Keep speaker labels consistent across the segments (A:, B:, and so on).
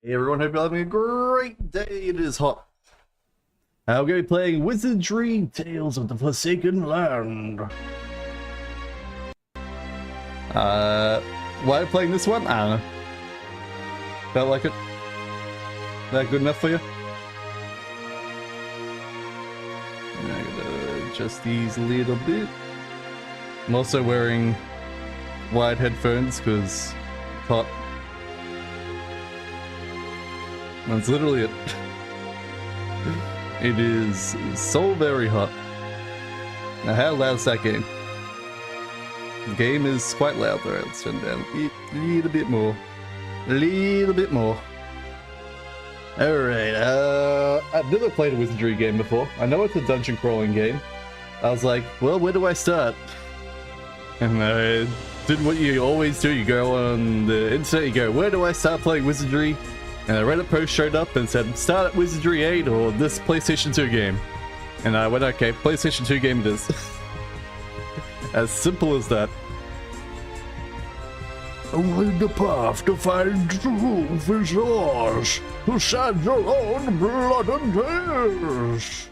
A: Hey everyone, hope you're having a great day. It is hot. I'm going to be playing Wizardry Tales of the Forsaken Land. Why are you playing this one? I don't know. Felt like it. That good enough for you? I gotta adjust these a little bit. I'm also wearing wide headphones because it's hot. That's literally it. It is so very hot. Now how loud is that game? The game is quite loud. Alright, let's turn it down a little bit more. A little bit more. Alright, I've never played a wizardry game before. I know it's a dungeon crawling game. I was like, well, where do I start? And I did what you always do. You go on the internet, you go, where do I start playing wizardry? And a Reddit post showed up and said, start at Wizardry 8 or this PlayStation 2 game. And I went, okay, PlayStation 2 game it is. As simple as that.
B: Only the path to find truth is yours, to shed your own blood and tears.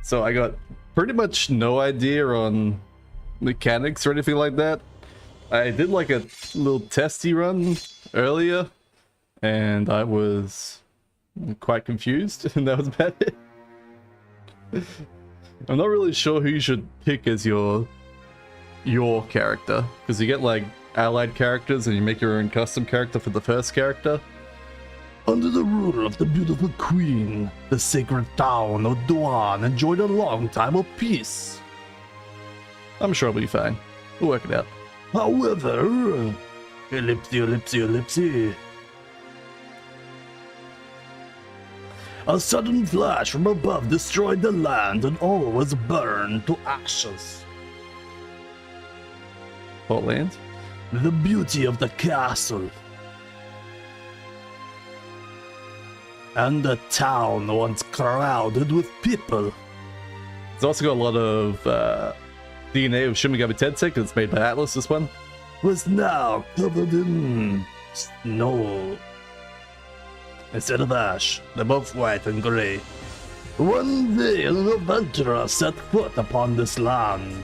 A: So I got pretty much no idea on mechanics or anything like that. I did like a little testy run earlier, and I was quite confused, and that was about it. I'm not really sure who you should pick as your character, because you get like allied characters and you make your own custom character for the first character.
B: Under the rule of the beautiful queen, the sacred town of Duan enjoyed a long time of peace.
A: I'm sure it'll be fine. We'll work it out.
B: However, ellipsy. A sudden flash from above destroyed the land and all was burned to ashes.
A: What land?
B: The beauty of the castle. And the town once crowded with people.
A: It's also got a lot of DNA of Shin Megami Tensei, it's made by Atlas, this one.
B: Was now covered in snow. Instead of ash, they're both white and grey. One day an adventurer set foot upon this land.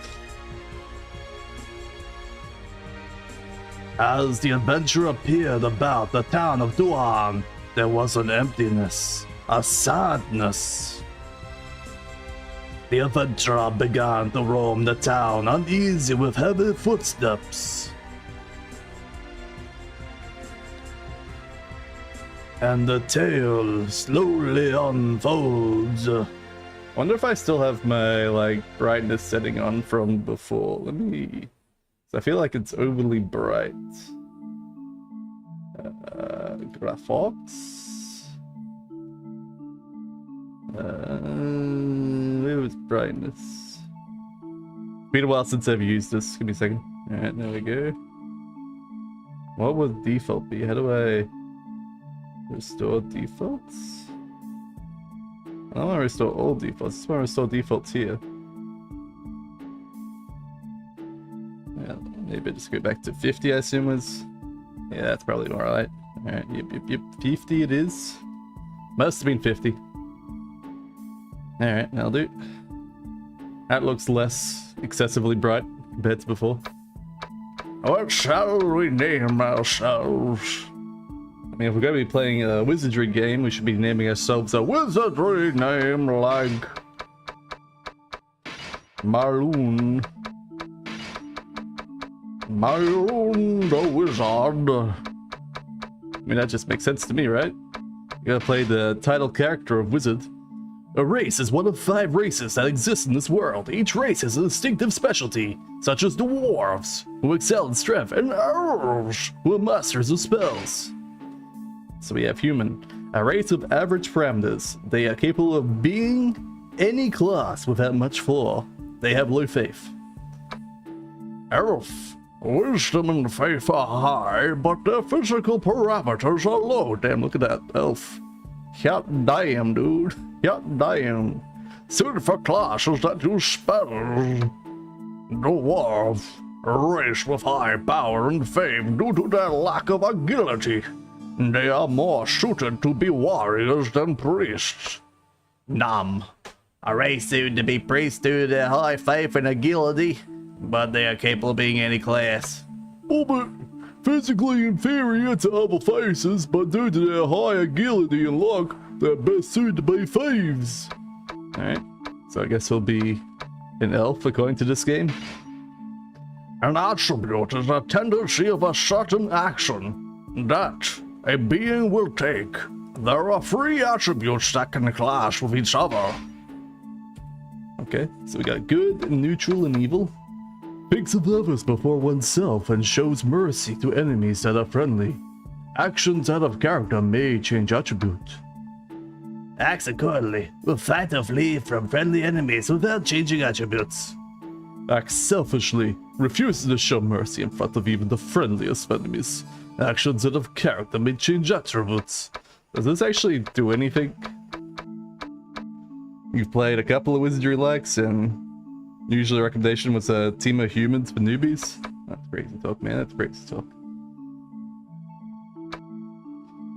B: As the adventurer peered about the town of Duan, there was an emptiness, a sadness. The adventurer began to roam the town, uneasy with heavy footsteps. And the tale slowly unfolds.
A: Wonder if I still have my like brightness setting on from before. Let me... I feel like it's overly bright. Graphics. Where was brightness? It's been a while since I've used this. Give me a second. Alright, there we go. What would default be? How do I restore defaults? I don't want to restore all defaults. I just want to restore defaults here. Yeah, maybe just go back to 50, I assume was. Yeah, that's probably more right. Alright, yep. 50 it is. Must have been 50. Alright, that'll do. That looks less excessively bright compared to before.
B: What shall we name ourselves?
A: I mean, if we're going to be playing a wizardry game, we should be naming ourselves a wizardry name like Maroon.
B: Maroon the Wizard.
A: I mean, that just makes sense to me, right? You gotta play the title character of Wizard. A race is one of 5 races that exist in this world. Each race has a distinctive specialty, such as dwarves, who excel in strength, and elves, who are masters of spells. So we have human, a race of average parameters. They are capable of being any class without much flaw. They have low faith.
B: Elf. Wisdom and faith are high, but their physical parameters are low.
A: Damn, look at that elf. Hot damn, dude. Hot damn.
B: Suited for classes that use spells. Dwarf. a race with high power and fame due to their lack of agility. They are more suited to be warriors than priests.
A: Nom. A race suited to be priests due to their high faith and agility, but they are capable of being any class.
B: Oh, but physically inferior to other faces, but due to their high agility and luck, they're best suited to be thieves.
A: Alright, so I guess he'll be an elf according to this game.
B: An attribute is a tendency of a certain action that a being will take. There are 3 attributes that can clash with each other.
A: Okay, so we got good, neutral, and evil. Thinks of others before oneself and shows mercy to enemies that are friendly. Actions out of character may change attribute.
B: Acts accordingly, will fight or flee from friendly enemies without changing attributes.
A: Acts selfishly, refuses to show mercy in front of even the friendliest of enemies. Actions out of character may change attributes. Does this actually do anything? You've played a couple of Wizardry likes, and usually recommendation was a team of humans for newbies. That's crazy talk, man. That's crazy talk.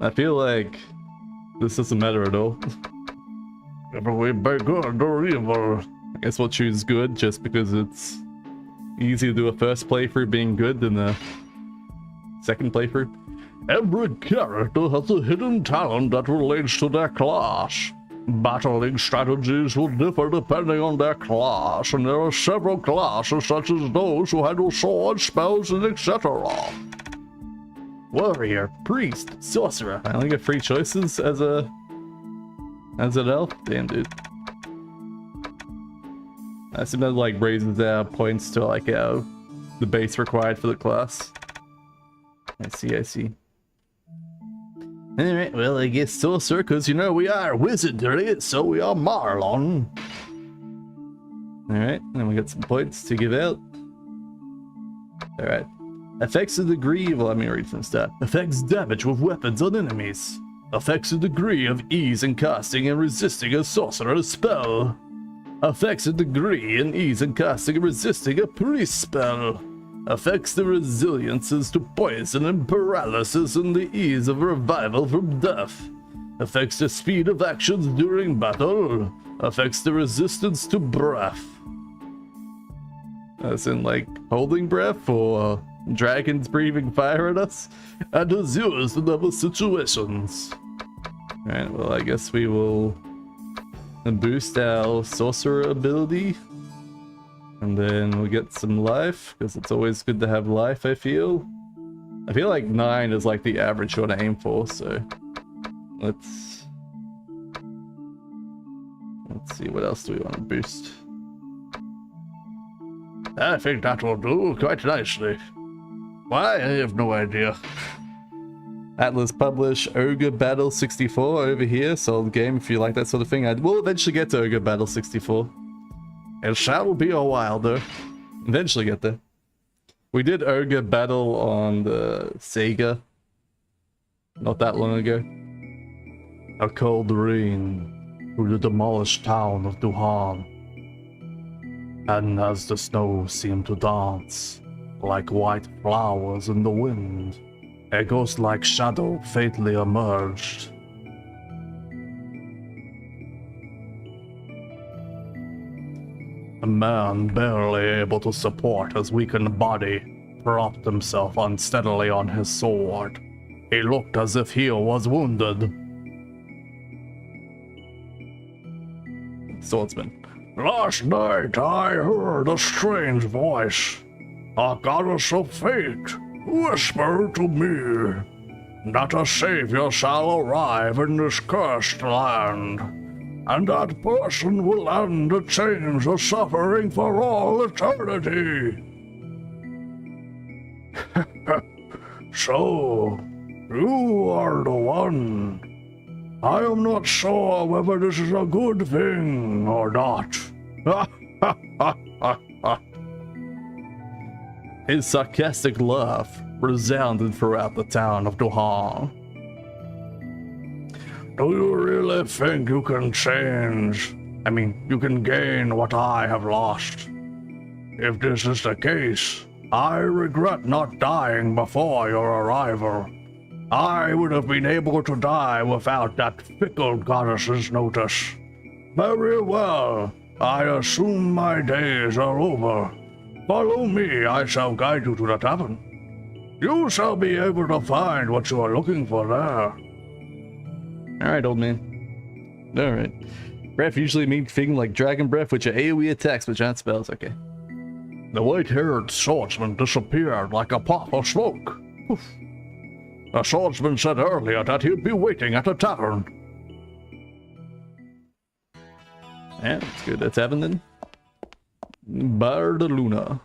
A: I feel like this doesn't matter at all.
B: Whether we be good or evil.
A: I guess we'll choose good just because it's easy to do a first playthrough being good than a second playthrough.
B: Every character has a hidden talent that relates to their class. Battling strategies will differ depending on their class, and there are several classes such as those who handle swords, spells, and etc.
A: Warrior, priest, sorcerer. I only get 3 choices as an elf? Damn, dude. I assume that like raises their points to like the base required for the class. I see. Alright, well, I guess sorcerer, because you know we are wizardry, so we are Marlon. Alright, then we got some points to give out. Alright. Affects a degree, well, let me read from the start. Affects damage with weapons on enemies. Affects a degree of ease in casting and resisting a sorcerer's spell. Affects a degree in ease in casting and resisting a priest spell. Affects the resiliences to poison and paralysis and the ease of revival from death. Affects the speed of actions during battle. Affects the resistance to breath. As in like holding breath or dragons breathing fire at us? And is used in other situations. Alright, well I guess we will boost our sorcerer ability. And then we'll get some life, because it's always good to have life, I feel. I feel like 9 is like the average you want to aim for, so let's see, what else do we want to boost?
B: I think that will do quite nicely. Why? I have no idea.
A: Atlas publish Ogre Battle 64 over here, solid game if you like that sort of thing. I will eventually get to Ogre Battle 64. It shall be a while though. Eventually get there. We did Ogre Battle on the Sega not that long ago.
B: A cold rain through the demolished town of Duhan. And as the snow seemed to dance, like white flowers in the wind, a ghost-like shadow faintly emerged. A man barely able to support his weakened body propped himself unsteadily on his sword. He looked as if he was wounded.
A: Swordsman.
B: Last night I heard a strange voice. A goddess of fate whispered to me that a savior shall arrive in this cursed land, and that person will end the chains of suffering for all eternity. So, you are the one. I am not sure whether this is a good thing or not.
A: His sarcastic laugh resounded throughout the town of Duhan.
B: Do you really think you can change? You can gain what I have lost? If this is the case, I regret not dying before your arrival. I would have been able to die without that fickle goddess's notice. Very well. I assume my days are over. Follow me, I shall guide you to the tavern. You shall be able to find what you are looking for there.
A: Alright, old man. Alright. Breath usually means thing like dragon breath, which are AoE attacks, but giant spells. Okay.
B: The white-haired swordsman disappeared like a puff of smoke. Oof. The swordsman said earlier that he'd be waiting at the tavern.
A: Yeah, let's go to the tavern then. Bar de Luna.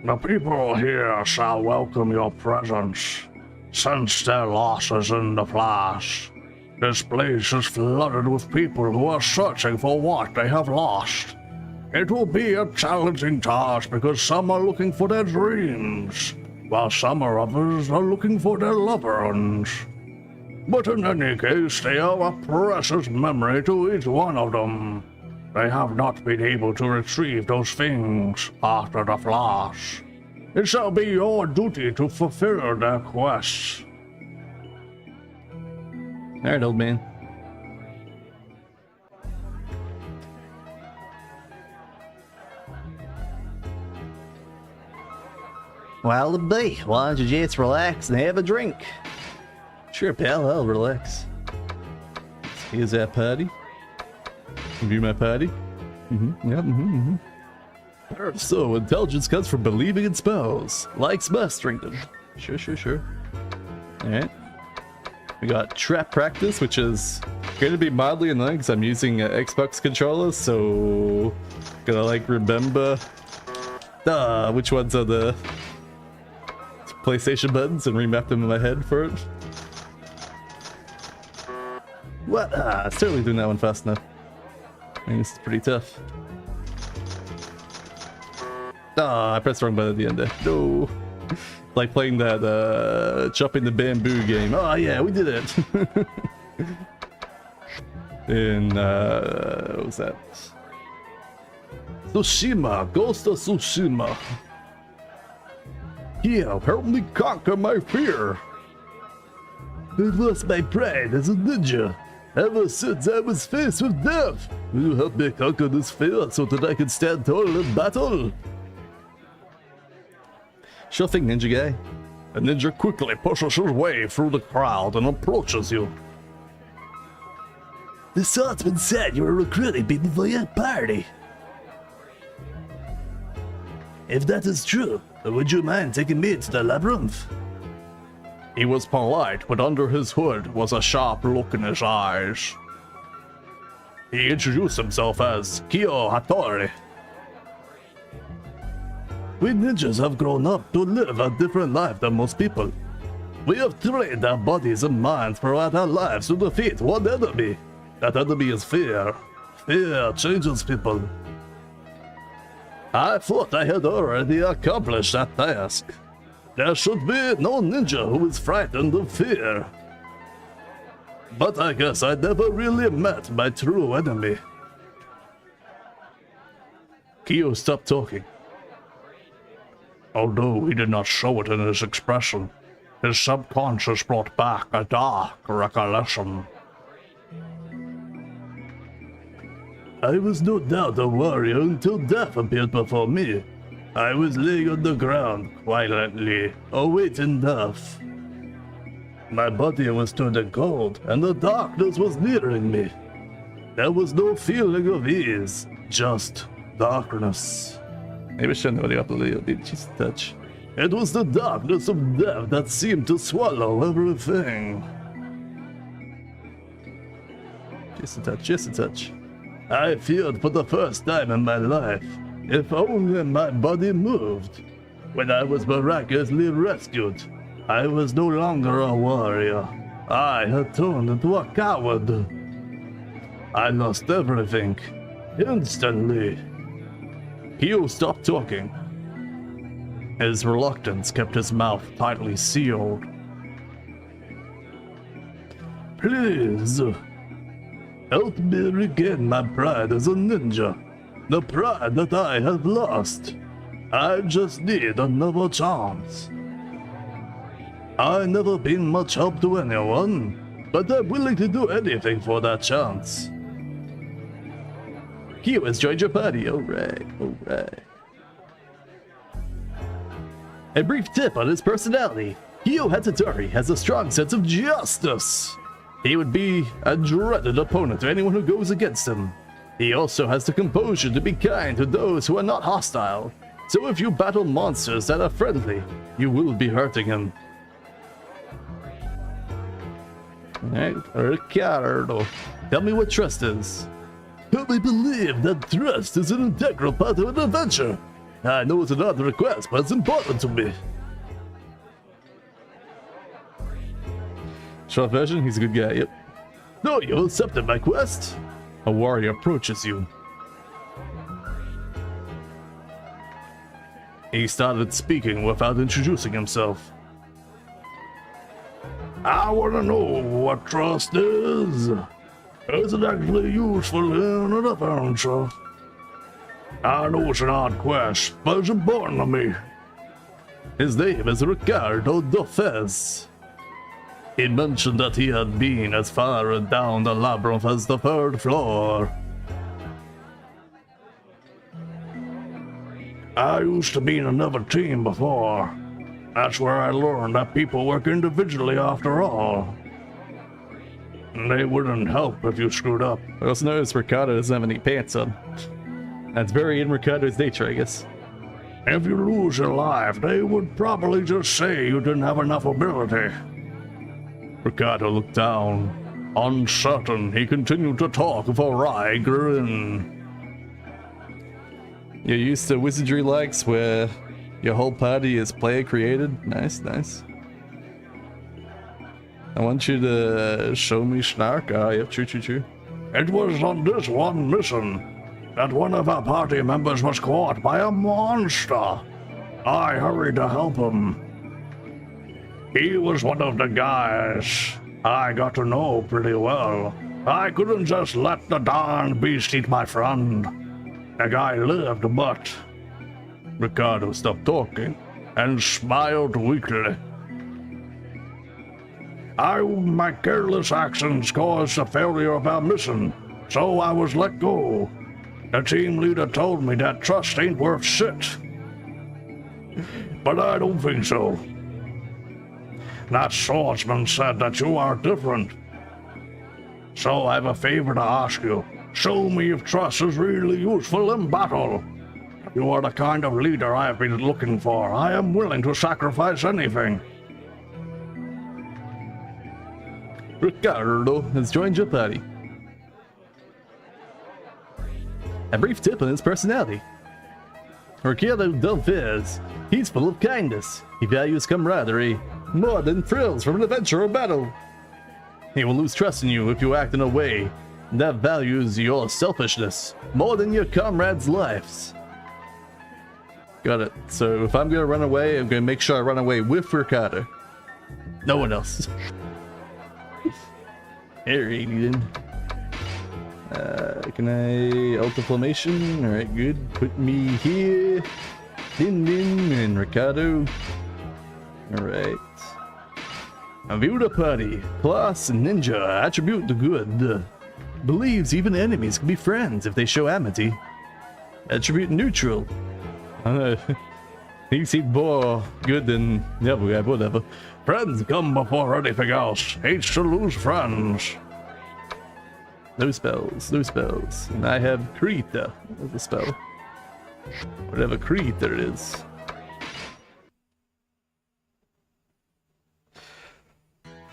B: The people here shall welcome your presence. Since their losses in the flash, this place is flooded with people who are searching for what they have lost. It will be a challenging task because some are looking for their dreams, while some others are looking for their loved ones. But in any case, they are a precious memory to each one of them. They have not been able to retrieve those things after the flash. It shall be your duty to fulfill their quests.
A: Alright, old man.
C: Well, B, why don't you just relax and have a drink?
A: Sure, pal, I'll relax. Here's that party. View my party. So, intelligence comes from believing in spells. Likes mastering them. Sure. Alright. We got trap practice, which is going to be mildly annoying because I'm using Xbox controllers, so gotta like remember which ones are the PlayStation buttons and remap them in my head for it. What? Certainly doing that one fast enough. I think this is pretty tough. I pressed the wrong button at the end there. No. Like playing that chopping the bamboo game. Oh yeah, we did it. In what was that?
B: Tsushima, Ghost of Tsushima. Here, help me conquer my fear.
C: It was my pride as a ninja. Ever since I was faced with death, will you help me conquer this fear so that I can stand tall in battle?
A: Sure thing, ninja guy.
B: A ninja quickly pushes his way through the crowd and approaches you.
C: The swordsman said you were recruiting people for your party. If that is true, would you mind taking me to the labyrinth?
B: He was polite, but under his hood was a sharp look in his eyes. He introduced himself as Kyo Hattori.
C: We ninjas have grown up to live a different life than most people. We have trained our bodies and minds throughout our lives to defeat one enemy. That enemy is fear. Fear changes people. I thought I had already accomplished that task. There should be no ninja who is frightened of fear. But I guess I never really met my true enemy.
B: Kyo stopped talking. Although he did not show it in his expression, his subconscious brought back a dark recollection.
C: I was no doubt a warrior until death appeared before me. I was laying on the ground, quietly, awaiting death. My body was turning cold, and the darkness was nearing me. There was no feeling of ease, just darkness.
A: Maybe I shouldn't really up a little bit, just a touch.
C: It was the darkness of death that seemed to swallow everything.
A: Just a touch.
C: I feared for the first time in my life. If only my body moved. When I was miraculously rescued, I was no longer a warrior. I had turned into a coward. I lost everything. Instantly.
B: Kyo stopped talking. His reluctance kept his mouth tightly sealed.
C: Please, help me regain my pride as a ninja. The pride that I have lost. I just need another chance. I've never been much help to anyone, but I'm willing to do anything for that chance.
A: Kyo has joined your party. Alright, alright. A brief tip on his personality. Kyo Hattori has a strong sense of justice. He would be a dreaded opponent to anyone who goes against him. He also has the composure to be kind to those who are not hostile. So if you battle monsters that are friendly, you will be hurting him. Alright, Ricardo. Tell me what trust is.
C: Help me believe that trust is an integral part of an adventure. I know it's an odd request, but it's important to me.
A: Short version, he's a good guy, yep.
C: No, you accepted my quest.
A: A warrior approaches you.
C: He started speaking without introducing himself. I want to know what trust is. Is it actually useful in an adventure? I know it's an odd quest, but it's important to me.
A: His name is Ricardo Dofez.
C: He mentioned that he had been as far down the labyrinth as the 3rd floor. I used to be in another team before. That's where I learned that people work individually after all. They wouldn't help if you screwed up.
A: I also noticed Ricardo doesn't have any pants on. That's very in Ricardo's nature, I guess.
C: If you lose your life, they would probably just say you didn't have enough ability. Ricardo looked down. Uncertain, he continued to talk with a wry grin.
A: You're used to wizardry likes where your whole party is player created? Nice, nice. I want you to show me Snark. Ah, yep, true.
C: It was on this one mission that one of our party members was caught by a monster. I hurried to help him. He was one of the guys I got to know pretty well. I couldn't just let the darn beast eat my friend. The guy lived, but... Ricardo stopped talking and smiled weakly. My careless actions caused the failure of our mission, so I was let go. The team leader told me that trust ain't worth shit. But I don't think so. That swordsman said that you are different. So I have a favor to ask you. Show me if trust is really useful in battle. You are the kind of leader I have been looking for. I am willing to sacrifice anything.
A: Ricardo has joined your party. A brief tip on his personality. Ricardo Delfez. He's full of kindness. He values camaraderie more than thrills from an adventure or battle. He will lose trust in you if you act in a way that values your selfishness more than your comrades' lives. Got it. So if I'm gonna run away, I'm gonna make sure I run away with Ricardo. No one else. Alright then. Can I alter formation? Alright, good. Put me here. Din and Ricardo. Alright. View the party. Class ninja. Attribute the good. Believes even enemies can be friends if they show amity. Attribute neutral. He seemed more good than the other guy, whatever.
C: Friends come before anything else. Hates to lose friends.
A: No spells, no spells. And I have Krita as a spell. Whatever Krita it is.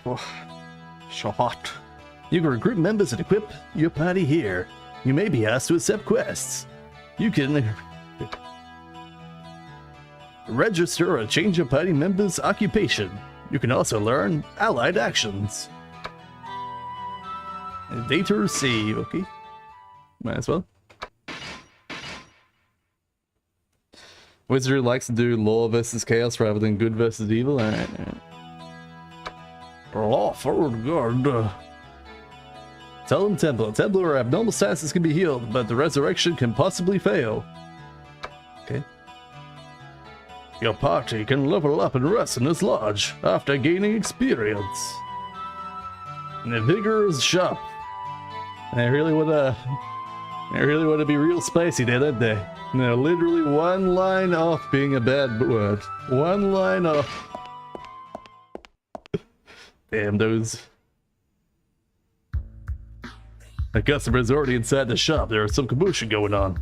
A: Oh, so hot. You can recruit members and equip your party here. You may be asked to accept quests. You can register or change your party member's occupation. You can also learn allied actions. And data receive, okay. Might as well. Wizardry likes to do law versus chaos rather than good versus evil. Alright.
C: Law for good.
A: Tell them Templar abnormal status can be healed, but the resurrection can possibly fail. Okay.
C: Your party can level up and rest in this lodge after gaining experience.
A: And the vigor is sharp. They really wanna be real spicy there, don't they? No, literally one line off being a bad word. One line off. Damn those. The customer's already inside the shop. There is some commotion going on.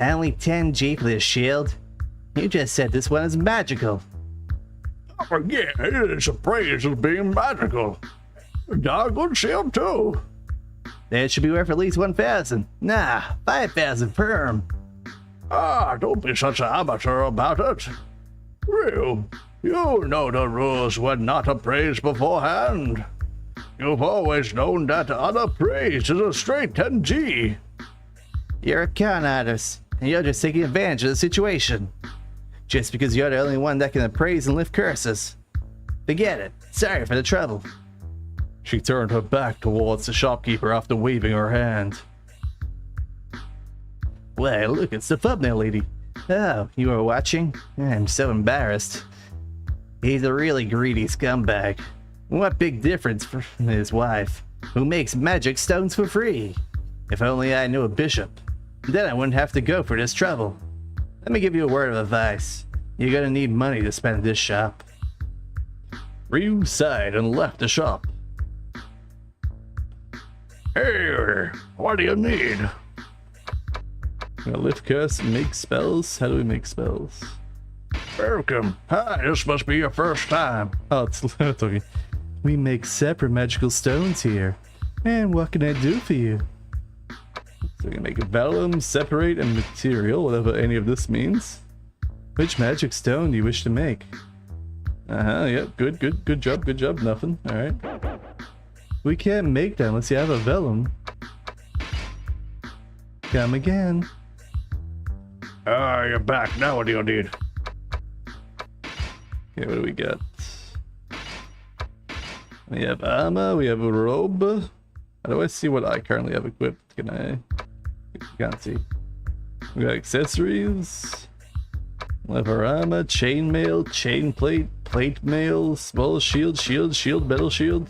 B: Only 10G for this shield. You just said this one is magical.
C: Oh, yeah, it is appraised as being magical. A doggone shield too.
B: That should be worth at least 1,000. Nah, 5,000 firm.
C: Ah, don't be such an amateur about it. Real, you know the rules when not appraised beforehand. You've always known that unappraised is a straight 10G.
B: You're a con artist, and you're just taking advantage of the situation. Just because you're the only one that can appraise and lift curses. Forget it. Sorry for the trouble.
A: She turned her back towards the shopkeeper after waving her hand.
B: Well, look, it's the thumbnail lady. Oh, you were watching? I'm so embarrassed. He's a really greedy scumbag. What big difference for his wife, who makes magic stones for free. If only I knew a bishop. Then I wouldn't have to go for this trouble. Let me give you a word of advice. You're gonna need money to spend at this shop.
A: Ryu sighed and left the shop.
C: Hey, what do you need?
A: Lift curse, make spells? How do we make spells?
C: Welcome. Hi, this must be your first time.
A: Oh, it's okay. We make separate magical stones here. And what can I do for you? So we can make a vellum, separate, and material, whatever any of this means. Which magic stone do you wish to make? Yep, good job, nothing, alright. We can't make that unless you have a vellum. Come again.
C: You're back, now what do you need?
A: Okay, what do we got? We have armor, we have a robe. How do I see what I currently have equipped? Can I? Can't see. We got accessories. Leather armor, chainmail, chain plate, plate mail, small shield, metal shield,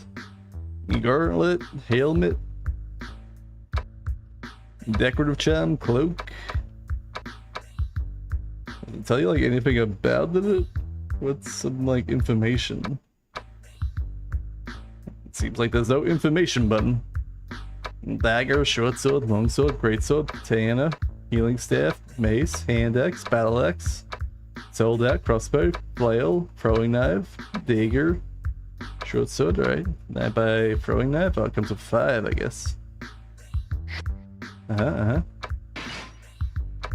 A: gauntlet, helmet, decorative charm, cloak. Does it tell you like anything about it? What's some like information? It seems like there's no information button. Dagger, short sword, long sword, great sword, katana, healing staff, mace, hand axe, battle axe, sold out, crossbow, flail, throwing knife, dagger, short sword, right? That by throwing knife, oh, it comes with 5, I guess.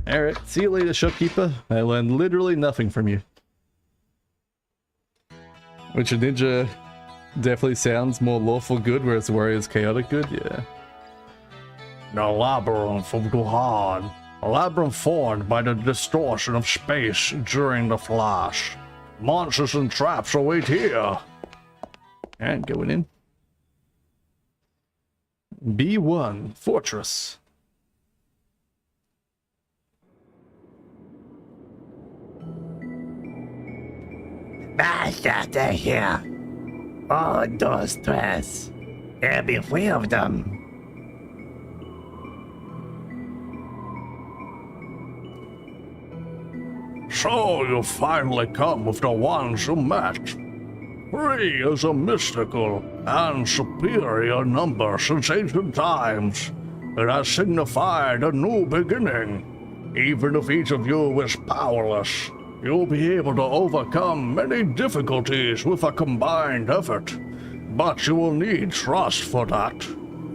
A: Alright, see you later, shopkeeper. I learned literally nothing from you. Which a ninja definitely sounds more lawful good, whereas the warrior is chaotic good, yeah.
C: The labyrinth of Guhan. A labyrinth formed by the distortion of space during the flash. Monsters and traps await here.
A: And going in. B1, Fortress.
B: Out of here. All those threats. There'll be 3 of them.
C: So you finally come with the ones you met. 3 is a mystical and superior number since ancient times. It has signified a new beginning. Even if each of you is powerless, you'll be able to overcome many difficulties with a combined effort. But you will need trust for that.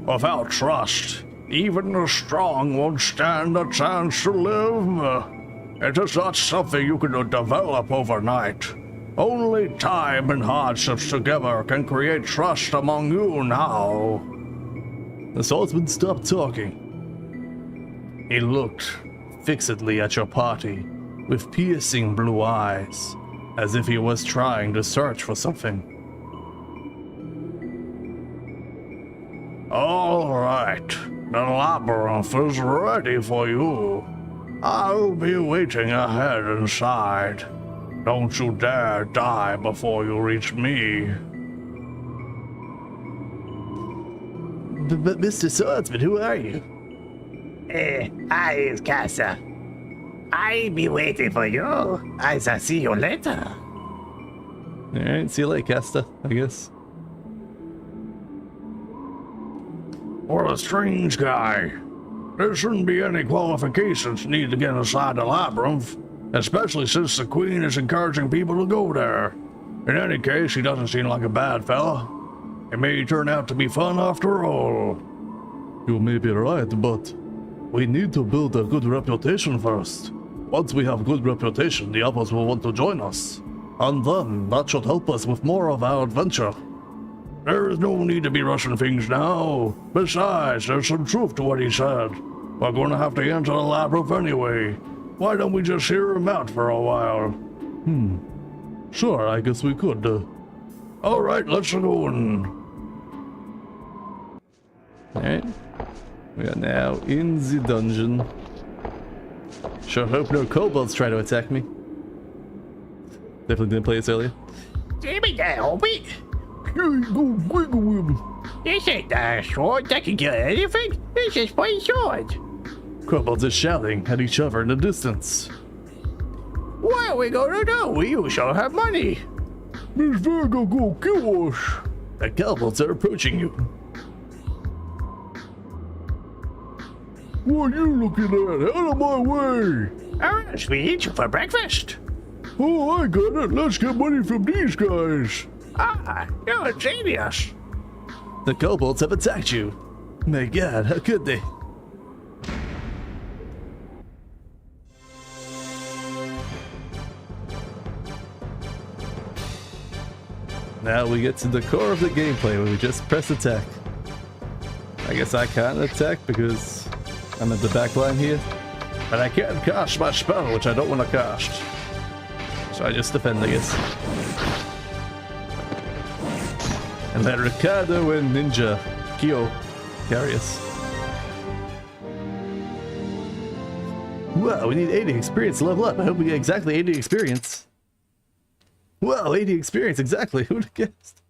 C: Without trust, even the strong won't stand a chance to live. It is not something you can develop overnight. Only time and hardships together can create trust among you now.
A: The swordsman stopped talking. He looked fixedly at your party with piercing blue eyes, as if he was trying to search for something.
C: Alright, the labyrinth is ready for you. I'll be waiting ahead inside. Don't you dare die before you reach me.
A: But Mr. Swordsman, who are you?
B: I is Casa. I'll be waiting for you. I shall see you later.
A: Alright, see you later, Casta, I guess.
C: What a strange guy. There shouldn't be any qualifications needed to get inside the labyrinth, especially since the Queen is encouraging people to go there. In any case, he doesn't seem like a bad fella. It may turn out to be fun after all.
A: You may be right, but we need to build a good reputation first. Once we have good reputation, the others will want to join us. And then, that should help us with more of our adventure.
C: There is no need to be rushing things now. Besides, there's some truth to what he said. We're going to have to enter the labyrinth anyway. Why don't we just hear him out for a while?
A: Sure, I guess we could.
C: Alright, let's go in.
A: Alright. We are now in the dungeon. Sure hope no kobolds try to attack me. Definitely didn't play this earlier.
B: Give me that, homie. This ain't the sword that can kill anything. This is my sword.
A: Kobolds are shouting at each other in the distance.
B: What are we gonna do? We shall have money.
C: This Virgo go kill us.
A: The kobolds are approaching you.
C: What are you looking at? Out of my way!
B: Or else we eat you for breakfast.
C: Oh, I got it. Let's get money from these guys.
B: Ah, you're a genius.
A: The kobolds have attacked you. My god, how could they? Now we get to the core of the gameplay where we just press attack. I guess I can't attack because I'm at the back line here. And I can't cast my spell, which I don't want to cast. So I just defend, I guess. And let Ricardo and Ninja Kyo carry us. Wow, we need 80 experience to level up. I hope we get exactly 80 experience. Wow, 80 experience, exactly. Who would have guessed?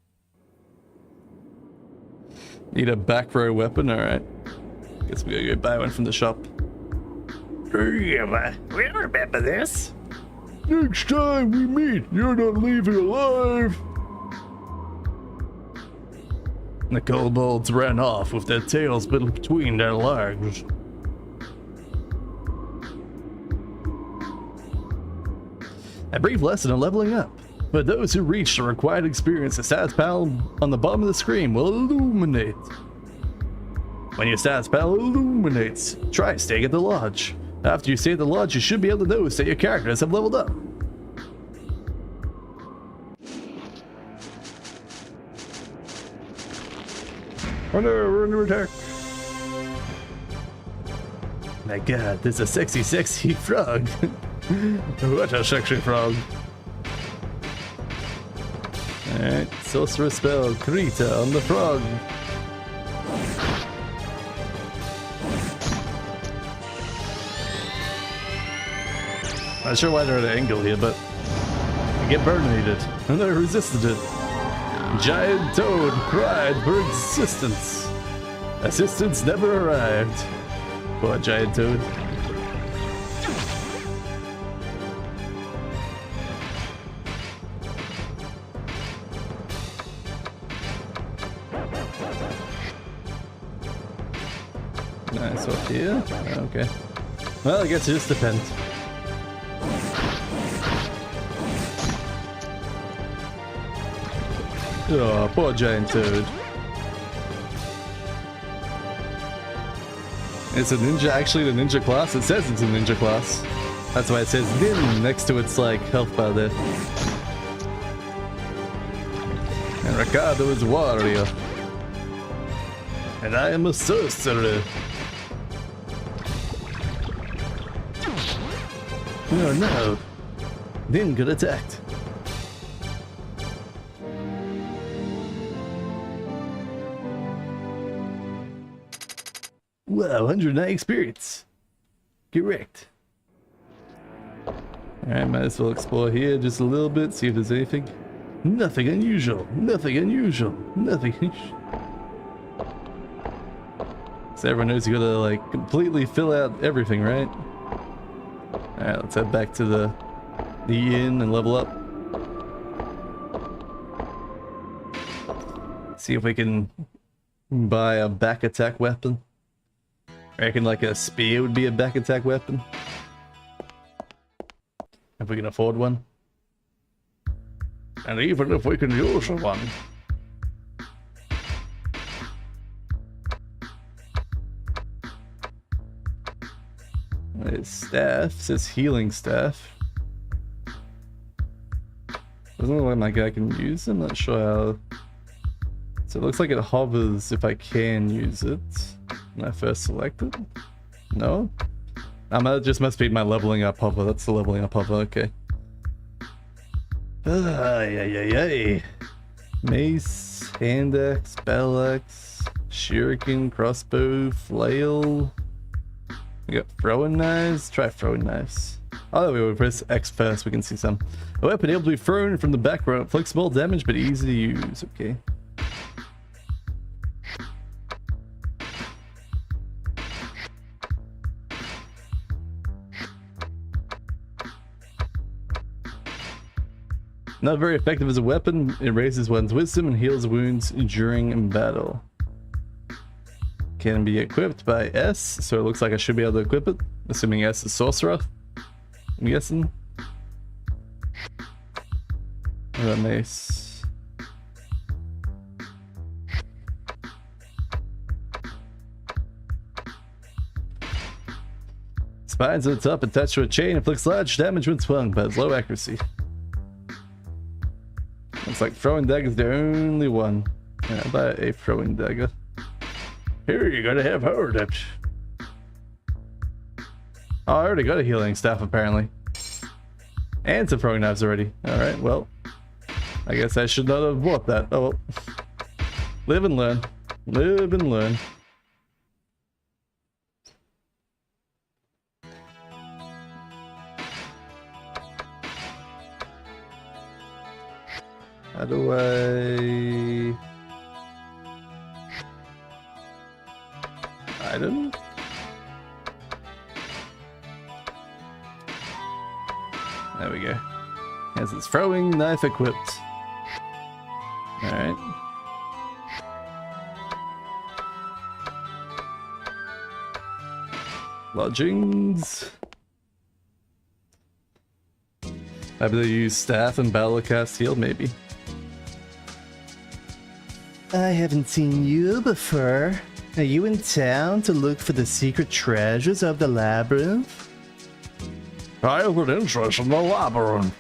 A: Need a back row weapon? Alright. Guess we gotta go buy one from the shop.
B: Yeah, we remember this.
C: Next time we meet, you're not leaving alive.
A: The kobolds ran off with their tails between their legs. A brief lesson on leveling up. For those who reach the required experience, the stats panel on the bottom of the screen will illuminate. When your stats panel illuminates, try staying at the lodge. After you stay at the lodge, you should be able to notice that your characters have leveled up.
C: Oh no, we're under attack.
A: My god, there's a sexy frog.
C: What a sexy frog.
A: Alright, sorcerer spell, Krita on the frog. Not sure why they're at an angle here, but I get burnated, and I resisted it. Giant Toad cried for existence. Assistance never arrived. Poor Giant Toad. Nice up here. Okay. Well, I guess it just depends. Oh, poor Giant Toad. It's a ninja, actually the ninja class? It says it's a ninja class. That's why it says Nin next to its, like, health bar there. And Ricardo is warrior. And I am a sorcerer. Oh no. Nin got attacked. Wow, 109 experience. Correct. Alright, might as well explore here just a little bit, see if there's anything. Nothing unusual. Nothing unusual. Nothing unusual. So everyone knows you gotta like completely fill out everything, right? Alright, let's head back to the inn and level up. See if we can buy a back attack weapon. I reckon like a spear would be a back attack weapon. If we can afford one.
B: And even if we can use one.
A: It's staff, it says healing staff. Doesn't look like I can use it, I'm not sure how. So it looks like it hovers if I can use it when I first select it. No? That just must be my leveling up hover, that's the leveling up hover, okay. Ay. Mace, hand axe, battle axe, shuriken, crossbow, flail. We got throwing knives. Try throwing knives. Oh, we press X first. We can see some. A weapon able to be thrown from the background. Inflicts small damage, but easy to use. Okay. Not very effective as a weapon. It raises one's wisdom and heals wounds during battle. Can be equipped by S, so it looks like I should be able to equip it. Assuming S is sorcerer. I'm guessing. What about mace? Spines at the top attached to a chain inflicts large damage when swung, but has low accuracy. Looks like throwing dagger is the only one. Yeah, I'll buy a throwing dagger.
B: Here, you gotta have heard it.
A: Oh, I already got a healing staff apparently. And some throwing knives already. Alright, well. I guess I should not have bought that. Oh well. Live and learn. Live and learn. How do I... Item? There we go. Has its throwing knife equipped. Alright. Lodgings. Maybe they use staff and battle cast heal, maybe. I haven't seen you before. Are you in town to look for the secret treasures of the labyrinth?
B: I have an interest in the labyrinth.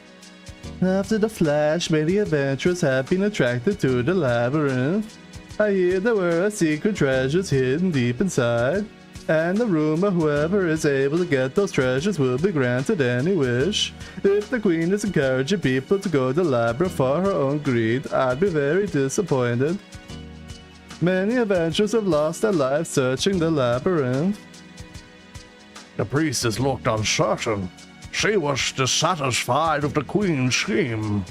A: After the flash, many adventurers have been attracted to the labyrinth. I hear there were secret treasures hidden deep inside, and the rumor whoever is able to get those treasures will be granted any wish. If the queen is encouraging people to go to the labyrinth for her own greed, I'd be very disappointed. Many adventurers have lost their lives searching the labyrinth.
B: The priestess looked uncertain. She was dissatisfied with the queen's scheme.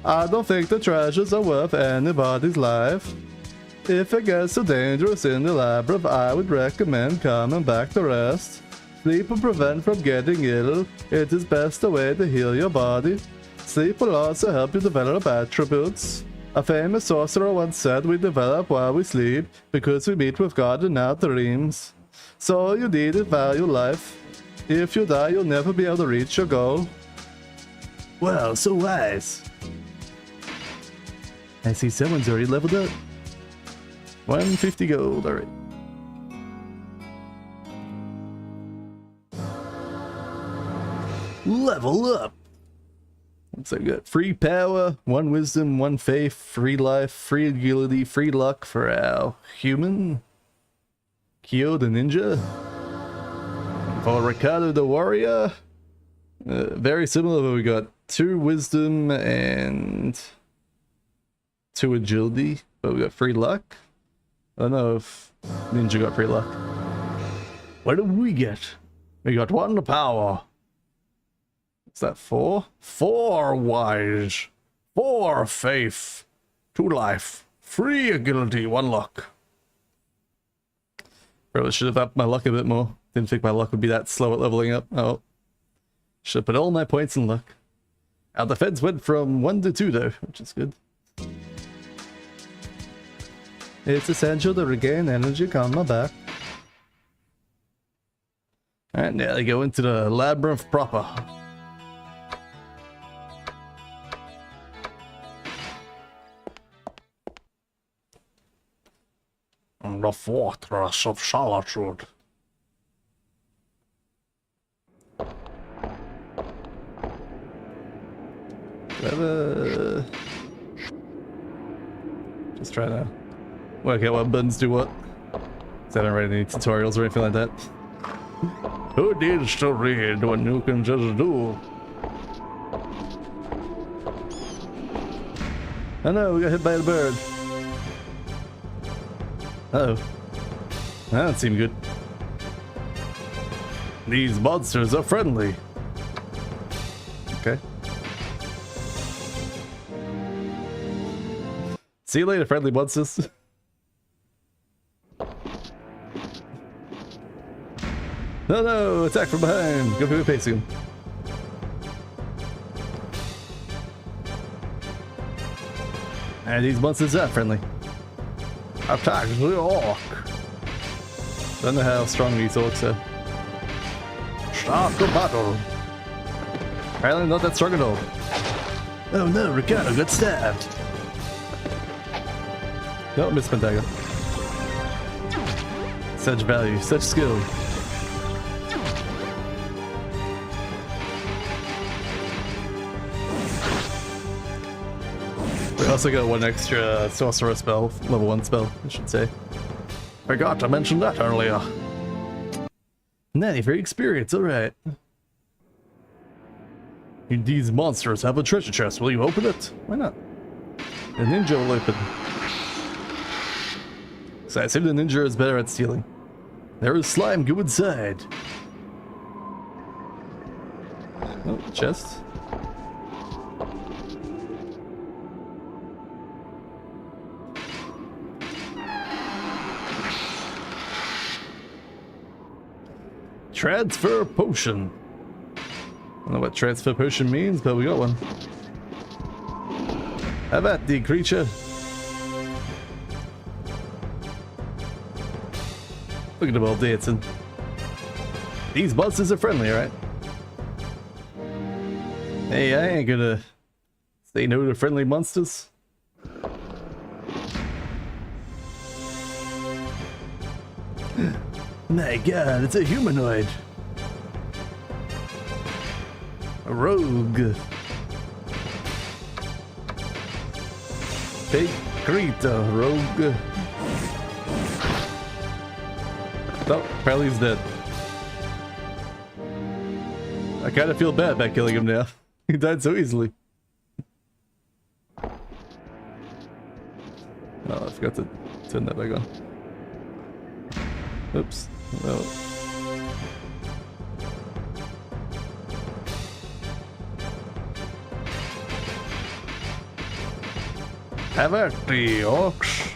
A: I don't think the treasures are worth anybody's life. If it gets so dangerous in the labyrinth, I would recommend coming back to rest. Sleep will prevent from getting ill. It is best a way to heal your body. Sleep will also help you develop attributes. A famous sorcerer once said we develop while we sleep because we meet with God in our dreams. So you need to value life. If you die, you'll never be able to reach your goal.
B: Wow, so wise.
A: I see someone's already leveled up. 150 gold, alright. Level up! Looks like we got free power, 1 wisdom, 1 faith, free life, free agility, free luck for our human. Kyo the ninja. For Ricardo the warrior. Very similar, but we got 2 wisdom and 2 agility, but we got free luck. I don't know if Ninja got free luck. What did we get? We got 1 power. Is that 4? 4 wise. 4 faith. 2 life. 3 agility. 1 luck. Probably should have upped my luck a bit more. Didn't think my luck would be that slow at leveling up. Oh. Should have put all my points in luck. Our defense went from 1 to 2 though, which is good. It's essential to regain energy on my back. Alright, now they go into the labyrinth proper.
B: The fortress of solitude.
A: Just try to work out what buttons do what. 'Cause I haven't read any tutorials or anything like that.
B: Who needs to read when you can just do?
A: Oh no, we got hit by a bird. Uh-oh. That don't seem good.
B: These monsters are friendly.
A: Okay. See you later, friendly monsters. No, no, attack from behind. Go pacing him. And these monsters are friendly.
B: Attack the orc.
A: Don't know how strong these orcs are.
B: Start the battle.
A: Apparently not that strong at all.
C: Oh no, Ricardo got stabbed.
A: No, Miss Pentago. Such value, such skill. We also got 1 extra sorcerer spell, level 1 spell, I should say.
B: Forgot to mention that earlier.
A: 90 for experience, alright.
B: These monsters have a treasure chest. Will you open it?
A: Why not? The ninja will open. So I assume the ninja is better at stealing. There is slime, go inside. Oh, chest. Transfer potion. I don't know what transfer potion means, but we got one. Have at thee, creature. Look at them all dancing. These monsters are friendly, right? Hey, I ain't gonna say no to friendly monsters.
C: My god, it's a humanoid.
A: A rogue. Big Greta, rogue. Oh, apparently he's dead. I kind of feel bad about killing him now. He died so easily. Oh, I forgot to turn that back on. Oops. No.
B: Have at the orcs.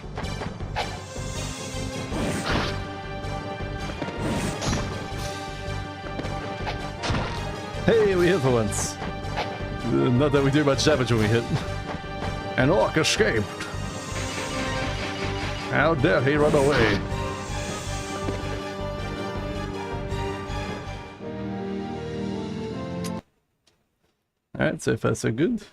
A: Hey, we hit for once. Not that we do much damage when we hit.
B: An orc escaped. How dare he run away?
A: Alright, so far so good.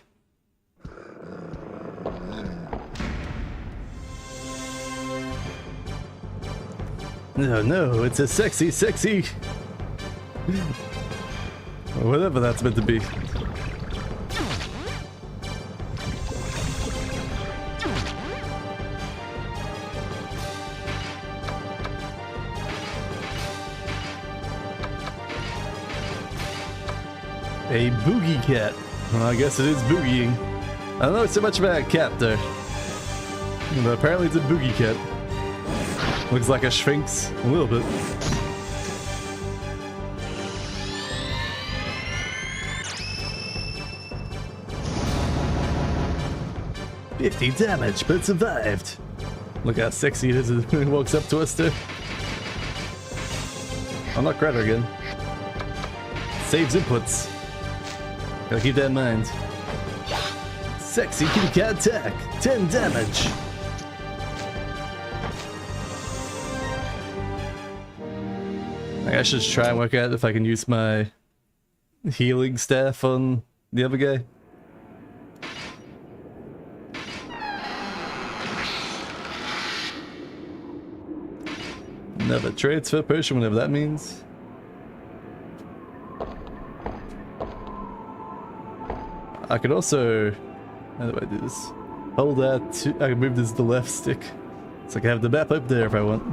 A: No, no, it's a sexy, sexy... Whatever that's meant to be. A boogie cat. Well, I guess it is boogieing. I don't know so much about a cat though. But apparently it's a boogie cat. Looks like a sphinx. A little bit.
B: $50 damage, but survived.
A: Look how sexy it is when he walks up to us too. I'm not Greta again. Saves inputs. Gotta keep that in mind.
B: Sexy kitty cat attack, 10 damage.
A: I should just try and work out if I can use my healing staff on the other guy. Another transfer potion, whatever that means. I could also... How do I do this? Hold that to... I can move this to the left stick. So I can have the map up there if I want.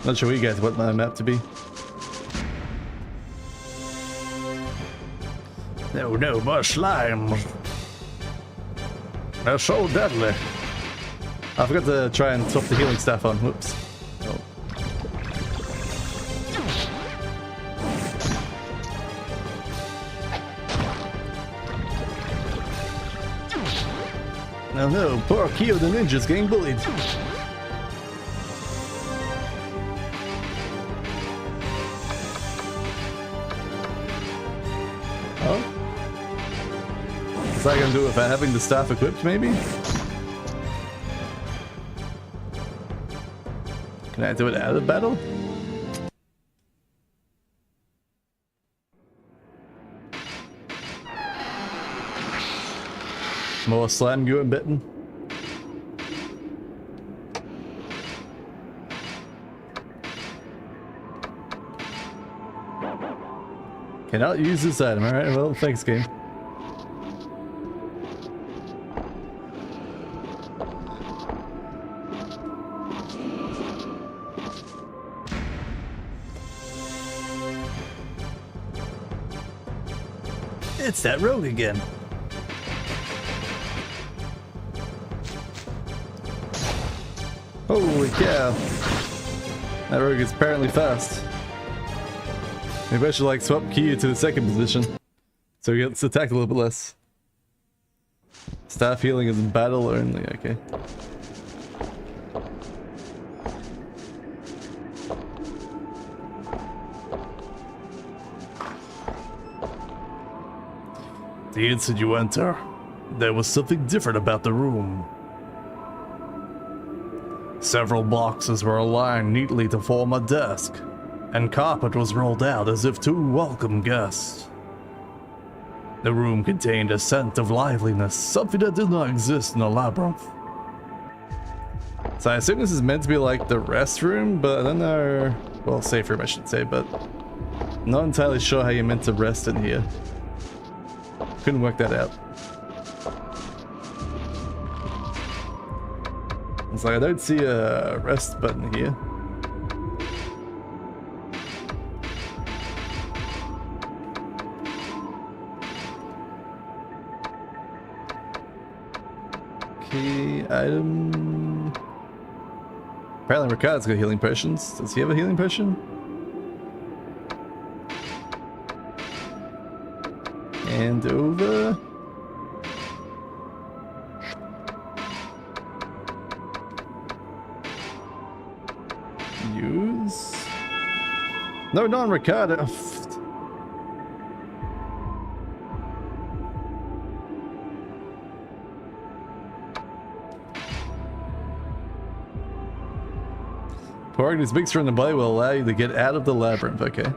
A: Not sure what you guys want my map to be.
B: No, more slime. They're so deadly.
A: I forgot to try and swap the healing staff on. Whoops. Oh.
B: Oh no, poor Kyo the ninja's getting bullied.
A: Oh? Is that gonna do it without having the staff equipped, maybe? Can I do it out of battle? More slime going bitten. Cannot use this item, alright, well, thanks game.
B: It's that rogue again.
A: Holy cow. That rogue is apparently fast. Maybe I should like swap Kia to the second position. So he gets attacked a little bit less. Staff healing is in battle only, okay.
B: The instant you enter, there was something different about the room. Several boxes were aligned neatly to form a desk, and carpet was rolled out as if to welcome guests. The room contained a scent of liveliness, something that did not exist in the labyrinth.
A: So I assume this is meant to be like the restroom, but I don't know... Well, safe room I should say, but... Not entirely sure how you're meant to rest in here. Couldn't work that out. It's like I don't see a rest button here. Key item. Apparently Ricardo's got healing potions. Does he have a healing potion? And over. Use. No, non-Ricardo. Pouring this mixture in the body will allow you to get out of the labyrinth, okay.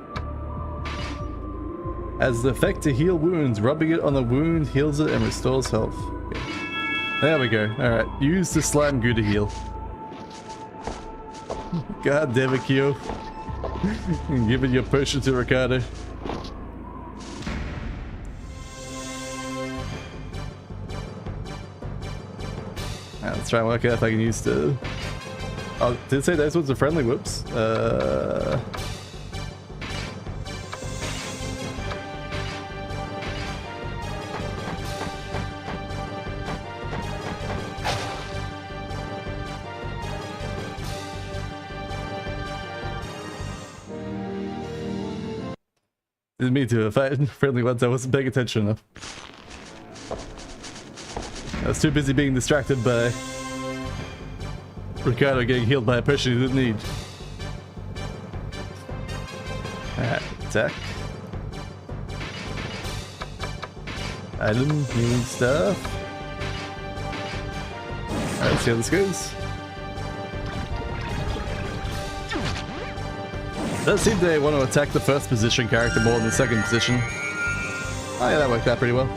A: As the effect to heal wounds, rubbing it on the wound heals it and restores health. Okay. There we go. Alright, use the slime goo to heal. God damn it, Kyo. Give it your potion to Ricardo. Alright, let's try and work out if I can use the... Oh, did it say those ones are friendly? Whoops. Me too. If I had friendly ones, I wasn't paying attention enough. I was too busy being distracted by Ricardo getting healed by a person he didn't need. Alright, attack. Item, healing stuff. Alright, let's see how this goes. It does seem they want to attack the first position character more than the second position. Oh yeah, that worked out pretty well.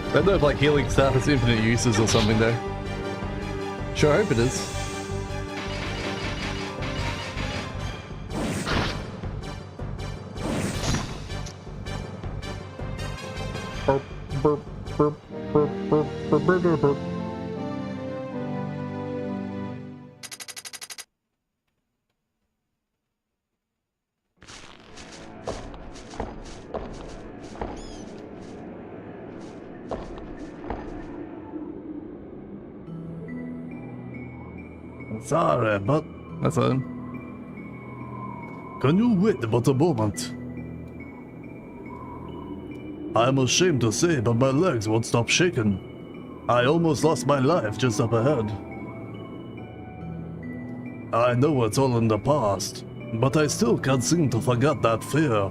A: I don't know if like healing stuff has infinite uses or something though. Sure, I hope it is.
C: Sorry, but
A: That's fine.
C: can you wait but a moment? I'm ashamed to say, but my legs won't stop shaking. I almost lost my life just up ahead. I know it's all in the past, but I still can't seem to forget that fear.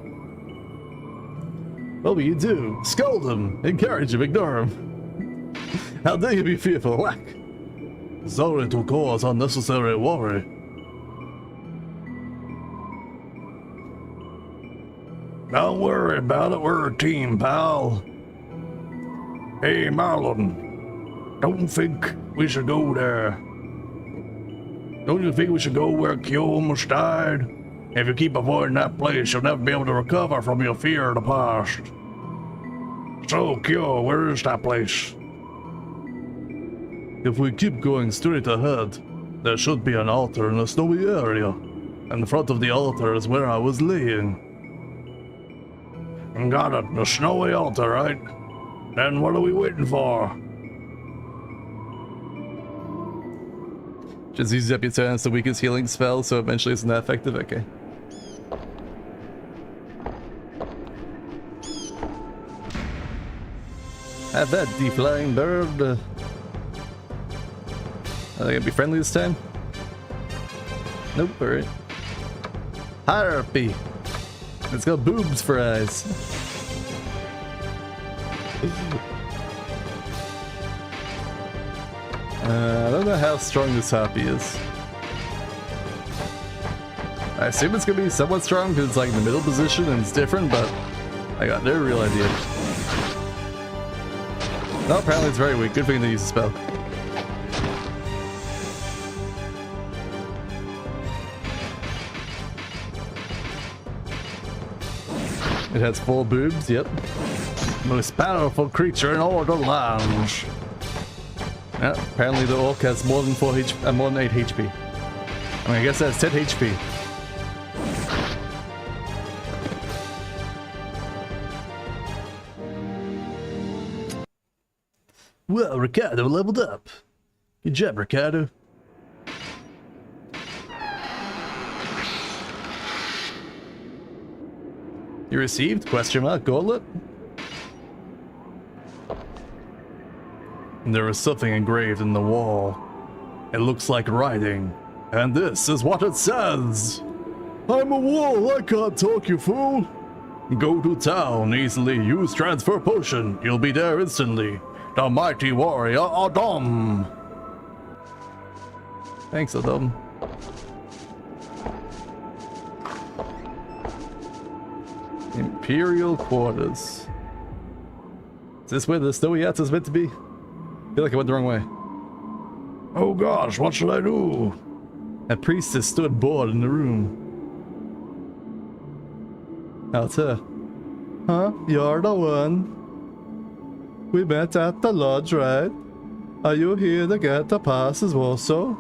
A: What will you do? Scold him! Encourage him, ignore him! How dare you be fearful? Whack!
C: Sorry to cause unnecessary worry. Don't worry about it, we're a team, pal. Hey, Marlon, don't think we should go there. Don't you think we should go where Kyo almost died? If you keep avoiding that place, you'll never be able to recover from your fear of the past. So, Kyo, where is that place? If we keep going straight ahead, there should be an altar in a snowy area. In front of the altar is where I was laying. Got it, the snowy altar, right? Then what are we waiting for?
A: Just use up your turn as the weakest healing spell, so eventually it's not effective. Okay. Have that, flying bird. Are they gonna be friendly this time? Nope, alright. Harpy! It's got boobs for eyes. I don't know how strong this harpy is. I assume it's gonna be somewhat strong because it's like in the middle position and it's different, but I got no real idea. No, apparently it's very weak. Good thing to use the spell. It has 4 boobs, yep.
C: Most powerful creature in all the lands.
A: Yeah, apparently the orc has more than 8 HP. I mean, I guess that's 10 HP.
C: Well, Ricardo leveled up. Good job, Ricardo.
A: You received? Question mark, gauntlet?
C: There is something engraved in the wall. It looks like writing. And this is what it says. I'm a wall, I can't talk, you fool. Go to town, easily use transfer potion. You'll be there instantly. The mighty warrior Adam.
A: Thanks, Adam. Imperial quarters. Is this where the snowy yacht is meant to be? I feel like I went the wrong way.
C: Oh gosh, what should I do?
A: A priestess stood bored in the room. That's her. Huh? You're the one. We met at the lodge, right? Are you here to get the passes also?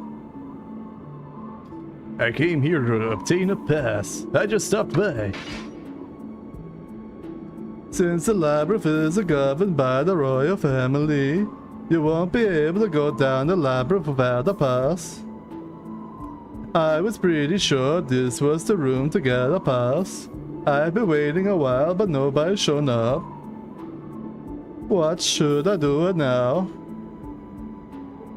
C: I came here to obtain a pass. I just stopped by.
A: Since the labyrinth is governed by the royal family, you won't be able to go down the labyrinth without a pass. I was pretty sure this was the room to get a pass. I've been waiting a while, but nobody's shown up. What should I do now?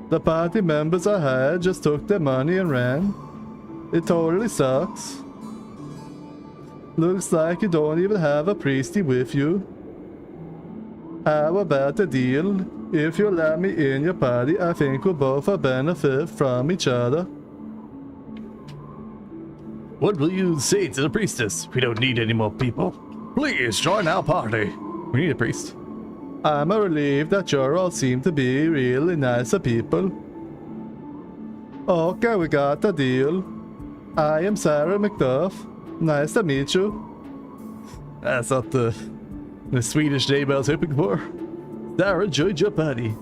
A: The party members I had just took their money and ran. It totally sucks. Looks like you don't even have a priestie with you. How about the deal? If you let me in your party, I think we'll both benefit from each other.
B: What will you say to the priestess? We don't need any more people. Please join our party.
A: We need a priest. I'm relieved that you all seem to be really nice people. Okay, we got the deal. I am Sarah McDuff. Nice to meet you.
B: That's not the Swedish name I was hoping for. Sarah, join your party.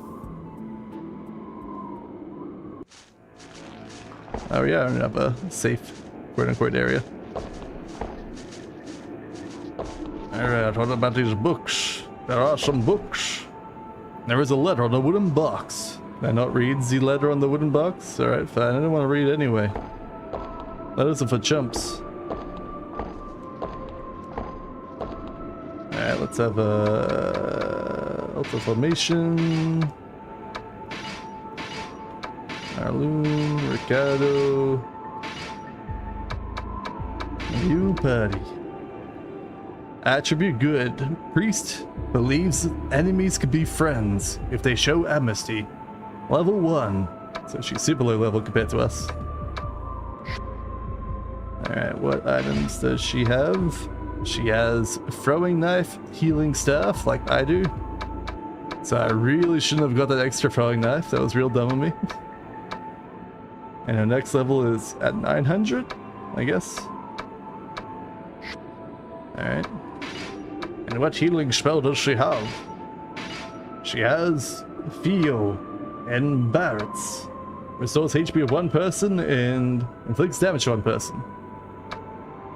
A: Oh yeah, I don't have a safe quote-unquote area.
B: Alright, what about these books? There are some books. There is a letter on the wooden box.
A: Can I not read the letter on the wooden box? Alright, fine. I don't want to read anyway. Letters are for chumps. Alright, let's have a Alta Formation. Arloon, Ricardo. New party. Attribute good. Priest believes enemies could be friends if they show amnesty. Level 1. So she's super low level compared to us. Alright, what items does she have? She has a throwing knife, healing staff, like I do. So I really shouldn't have got that extra throwing knife. That was real dumb of me. And her next level is at 900, I guess. Alright.
B: And what healing spell does she have?
A: She has Feel and Barrett's. Restores HP of one person and inflicts damage to one person.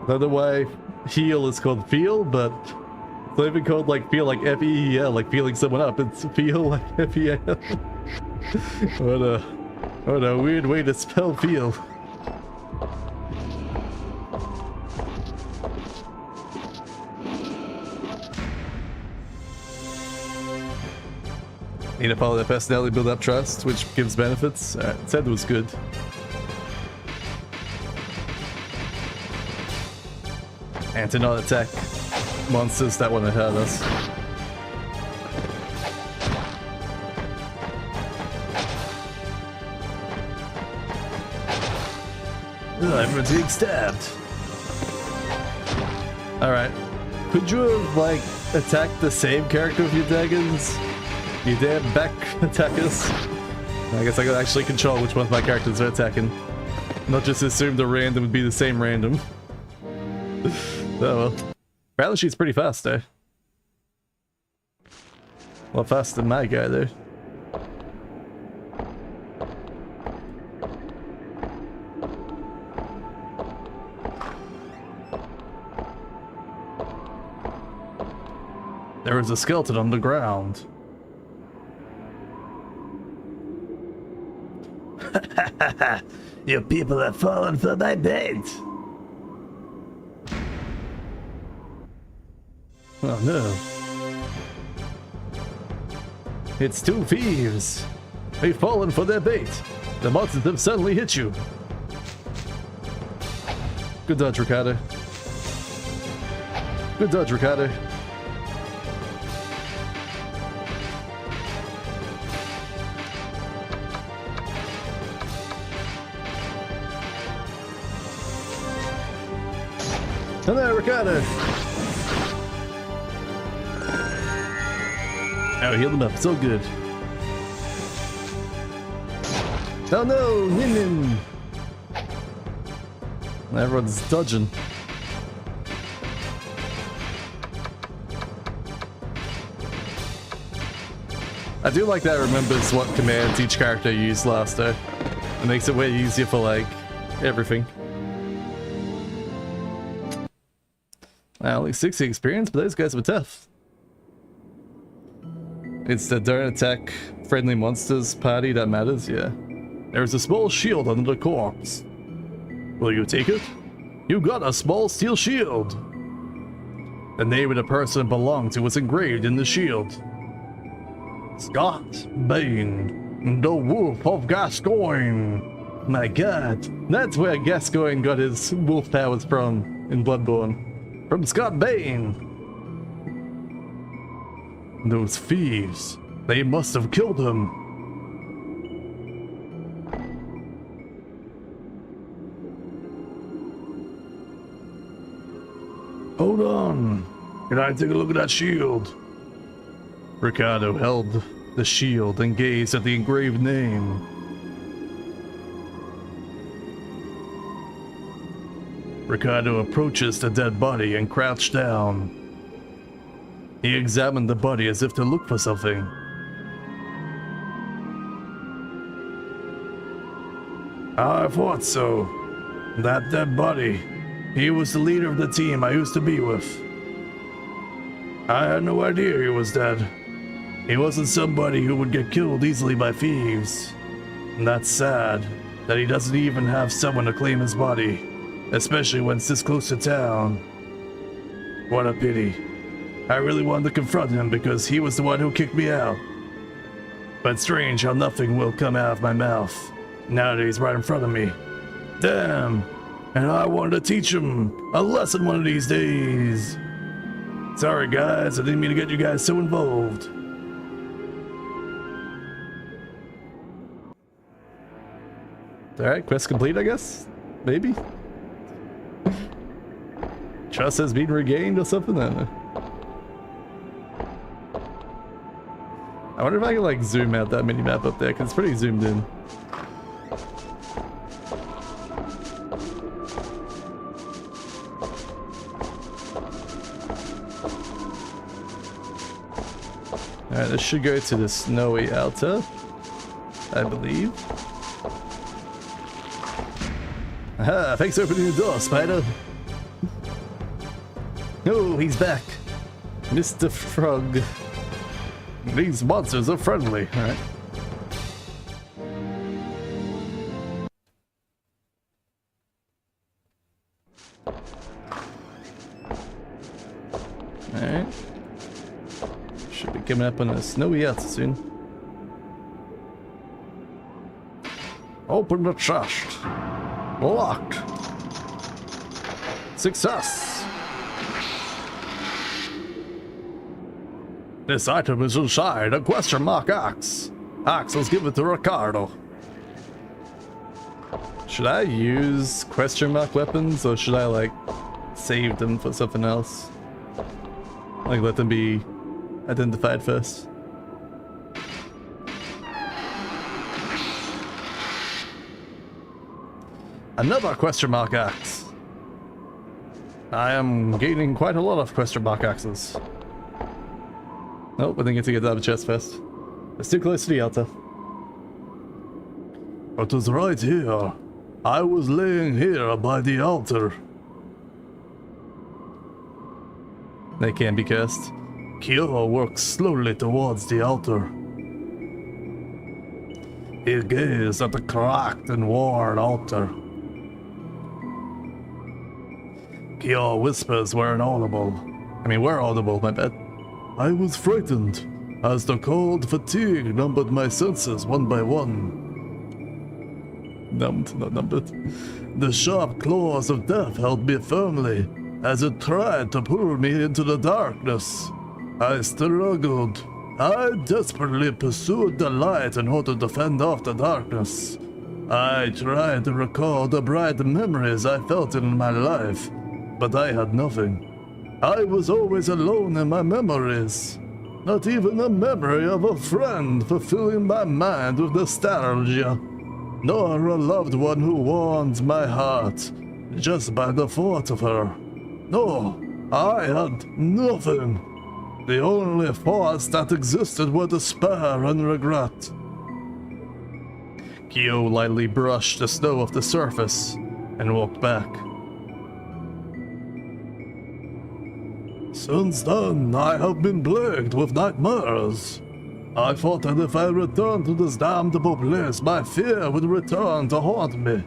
A: I don't know why heal is called Feel, but it's not even called like Feel like F-E-E-L, like feeling someone up. It's Feel like F-E-A-L. What a weird way to spell Feel. Need to follow their personality, build up trust, which gives benefits. Alright, said it was good. And to not attack monsters that want to hurt us.
B: Oh, everyone's getting stabbed.
A: Alright. Could you have, like, attacked the same character with your daggers? You damn back attackers. I guess I could actually control which ones my characters are attacking. Not just assume the random would be the same random. Oh well. Apparently she's pretty fast though. A lot faster than my guy though. There is a skeleton on the ground.
B: You people have fallen for my bait.
A: Oh no. It's two thieves. They've fallen for their bait. The monsters have suddenly hit you. Good dodge, Ricardo. Good dodge, Ricardo. Hello, Ricardo. Oh, heal them up. So good. Oh no, Nin. Everyone's dodging. I do like that it remembers what commands each character used last though. It makes it way easier for like everything. Only 60 experience, but those guys were tough. It's the don't attack friendly monsters party that matters, yeah. There is a small shield under the corpse. Will you take it? You got a small steel shield. The name of the person it belonged to was engraved in the shield. Scott Bane, the Wolf of Gascoigne. My god, that's where Gascoigne got his wolf powers from in Bloodborne. From Scott Bane. Those thieves, they must have killed him.
C: Hold on. Can I take a look at that shield?
A: Ricardo held the shield and gazed at the engraved name. Ricardo approaches the dead body and crouched down. He examined the body as if to look for something.
C: I thought so. That dead body. He was the leader of the team I used to be with. I had no idea he was dead. He wasn't somebody who would get killed easily by thieves. And that's sad, that he doesn't even have someone to claim his body, especially when it's this close to town. What a pity. I really wanted to confront him because he was the one who kicked me out. But strange how nothing will come out of my mouth, now that he's right in front of me. Damn, and I wanted to teach him a lesson one of these days. Sorry guys, I didn't mean to get you guys so involved.
A: Alright, quest complete, I guess? Maybe? Trust has been regained or something? I don't know. I wonder if I can like zoom out that mini map up there, because it's pretty zoomed in. Alright, this should go to the snowy altar, I believe. Aha, thanks for opening the door, Spider. Oh, he's back. Mr. Frog. These monsters are friendly. Alright. Alright. Should be coming up on a snowy altar soon.
C: Open the chest. Locked.
A: Success!
C: This item is inside a question mark axe. Axe was given to Ricardo.
A: Should I use question mark weapons, or should I like save them for something else? Like let them be identified first. Another question mark axe. I am gaining quite a lot of question mark axes. Nope, I think I get to get out of the chest first. It's too close to the altar.
C: It was right here. I was laying here by the altar.
A: They can be cursed.
C: Kyo walked slowly towards the altar. He gazed at the cracked and worn altar. Kyo whispers were inaudible.
A: We're audible, my bad.
C: I was frightened, as the cold fatigue numbered my senses one by one.
A: Numbed, not numbered.
C: The sharp claws of death held me firmly, as it tried to pull me into the darkness. I struggled. I desperately pursued the light in order to fend off the darkness. I tried to recall the bright memories I felt in my life, but I had nothing. I was always alone in my memories. Not even a memory of a friend fulfilling my mind with nostalgia, nor a loved one who warmed my heart just by the thought of her. No, I had nothing. The only thoughts that existed were despair and regret.
A: Kyo lightly brushed the snow off the surface and walked back.
C: Since then, I have been plagued with nightmares. I thought that if I returned to this damnable place, my fear would return to haunt me.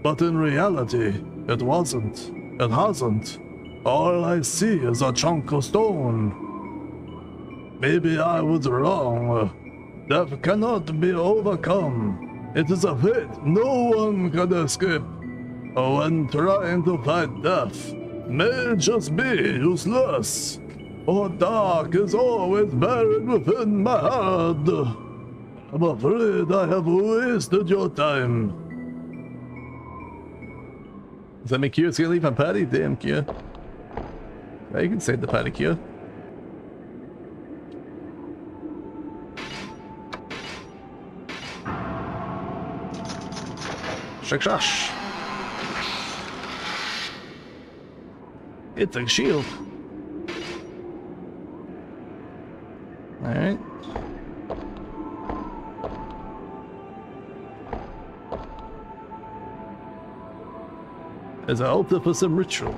C: But in reality, it wasn't. It hasn't. All I see is a chunk of stone. Maybe I was wrong. Death cannot be overcome. It is a fate no one can escape. When trying to fight death may just be useless. For dark is always buried within my heart. I'm afraid I have wasted your time.
A: Does that mean Kyo's gonna leave my party? Damn, Kyo. Yeah, you can save the party, Kyo. Shash. It's a shield. Alright. There's an altar for some ritual.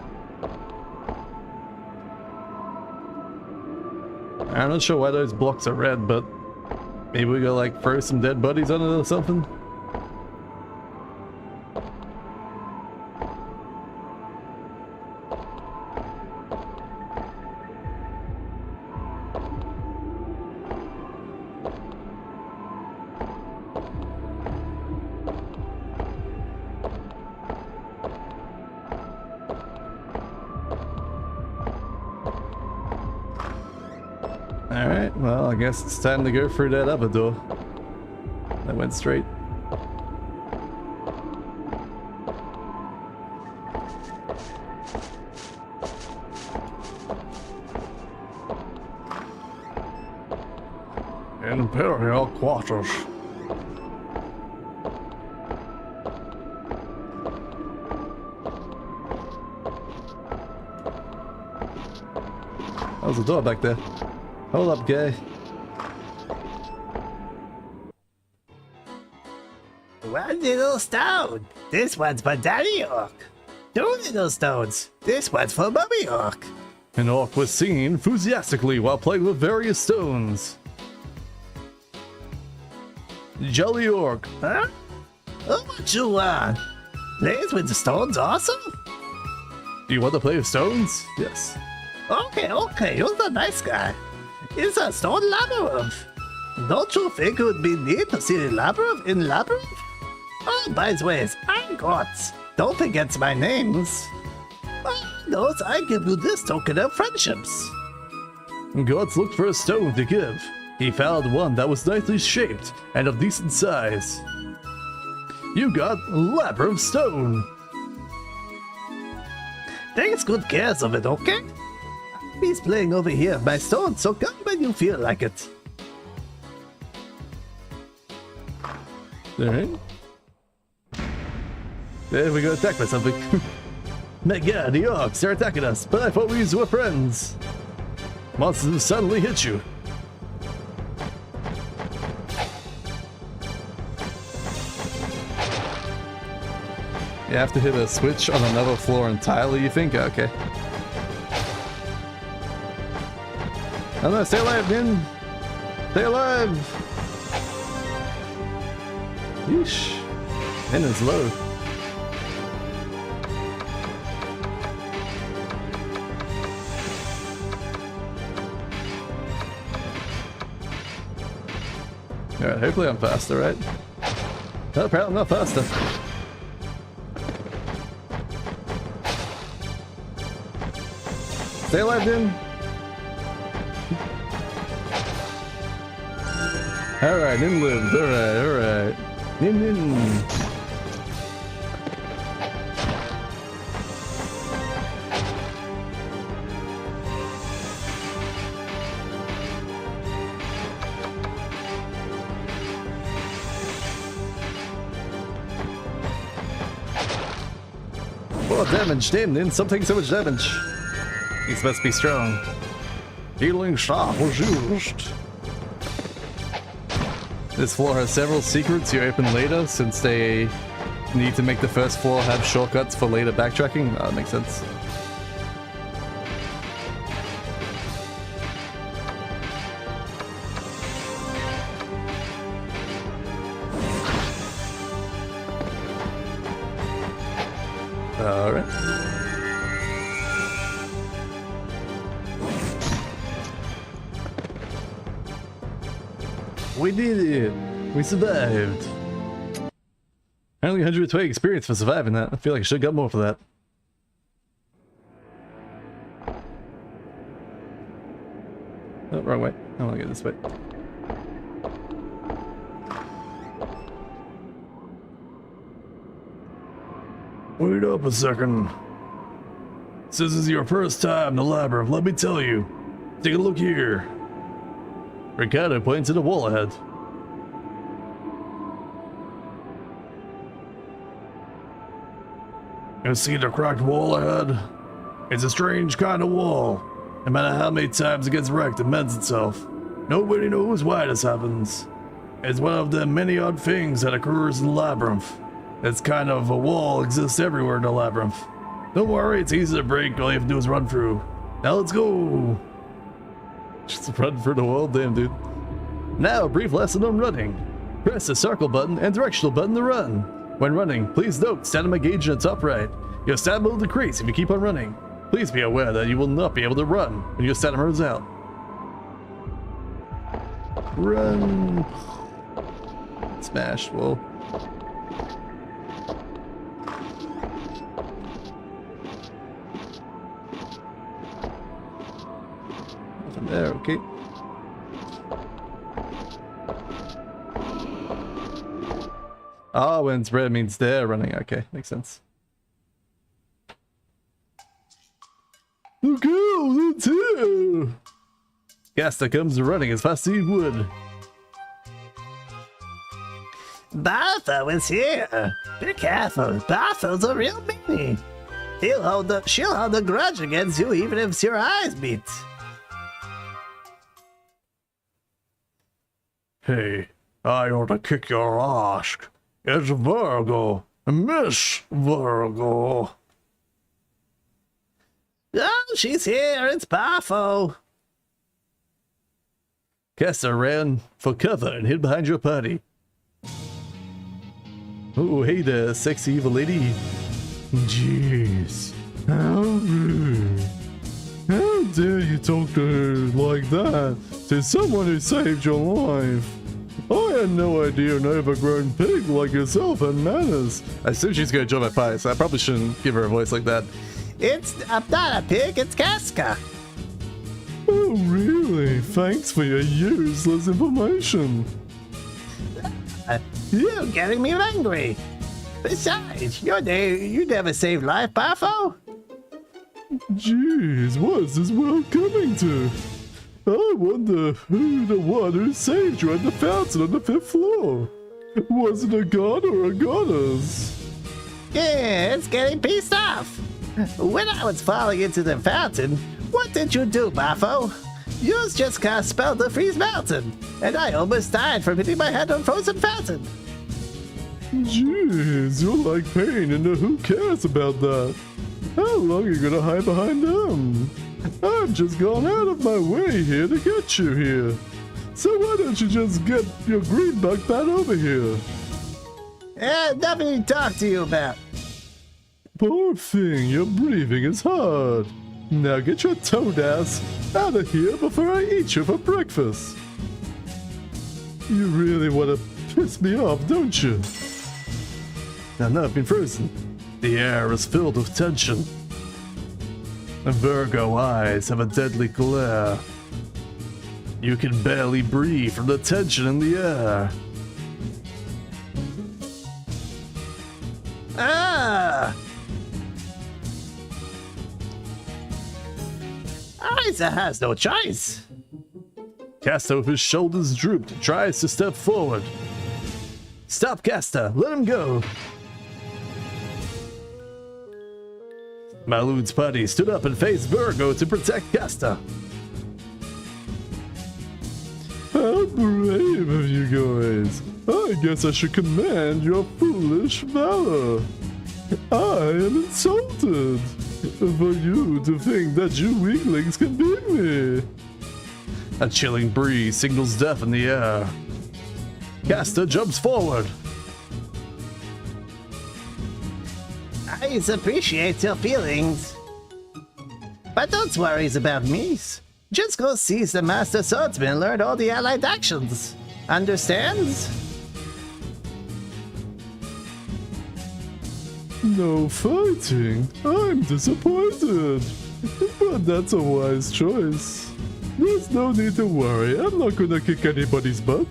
A: I'm not sure why those blocks are red, but maybe we gotta like throw some dead bodies on it or something. Alright, well, I guess it's time to go through that other door. That went straight.
C: Imperial quarters.
A: There's a door back there. Hold up, guy.
B: One little stone. This one's for Daddy Orc. Two little stones. This one's for Mummy Orc.
A: An orc was singing enthusiastically while playing with various stones. Jolly orc.
B: Huh? Oh, what you want? Plays with the stones awesome?
A: Do you want to play with stones? Yes.
B: Okay, you're the nice guy. It's a stone labyrinth. Don't you think it would be neat to see the labyrinth in labyrinth? Oh, by the way, I'm Gots. Don't forget my names. Those I give you this token of friendships.
A: Gods looked for a stone to give. He found one that was nicely shaped and of decent size. You got Labyrinth Stone.
B: Take good care of it, okay? He's playing over here by stone, so come when you feel like it.
A: Alright. There we go, attacked by something. My god, the orcs are attacking us, but I thought we were friends. Monsters have suddenly hit you. You have to hit a switch on another floor entirely, you think? Okay. Oh no, stay alive, Nin! Stay alive! Yeesh. Nin is low. Alright, hopefully I'm faster, right? No, apparently I'm not faster. Stay alive, Nin! Alright, Nin lived. Alright. Nin. Oh, damage, damn, Nin. Stop taking so much damage. These must be strong. Healing shot was used. This floor has several secrets you open later, since they need to make the first floor have shortcuts for later backtracking. Oh, that makes sense. Alright. We did it! We survived! Only 120 experience for surviving that. I feel like I should have got more for that. Oh, wrong way. I want to go this way.
C: Wait up a second. Since this is your first time in the labyrinth, let me tell you. Take a look here.
A: Ricardo points to the wall ahead.
C: You see the cracked wall ahead? It's a strange kind of wall. No matter how many times it gets wrecked, it mends itself. Nobody knows why this happens. It's one of the many odd things that occurs in the labyrinth. This kind of a wall exists everywhere in the labyrinth. Don't worry, it's easy to break. All you have to do is run through. Now let's go.
A: Just run through the wall, damn dude. Now a brief lesson on running. Press the circle button and directional button to run. When running, please note stamina gauge in the top right. Your stamina will decrease if you keep on running. Please be aware that you will not be able to run when your stamina runs out. Run. Smash. Whoa. Nothing there, okay. Oh, when it's red means they're running. Okay, makes sense. Look out, it's here! Gasta comes running as fast as he would.
B: Bertha is here. Be careful. Bertha's a real meanie. She'll hold a grudge against you even if your eyes meet.
C: Hey, I ought to kick your ass. It's Virgo. Miss Virgo.
B: Oh, she's here. It's Barfo.
A: Gasta ran for cover and hid behind your party. Oh, hey there, sexy evil lady.
C: Jeez. How rude. How dare you talk to her like that? To someone who saved your life. I had no idea an overgrown pig like yourself had manners.
A: I assume she's gonna join my party, so I probably shouldn't give her a voice like that.
B: I'm not a pig, it's Casca.
C: Oh, really? Thanks for your useless information.
B: You're getting me angry. Besides, you never saved life, Barfo.
C: Jeez, what is this world coming to? I wonder who the one who saved you at the fountain on the 5th floor. Was it a god or a goddess?
B: Yeah, it's getting pissed off. When I was falling into the fountain, what did you do, Barfo? You just cast spell to freeze mountain, and I almost died from hitting my head on frozen fountain.
C: Jeez, you're like pain, and who cares about that? How long are you gonna hide behind them? I've just gone out of my way here to get you here. So why don't you just get your green buck back over here?
B: Nothing to talk to you about.
C: Poor thing, your breathing is hard. Now get your toad ass out of here before I eat you for breakfast. You really want to piss me off, don't you?
A: No, I've been frozen.
C: The air is filled with tension. The Virgo eyes have a deadly glare. You can barely breathe from the tension in the air.
B: Ah! Isa has no choice.
A: Casta, with his shoulders drooped, tries to step forward. Stop, Casta! Let him go! Malude's party stood up and faced Virgo to protect Casta.
C: How brave of you guys! I guess I should command your foolish valor. I am insulted for you to think that you weaklings can beat me.
A: A chilling breeze signals death in the air. Casta jumps forward.
B: I appreciate your feelings. But don't worry about me. Just go seize the Master Swordsman and learn all the allied actions. Understands?
C: No fighting. I'm disappointed. But that's a wise choice. There's no need to worry. I'm not gonna kick anybody's butt.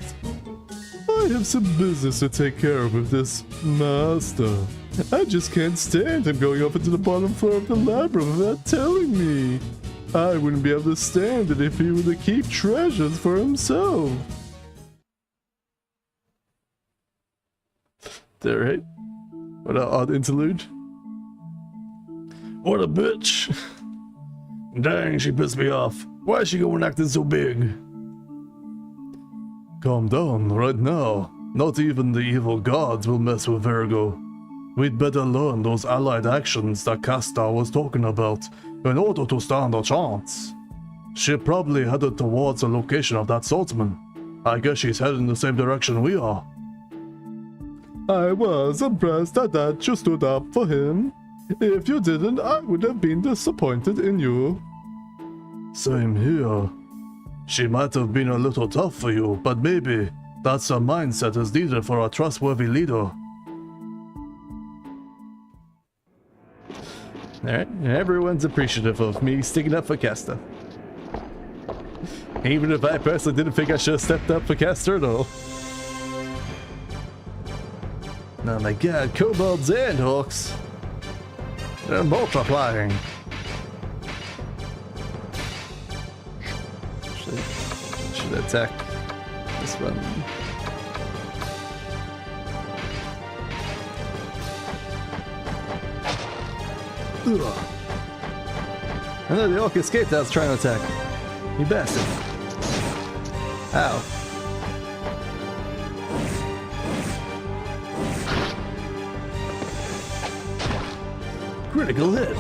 C: I have some business to take care of with this master. I just can't stand him going off into the bottom floor of the labyrinth without telling me. I wouldn't be able to stand it if he were to keep treasures for himself. Alright. What an odd interlude. What a bitch. Dang, she pissed me off. Why is she going acting so big? Calm down right now. Not even the evil gods will mess with Virgo. We'd better learn those allied actions that Castor was talking about in order to stand a chance. She probably headed towards the location of that swordsman. I guess she's headed in the same direction we are. I was impressed that you stood up for him. If you didn't, I would have been disappointed in you. Same here. She might have been a little tough for you, but maybe that's a mindset is needed for a trustworthy leader.
A: Alright, everyone's appreciative of me sticking up for Castor. Even if I personally didn't think I should have stepped up for Castor at all. Oh my god, kobolds and hawks. They're multiplying. Should attack this one. Ugh. I know the orc escaped. I was trying to attack. You bastard. Ow. Critical hit.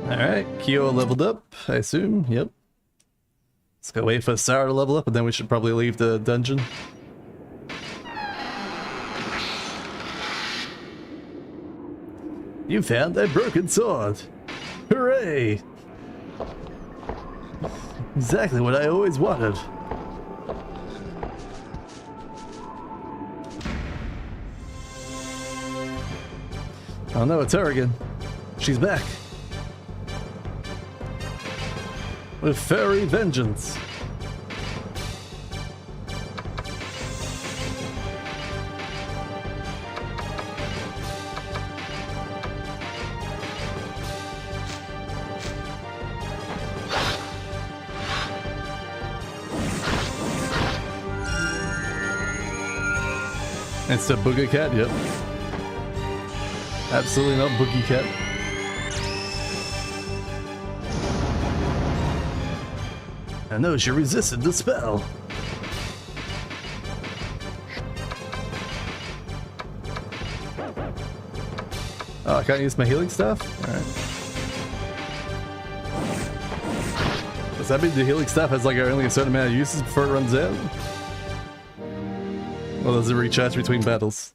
A: Alright, Kyo leveled up, I assume. Yep. Let's go wait for Sarah to level up, and then we should probably leave the dungeon. You found a broken sword! Hooray! Exactly what I always wanted. Oh no, it's her again. She's back. With fairy vengeance. It's a boogie cat, yep. Absolutely not boogie cat. I know she resisted the spell. Oh, I can't use my healing stuff? Alright. Does that mean the healing stuff has like only a certain amount of uses before it runs out? Or does it recharge between battles?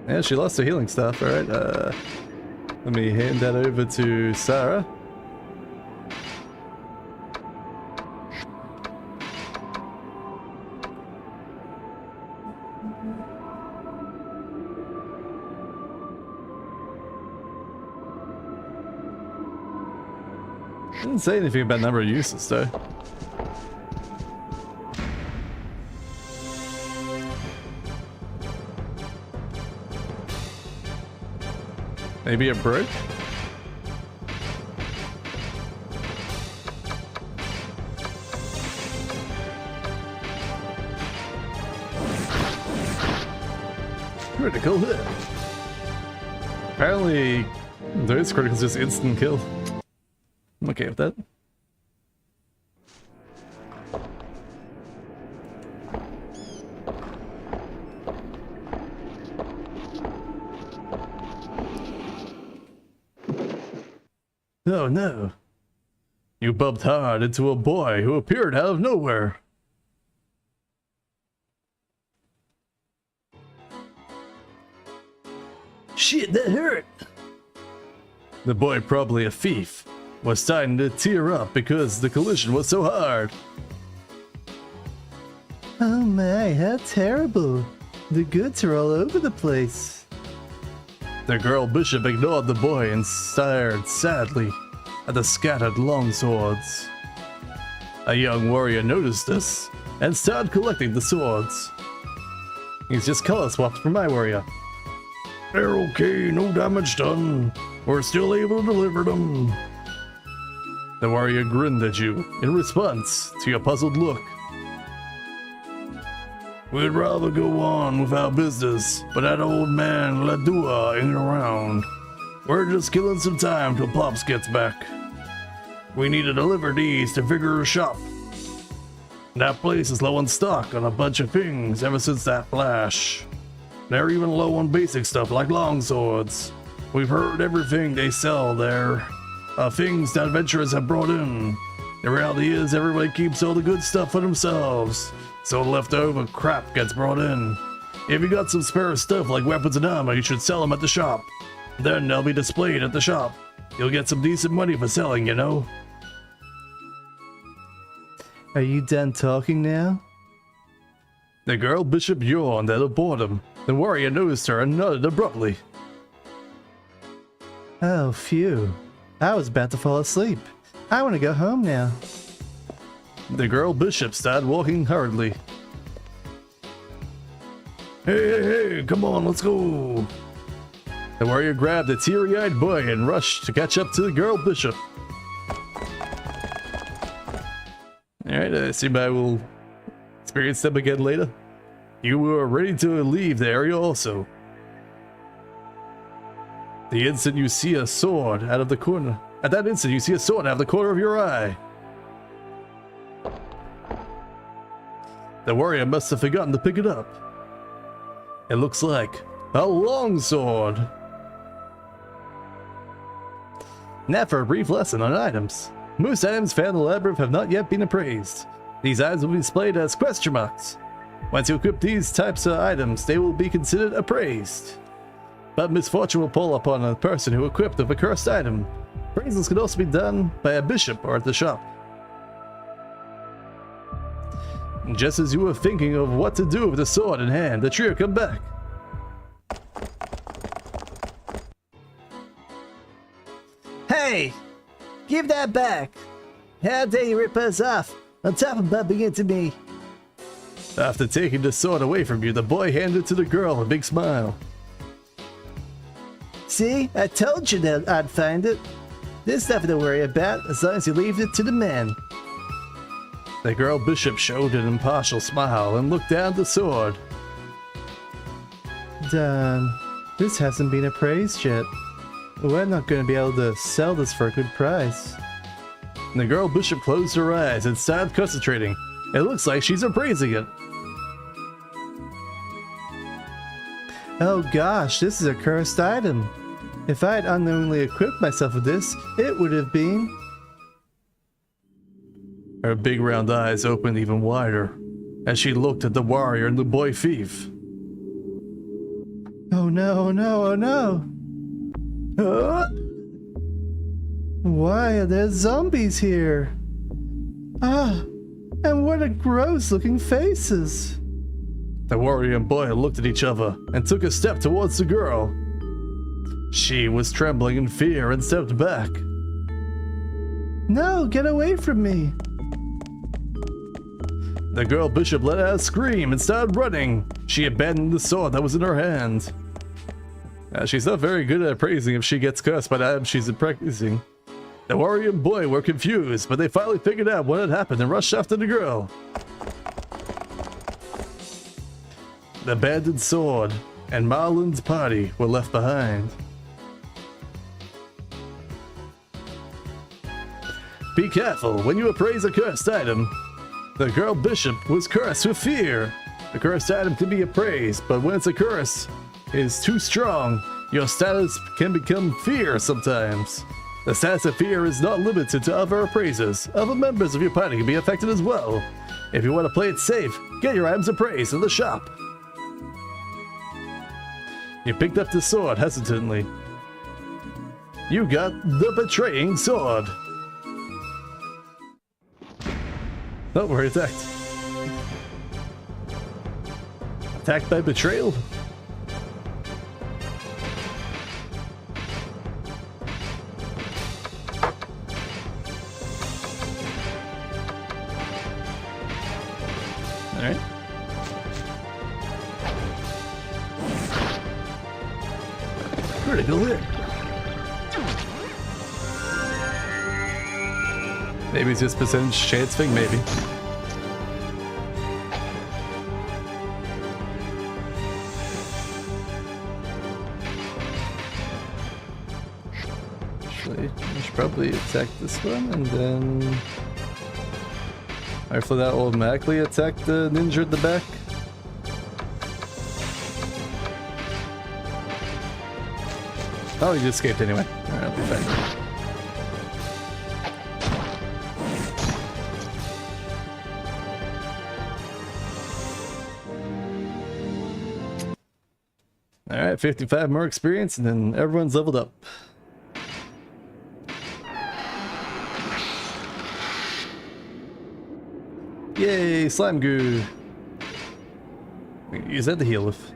A: Yeah, she lost her healing stuff, alright. Let me hand that over to Sarah. Didn't say anything about number of uses though. Maybe it broke? Critical hit. Apparently, those criticals just instant kill. I'm okay with that.
C: Oh no.
A: You bumped hard into a boy who appeared out of nowhere.
C: Shit, that hurt.
A: The boy, probably a thief, was starting to tear up because the collision was so hard.
C: Oh my, how terrible. The goods are all over the place.
A: The girl bishop ignored the boy and stared sadly at the scattered longswords. A young warrior noticed this and started collecting the swords. He's just color swapped for my warrior.
B: They're okay, no damage done. We're still able to deliver them.
A: The warrior grinned at you in response to your puzzled look.
B: We'd rather go on with our business, but that old man Ladua ain't around. We're just killing some time till Pops gets back. We need to deliver these to Vigor's shop. That place is low on stock on a bunch of things ever since that flash. They're even low on basic stuff like longswords. We've heard everything they sell there. Things that adventurers have brought in. The reality is everybody keeps all the good stuff for themselves, so leftover crap gets brought in. If you got some spare stuff like weapons and armor, you should sell them at the shop. Then they'll be displayed at the shop. You'll get some decent money for selling, you know?
C: Are you done talking now?
A: The girl bishop yawned out of boredom. The warrior noticed her and nodded abruptly.
C: Oh, phew. I was about to fall asleep. I want to go home now.
A: The girl bishop started walking hurriedly.
B: Hey, come on, let's go.
A: The warrior grabbed a teary-eyed boy and rushed to catch up to the girl bishop. Alright, I assume I will experience them again later. You are ready to leave the area also. The instant you see a sword out of the corner. At that instant you see a sword out of the corner of your eye. The warrior must have forgotten to pick it up. It looks like a longsword. Now for a brief lesson on items. Most items found in the labyrinth have not yet been appraised. These items will be displayed as question marks. Once you equip these types of items, they will be considered appraised. But misfortune will fall upon a person who equipped with a cursed item. Appraisals can also be done by a bishop or at the shop. Just as you were thinking of what to do with the sword in hand, the trio come back.
C: Hey! Give that back! How dare you rip us off, on top of bumping into me?
A: After taking the sword away from you, the boy handed it to the girl with a big smile.
C: See? I told you that I'd find it. There's nothing to worry about, as long as you leave it to the men.
A: The girl bishop showed an impartial smile and looked down at the sword.
C: Darn, this hasn't been appraised yet. We're not going to be able to sell this for a good price.
A: The girl bishop closed her eyes and started concentrating. It looks like she's appraising it.
C: Oh gosh, this is a cursed item. If I had unknowingly equipped myself with this, it would have been...
A: Her big round eyes opened even wider as she looked at the warrior and the boy thief.
C: Oh no, oh no, oh no! Why are there zombies here? Ah, and what a gross looking faces!
A: The warrior and boy looked at each other and took a step towards the girl. She was trembling in fear and stepped back.
C: No, get away from me!
A: The girl bishop let out a scream and started running. She abandoned the sword that was in her hand. She's not very good at appraising if she gets cursed by the item she's appraising. The warrior and boy were confused, but they finally figured out what had happened and rushed after the girl. The abandoned sword and Marlon's party were left behind. Be careful when you appraise a cursed item. The girl bishop was cursed with fear. The cursed item can be appraised, but when it's a curse is too strong, your status can become fear sometimes. The status of fear is not limited to other appraisers. Other members of your party can be affected as well. If you want to play it safe, get your items appraised in the shop. You picked up the sword hesitantly. You got the betraying sword. Oh, we're attacked. Attacked by betrayal? Alright. Critical hit. Maybe it's just percentage chance thing, maybe. Actually, I should probably attack this one and then... Hopefully that will automatically attack the ninja at the back. Oh, he just escaped anyway. Alright, I'll be fine. Alright, 55 more experience and then everyone's leveled up. Yay, slime goo. Use that to heal with.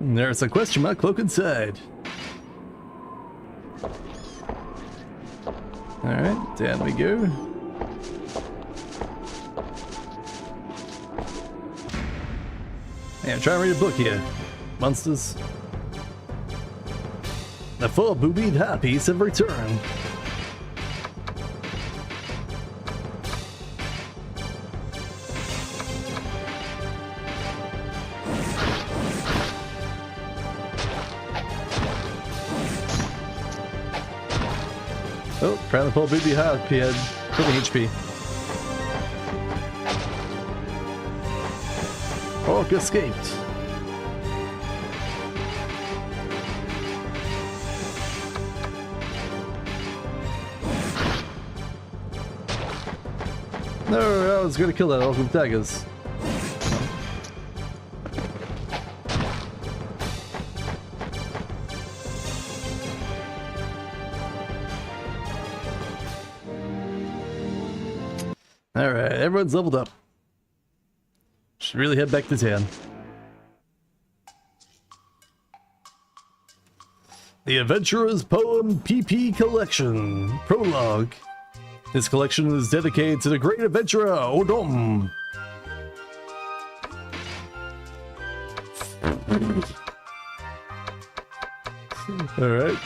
A: And there's a question mark cloak inside. Alright, down we go. Yeah, try and read a book here. Monsters. The 4 boobied harpies have returned. Oh, apparently 4 boobied harpy had 20 HP. Orc escaped. No, I was gonna kill that orc with daggers. Alright, everyone's leveled up. Should really head back to town. The Adventurer's Poem PP Collection. Prologue. This collection is dedicated to the great adventurer Odom. Alright.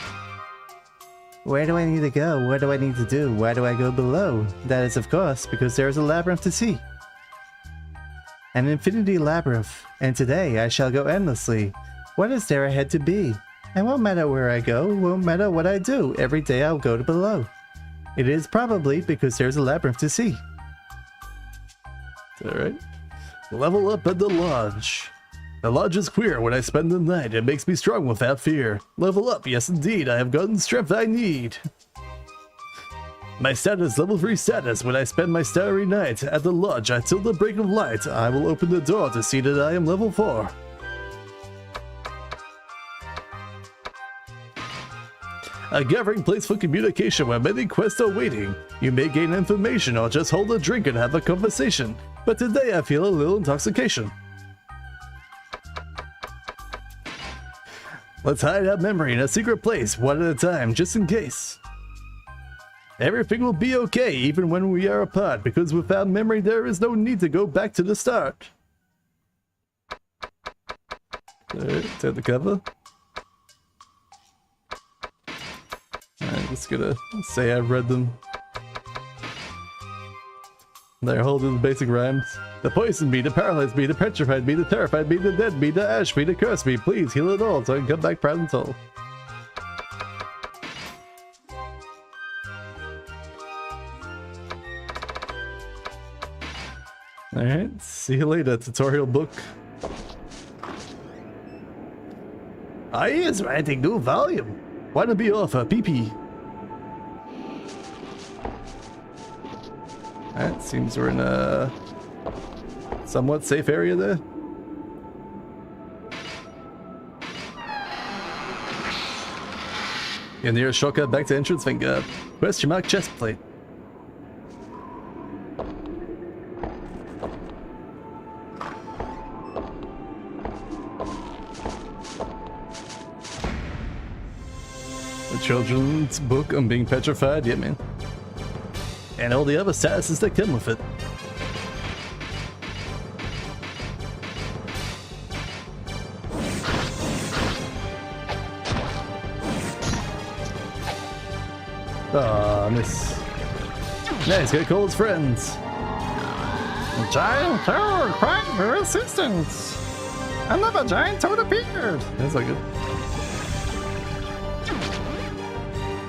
D: Where do I need to go? What do I need to do? Why do I go below? That is, of course, because there is a labyrinth to see. An infinity labyrinth, and today I shall go endlessly. What is there ahead to be? It won't matter where I go, won't matter what I do, every day I'll go to below. It is probably because there's a labyrinth to see.
A: Alright. Level up at the lodge. The lodge is queer when I spend the night, it makes me strong without fear. Level up, yes indeed, I have gotten strength I need. My status, level 3 status. When I spend my starry night at the lodge until the break of light, I will open the door to see that I am level 4. A gathering place for communication where many quests are waiting. You may gain information or just hold a drink and have a conversation, but today I feel a little intoxication. Let's hide our memory in a secret place, one at a time, just in case. Everything will be okay even when we are apart, because without memory there is no need to go back to the start. Alright, take the cover. I'm just gonna say I've read them. They're holding the basic rhymes. The poison me, the paralyzed me, the petrified me, the terrified me, the dead me, the ash me, the curse me. Please heal it all so I can come back proud and tall. Alright, see you later, tutorial book.
B: I is writing new volume.
A: Wanna be off a PP? Alright, seems we're in a somewhat safe area there. Yeah, near a shortcut back to entrance, thank God. Question mark chest plate. A children's book on being petrified, yeah man. And all the other statuses that come with it. Aw, miss. Nice, gotta call his friends.
E: Giant toad cried for assistance. Another giant toad appeared.
A: That's not good.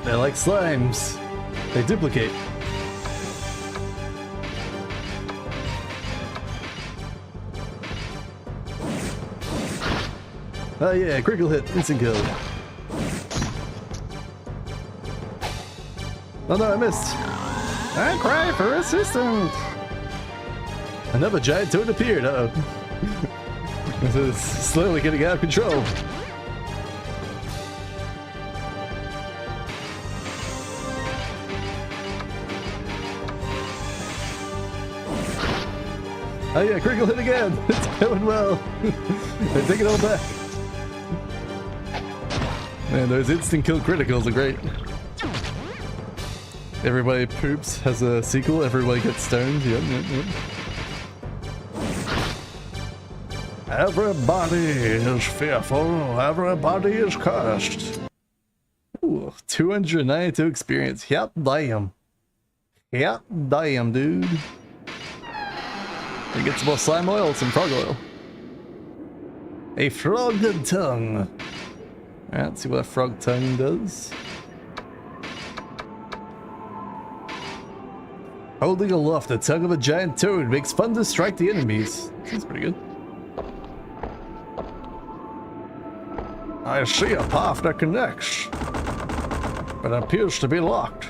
A: They're like slimes. They duplicate. Oh yeah, critical hit, instant kill. Oh no, I missed.
E: I cry for assistance.
A: Another giant toad appeared. Uh-oh. This is slowly getting out of control. Oh yeah, critical hit again. It's going well. I take it all back. Man, those instant kill criticals are great. Everybody Poops has a sequel. Everybody gets stoned. Yep.
C: Everybody is fearful, everybody is cursed.
A: Ooh, 292 experience. Yep, damn. Yep, damn, dude. We get some more slime oil, some frog oil. A frog tongue. Alright, let's see what a frog tongue does. Holding aloft the tongue of a giant toad makes fun to strike the enemies. Seems pretty good.
C: I see a path that connects, but it appears to be locked.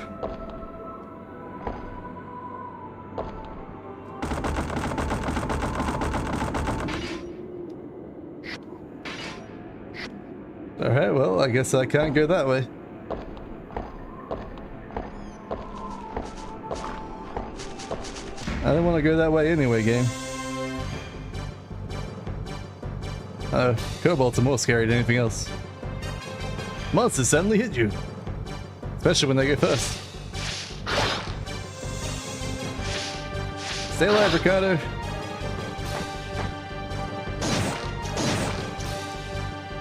A: Alright, well, I guess I can't go that way. I don't want to go that way anyway, game. Kobolds are more scary than anything else. Monsters suddenly hit you. Especially when they go first. Stay alive, Ricardo.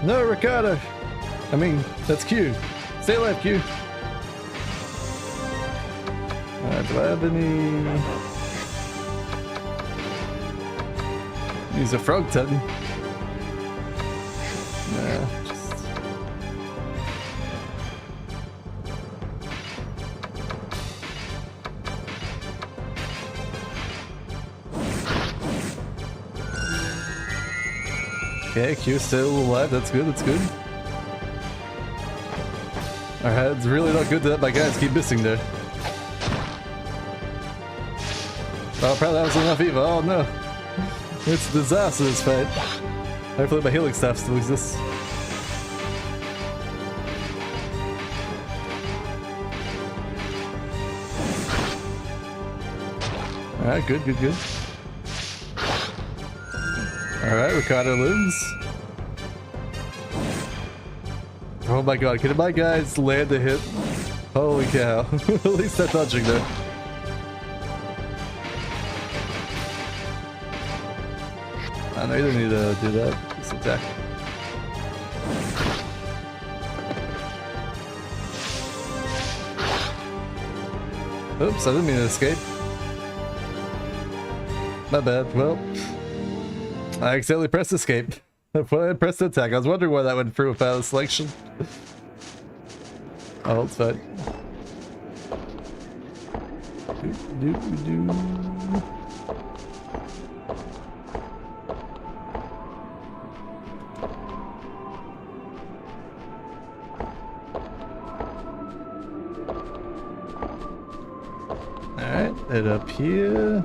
A: No, Ricardo. I mean, that's Q. Stay alive, Q. Do I have any... Use a frog tongue. Nah, just... Okay, Q's still alive. That's good, that's good. Alright, it's really not good that my guys keep missing there. Oh, probably that was enough either. Oh no. It's a disaster, this fight. Hopefully my healing staff still exists. Alright, good, good, good. Alright, Ricardo lives. Oh my god, can my guys land a hit? Holy cow. At least they're touching there. I know you don't need to do that. Just attack. Oops, I didn't mean to escape. My bad. Well, I accidentally pressed escape. I pressed attack. I was wondering why that went through without a selection. Oh, it's fine. it up here.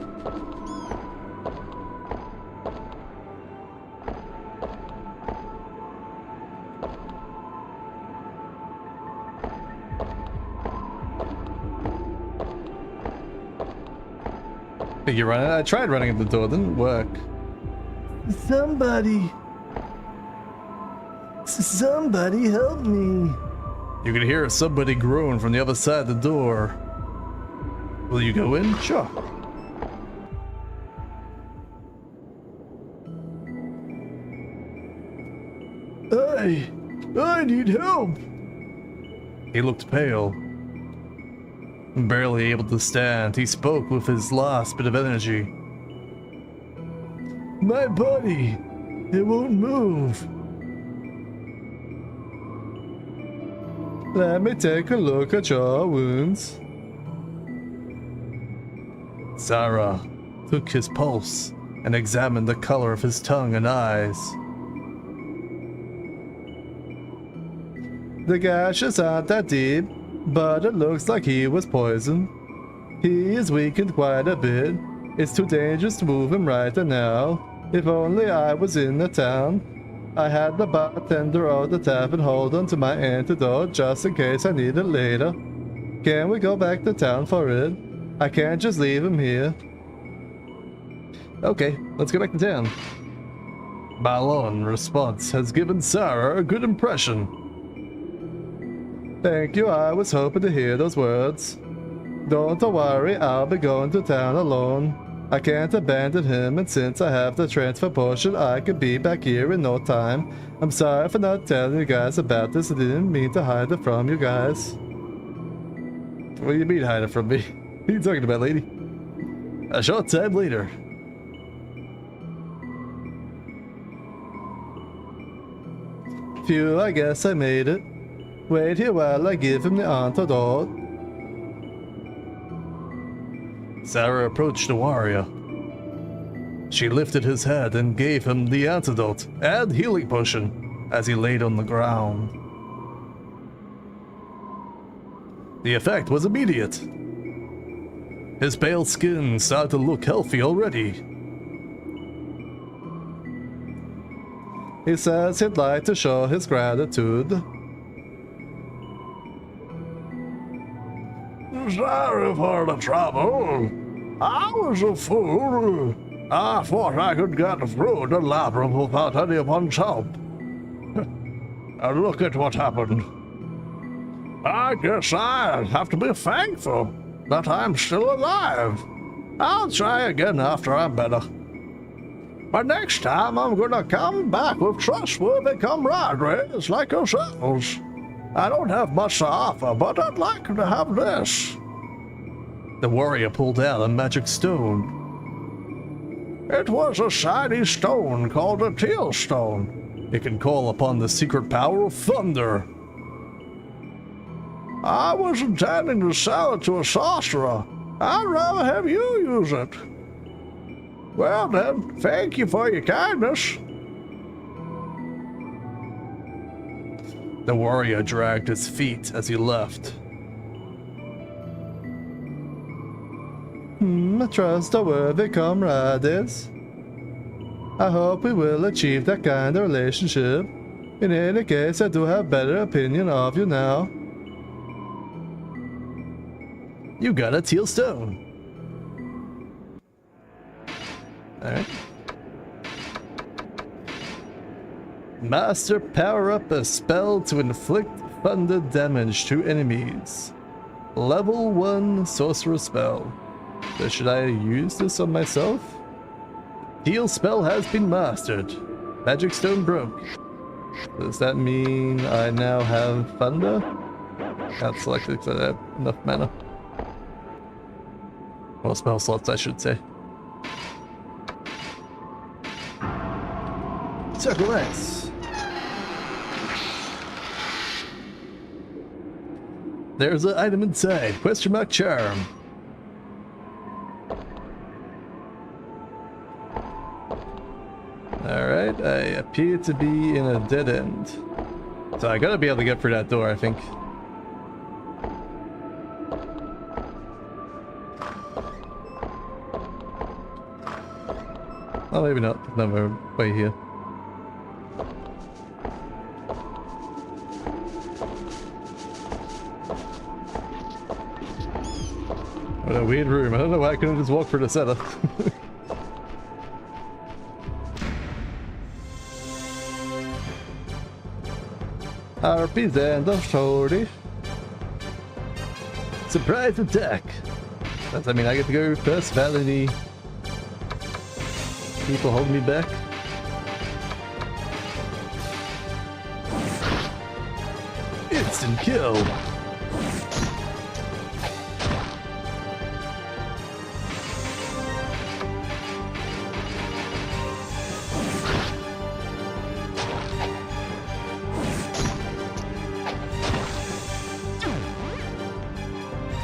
A: You run it? I tried running at the door, didn't work.
C: Somebody help me.
A: You can hear somebody groan from the other side of the door. Will you go in? Sure.
C: I need help.
A: He looked pale. Barely able to stand, he spoke with his last bit of energy.
C: My body, it won't move.
A: Let me take a look at your wounds. Sarah took his pulse and examined the color of his tongue and eyes. The gashes aren't that deep, but it looks like he was poisoned. He is weakened quite a bit. It's too dangerous to move him right now. If only I was in the town. I had the bartender or the tavern hold on to my antidote just in case I need it later. Can we go back to town for it? I can't just leave him here. Okay, let's go back to town. Balon response has given Sarah a good impression. Thank you, I was hoping to hear those words. Don't worry, I'll be going to town alone. I can't abandon him, and since I have the transfer potion, I could be back here in no time. I'm sorry for not telling you guys about this. I didn't mean to hide it from you guys. What do you mean hide it from me? What are you talking about, lady? A short time later. Phew, I guess I made it. Wait here while I give him the antidote. Sarah approached the warrior. She lifted his head and gave him the antidote and healing potion as he laid on the ground. The effect was immediate. His pale skin started to look healthy already. He says he'd like to show his gratitude.
C: Sorry for the trouble. I was a fool. I thought I could get through the labyrinth without anyone's help. And look at what happened. I guess I have to be thankful that I'm still alive. I'll try again after I'm better. But next time I'm gonna come back with trustworthy camaraderies like yourselves. I don't have much to offer, but I'd like to have this.
A: The warrior pulled out a magic stone.
C: It was a shiny stone called a teal stone.
A: It can call upon the secret power of thunder.
C: I was intending to sell it to a sorcerer. I'd rather have you use it. Well then, thank you for your kindness.
A: The warrior dragged his feet as he left. Trust a worthy comrade is. I hope we will achieve that kind of relationship. In any case, I do have better opinion of you now. You got a teal stone. Alright. Master, power up a spell to inflict thunder damage to enemies. Level 1 sorcerer spell. So should I use this on myself? Heal spell has been mastered. Magic stone broke. Does that mean I now have thunder? Can't select it because I have enough mana. Well, spell slots, I should say. Circle X. There's an item inside. Question mark charm. Alright, I appear to be in a dead end. So I gotta be able to get through that door, I think. Oh, maybe not. Another way here. What a weird room. I don't know why I couldn't just walk through the setup. Harpies and authority. Surprise attack. Does that mean I get to go first without any people holding me back? Instant kill.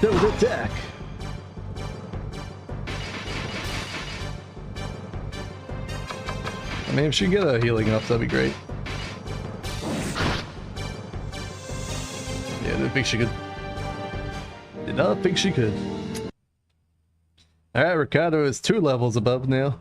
A: Double attack. I mean, if she can get a healing up, that'd be great. Yeah, I didn't think she could. Did not think she could. Alright, Ricardo is 2 levels above now.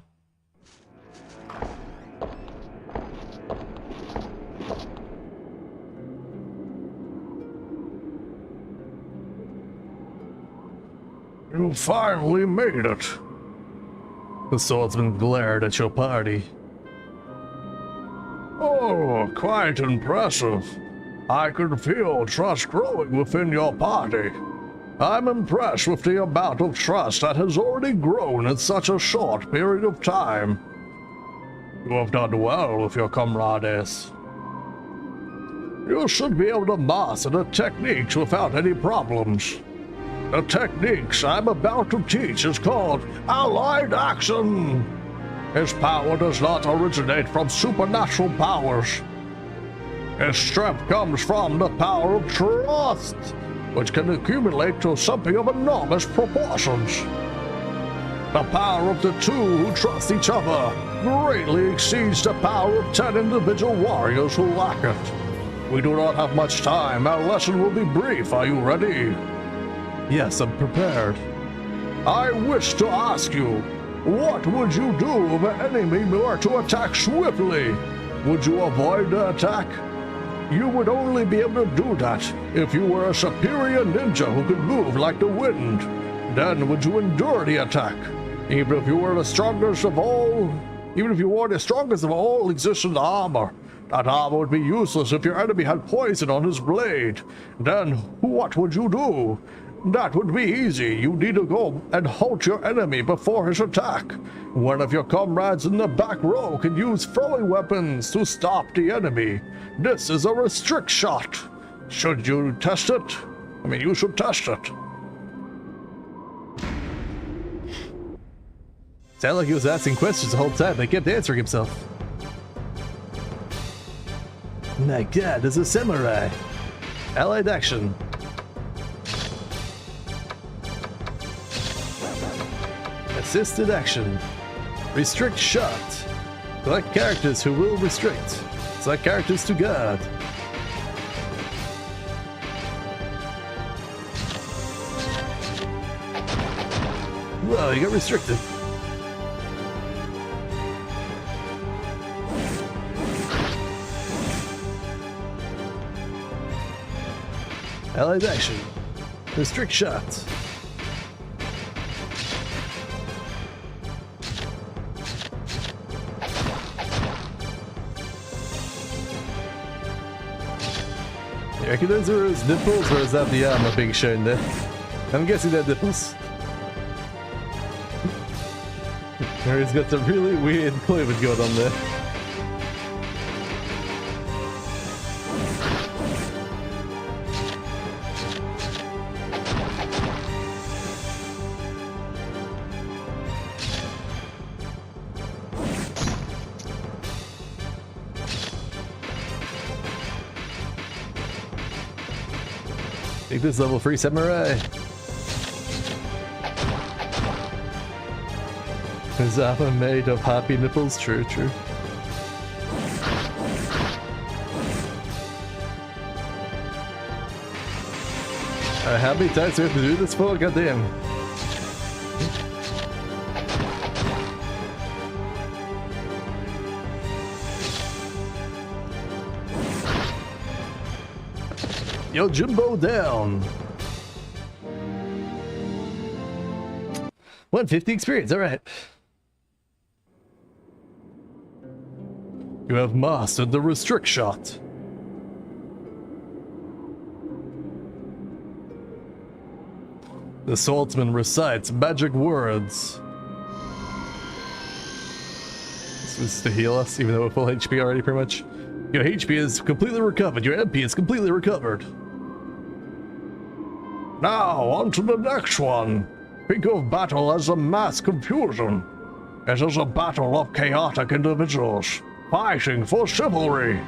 C: You finally made it. The swordsman glared at your party. Oh, quite impressive. I could feel trust growing within your party. I'm impressed with the amount of trust that has already grown in such a short period of time. You have done well with your comrades. You should be able to master the techniques without any problems. The techniques I'm about to teach is called Allied Action. His power does not originate from supernatural powers. His strength comes from the power of trust, which can accumulate to something of enormous proportions. The power of the 2 who trust each other greatly exceeds the power of 10 individual warriors who lack it. We do not have much time. Our lesson will be brief. Are you ready?
A: Yes, I'm prepared.
C: I wish to ask you, what would you do if an enemy were to attack swiftly? Would you avoid the attack? You would only be able to do that if you were a superior ninja who could move like the wind. Then would you endure the attack? Even if you were the strongest of all, even if you wore the strongest of all existent armor, that armor would be useless if your enemy had poison on his blade. Then what would you do? That would be easy. You need to go and halt your enemy before his attack. One of your comrades in the back row can use throwing weapons to stop the enemy. This is a restrict shot. Should you test it? I mean, you should test it.
A: Sounded like he was asking questions the whole time, but he kept answering himself. My god, there's a samurai. Allied action. Assisted action. Restrict shot. Select characters who will restrict. Select characters to guard. Whoa, you got restricted. Allied action. Restrict shot. You reckon those are his nipples, or is that the armor being shown there? I'm guessing they're nipples. He's got some really weird clothing going on there. Take this level 3 samurai. His armor made of happy nipples. True, true. How many times do we have to do this for? Goddamn. Yojimbo down. 150 experience, alright. You have mastered the restrict shot. The swordsman recites magic words. This was to heal us, even though we're full HP already, pretty much. Your HP is completely recovered. Your MP is completely recovered.
B: Now, on to the next one. Think of battle as a mass confusion. It is a battle of chaotic individuals fighting for chivalry.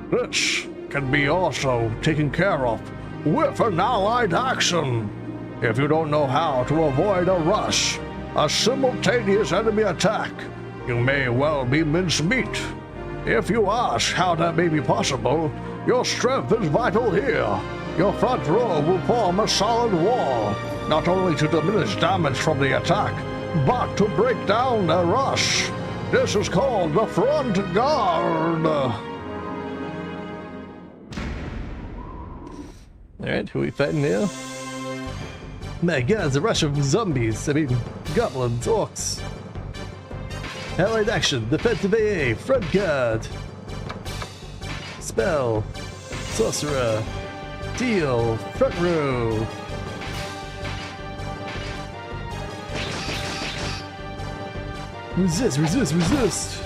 B: This can be also taken care of with an allied action. If you don't know how to avoid a rush, a simultaneous enemy attack, you may well be mincemeat. If you ask how that may be possible, your strength is vital here. Your front row will form a solid wall, not only to diminish damage from the attack, but to break down a rush. This is called the front guard.
A: Alright, who are we fighting now? My god, it's a rush of zombies. I mean, goblins, orcs. Allied action, defensive AA, front guard. Spell, sorcerer, deal, front row. Resist, resist, resist.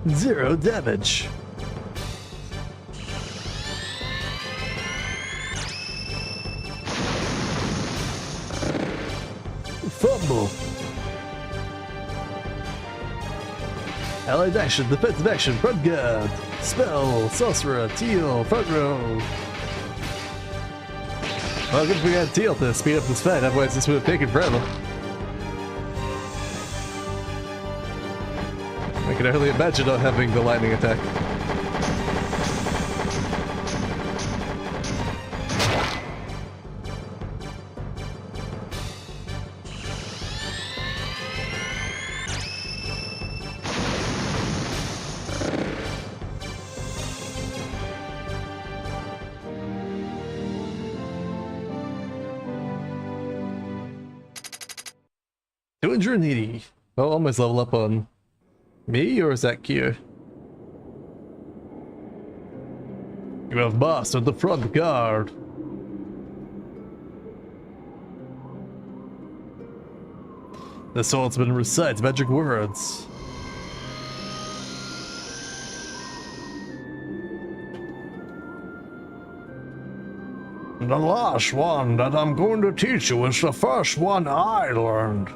A: Zero damage. Fumble. Allied action, defensive action, front guard. Spell, sorcerer, teal, front row. Well, good we got teal to speed up this fight, otherwise this would have taken forever. I can only imagine not having the lightning attack. $280. Well, almost level up on me, or is that Q? You have mastered the front guard. The swordsman recites magic words.
B: The last one that I'm going to teach you is the first one I learned.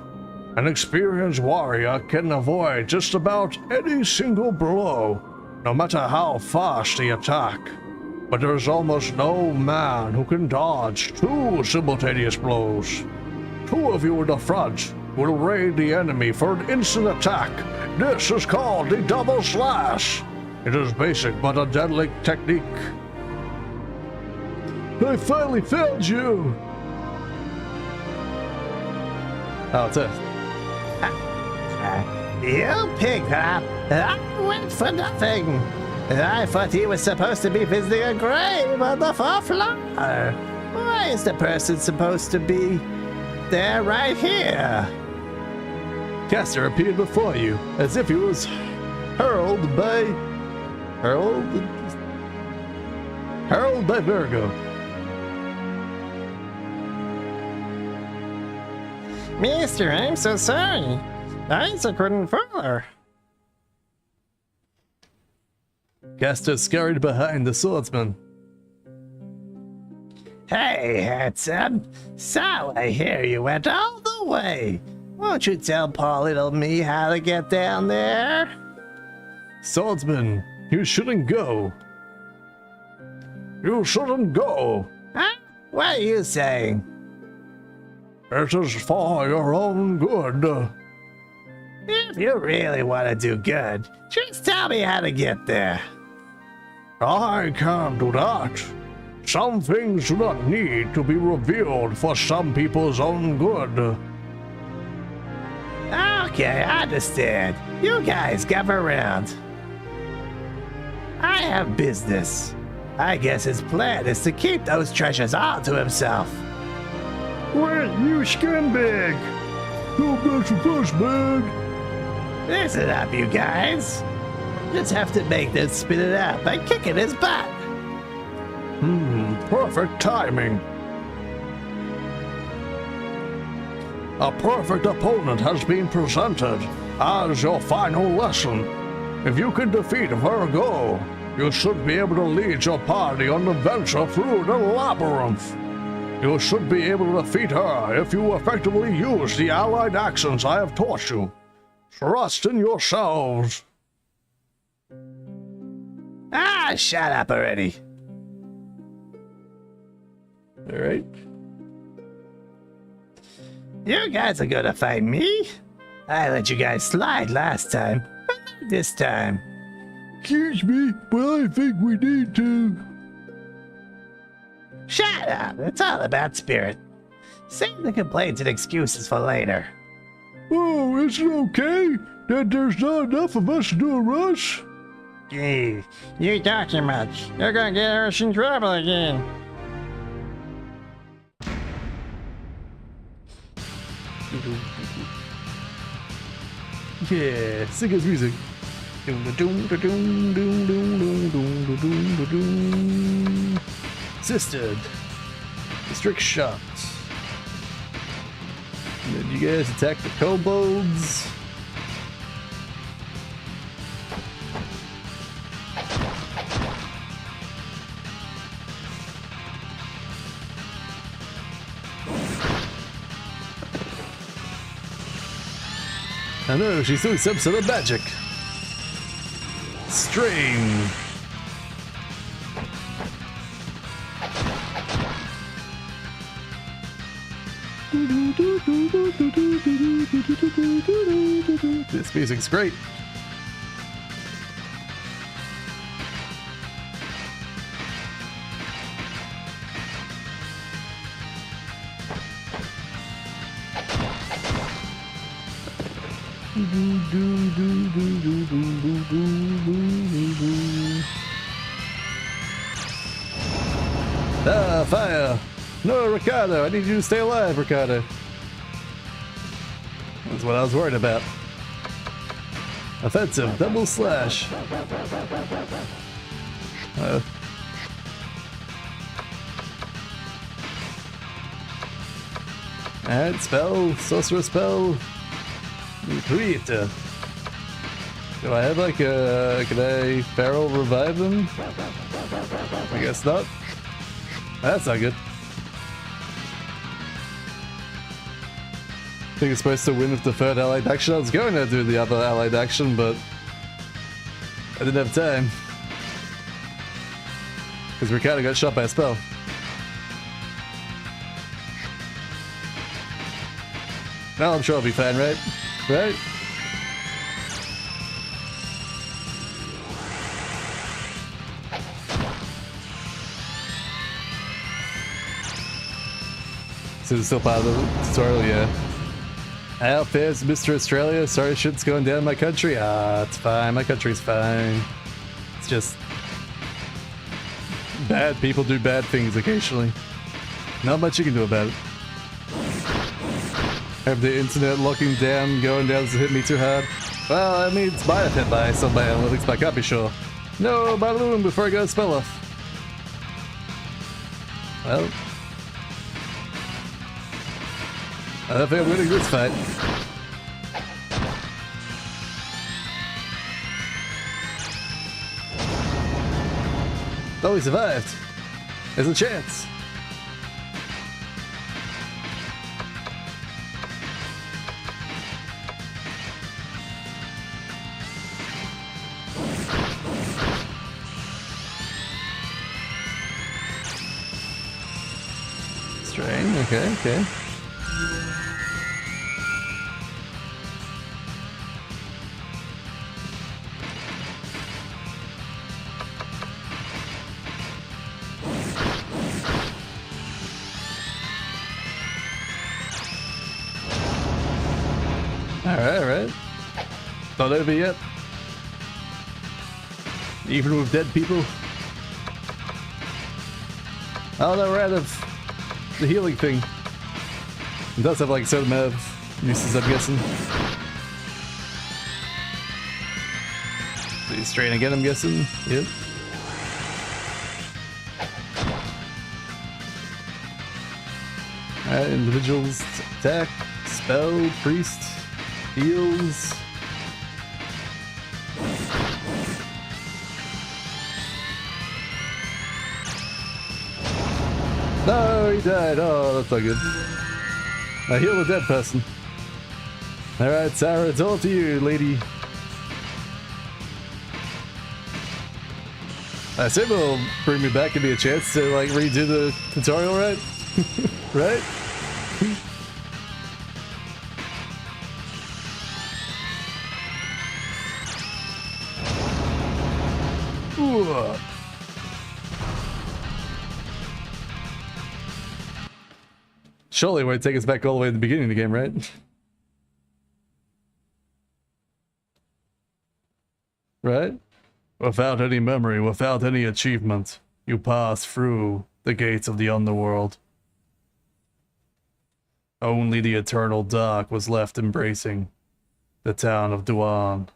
B: An experienced warrior can avoid just about any single blow, no matter how fast the attack. But there's almost no man who can dodge two simultaneous blows. Two of you in the front will raid the enemy for an instant attack. This is called the double slash. It is basic but a deadly technique.
A: I finally found you! Oh, it's it.
D: You picked up. I went for nothing. I thought he was supposed to be visiting a grave on the fourth floor. Why is the person supposed to be there right here?
A: Caster appeared before you, as if he was hurled by Virgo.
E: Mister, I'm so sorry. I couldn't follow.
A: Caster scurried behind the swordsman.
D: Hey, handsome. So I hear you went all the way. Won't you tell poor little me how to get down there?
A: Swordsman, you shouldn't go.
B: You shouldn't go.
D: Huh? What are you saying?
B: It is for your own good.
D: If you really want to do good, just tell me how to get there.
B: I can't do that.
C: Some things do not need to be revealed for some people's own good.
B: Okay, I understand. You guys gather around. I have business. I guess his plan is to keep those treasures all to himself.
C: Wait, you scumbag! Don't mess with us, man!
B: Listen up, you guys. Just have to make this spit it out by kicking his butt.
C: Perfect timing. A perfect opponent has been presented as your final lesson. If you can defeat Virgo, you should be able to lead your party on the venture through the labyrinth. You should be able to defeat her if you effectively use the allied actions I have taught you. Trust in yourselves.
B: Ah, shut up already.
A: Alright.
B: You guys are gonna fight me? I let you guys slide last time, but not this time.
C: Excuse me, but I think we need to.
B: Shut up, it's all about spirit. Save the complaints and excuses for later.
C: Oh, is it okay that there's not enough of us to do a rush?
E: Gee, you talk too much. You're gonna get us in trouble again.
A: Yeah, sing his music. Assisted. Strict shots. And then you guys attack the kobolds. I know, she's doing some sort of magic. Strain. This music's great. Ah, fire! No, Ricardo, I need you to stay alive, Ricardo. That's what I was worried about. Offensive, double slash. Alright, spell, sorcerer spell. Creator. Do I have like a... Can I barrel revive them? I guess not. That's not good. I think it's supposed to win with the third allied action. I was going to do the other allied action, but I didn't have time. Because Ricardo got shot by a spell. Now I'm sure I'll be fine, right? Right? So it's still part of the tutorial, yeah. How fares Mr. Australia? Sorry shit's going down in my country. Ah, it's fine. My country's fine. It's just... bad people do bad things occasionally. Not much you can do about it. Have the internet locking down, going down to hit me too hard. Well, I mean, it's might have hit by some of my analytics, but I can't be sure. No, balloon before I go spell off. Well... I don't think I'm winning this fight. Oh, he survived. There's a chance. Strain, okay. Alright. Not over yet. Even with dead people. Oh no, we're out of the healing thing. It does have like a certain amount of uses, I'm guessing. So he's strain again, I'm guessing. Yep. Alright, individuals attack, spell, priest, heals. No, he died. Oh, that's not good. I heal the dead person. Alright, Sarah, it's all to you, lady. I assume it'll bring me back and be a chance to like redo the tutorial, right? Right? Ooh. Surely it would take us back all the way to the beginning of the game, right? Right? Without any memory, without any achievement, you pass through the gates of the underworld. Only the eternal dark was left embracing the town of Duan.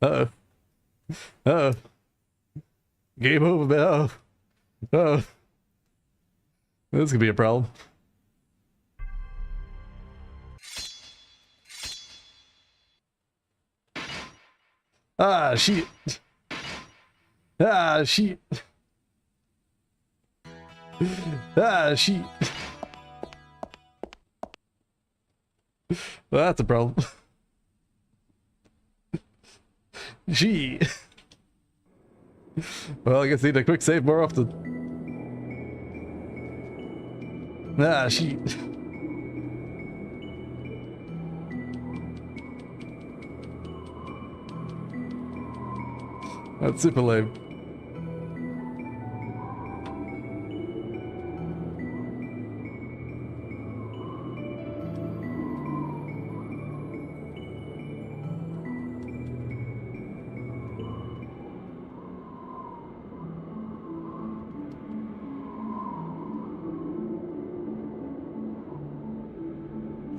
A: Uh-oh. Uh-oh. Game over, man. Oh. Oh. This could be a problem. Ah, shit. Ah, shit. Ah, shit. Well, that's a problem. Gee. Well, I guess I need a quick save more often. Ah, shit. That's super lame.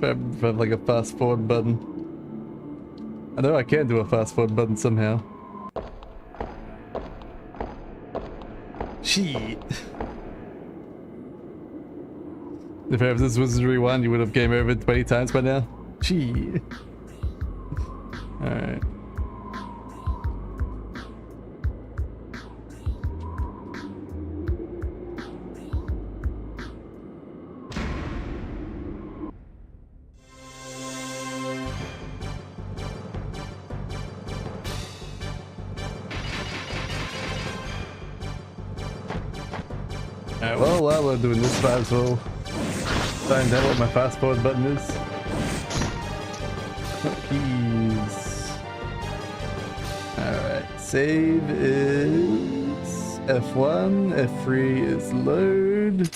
A: If I have like a fast forward button. I know I can do a fast forward button somehow. Shit. If I have this Wizardry 1, you would have game over 20 times by now. Shit. Alright. Alright, well, while we're doing this, might as well find out what my fast forward button is. Keys. Alright, save is F1, F3 is load.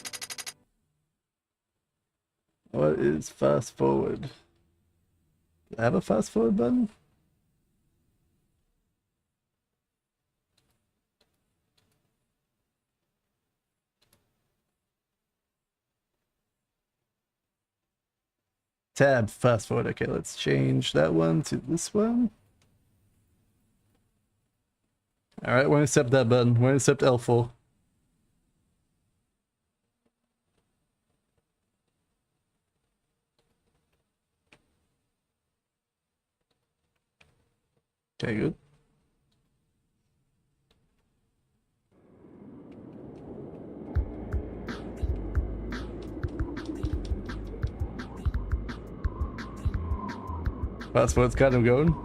A: What is fast forward? Do I have a fast forward button? Tab, fast forward. Okay, let's change that one to this one. Alright, we're gonna accept that button. We're gonna accept L4. Okay, good. That's what's kind of going.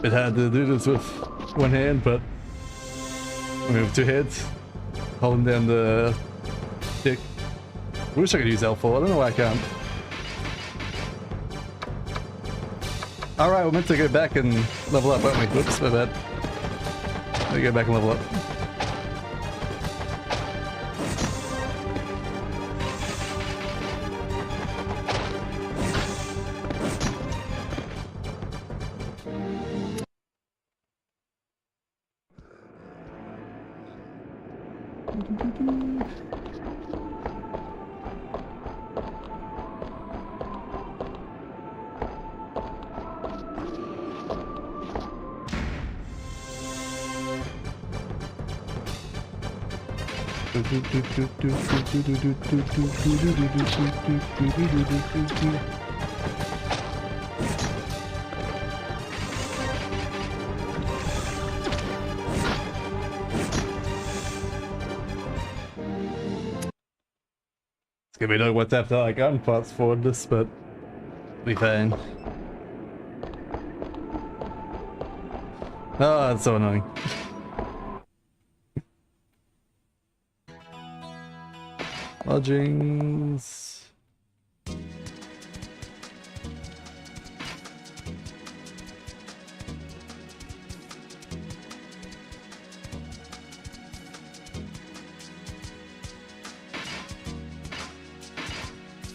A: It had to do this with one hand, but I mean with two hands, holding down the stick. Wish I could use L4. I don't know why I can't. All right, we're meant to go back and level up, aren't we? Whoops, my bad. Let me go back and level up. It's gonna be no what's after I gun parts for this, but be fine. Oh, that's so annoying. Lodgings.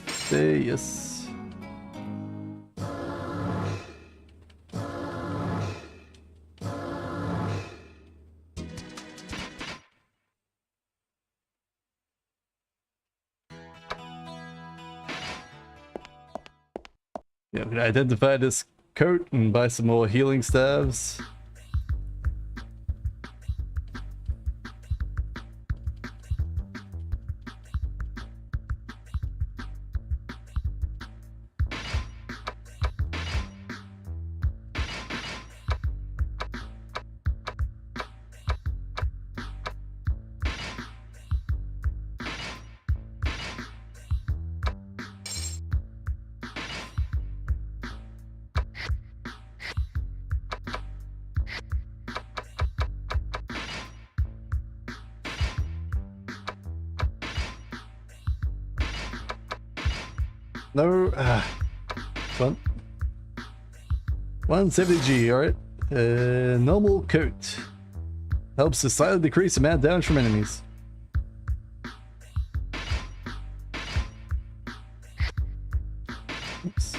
A: Say yes. Yeah, I'm gonna identify this coat and buy some more healing staves. No, fun. 170G, alright. Normal coat. Helps to slightly decrease amount of damage from enemies. Oops.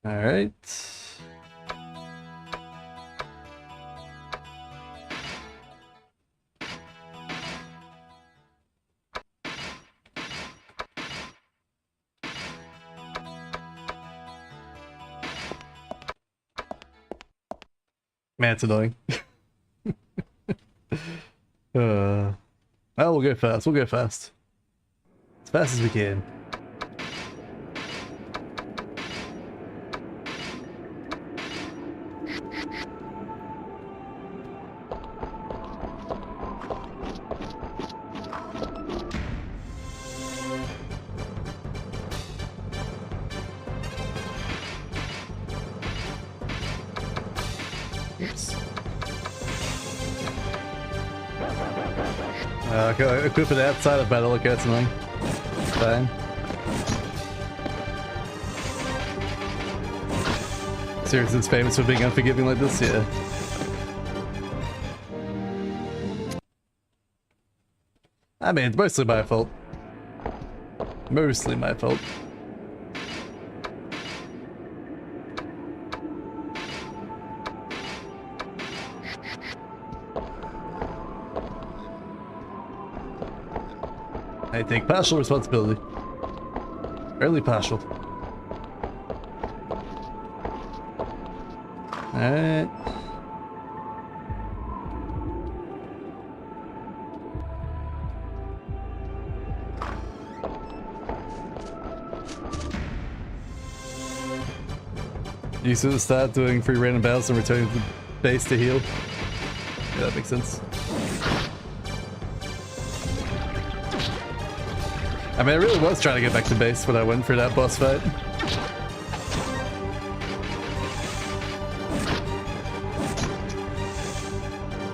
A: Alright. Man, it's annoying. Well, we'll go fast. We'll go fast. As fast as we can. Oops. Okay, equip it outside of battle, okay, that's annoying. Fine. Seriously, it's famous for being unforgiving like this? Yeah. I mean, it's mostly my fault. Mostly my fault. I take partial responsibility. Early partial. Alright. You should start doing free random battles and returning to the base to heal. Yeah, that makes sense. I mean, I really was trying to get back to base when I went for that boss fight.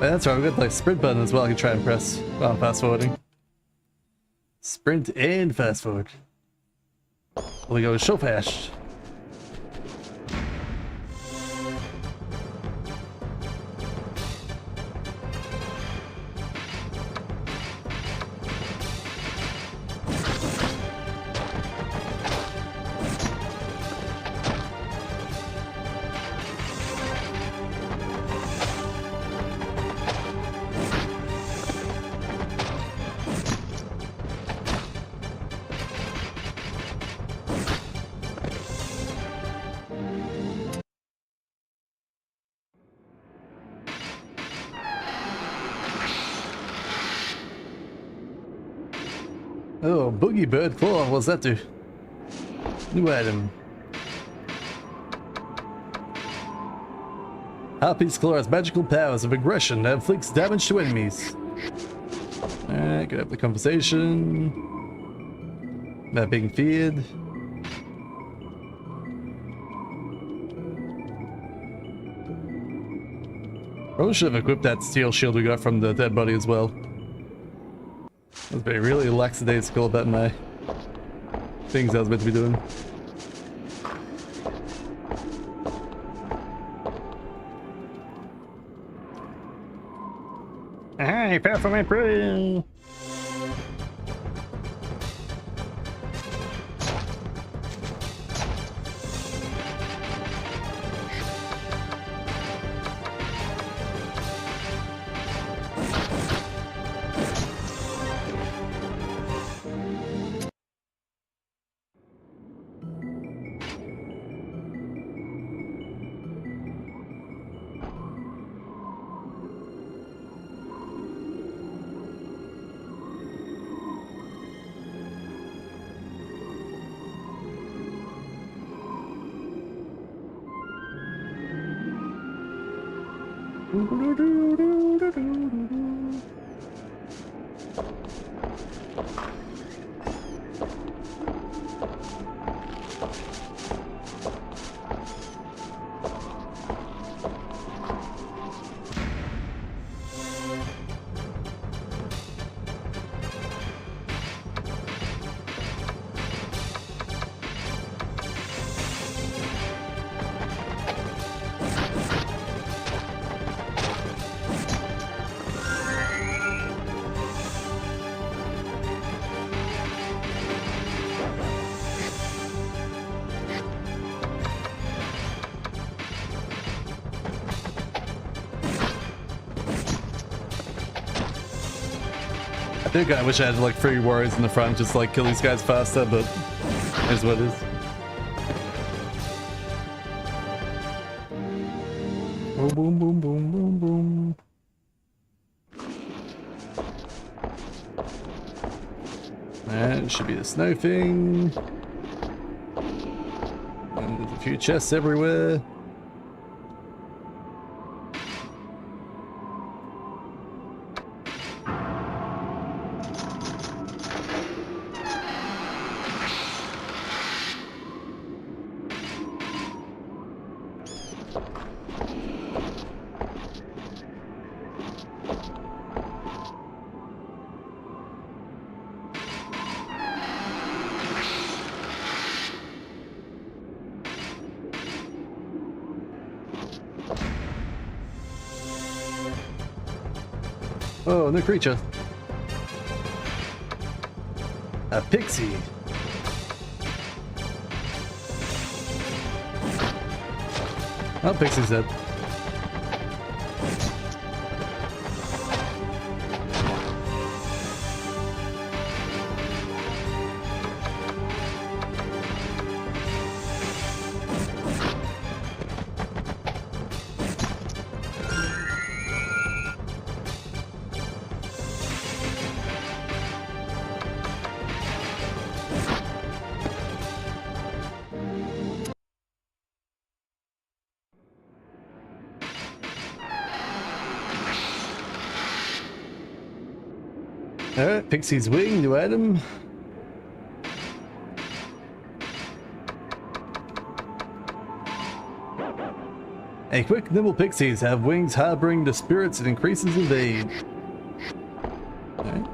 A: That's right, we've got like sprint button as well I can try and press while I'm fast forwarding. Sprint and fast forward. We go so fast. Oh, Boogie Bird 4, what's that do? New item. Harpy's Claw has magical powers of aggression that inflicts damage to enemies. Alright, could have the conversation. About being feared. Probably should have equipped that steel shield we got from the dead body as well. I was being really lackadaisical about my things I was meant to be doing.
E: I fell for my prey.
A: I think I wish I had like 3 warriors in the front, just like kill these guys faster, but is what it is. Boom, boom, boom, boom, boom, boom. Alright, it should be the snow thing. And there's a few chests everywhere. Oh, new creature. A pixie. Oh, pixie's dead. Alright, Pixie's wing, new item. A quick, nimble pixies have wings harboring the spirits and increases evade. Alright.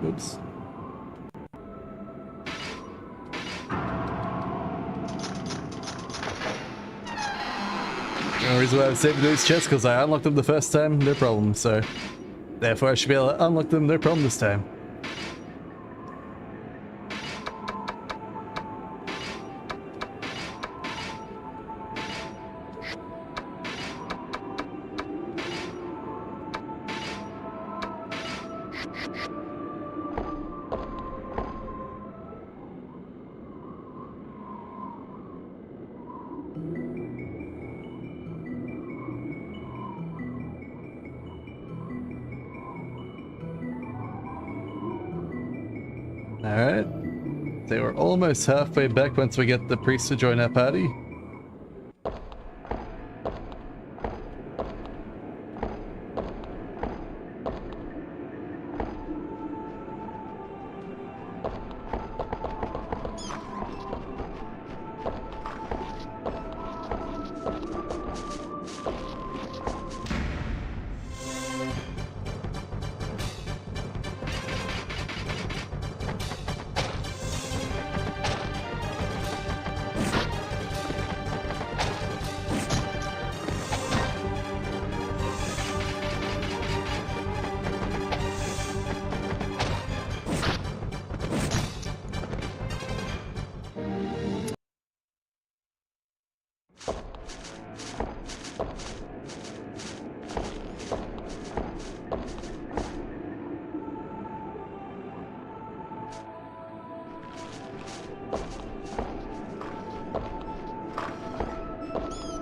A: Oops. The only reason why I'm saving these chests because I unlocked them the first time, no problem, so therefore I should be able to unlock them, no problem this time. Alright. They were almost halfway back once we get the priest to join our party.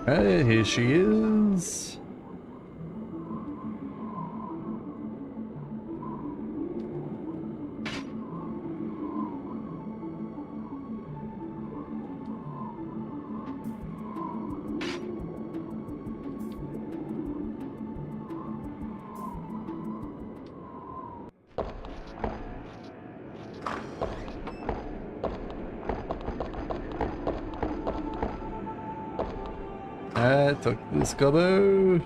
A: Alright, here she is. Alright, talk to this gobbo.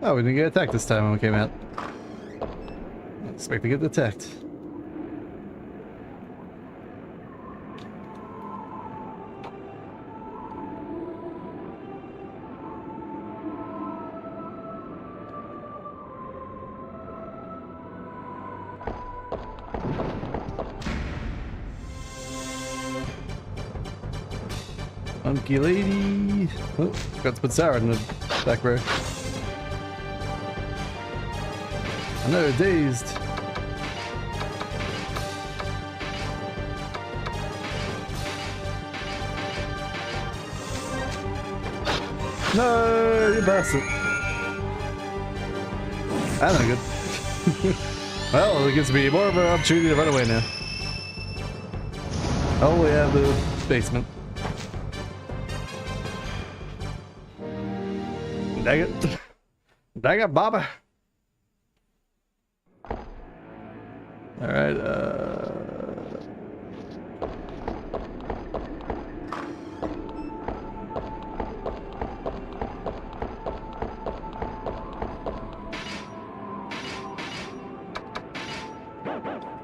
A: Oh, we didn't get attacked this time when we came out. I expect to get attacked. Funky lady. Oh, forgot to put Sarah in the back row. I know, dazed. No, you bastard. That's not good. Well, it gives me more of an opportunity to run away now. Oh, we have the basement. Dang it. Dang it, Baba. Alright,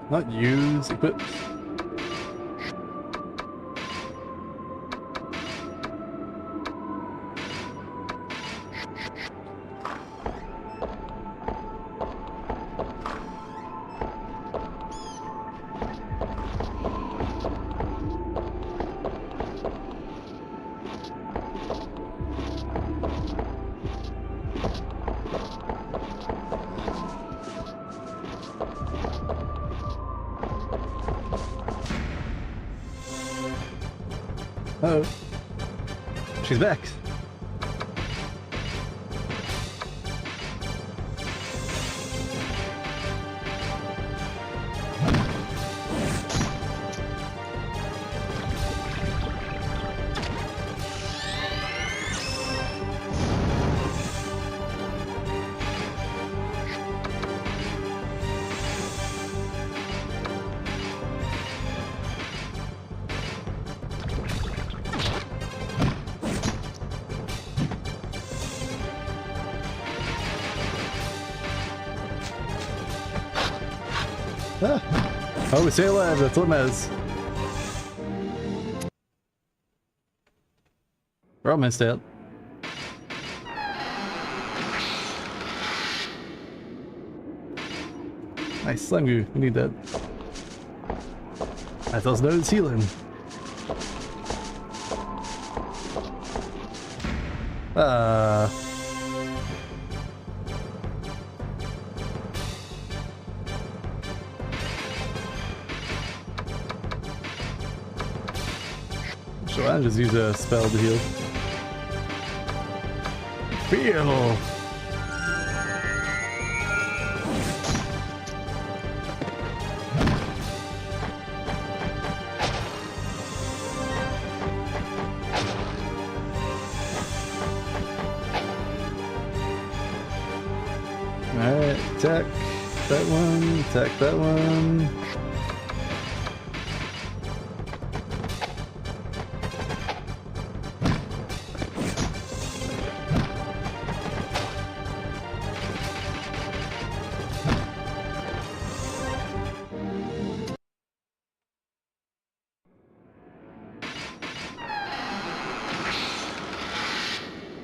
A: not use, equip. Uh-oh. She's back. Ah. Oh, we stay alive, that's what matters. We're almost out. Nice, slime goo, we need that. I thought no healing. So I just use a spell to heal. Feel. Alright, attack that one, attack that one.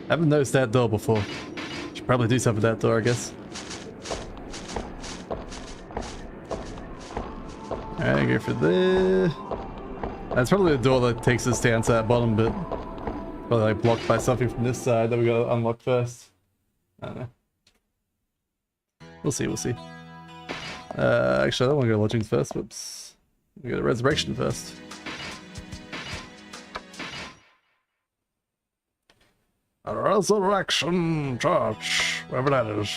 A: I haven't noticed that door before. Should probably do something with that door, I guess. Alright, go for this. That's probably the door that takes us down to that bottom bit. Probably like blocked by something from this side that we gotta unlock first. I don't know. We'll see, we'll see. Actually, I don't want to go lodgings first. Whoops. We go to resurrection first.
C: A resurrection church, wherever that is.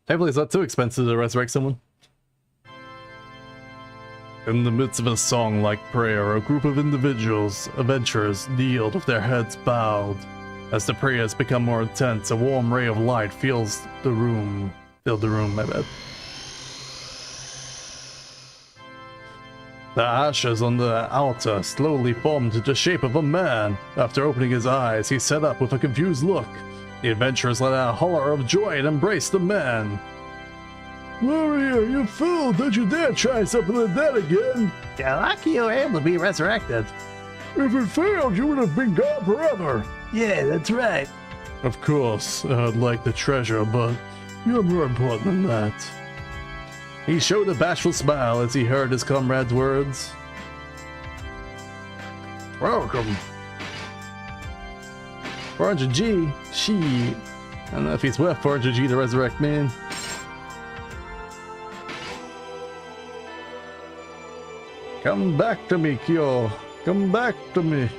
A: Hopefully it's not too expensive to resurrect someone.
C: In the midst of a song-like prayer, a group of individuals, adventurers, kneeled with their heads bowed. As the prayers become more intense, a warm ray of light filled the room, my bad. The ashes on the altar slowly formed into the shape of a man. After opening his eyes, he sat up with a confused look. The adventurers let out a holler of joy and embraced the man.
B: Warrior, you fool! Don't you dare try something like that again!
E: You're lucky you were able to be resurrected.
B: If it failed, you would have been gone forever!
E: Yeah, that's right.
C: Of course, I'd like the treasure, but you're more important than that.
A: He showed a bashful smile as he heard his comrade's words.
C: Welcome.
A: 400G? She. I don't know if he's worth 400G to resurrect me.
C: Come back to me, Kyo. Come back to me.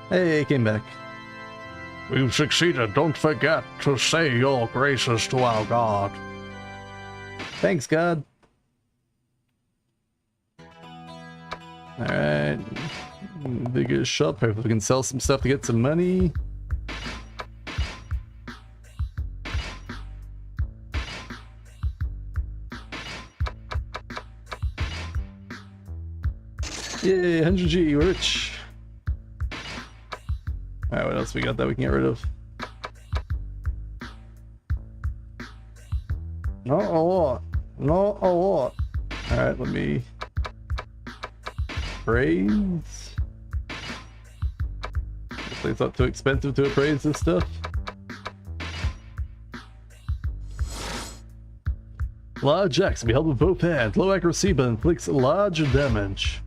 A: Hey, he came back.
C: We've succeeded. Don't forget to say your graces to our god.
A: Thanks, God. Alright. Bigger shop. Hopefully we can sell some stuff to get some money. Yay, 100G, we're rich. Alright, what else we got that we can get rid of? Not a lot. Not a lot. Alright, let me... Appraise? Hopefully it's not too expensive to appraise this stuff. Large axe can be held with both hands. Low accuracy but inflicts large damage.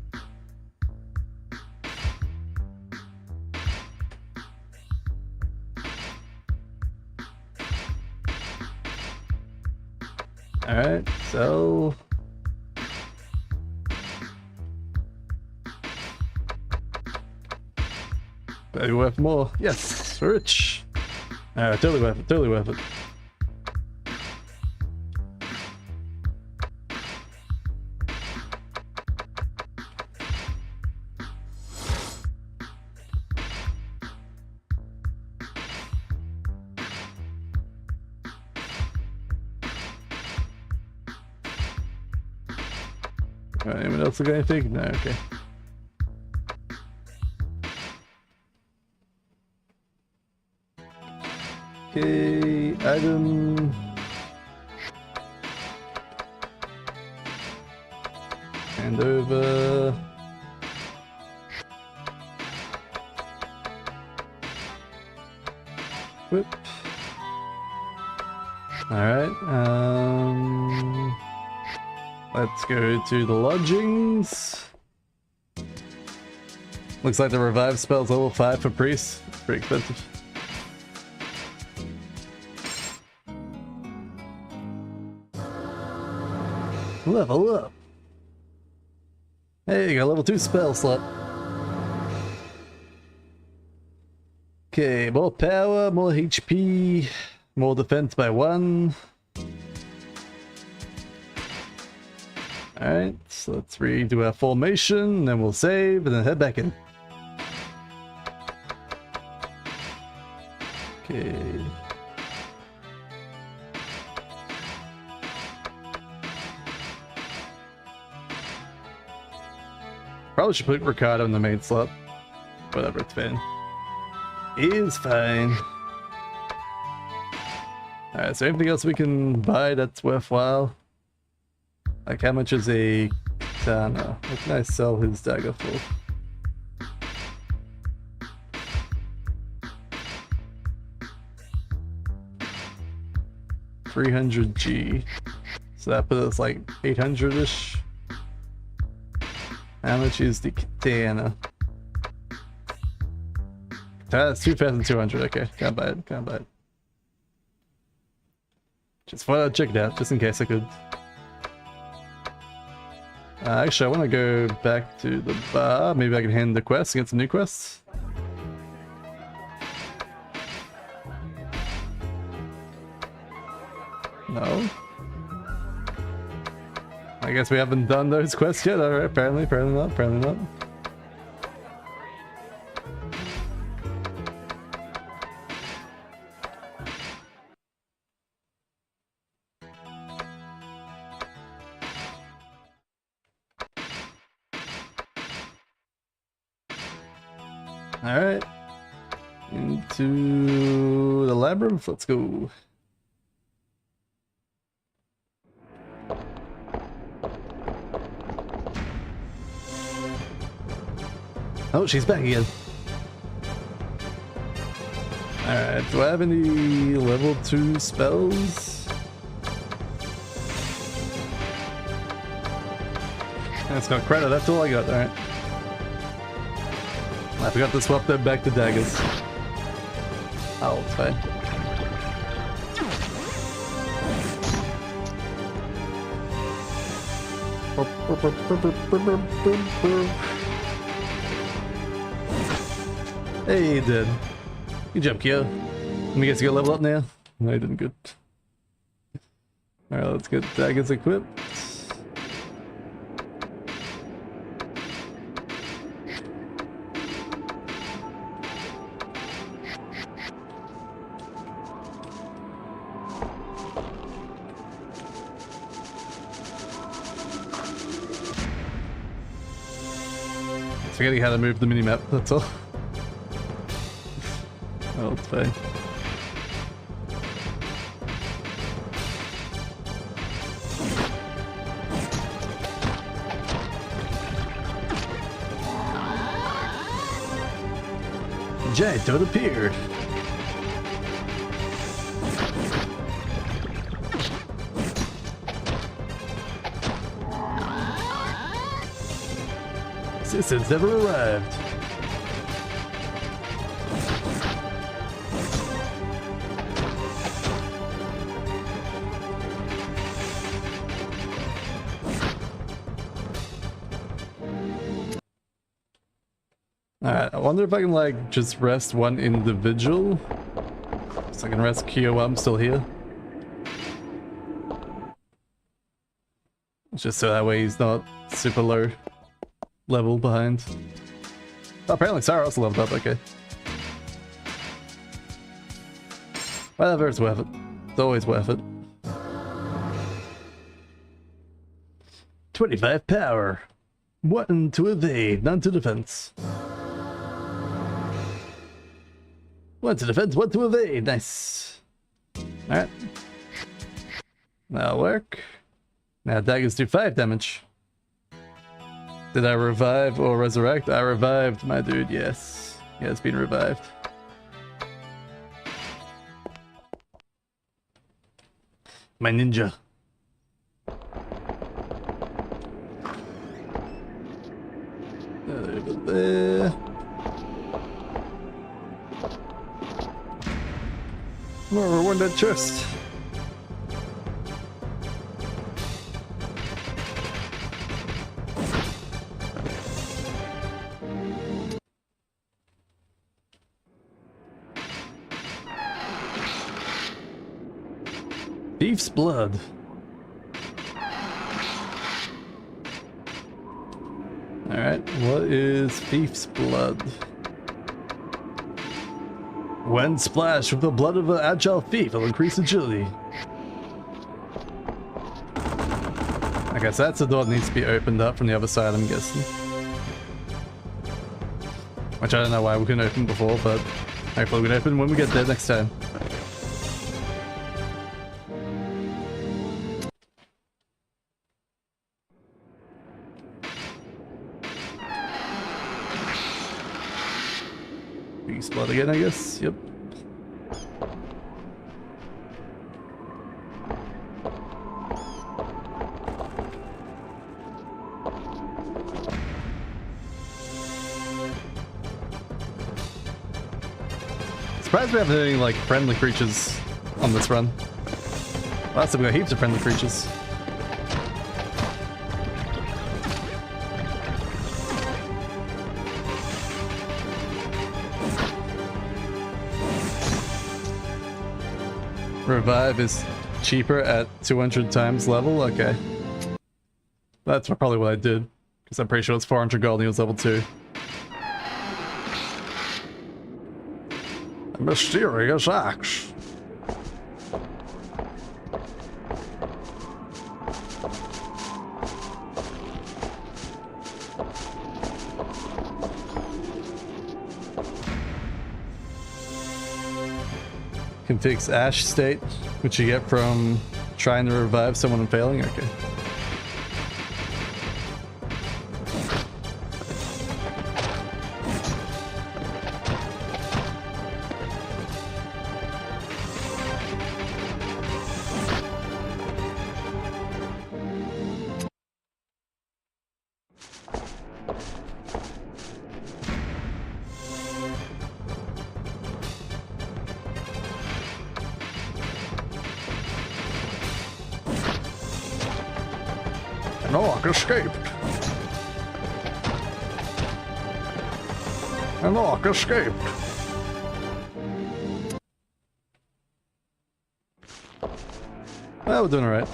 A: Alright, so... Maybe worth more. Yes, we're rich. Alright, totally worth it, totally worth it. Alright, anyone else look at anything? No, okay. Okay, item. Hand over. Whip. Alright, let's go to the lodgings. Looks like the revive spell's level 5 for priest. Pretty expensive. Level up. Hey, you got a level 2 spell slot. Okay, more power, more HP, more defense by 1. Alright, so let's redo our formation, then we'll save, and then head back in. Okay. Probably should put Ricardo in the main slot. Whatever, it's fine. Is fine. Alright, is there anything else we can buy that's worthwhile? Like, how much is a katana? What can I sell his dagger for? $300G. So that puts us like 800-ish. How much is the katana? That's 2,200. Okay, can't buy it. Can't buy it. Just thought I'd check it out, just in case I could. Actually, I want to go back to the bar. Maybe I can hand the quest and get some new quests. No. I guess we haven't done those quests yet. Alright, apparently not, apparently not. Alright. Into the labyrinth, let's go. Oh, she's back again. Alright, do I have any level 2 spells? That's got credit, that's all I got, alright. I forgot to swap them back to daggers. Oh, it's fine. Hey, you did. Good job, Kyo. Let me guess you got level up now? No, you didn't. Good. Alright, let's get daggers equipped. Forgetting how to move the minimap, that's all. Oh, it's fine. Giant toad appeared. Citizens never arrived. Alright, I wonder if I can like just rest one individual. So I can rest Kyo while I'm still here. Just so that way he's not super low level behind. Oh, apparently Sarah also leveled up, okay. Whatever, it's worth it. It's always worth it. 25 power. 1 to evade, none to defense. 1 to defense, 1 to evade, nice. Alright. That'll work. Now daggers do 5 damage. Did I revive or resurrect? I revived my dude, yes. Yeah, it's been revived.
C: My ninja.
A: Over there. Oh, we're that chest. Thief's blood. Alright, what is Thief's blood? When splashed with the blood of an agile thief, it'll increase agility. I guess that's the door that needs to be opened up from the other side, I'm guessing. Which I don't know why we couldn't open before, but hopefully we can open when we get there next time. Thief's blood again, I guess. Yep. Surprised we haven't any like friendly creatures on this run. Last time we got heaps of friendly creatures. Revive is cheaper at 200 times level? Okay. That's probably what I did. Because I'm pretty sure it's 400 gold and he was level 2. A mysterious axe. Can fix Ash state, which you get from trying to revive someone and failing? Okay. An orc escaped. An orc escaped. Well, we're doing alright.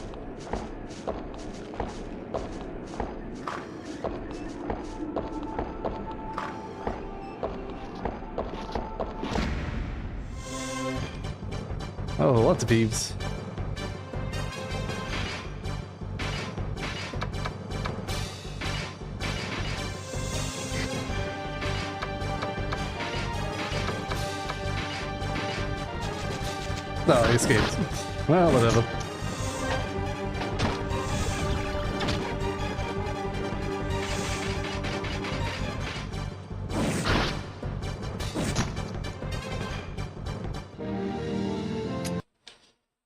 A: Oh, lots of thieves. No, he escaped. Well, whatever.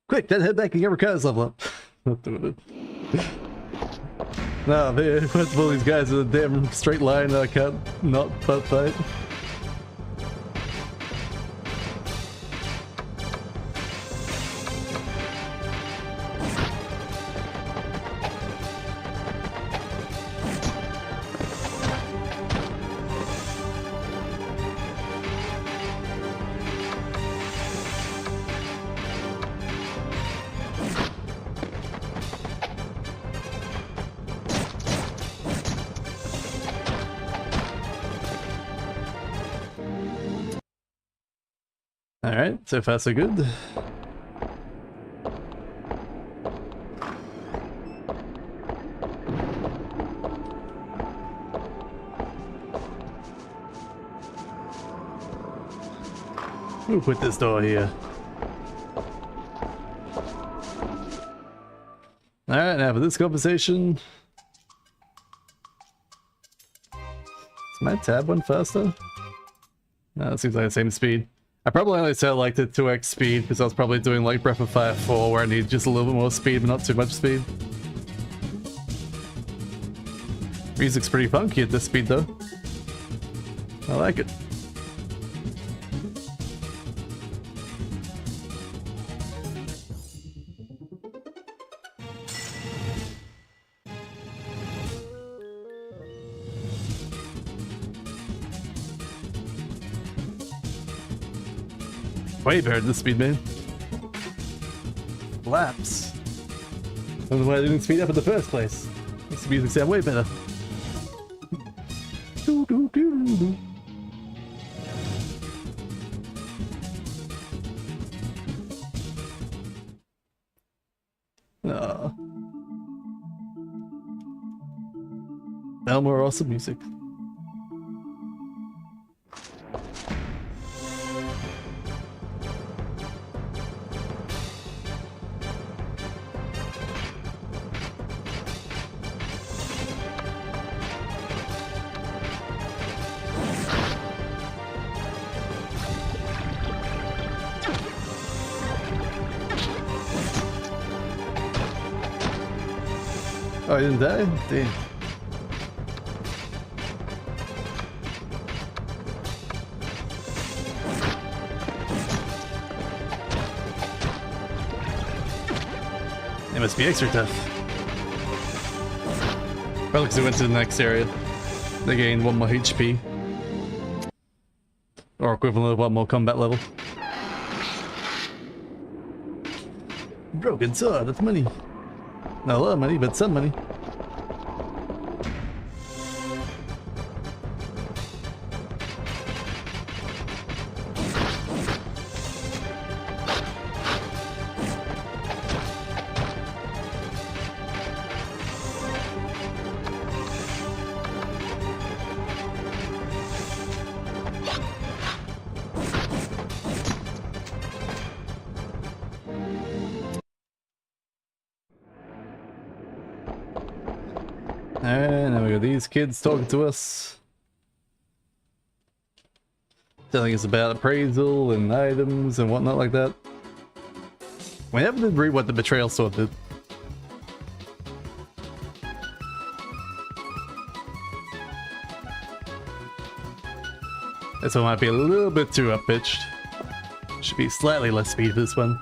A: Quick, then head back and get Ricardo's level up. Not doing it. No, first of all, these guys are a damn straight line that I can't not butt fight. Alright, so far so good. We'll put this door here. Alright, now for this conversation. Is my tab one faster? No, it seems like the same speed. I probably only set like the 2x speed because I was probably doing like Breath of Fire 4 where I need just a little bit more speed but not too much speed. Music's pretty funky at this speed though. I like it. Way better than the speed, man. Laps. I don't know why I didn't speed up in the first place. Makes the music sound way better. Aww. Now more awesome music. Oh, I didn't die? Damn. It must be extra tough. Probably because we went to the next area. They gained 1 more HP. Or equivalent of 1 more combat level. Broken sword, that's money. Not a lot of money, but some money. Alright, now we got these kids talking to us. Telling us about appraisal and items and whatnot like that. We never did read what the betrayal sword did. This one might be a little bit too up-pitched. Should be slightly less speed for this one.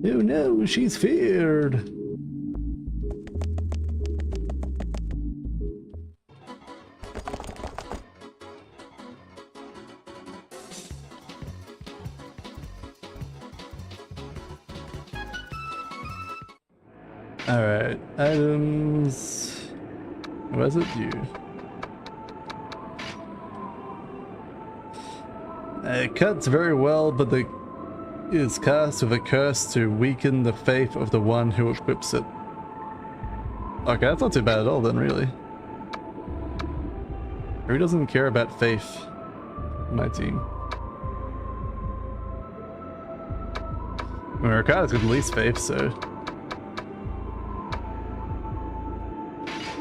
A: Oh no, she's feared. Alright, items. Where's it? You. It cuts very well, but the is cast with a curse to weaken the faith of the one who equips it. Okay, that's not too bad at all then, really. Who doesn't care about faith in my team? I mean, Ricardo's got the least faith, so...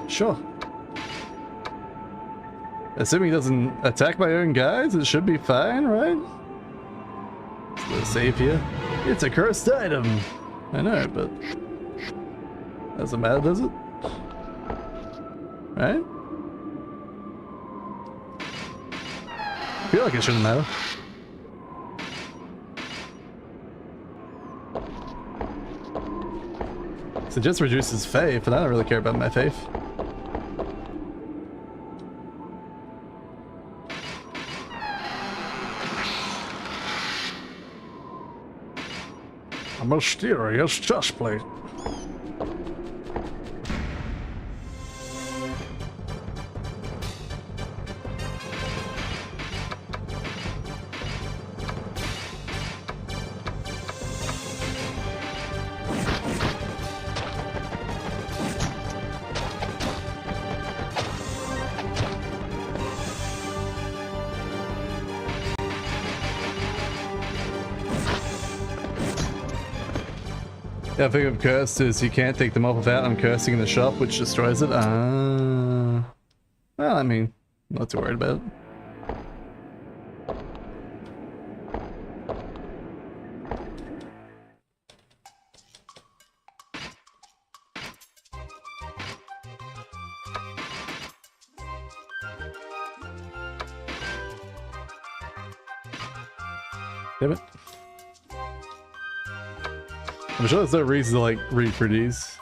A: Sure. Assuming he doesn't attack my own guys, it should be fine, right? Let's save here. It's a cursed item. I know, but doesn't matter, does it? Right? I feel like it shouldn't matter. So it just reduces faith, but I don't really care about my faith.
C: A mysterious chest plate.
A: Yeah, I think of cursed is you can't take them off without them cursing in the shop, which destroys it. Well, I mean, not too worried about it. Damn it. I'm sure there's no reason to like read for these.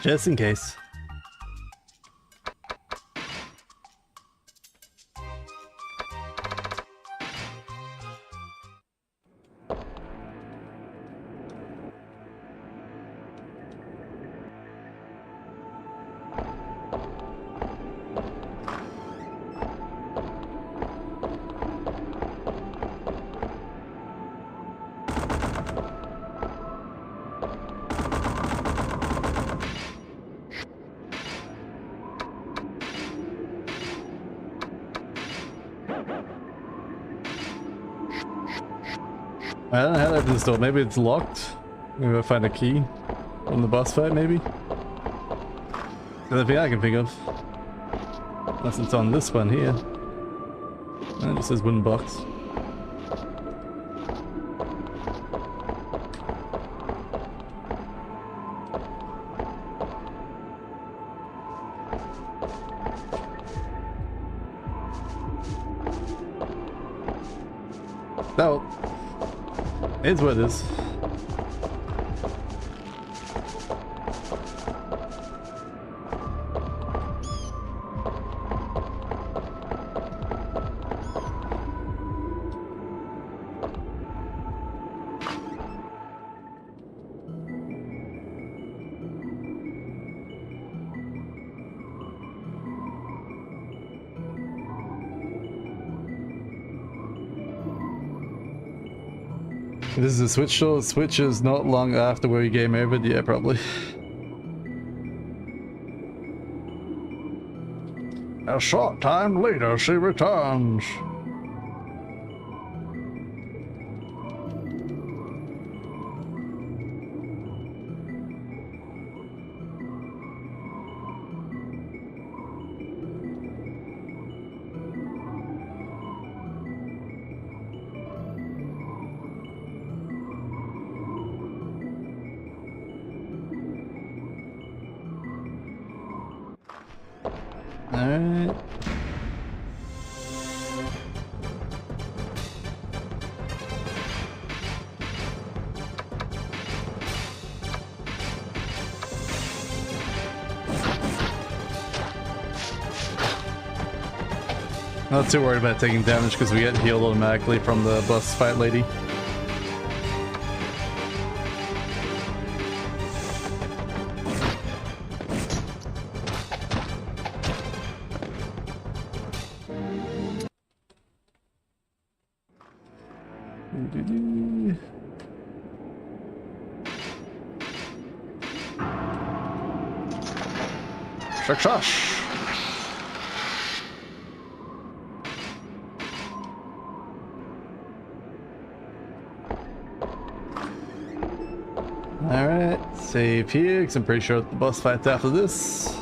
A: Just in case. I don't know how to open this door. Maybe it's locked. Maybe I'll find a key from the boss fight, maybe. That's the only thing I can think of. Unless it's on this one here. It just says wooden box. No. It's what it is. This is a Switch show. Switch is not long after where you game over. Yeah, probably.
C: A short time later, she returns.
A: Alright. Not too worried about taking damage because we get healed automatically from the boss fight lady.
C: Success!
A: Alright, save here, because I'm pretty sure the boss fight's after this.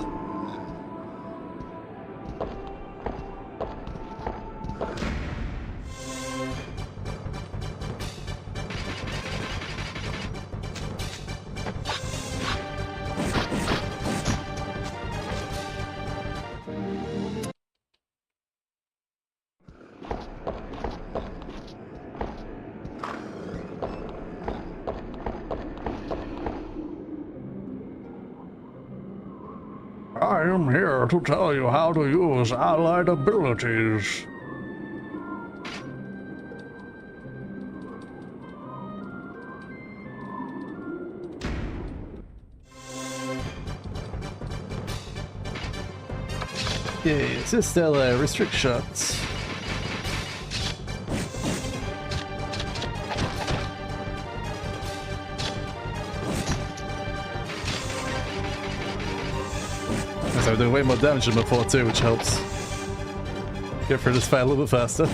C: I am here to tell you how to use allied abilities.
A: Okay, assist still restrict shots. So we're doing way more damage than before too, which helps get through this fight a little bit faster.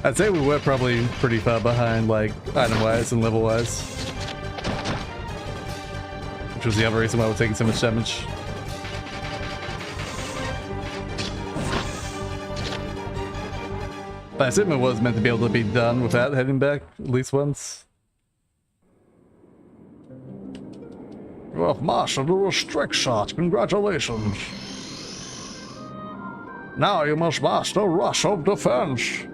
A: I'd say we were probably pretty far behind, like, item-wise and level-wise. Which was the other reason why we're taking so much damage. But I assume it was meant to be able to be done without heading back at least once.
B: You have mastered the restrict shot. Congratulations. Now you must master rush of defense.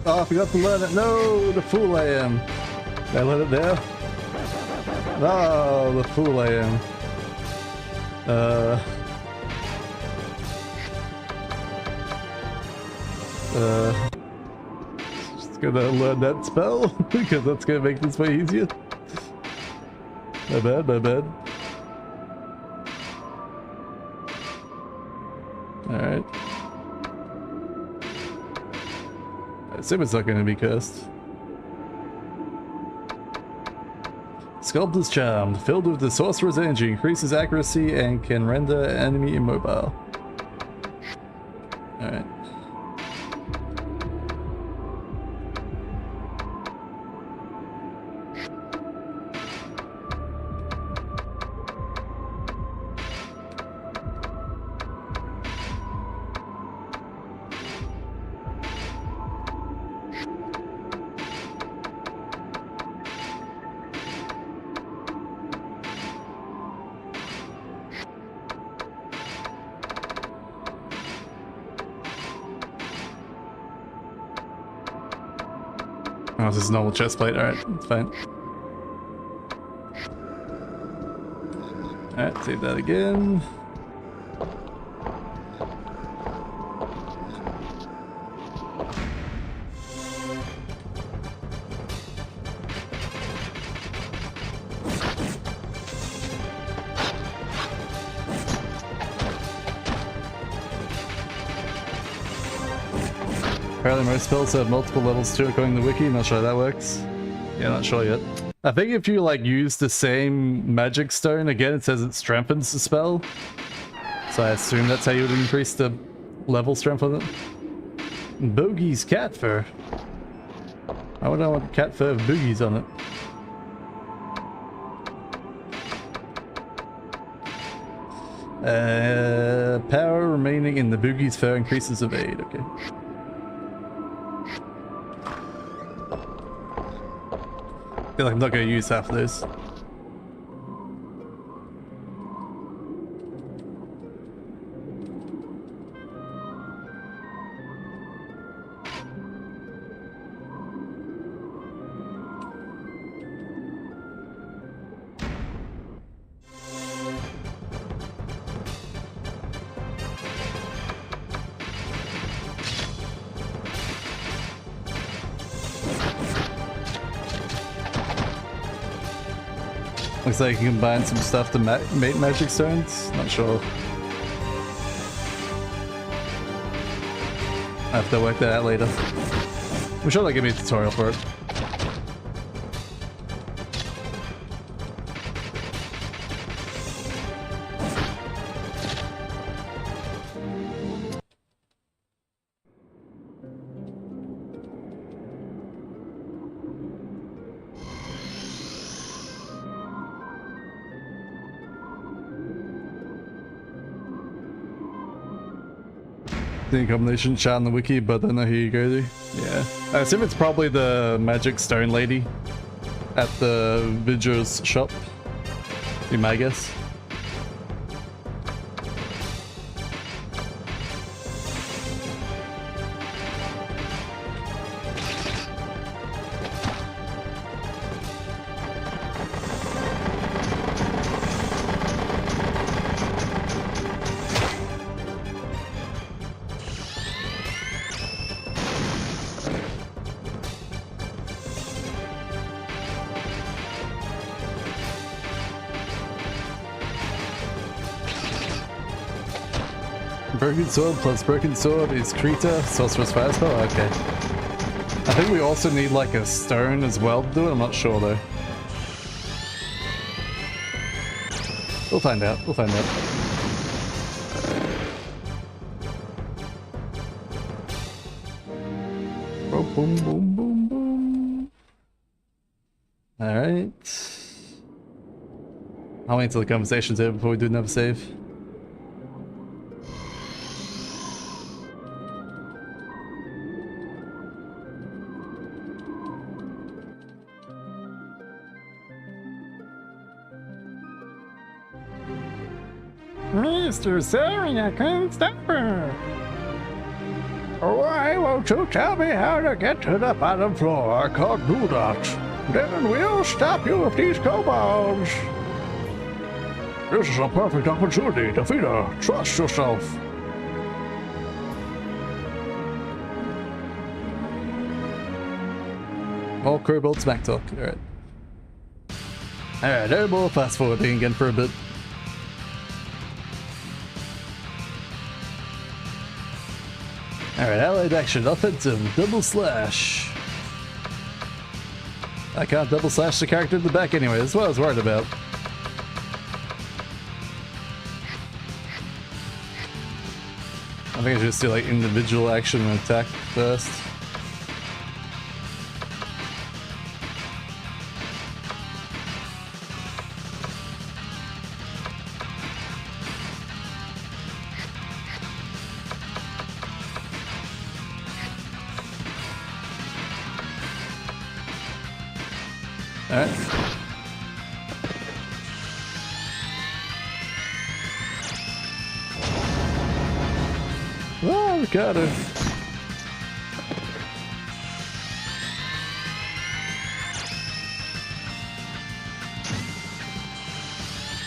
A: Oh, I forgot to learn it. No, the fool I am. Did I learn it there? No, the fool I am. Just gonna learn that spell because that's gonna make this way easier. My bad, my bad. Alright. I assume it's not gonna be cursed. Sculptor's Charm, filled with the Sorcerer's Energy, increases accuracy and can render enemy immobile. Alright. Oh, this is a normal chest plate. Alright, it's fine. Alright, save that again. Apparently most spells have multiple levels too according to the wiki, not sure how that works. Yeah, not sure yet. I think if you like use the same magic stone, again it says it strengthens the spell. So I assume that's how you would increase the level strength of it. Bogey's cat fur. I wonder what cat fur have boogies on it. Power remaining in the boogie's fur increases of 8, okay. I feel like I'm not going to use half of those. Looks like you can combine some stuff to make magic stones. Not sure. I have to work that out later. I'm sure they'll give me a tutorial for it. The combination chat on the wiki, but I don't know who you go to. Yeah. I assume it's probably the magic stone lady at the Vidger's shop. Be my guess. Broken Sword plus Broken Sword is Krita, Sorcerer's Fire Spell? Okay. I think we also need like a stone as well to do it, I'm not sure though. We'll find out, we'll find out. Oh, boom, boom, boom, boom. Alright. I'll wait until the conversation's over before we do another save.
E: Mr. Sorry, I couldn't stop her. Why won't you tell me how to get to the bottom floor? I can't do that. Then we'll stop you with these kobolds. This is a perfect opportunity to defeat her. Trust yourself.
A: All Kobold smack talk, alright. Alright, no more fast forwarding again for a bit. Alright, allied action, offensive, double slash. I can't double slash the character in the back anyway, that's what I was worried about. I think I should just do like individual action and attack first. Alright. Oh, we got her.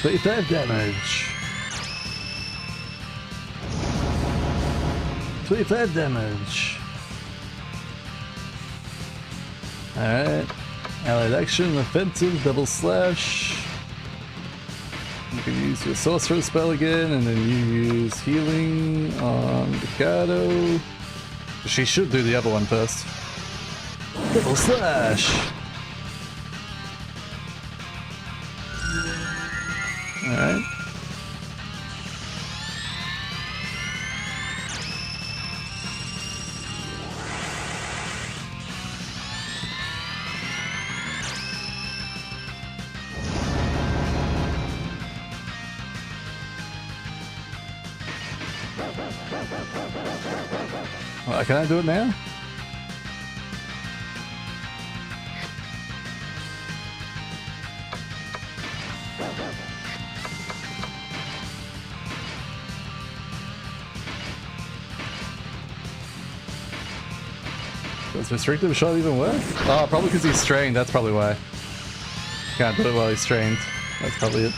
A: Take that damage. 25 damage. Alright. Allied action, offensive, double slash. You can use your sorcerer spell again, and then you use healing on Mikado. She should do the other one first. Double slash! Alright. Can I do it now? Does restrictive shot even work? Oh, probably because he's strained, that's probably why. Can't do it while he's strained. That's probably it.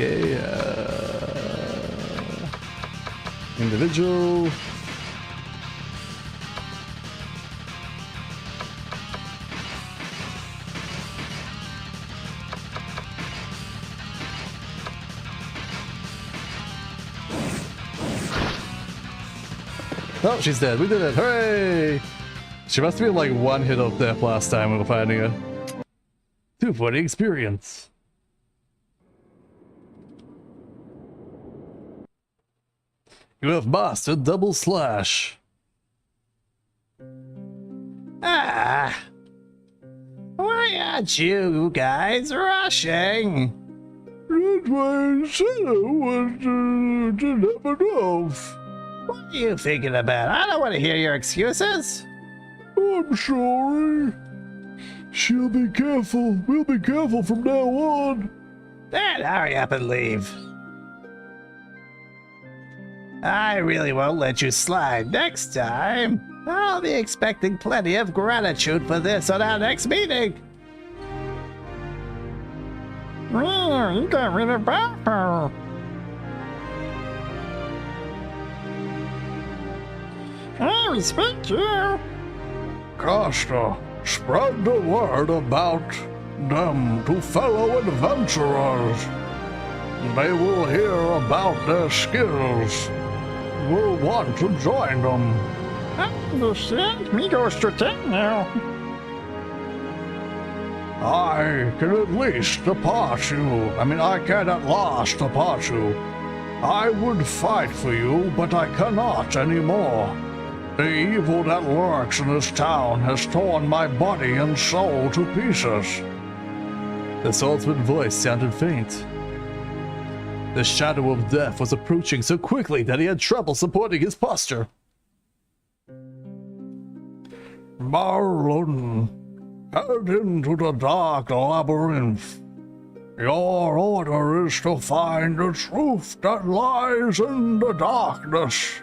A: Okay, individual. Oh, she's dead. We did it. Hooray! She must be like one hit of death last time we were fighting her. 240 experience. You have mastered double slash.
E: Ah! Why aren't you guys rushing?
C: That's why I said I was to have enough.
E: What are you thinking about? I don't want to hear your excuses.
C: I'm sorry. She'll be careful. We'll be careful from now on.
E: Then hurry up and leave. I really won't let you slide next time. I'll be expecting plenty of gratitude for this on our next meeting. Oh, you got rid of Bappo. I respect you.
C: Costa, spread the word about
E: them to fellow adventurers. They will hear about their skills, will want to join them.
F: I understand. Me goes to town now.
E: I can at least depart you. I can at last depart you. I would fight for you, but I cannot anymore. The evil that lurks in this town has torn my body and soul to pieces.
A: The swordsman's voice sounded faint. The shadow of death was approaching so quickly that he had trouble supporting his posture.
E: Marlon, head into the dark labyrinth. Your order is to find the truth that lies in the darkness.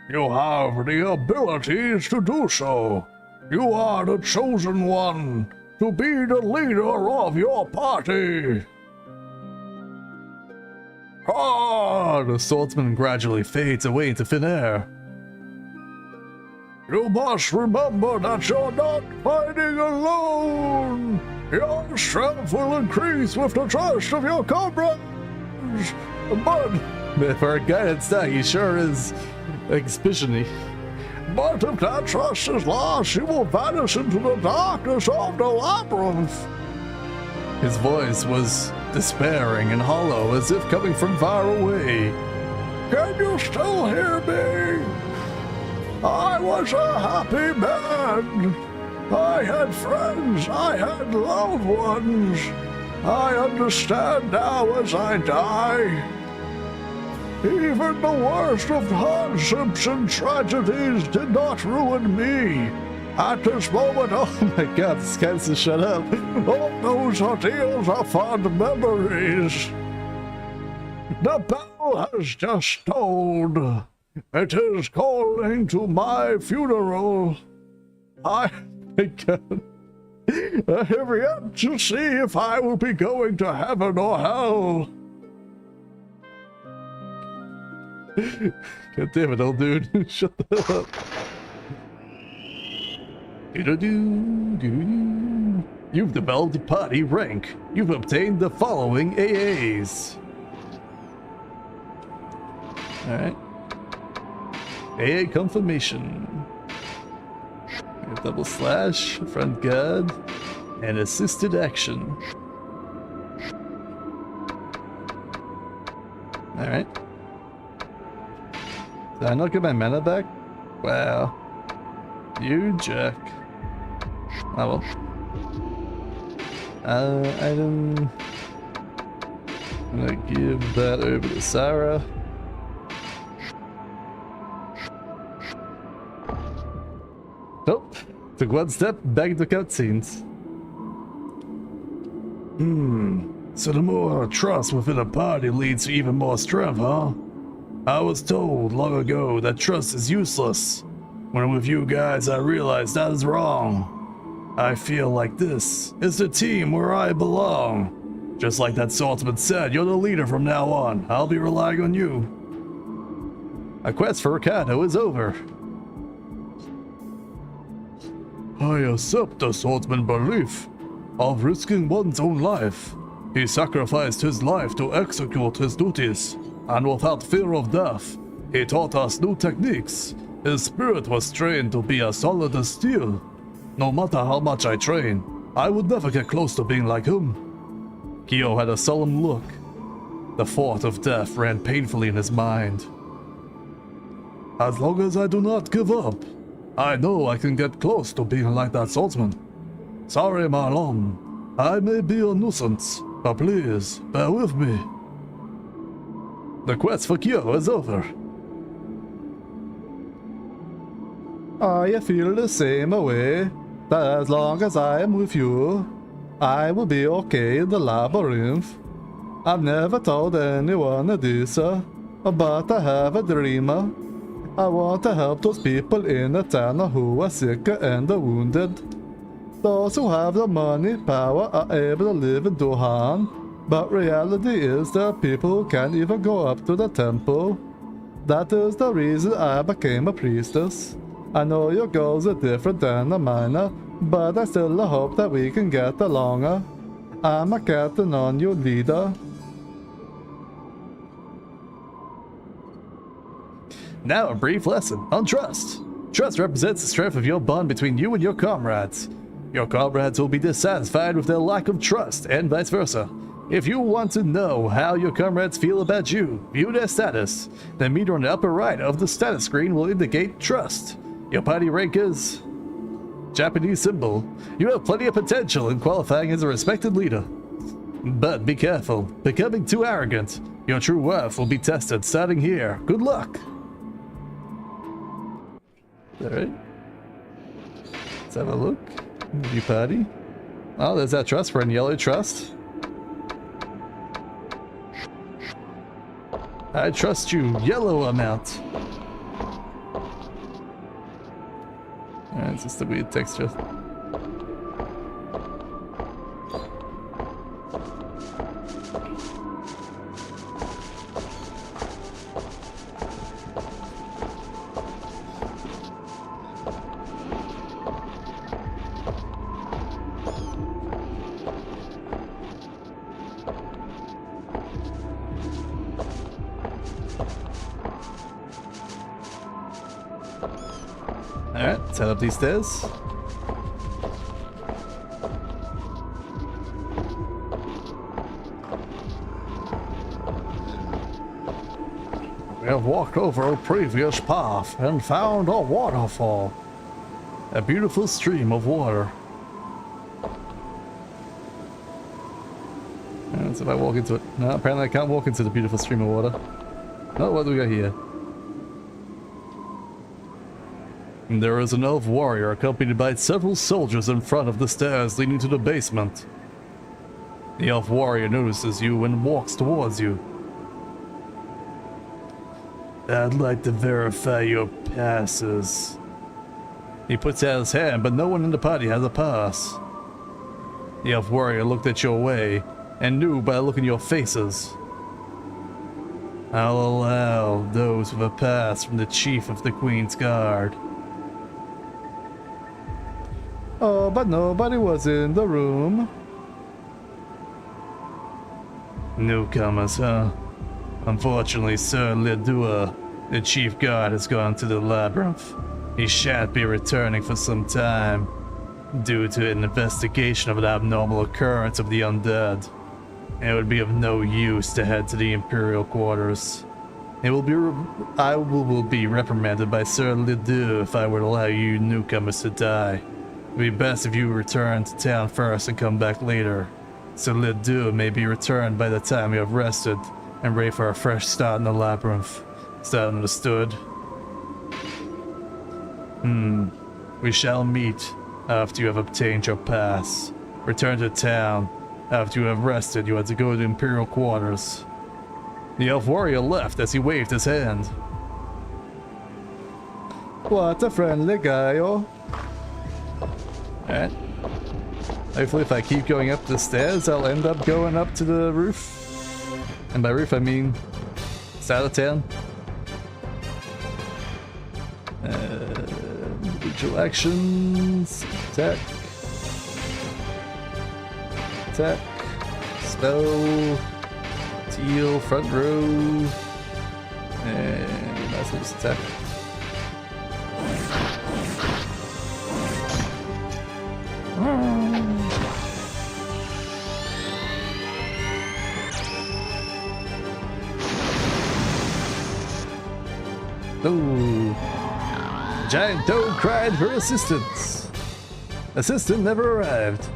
E: You have the abilities to do so. You are the chosen one to be the leader of your party.
A: The swordsman gradually fades away into thin air.
E: You must remember that you're not fighting alone. Your strength will increase with the trust of your comrades. But
A: For a guy that's that, he sure is exhibition-y.
E: But if that trust is lost, you will vanish into the darkness of the labyrinth.
A: His voice was despairing and hollow, as if coming from far away.
E: Can you still hear me? I was a happy man. I had friends. I had loved ones. I understand now as I die. Even the worst of hardships and tragedies did not ruin me. At this moment,
A: Oh my god, this guy needs to shut up.
E: all those ordeals are fond memories. The bell has just tolled. It is calling to my funeral. I
A: My god.
E: have yet to see if I will be going to heaven or hell.
A: God damn it, old dude. Shut the hell up. Do-do-do, You've developed a party rank. You've obtained the following AAs. Alright. AA confirmation. Double slash, front guard, and assisted action. Alright. Did I not get my mana back? Wow. You jerk. Oh well. Item. I'm gonna give that over to Sarah. Nope. Took one step, back into cutscenes.
E: So the more trust within a party leads to even more strength, huh? I was told long ago that trust is useless. When with you guys, I realized that is wrong. I feel like this is the team where I belong. Just like that swordsman said, you're the leader from now on. I'll be relying on you.
A: A quest for Ricardo is over.
E: I accept the swordsman's belief of risking one's own life. He sacrificed his life to execute his duties, and without fear of death, he taught us new techniques. His spirit was trained to be as solid as steel. No matter how much I train, I would never get close to being like him.
A: Kyo had a solemn look. The thought of death ran painfully in his mind.
E: As long as I do not give up, I know I can get close to being like that swordsman. Sorry, Marlon. I may be a nuisance, but please, bear with me.
A: The quest for Kyo is over.
C: I feel the same way, that as long as I am with you, I will be okay in the labyrinth. I've never told anyone this, but I have a dream. I want to help those people in the town who are sick and wounded. Those who have the money, power, are able to live in Dohan, but reality is there are people who can't even go up to the temple. That is the reason I became a priestess. I know your goals are different than mine, but I still hope that we can get along.
A: I'm a captain on your leader. Now a brief lesson on trust. Trust represents the strength of your bond between you and your comrades. Your comrades will be dissatisfied with their lack of trust, and vice versa. If you want to know how your comrades feel about you, view their status. The meter on the upper right of the status screen will indicate trust. Your party rank is Japanese symbol. You have plenty of potential in qualifying as a respected leader. But be careful, becoming too arrogant. Your true worth will be tested starting here. Good luck! Alright. Let's have a look. View party. Oh, there's that trust friend, yellow trust. I trust you, yellow amount. Alright, it's just a weird texture. Alright, let's head up these stairs. We have walked over a previous path and found a waterfall. A beautiful stream of water. Let's see if I walk into it. No, apparently I can't walk into the beautiful stream of water. Oh, what do we got here? There is an elf warrior accompanied by several soldiers in front of the stairs leading to the basement. The elf warrior notices you and walks towards you. I'd like to verify your passes. He puts out his hand, but no one in the party has a pass. The elf warrior looked at your way and knew by looking at your faces. I'll allow those with a pass from the chief of the Queen's Guard. Oh, but nobody was in the room. Newcomers, huh? Unfortunately, Sir Lidua, the chief guard, has gone to the labyrinth. He shan't be returning for some time, due to an investigation of an abnormal occurrence of the undead. It would be of no use to head to the Imperial quarters. I will be reprimanded by Sir Lidua if I were to allow you newcomers to die. It would be best if you return to town first and come back later. So Lidua may be returned by the time you have rested and ready for a fresh start in the labyrinth. Is that understood? We shall meet after you have obtained your pass. Return to town. After you have rested, you have to go to the Imperial quarters. The elf warrior left as he waved his hand. What a friendly guy, oh. Alright. Hopefully if I keep going up the stairs, I'll end up going up to the roof. And by roof, I mean side of town. Individual actions. Attack. Attack. Spell. Teal. Front row. And you might as well just attack. Oh, giant toad cried for assistance. Assistant never arrived.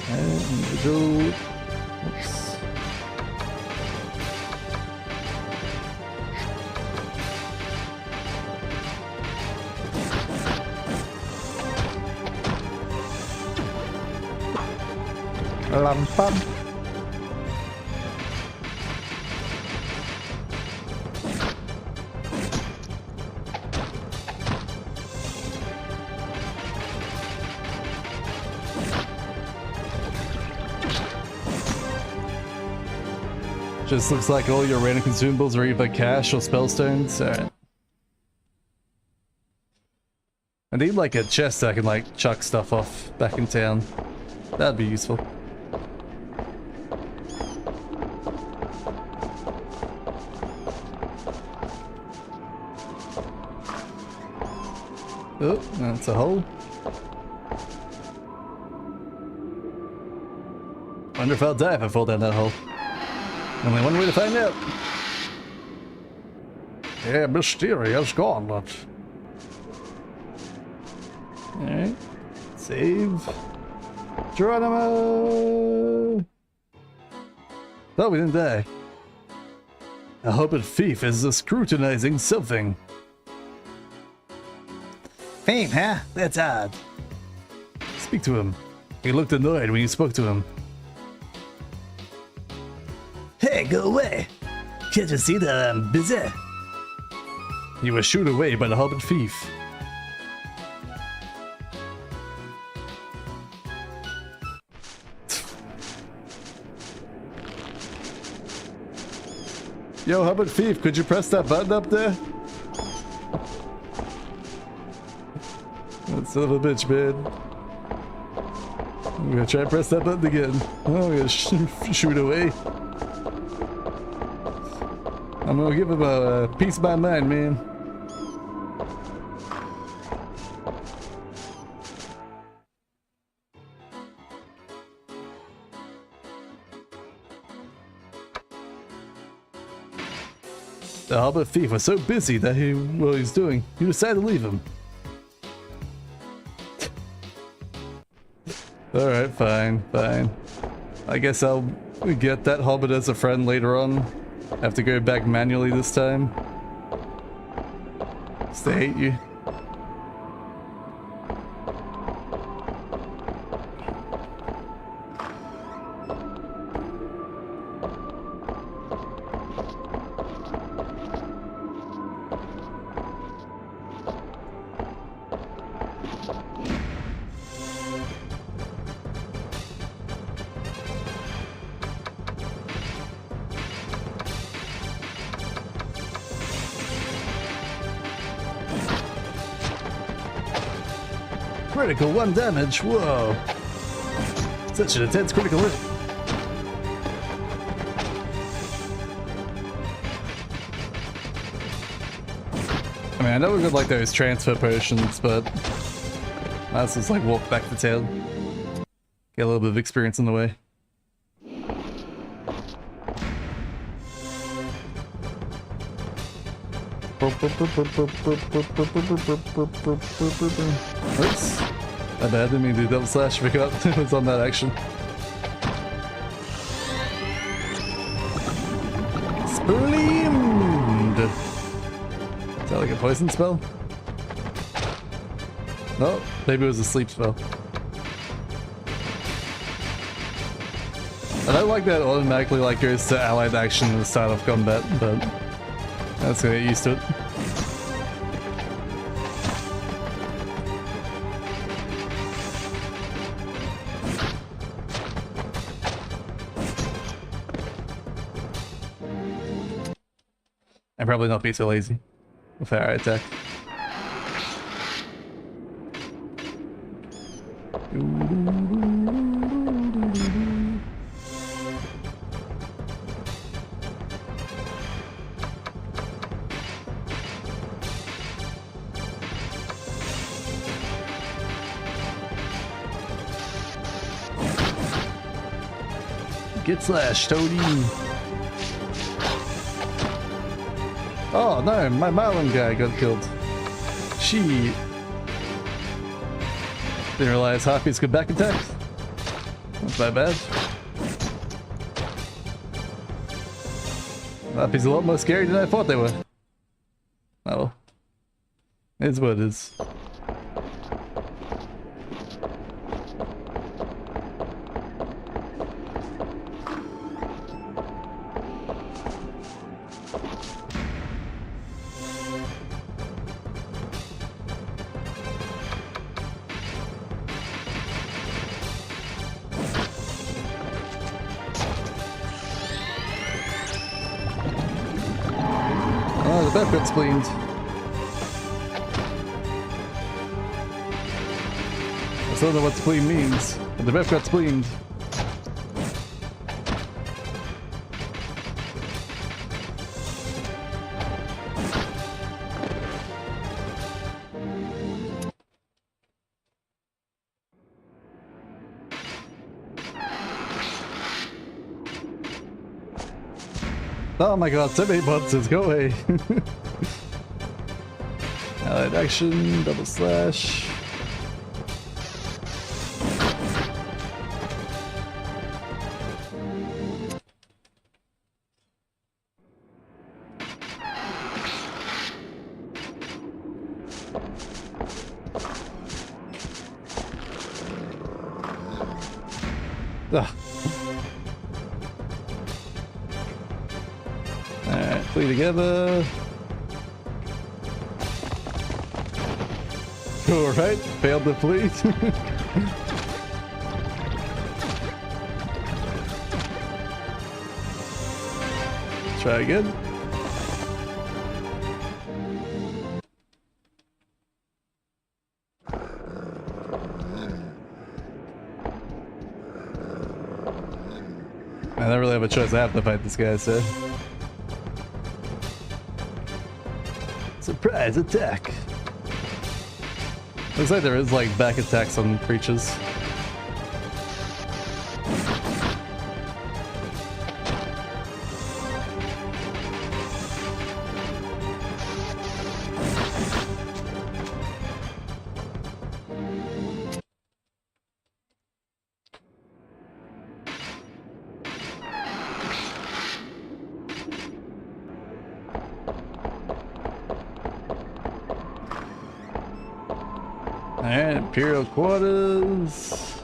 A: And go. Oops. Lam-pam. Just looks like all your random consumables are either cash or spellstones. Alright. I need like a chest I can like chuck stuff off back in town. That'd be useful. Oh, that's a hole. Wonder if I'll die if I fall down that hole. Only one way to find out.
E: Yeah, mysterious gauntlet.
A: Alright. Save. Geronimo! Oh, we didn't die. A hobbit thief is scrutinizing something.
D: Fame, huh? That's odd.
A: Speak to him. He looked annoyed when you spoke to him.
D: Hey, go away! Can't you see that I'm busy?
A: You were shooed away by the hobbit thief. Yo, hobbit thief, could you press that button up there? That son of a bitch, man. I'm gonna try and press that button again. Oh, I'm gonna shoot away. I'm gonna give him a piece of my mind, man. The hobbit thief was so busy that what he's doing, he decided to leave him. Alright, fine, fine. I guess I'll get that hobbit as a friend later on. I have to go back manually this time. Because they hate you. Critical 1 damage, whoa. Such an intense critical hit. I mean, I know we would like those transfer potions, but let's just like walk back to town. Get a little bit of experience in the way. Oops. My bad, didn't mean to do double slash, forgot it was on that action. Spleamed! Is that like a poison spell? No, maybe it was a sleep spell. I don't like that it automatically like goes to allied action at the start of combat, but that's gonna get used to it. I'd probably not be so lazy with our attack. Get slashed, Toady! Oh no, my Marlin guy got killed. She didn't realize Harpies could back attack. That's not bad. Harpies are a lot more scary than I thought they were. Oh well. It is what it is. Oh, the back got spleens. still don't know what spleen means. But the ref got spleened. Oh my god, so many buttons, go away. Allied action, double slash. Ugh. Alright, play together. Alright, failed the fleet. Try again. I don't really have a choice. I have to fight this guy, so. Surprise attack! Looks like there is like back attacks on creatures. Alright, Imperial Quarters.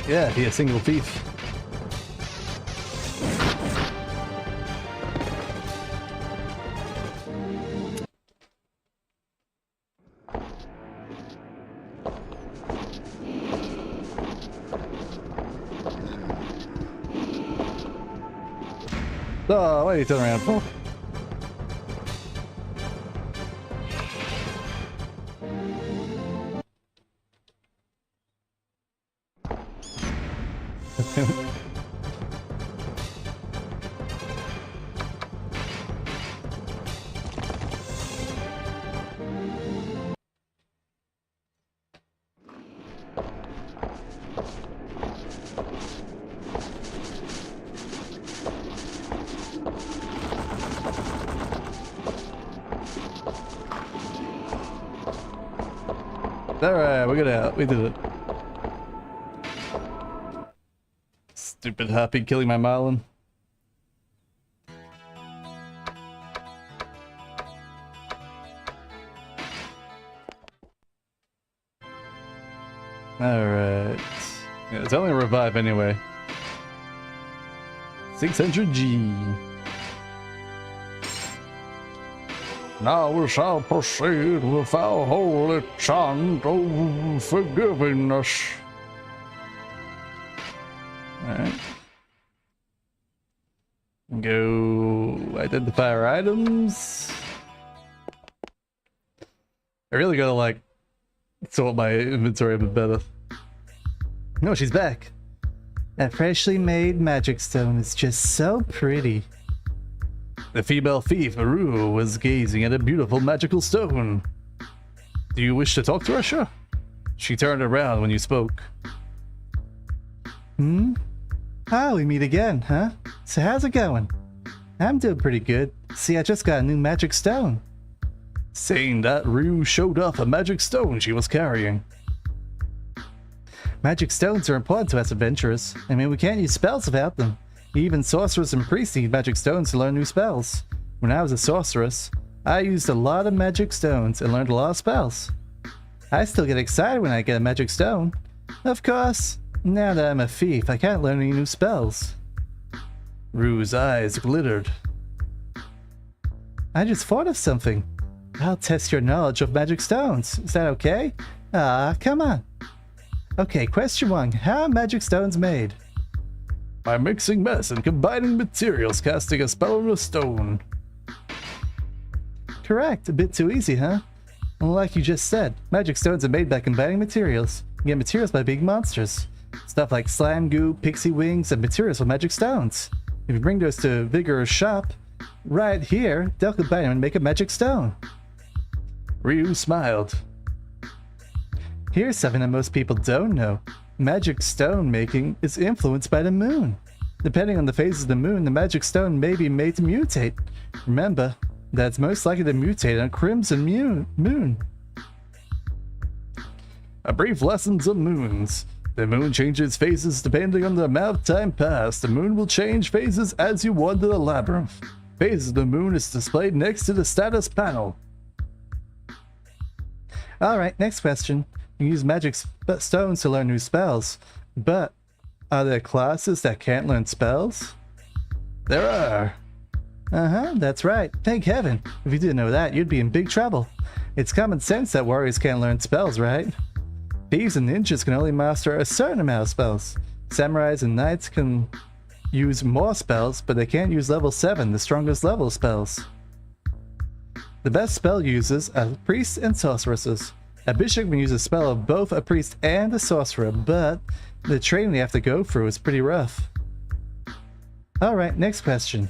A: Yeah, be a single thief. Oh, why are you turning around for? Alright, we got out. We did it. Stupid happy killing my Marlin. Alright. Yeah, it's only a revive anyway. 600G.
E: Now we shall proceed with our holy chant of forgiveness.
A: Alright. Go identify our items. I really gotta like sort my inventory a bit better. No, she's back.
D: That freshly made magic stone is just so pretty.
A: The female thief, Aru, was gazing at a beautiful magical stone. Do you wish to talk to her, sure? She turned around when you spoke.
D: Oh, we meet again, huh? So how's it going? I'm doing pretty good. See, I just got a new magic stone.
A: Saying that, Ryu showed off a magic stone she was carrying.
D: Magic stones are important to us adventurers. I mean, we can't use spells without them. Even sorcerers and priests need magic stones to learn new spells. When I was a sorceress, I used a lot of magic stones and learned a lot of spells. I still get excited when I get a magic stone. Of course, now that I'm a thief, I can't learn any new spells.
A: Ryu's eyes glittered.
D: I just thought of something. I'll test your knowledge of magic stones. Is that okay? Come on. Okay, question 1. How are magic stones made?
A: By mixing mess and combining materials, casting a spell on a stone.
D: Correct. A bit too easy, huh? Well, like you just said, magic stones are made by combining materials. You get materials by big monsters. Stuff like slime goo, pixie wings, and materials for magic stones. If you bring those to Vigor's shop, right here, they'll combine them and make a magic stone.
A: Ryu smiled.
D: Here's something that most people don't know. Magic stone making is influenced by the moon. Depending on the phases of the moon, the magic stone may be made to mutate. Remember, that's most likely to mutate on Crimson Moon.
A: A brief lessons of moons. The moon changes phases depending on the amount of time passed. The moon will change phases as you wander the labyrinth. Phases of the moon is displayed next to the status panel.
D: Alright, next question. You use magic stones to learn new spells, but are there classes that can't learn spells?
A: There are.
D: That's right. Thank heaven. If you didn't know that, you'd be in big trouble. It's common sense that warriors can't learn spells, right? Thieves and ninjas can only master a certain amount of spells. Samurais and knights can use more spells, but they can't use level 7, the strongest level spells. The best spell users are priests and sorceresses. A bishop can use a spell of both a priest and a sorcerer, but the training they have to go through is pretty rough. Alright, next question.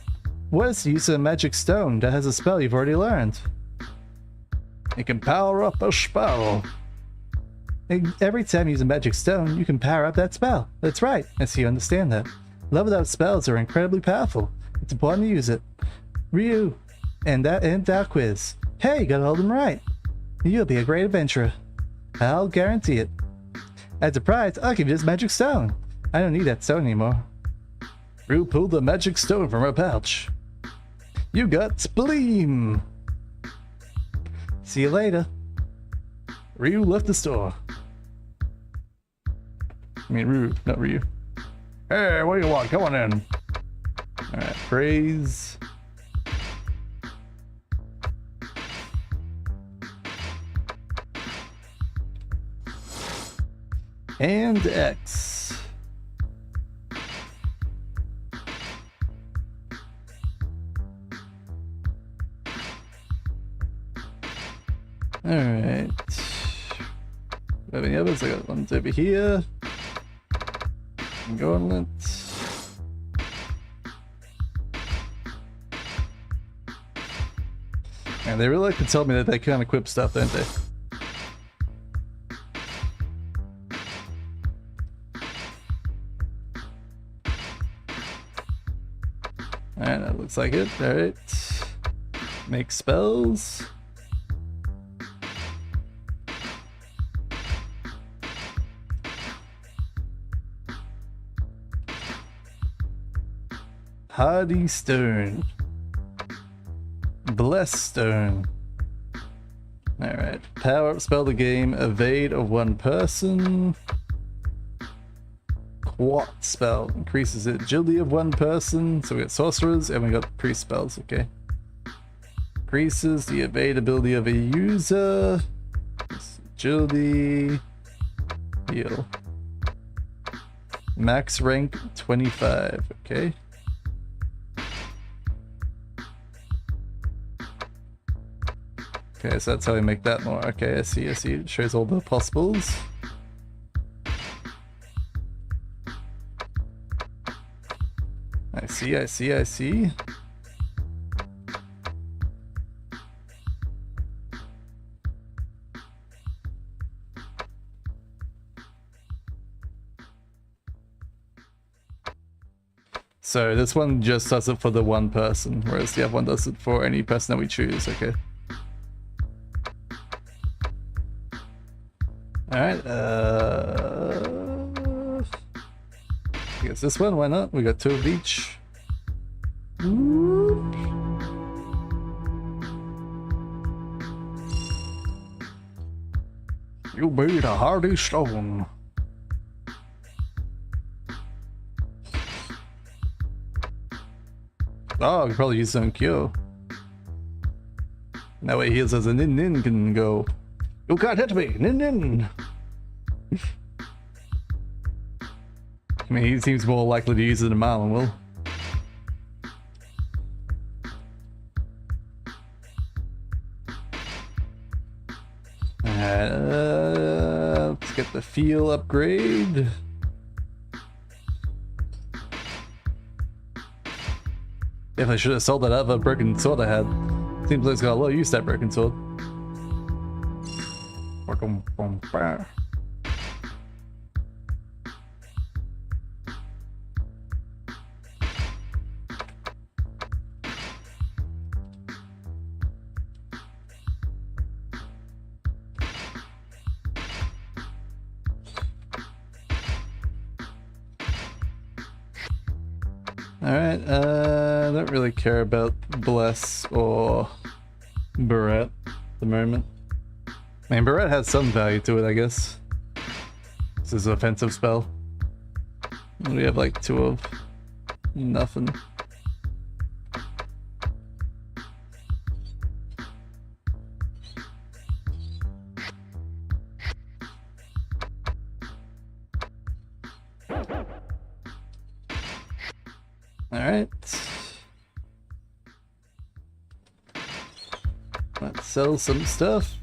D: What is the use of a magic stone that has a spell you've already learned?
A: It can power up a spell.
D: Every time you use a magic stone, you can power up that spell. That's right, I see you understand that. Leveled out spells are incredibly powerful. It's important to use it. Ryu, and that quiz. Hey, you got all of them right. You'll be a great adventurer. I'll guarantee it. As a prize, I'll give you this magic stone. I don't need that stone anymore.
A: Ryu pulled the magic stone from her pouch. You got Spleam!
D: See you later.
A: Ryu left the store. I mean Ryu, not Ryu.
E: Hey, what do you want? Come on in.
A: Alright, praise. And X. Alright. Have any others? I got ones over here. Gauntlet. And they really like to tell me that they can't equip stuff, don't they? Alright, that looks like it. Alright. Make spells. Hardy Stone. Bless Stone. Alright. Power up spell the game. Evade of one person. Quat spell. Increases the agility of one person. So we got sorcerers and we got priest spells. Okay. Increases the evade ability of a user. Agility. Heal. Max rank 25. Okay. Okay, so that's how we make that more. Okay, I see, I see. It shows all the possibles. I see, I see, I see. So this one just does it for the one person, whereas the other one does it for any person that we choose, okay. Alright, I guess this one, why not? We got 2 of each. Whoop.
E: You made a hardy stone.
A: Oh, I could probably use some cure. That way heals as a nin can go.
E: You can't hit me, nin.
A: I mean, he seems more likely to use it than Marlon will. Let's get the feel upgrade. Definitely should have sold that other broken sword I had. Seems like it's got a low use, that broken sword. Alright, I don't really care about Bless or Barrette at the moment. I mean, Barrette has some value to it, I guess. This is an offensive spell. We have like 2 of nothing. Alright. Let's sell some stuff.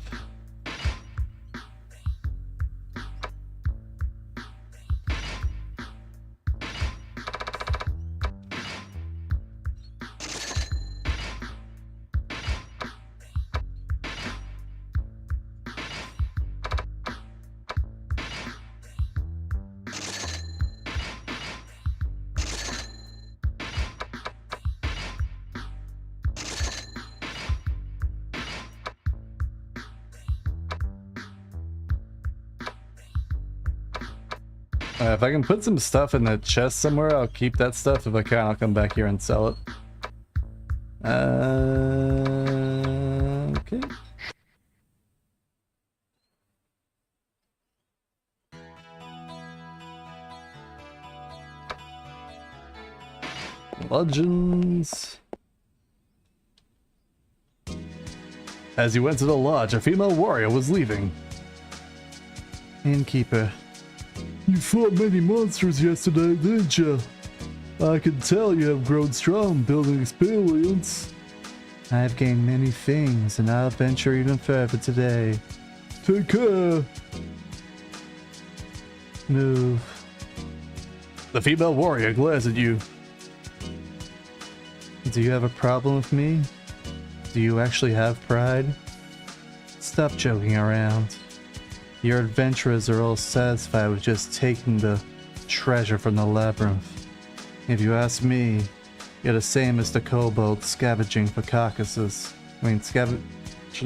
A: If I can put some stuff in the chest somewhere, I'll keep that stuff. If I can, I'll come back here and sell it. Okay. Legends. As you went to the lodge, a female warrior was leaving. Innkeeper. You fought many monsters yesterday, didn't you? I can tell you have grown strong, building experience. I have gained many things, and I'll venture even further today. Take care. Move. The female warrior glares at you. Do you have a problem with me? Do you actually have pride? Stop joking around. Your adventurers are all satisfied with just taking the treasure from the labyrinth. If you ask me, you're the same as the kobolds scavenging for carcasses. I mean, shouldn't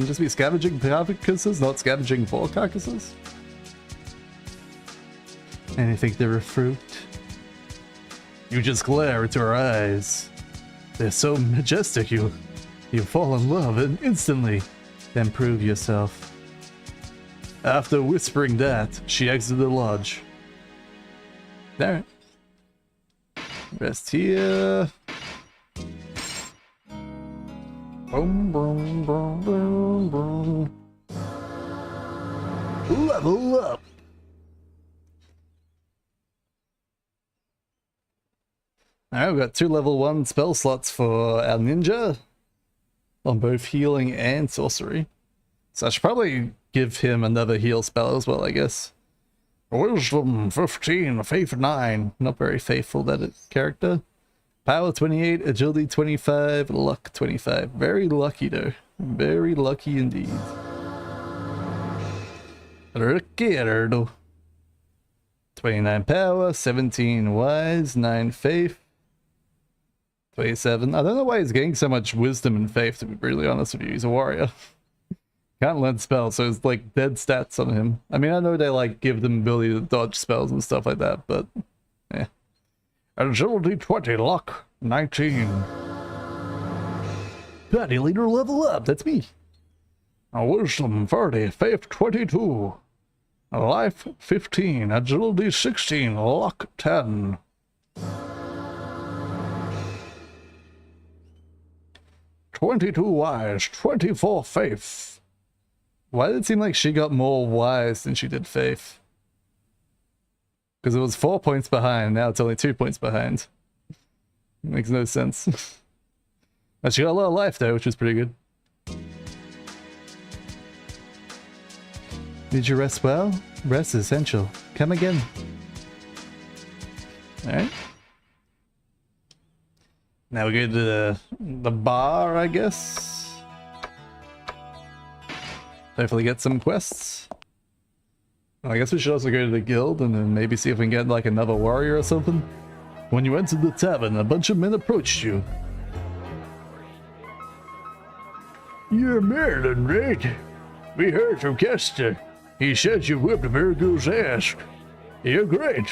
A: just be scavenging carcasses, not scavenging for carcasses? And you think they're a fruit? You just glare into her eyes. They're so majestic, you fall in love and instantly. Then prove yourself. After whispering that, she exited the lodge. Alright. Rest here. Boom, boom, boom, boom, boom. Level up! Alright, we've got 2 level 1 spell slots for our ninja. On both healing and sorcery. So I should probably give him another heal spell as well, I guess. Wisdom 15, Faith 9. Not very faithful, that character. Power 28, Agility 25, Luck 25. Very lucky though. Very lucky indeed. Ricardo. 29 Power, 17 Wise, 9 Faith. 27. I don't know why he's getting so much wisdom and faith, to be brutally honest with you. He's a warrior. Can't learn spells, so it's like dead stats on him. I mean, I know they like give them ability to dodge spells and stuff like that, but yeah.
E: Agility 20, luck 19.
A: Party leader level up, that's me.
E: Wisdom 30, faith 22. Life 15, agility 16, luck 10. 22 wise, 24 faith.
A: Why did it seem like she got more wise than she did faith? Because it was 4 points behind, now it's only 2 points behind. Makes no sense. And she got a lot of life though, which is pretty good.
D: Did you rest well? Rest is essential. Come again.
A: Alright. Now we go to the bar, I guess. Hopefully get some quests. I guess we should also go to the guild and then maybe see if we can get like another warrior or something. When you entered the tavern, a bunch of men approached you.
E: You're Merlin, right? We heard from Kester. He said you whipped Virgo's ass. You're great.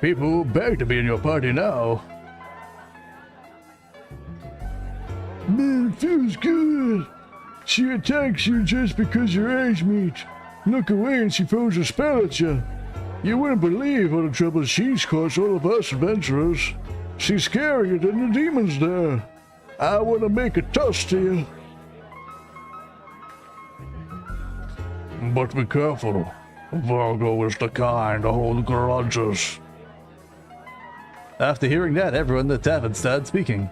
E: People will beg to be in your party now. Man, it feels good. She attacks you just because your eyes meet. Look away and she throws a spell at you. You wouldn't believe what the trouble she's caused all of us adventurers. She's scarier than the demons there. I want to make a toast to you. But be careful. Virgo is the kind to hold grudges.
A: After hearing that, everyone in the tavern started speaking.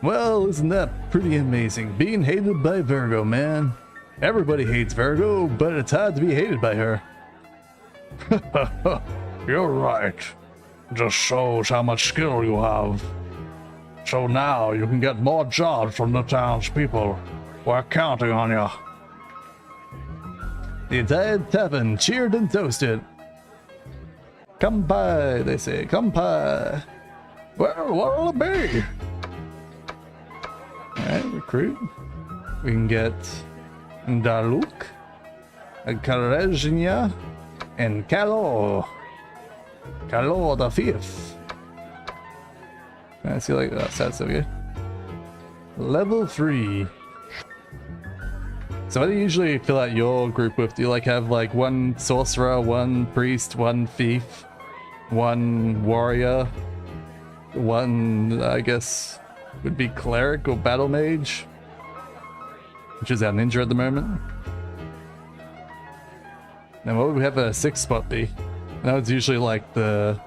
A: Well, isn't that pretty amazing? Being hated by Virgo, man. Everybody hates Virgo, but it's hard to be hated by her.
E: You're right. Just shows how much skill you have. So now you can get more jobs from the townspeople. We're counting on you.
A: The entire tavern cheered and toasted. Kampai, they say, kampai.
E: Well, what'll it be?
A: Alright, recruit. We can get Daluk, Karezhnia, and Kalo. Kalo the Fifth. I see like that, that's so good. Level 3. So what do you usually fill out your group with? Do you like have like one sorcerer, one priest, one thief, one warrior, one, I guess, would be cleric or battle mage? Which is our ninja at the moment. Now what would we have a 6th spot be? That was usually like the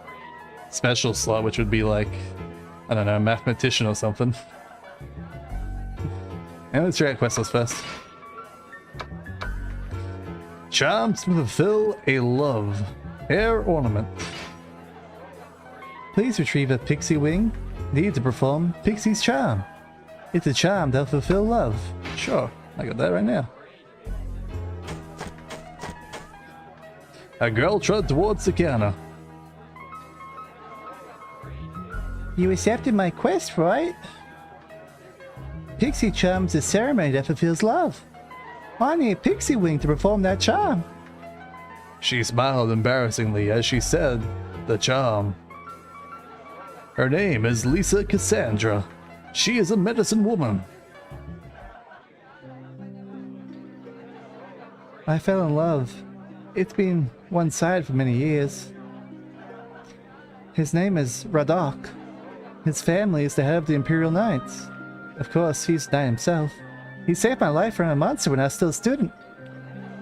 A: special slot, which would be like, I don't know, mathematician or something. And let's try out quest list first. Charms to fulfill a love. Hair ornament.
D: Please retrieve a pixie wing. Need to perform Pixie's charm. It's a charm that'll fulfill love.
A: Sure, I got that right now. A girl trod towards the counter.
D: You accepted my quest, right? Pixie charm's a ceremony that fulfills love. I need a pixie wing to perform that charm.
A: She smiled embarrassingly as she said the charm. Her name is Lisa Cassandra. She is a medicine woman.
D: I fell in love. It's been one-sided for many years. His name is Radok. His family is the head of the Imperial Knights. Of course, he's a knight himself. He saved my life from a monster when I was still a student.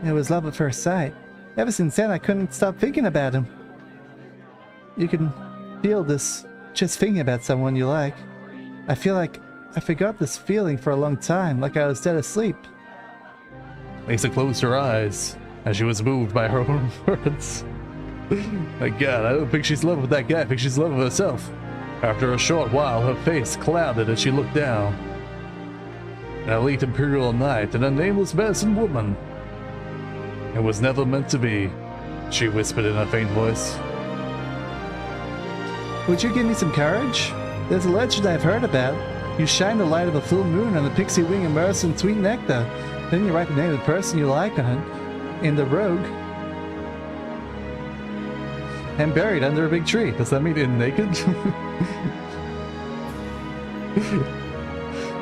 D: It was love at first sight. Ever since then, I couldn't stop thinking about him. You can feel this just thinking about someone you like. I feel like I forgot this feeling for a long time, like I was dead asleep.
A: Lisa closed her eyes as she was moved by her own words. My god, I don't think she's in love with that guy. I think she's in love with herself. After a short while, her face clouded as she looked down. An elite Imperial Knight and a nameless medicine woman. It was never meant to be, she whispered in a faint voice.
D: Would you give me some courage? There's a legend I've heard about. You shine the light of a full moon on the pixie wing immersed in sweet nectar. Then you write the name of the person you like on it, in the rogue, and buried under a big tree. Does that mean in naked?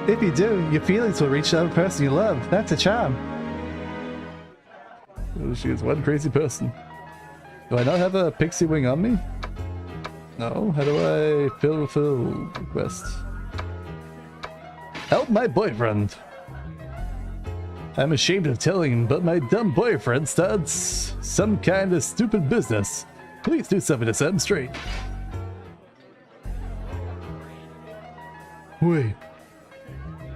D: If you do, your feelings will reach the other person you love. That's a charm.
A: Oh, she is one crazy person. Do I not have a pixie wing on me? No, how do I fulfill request? Help my boyfriend. I'm ashamed of telling him, but my dumb boyfriend starts some kind of stupid business. Please do something to set him straight. Wait.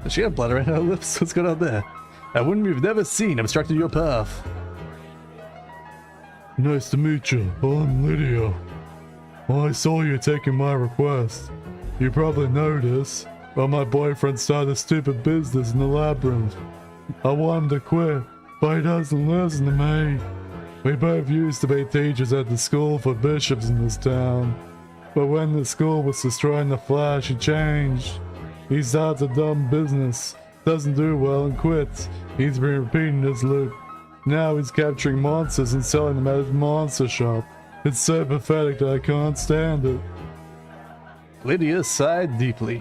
A: Does she have blood around her lips? What's going on there? A woman you've never seen obstructed your path.
C: Nice to meet you. I'm Lydia. Well, I saw you taking my request. You probably noticed, but my boyfriend started a stupid business in the labyrinth. I want him to quit, but he doesn't listen to me. We both used to be teachers at the school for bishops in this town. But when the school was destroying the Flash, he changed. He starts a dumb business, doesn't do well and quits. He's been repeating this loop. Now he's capturing monsters and selling them at his monster shop. It's so pathetic that I can't stand it.
A: Lydia sighed deeply.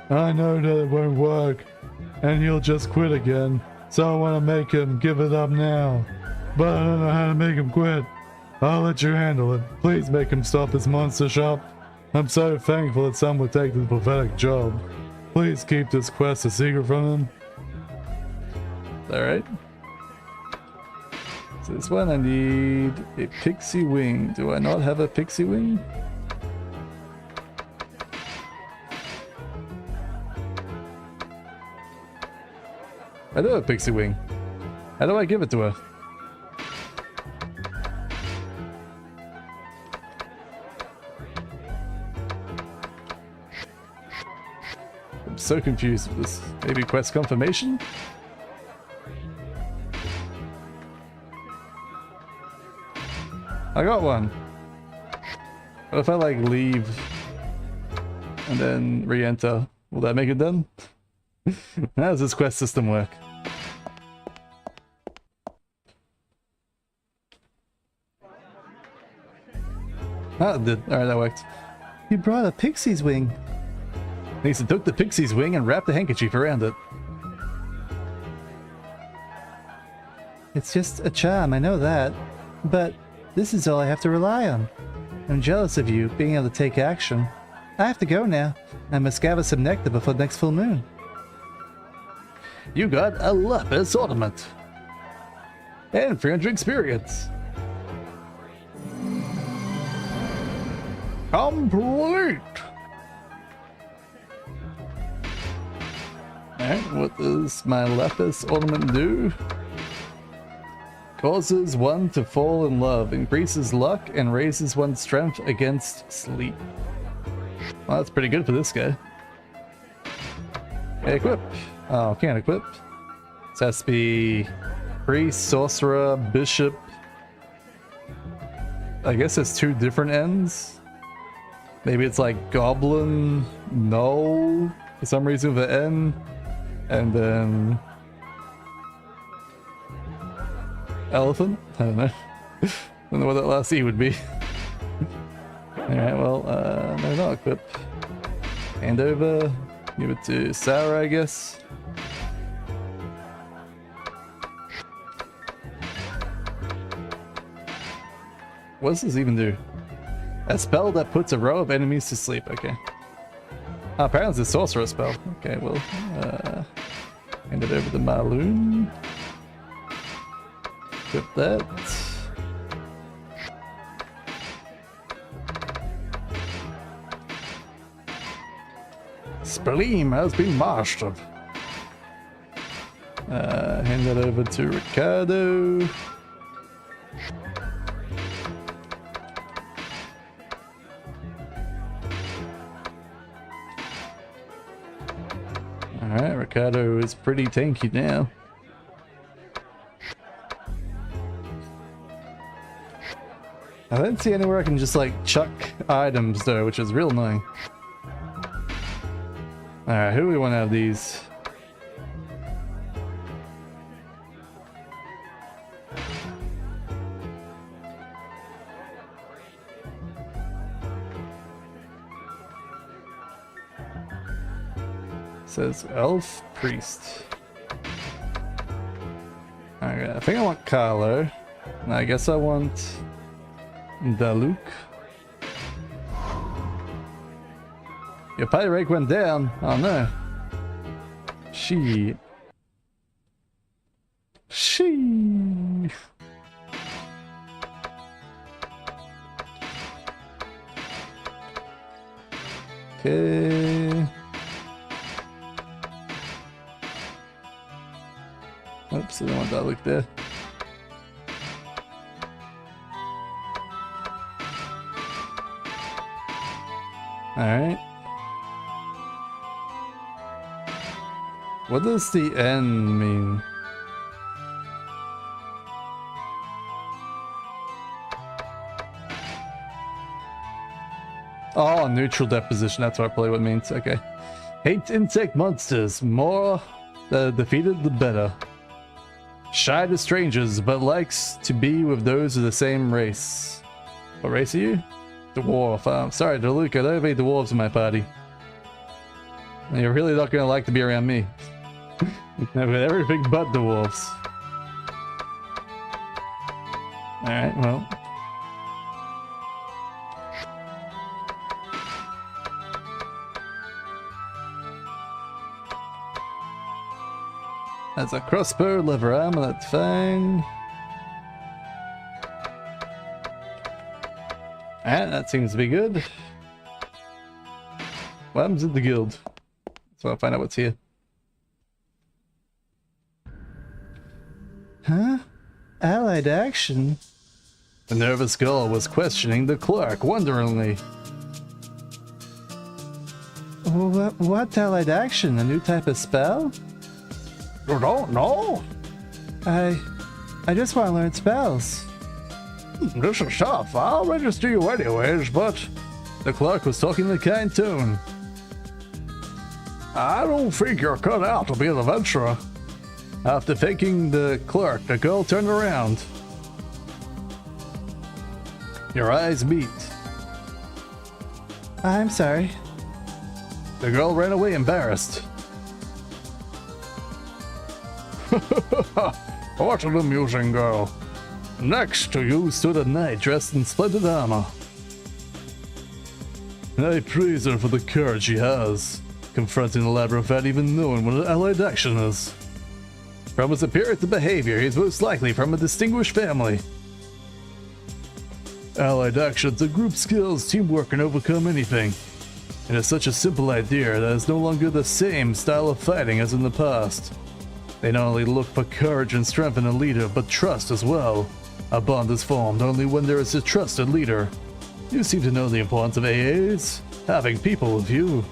C: I know that it won't work, and he'll just quit again, so I want to make him give it up now. But I don't know how to make him quit. I'll let you handle it. Please make him stop his monster shop. I'm so thankful that someone would take this pathetic job. Please keep this quest a secret from him.
A: Alright. So this one I need a pixie wing. Do I not have a pixie wing? I do have a pixie wing. How do I give it to her? I'm so confused with this. Maybe quest confirmation? I got one. What if I like leave and then re-enter? Will that make it done? How does this quest system work? Ah, it did. Alright, that worked.
D: You brought a pixie's wing.
A: Lisa took the pixie's wing and wrapped a handkerchief around it.
D: It's just a charm, I know that. But this is all I have to rely on. I'm jealous of you being able to take action. I have to go now. I must gather some nectar before the next full moon.
A: You got a lapis ornament. And 300 experience.
E: Complete!
A: Alright, what does my lapis ornament do? Causes one to fall in love, increases luck, and raises one's strength against sleep. Well, that's pretty good for this guy. Okay, equip. Oh, can't equip. This has to be priest, sorcerer, bishop. I guess it's two different ends. Maybe it's like goblin, no, for some reason with an N, and then elephant? I don't know. I don't know what that last E would be. Alright, well, no, not equip. Hand over. Give it to Sarah, I guess. What does this even do? A spell that puts a row of enemies to sleep. Okay. Oh, apparently it's a sorcerer spell. Okay, well, hand it over to Maloon. Equip that.
E: Spleen has been mastered.
A: Hand that over to Ricardo. Alright, Ricardo is pretty tanky now. I don't see anywhere I can just like chuck items though, which is real annoying. Alright, who do we want out of these? Says elf priest. Alright, I think I want Carlo. And I guess I want Daluk. Your party rank went down. Oh no. She. Okay. Oops, I don't want that look there. Alright. What does the N mean? Oh, neutral deposition, that's probably what it means. Okay. Hate insect monsters. More defeated, the better. Shy to strangers, but likes to be with those of the same race. What race are you? Dwarf. Sorry, DeLuca, I don't have any dwarves in my party. You're really not gonna like to be around me. With everything but dwarves. Alright, well. That's a crossbow, lever armor, that's fine. Alright, that seems to be good. What happens at the guild? So I'll find out what's here.
D: Huh? Allied action?
A: The nervous girl was questioning the clerk wonderingly.
D: What allied action? A new type of spell?
E: You don't know?
D: I just want to learn spells.
E: This is tough. I'll register you anyways, but
A: The clerk was talking in a kind tone.
E: I don't think you're cut out to be an adventurer.
A: After thanking the clerk, the girl turned around. Your eyes meet.
D: I'm sorry.
A: The girl ran away embarrassed.
E: What an amusing girl. Next to you
A: Stood a knight dressed in splendid armor. I praise her for the courage she has, confronting the labyrinth without even knowing what an allied action is. From his appearance and behavior, he is most likely from a distinguished family. Allied actions are group skills, teamwork can overcome anything. It is such a simple idea that is no longer the same style of fighting as in the past. They not only look for courage and strength in a leader, but trust as well. A bond is formed only when there is a trusted leader. You seem to know the importance of AAs, having people with you.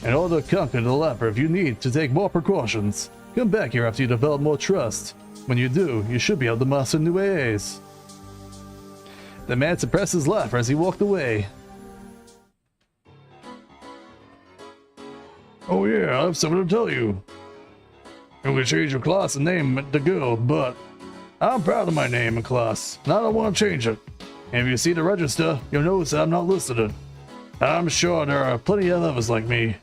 A: In order to conquer the labyrinth, you need to take more precautions. Come back here after you develop more trust. When you do, you should be able to master new AAs. The man suppressed his laughter as he walked away.
E: Oh yeah, I have something to tell you. You can change your class and name at the guild, but I'm proud of my name and class, and I don't want to change it. And if you see the register, you'll notice that I'm not listed it. I'm sure there are plenty of others like me,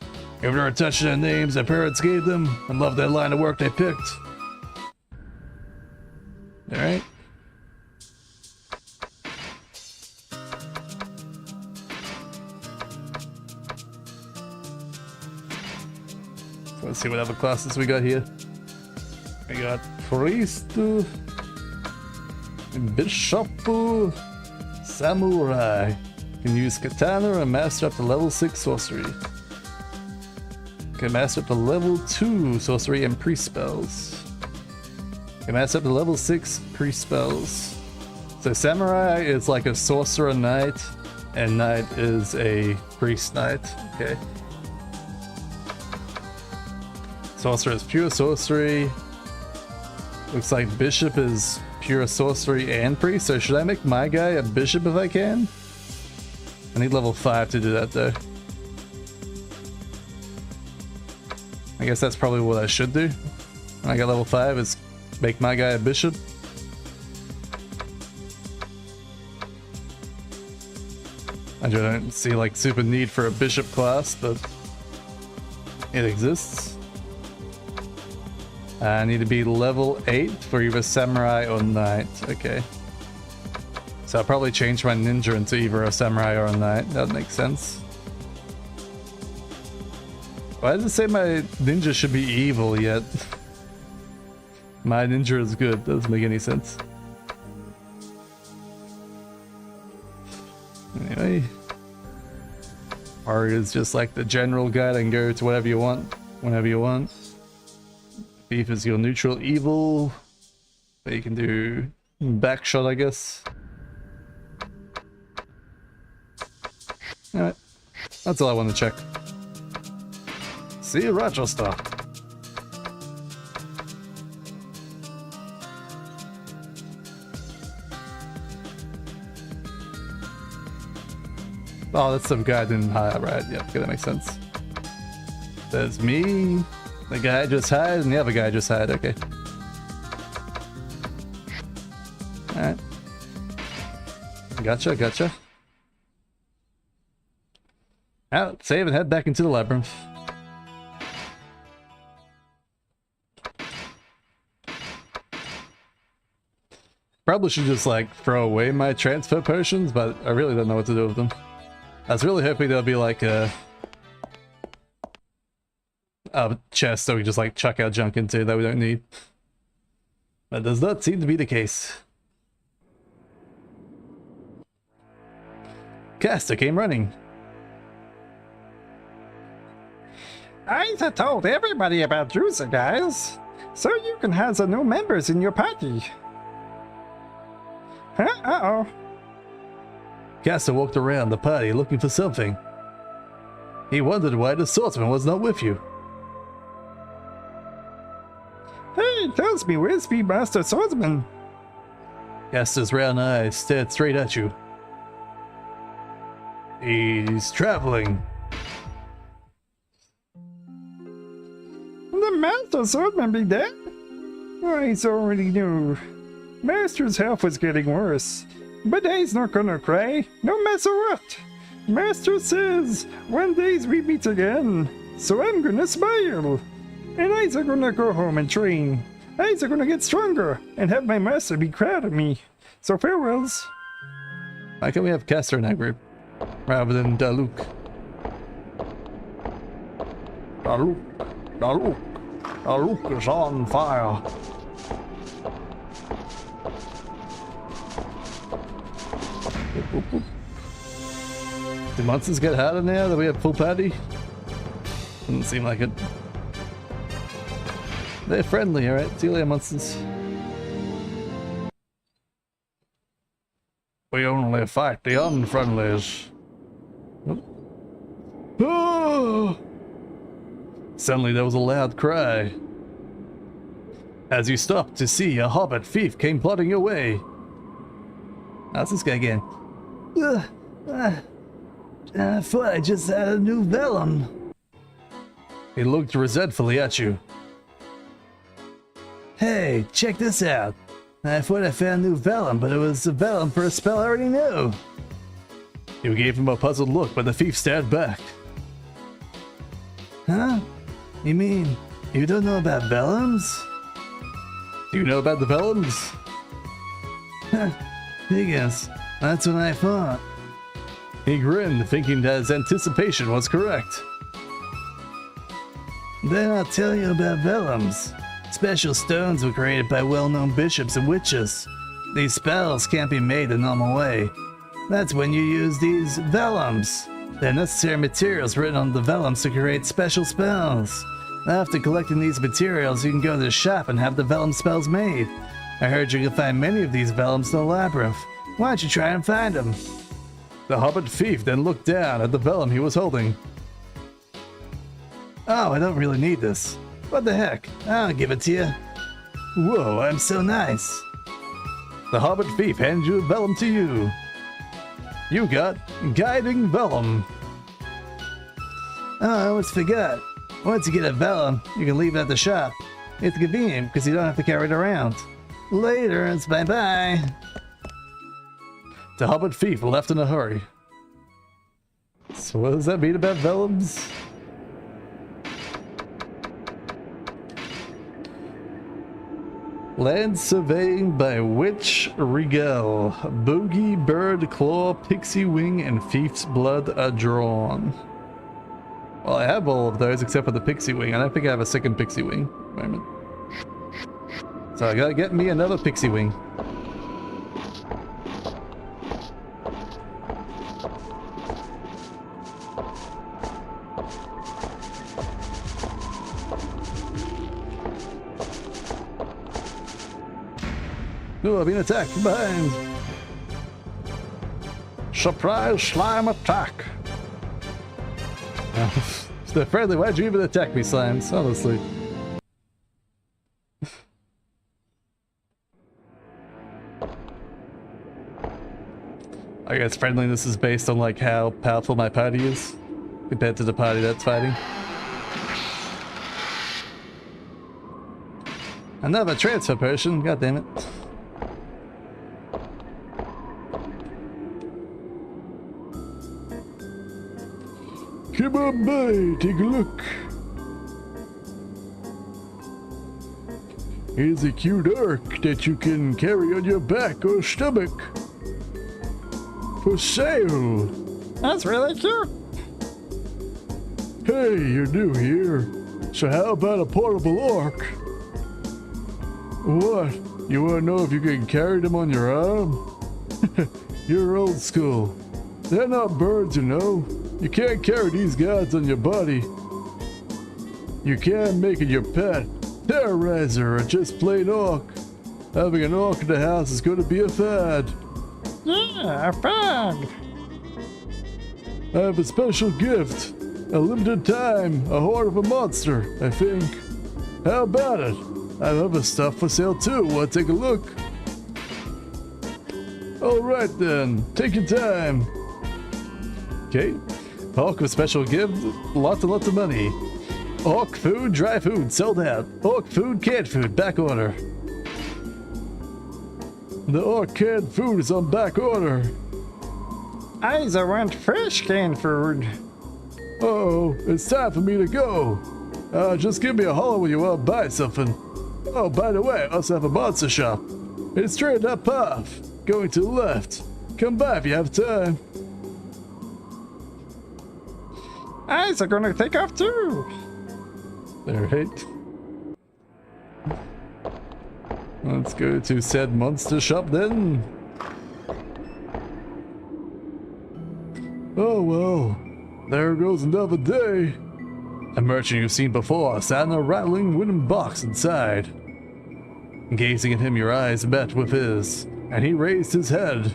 E: give their attention to names their parents gave them, and love that line of work they picked.
A: Alright. Let's see what other classes we got here. We got Priest, Bishop, Samurai. Can use Katana and master up to level 6 sorcery. Can master up to level 2 sorcery and priest spells. Can master up to level 6 priest spells. So Samurai is like a sorcerer knight, and knight is a priest knight. Okay. Sorcerer is pure sorcery. Looks like bishop is pure sorcery and priest, so should I make my guy a bishop if I can? I need level 5 to do that though. I guess that's probably what I should do. When I got level 5 is make my guy a bishop. I don't see like super need for a bishop class, but it exists. I need to be level 8 for either samurai or knight. Okay. So I'll probably change my ninja into either a samurai or a knight. That makes sense. Why does it say my ninja should be evil yet? My ninja is good. Doesn't make any sense. Anyway. Or is just like the general guide and go to whatever you want, whenever you want. Thief is your neutral evil. But you can do backshot, I guess. Alright. That's all I want to check. See you, Rochester. Oh, that's some guy I didn't hire, right? Yeah, okay, that makes sense. There's me, the guy I just hired, and the other guy I just hired, okay. Alright. Gotcha, gotcha. Out, save, and head back into the labyrinth. Probably should just like throw away my transfer potions, but I really don't know what to do with them. I was really hoping there'll be like a chest so we just like chuck our junk into that we don't need. That does not seem to be the case. Caster came running.
F: I told everybody about you, guys, so you can have some new members in your party. Huh? Uh-oh.
A: Caster walked around the party looking for something. He wondered why the swordsman was not with you.
F: Hey, tells me where's the Master Swordsman?
A: Caster's round eyes stared straight at you. He's traveling.
F: The Master Swordsman be dead? I already knew. Master's health was getting worse. But he's not gonna cry, no matter what. Master says, one day we meet again, so I'm gonna smile. And I's gonna go home and train. I's gonna get stronger and have my master be proud of me. So farewells.
A: Why can't we have Caster in that group, rather than Daluk?
E: Daluk is on fire.
A: Do monsters get harder now that we have full party? Doesn't seem like it. They're friendly, alright? See you later, monsters.
E: We only fight the unfriendlies.
A: Oh! Suddenly there was a loud cry. As you stopped to see a hobbit thief came plodding your way. How's this guy again?
D: I thought I just had a new vellum.
A: He looked resentfully at you.
D: Hey, check this out. I thought I found a new vellum, but it was a vellum for a spell I already knew.
A: You gave him a puzzled look, but the thief stared back.
D: Huh? You mean you don't know about vellums?
A: Do you know about the vellums?
D: Higgins, that's what I thought.
A: He grinned, thinking that his anticipation was correct.
D: Then I'll tell you about vellums. Special stones were created by well-known bishops and witches. These spells can't be made the normal way. That's when you use these vellums. They're necessary materials written on the vellums to create special spells. After collecting these materials, you can go to the shop and have the vellum spells made. I heard you can find many of these vellums in the labyrinth. Why don't you try and find them?
A: The hobbit thief then looked down at the vellum he was holding.
D: Oh, I don't really need this. What the heck? I'll give it to you. Whoa, I'm so nice.
A: The hobbit thief handed you a vellum to you. You got Guiding Vellum.
D: Oh, I almost forgot. Once you get a vellum, you can leave it at the shop. It's convenient because you don't have to carry it around. Later, it's bye-bye.
A: The hobbit thief left in a hurry. So what does that mean about vellums? Land surveying by Witch Regal. Bogey, Bird, Claw, Pixie Wing, and Thief's Blood are drawn. Well, I have all of those except for the Pixie Wing. I don't think I have a second Pixie Wing. Wait a minute. So I gotta get me another Pixie Wing. Oh, I've been attacked from behind.
E: Surprise slime attack.
A: They're friendly. Why'd you even attack me, slimes? Honestly. I guess friendliness is based on like how powerful my party is compared to the party that's fighting. Another transfer potion. God damn it.
C: Come on by, take a look. Here's a cute ark that you can carry on your back or stomach. For sale.
F: That's really cute.
C: Hey, you're new here. So how about a portable ark? What? You wanna know if you can carry them on your arm? You're old school. They're not birds, you know. You can't carry these guys on your body. You can make it your pet, terrorizer, or just plain orc. Having an orc in the house is going to be a fad.
F: Yeah, a fag.
C: I have a special gift. A limited time, a horde of a monster, I think. How about it? I have other stuff for sale too. Want to take a look? Alright then, take your time.
A: Okay. Orc with special gift, lots and lots of money. Orc food, dry food, sold out. Orc food, canned food, back order.
C: The orc canned food is on back order.
F: I want fish canned food.
C: Uh-oh, it's time for me to go. Just give me a holler when you want to buy something. Oh, by the way, I also have a monster shop. It's straight up off, going to the left. Come by if you have time.
F: Eyes are gonna take off too.
A: Alright. Let's go to said monster shop then.
C: Oh well, there goes another day.
A: A merchant you've seen before sat in a rattling wooden box inside. Gazing at him, your eyes met with his, and he raised his head.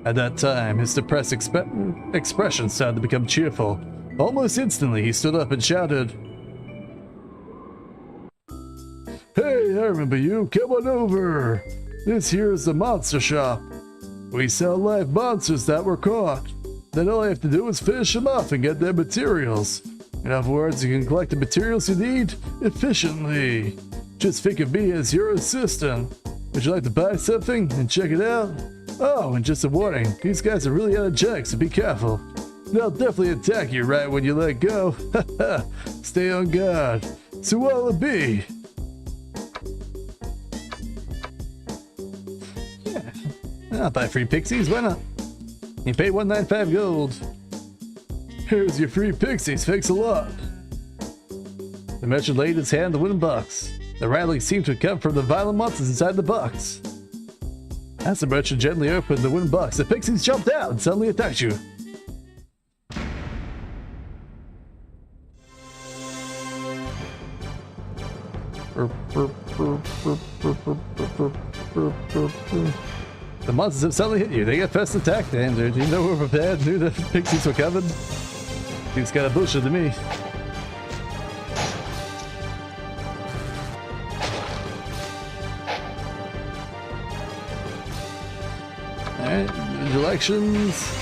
A: At that time, his depressed expression started to become cheerful. Almost instantly, he stood up and shouted,
C: Hey, I remember you. Come on over. This here is the monster shop. We sell live monsters that were caught. Then all you have to do is finish them off and get their materials. In other words, you can collect the materials you need efficiently. Just think of me as your assistant. Would you like to buy something and check it out? Oh, and just a warning, these guys are really energetic, so be careful. They'll definitely attack you right when you let go. Haha, stay on guard. So what'll it be?
A: Yeah, I'll buy free pixies, why not? You pay 195 gold.
C: Here's your free pixies, thanks a lot.
A: The merchant laid his hand on the wooden box. The rattling seemed to come from the violent monsters inside the box. As the merchant gently opened the wooden box, the pixies jumped out and suddenly attacked you. The monsters have suddenly hit you. They get first attack, Andrew. Do you know we're prepared? Knew the pixies were coming? Seems kind of bullshit to me. Alright, elections.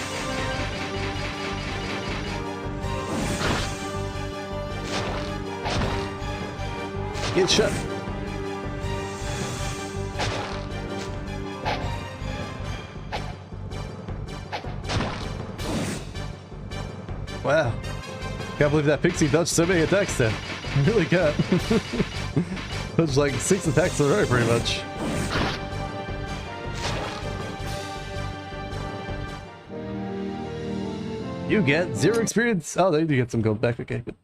A: Get shut. Wow. Can't believe that pixie dodged so many attacks then. I really can't. Dodged like 6 attacks in a row pretty much. You get 0 experience. Oh, they do get some gold back. Okay, good.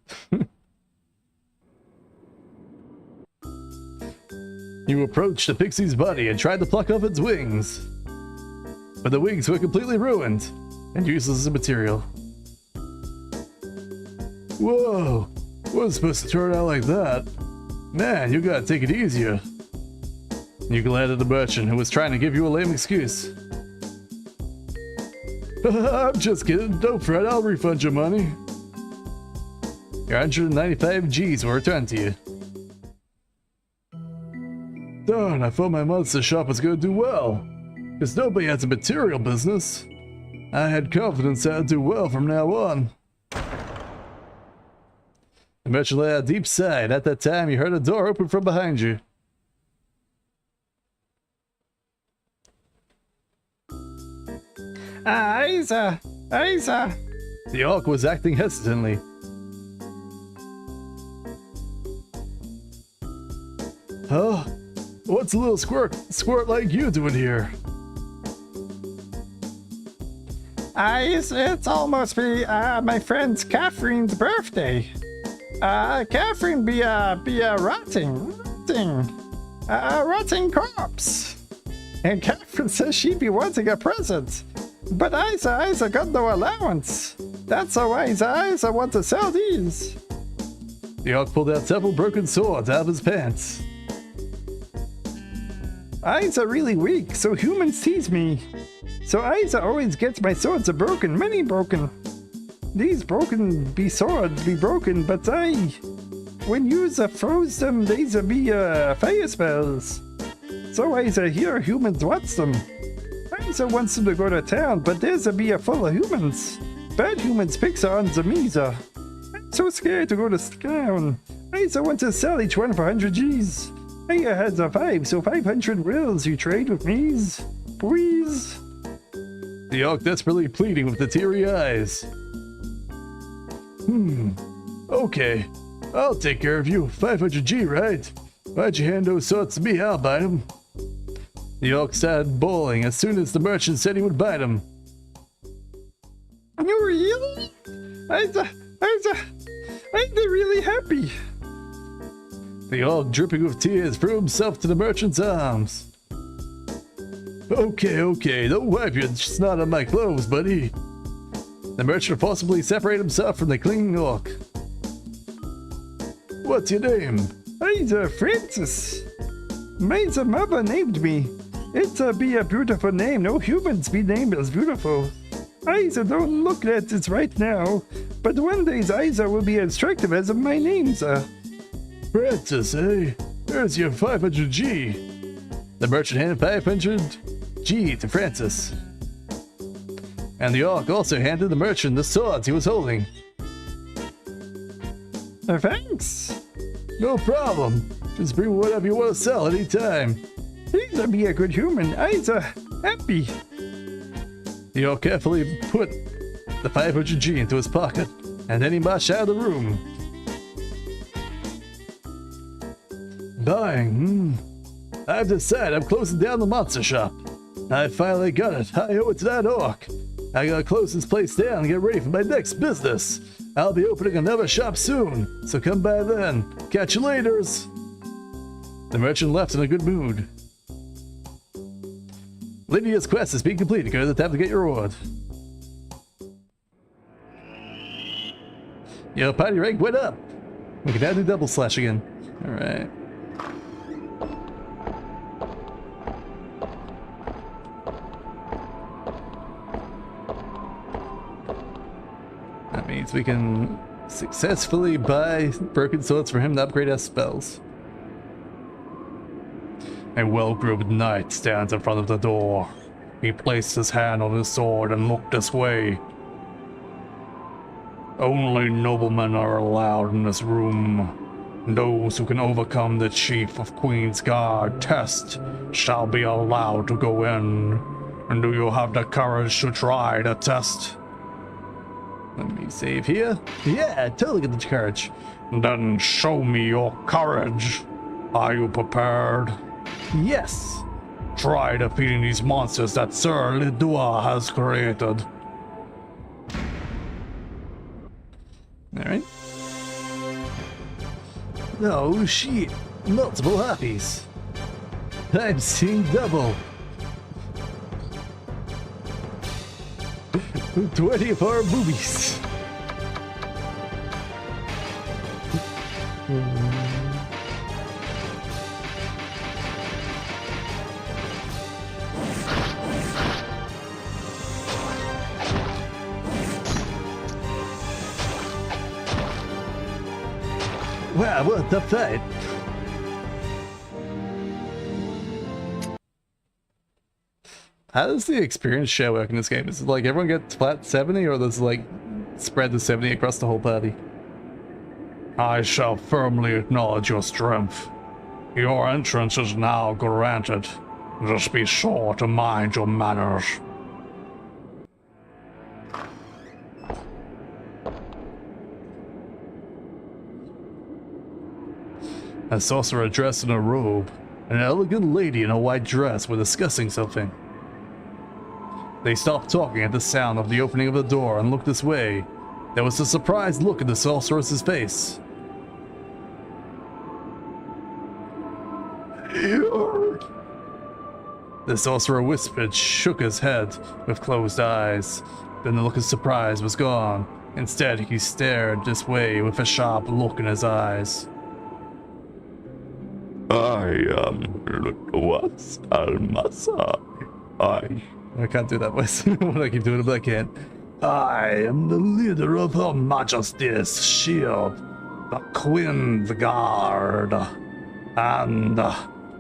A: You approached the pixie's body and tried to pluck off its wings. But the wings were completely ruined and useless as a material. Whoa! Wasn't supposed to turn out like that. Man, you gotta take it easier. You glared at the merchant who was trying to give you a lame excuse. I'm just kidding, don't fret, I'll refund your money. Your 195 G's will return to you. Darn, I thought my monster shop was gonna do well. Because nobody has a material business. I had confidence that I'd do well from now on. The merchant let out a deep sigh, and at that time you heard a door open from behind you.
F: Isa! Isa!
A: The orc was acting hesitantly. Huh? What's a little squirt like you doing here?
F: It's almost be my friend's Catherine's birthday. Catherine be a rotting corpse. And Catherine says she'd be wanting a present. But Isa got no allowance. That's how Isa want to sell these.
A: The orc pulled out several broken swords out of his pants.
F: Isa really weak, so humans tease me. So Isa always gets my swords broken, many broken. These swords be broken, but when you froze them, these be fire spells. So Isa hear humans watch them. Isa wants them to go to town, but there's a full of humans. Bad humans picks on the Misa. I'm so scared to go to town. Isa wants to sell each one for 100 G's. Aya has a 5, so 500 wills you trade with me's. Please.
A: The orc desperately pleading with the teary eyes. Okay. I'll take care of you. 500 G, right? Why'd you hand those swords to me? I'll buy them. The orc started bawling as soon as the merchant said he would buy them.
F: You really? I'm really happy.
A: The orc, dripping with tears, threw himself to the merchant's arms. Okay, don't wipe your snot on my clothes, buddy. The merchant forcibly separated himself from the clinging orc. What's your name?
F: I'm Francis. My mother named me. It's be a beautiful name. No humans be named as beautiful. Isa don't look at it right now, but one day Isa will be as attractive as my name's.
A: Francis, eh? Here's your 500 G. The merchant handed 500 G to Francis. And the orc also handed the merchant the swords he was holding.
F: Thanks.
A: No problem. Just bring whatever you want to sell anytime.
F: Isa be a good human. Isa happy.
A: The orc carefully put the 500 G into his pocket, and then he marched out of the room. Buying, I've decided I'm closing down the monster shop. I finally got it. I owe it to that orc. I gotta close this place down and get ready for my next business. I'll be opening another shop soon, so come by then. Catch you laters. The merchant left in a good mood. Lydia's quest is being completed. Go to the tab to get your reward. Your party rank went up. We can now do double slash again. Alright. That means we can successfully buy broken swords for him to upgrade our spells. A well-groomed knight stands in front of the door. He placed his hand on his sword and looked this way. Only noblemen are allowed in this room. Those who can overcome the Chief of Queen's Guard test shall be allowed to go in. And do you have the courage to try the test? Let me save here. Yeah, totally get the courage. Then show me your courage. Are you prepared? Yes. Try defeating these monsters that Sir Lidua has created. Alright. Oh shit! Multiple happies! I'm seeing double! 24 boobies! Wow, what the fight! How does the experience share work in this game? Is it like everyone gets flat 70, or does it like spread the 70 across the whole party?
E: I shall firmly acknowledge your strength. Your entrance is now granted. Just be sure to mind your manners.
A: A sorcerer dressed in a robe, and an elegant lady in a white dress were discussing something. They stopped talking at the sound of the opening of the door and looked this way. There was a surprised look in the sorceress's face. The sorcerer whispered, shook his head with closed eyes. Then the look of surprise was gone. Instead, he stared this way with a sharp look in his eyes.
C: I am Lutoas Almasa.
A: I can't do that voice. What I keep doing it, but I can't.
C: I am the leader of Her Majesty's shield, the Queen's Guard, and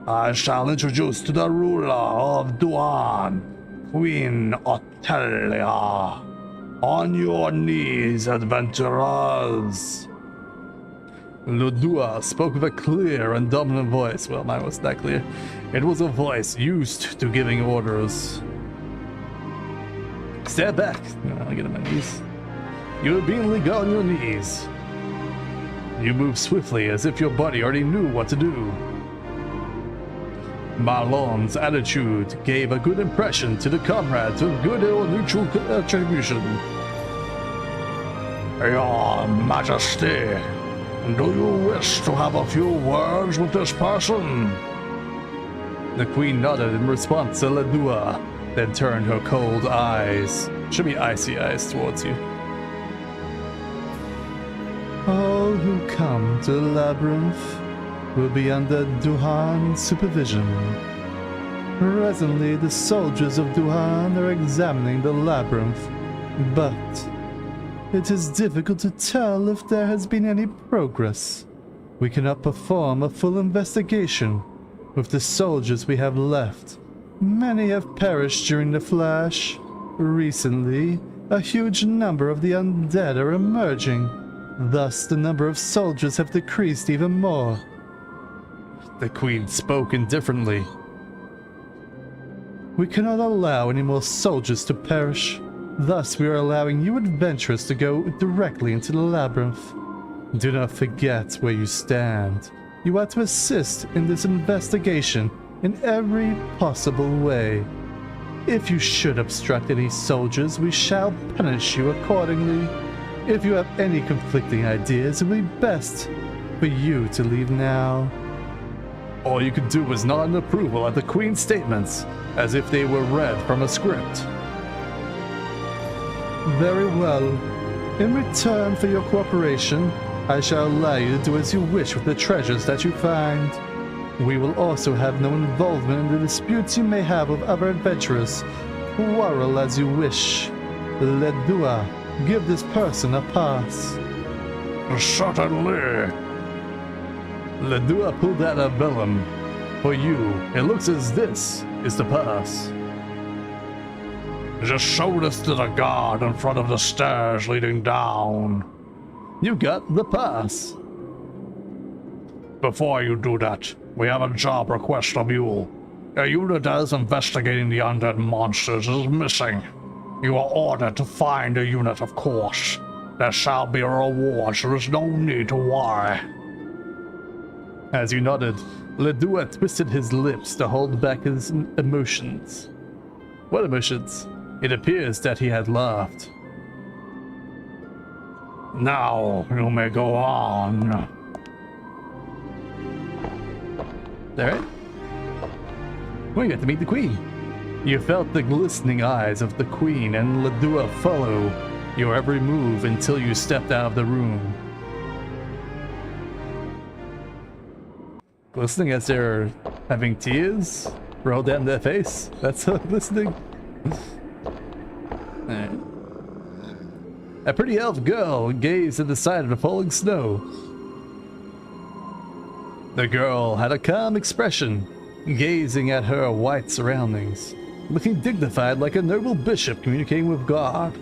C: I shall introduce to the ruler of Duan, Queen Otelia. On your knees, adventurers.
A: Lodua spoke with a clear and dominant voice. Well, mine wasn't that clear. It was a voice used to giving orders. Stand back. I'll get on my knees. You obediently got on your knees. You moved swiftly as if your body already knew what to do. Marlon's attitude gave a good impression to the comrades with good or neutral attribution.
E: Your Majesty, do you wish to have a few words with this person?
A: The queen nodded in response to Ledua, then turned her cold eyes, should be icy eyes, towards you. All who come to the labyrinth will be under Duhan's supervision. Presently, the soldiers of Duhan are examining the labyrinth, but it is difficult to tell if there has been any progress. We cannot perform a full investigation with the soldiers we have left. Many have perished during the flash. Recently, a huge number of the undead are emerging. Thus, the number of soldiers have decreased even more. The queen spoke indifferently. We cannot allow any more soldiers to perish. Thus, we are allowing you adventurers to go directly into the labyrinth. Do not forget where you stand. You are to assist in this investigation in every possible way. If you should obstruct any soldiers, we shall punish you accordingly. If you have any conflicting ideas, it would be best for you to leave now. All you could do was nod in approval at the Queen's statements, as if they were read from a script. Very well. In return for your cooperation, I shall allow you to do as you wish with the treasures that you find. We will also have no involvement in the disputes you may have with other adventurers. Quarrel as you wish. Ledua, give this person a pass.
E: Certainly.
A: Ledua pulled out a vellum. For you, it looks as this is the pass.
E: Just show this to the guard in front of the stairs leading down.
A: You got the pass.
E: Before you do that, we have a job request of you. A unit that is investigating the undead monsters is missing. You are ordered to find the unit, of course. There shall be a reward, so there's no need to worry.
A: As you nodded, Ledua twisted his lips to hold back his emotions. What emotions? It appears that he had laughed.
E: Now you may go on.
A: Alright. We got to meet the queen. You felt the glistening eyes of the queen and Ladua follow your every move until you stepped out of the room. Glistening as they're having tears roll down their face? That's so glistening. Alright. A pretty elf girl gazed at the side of the falling snow. The girl had a calm expression, gazing at her white surroundings, looking dignified like a noble bishop communicating with God.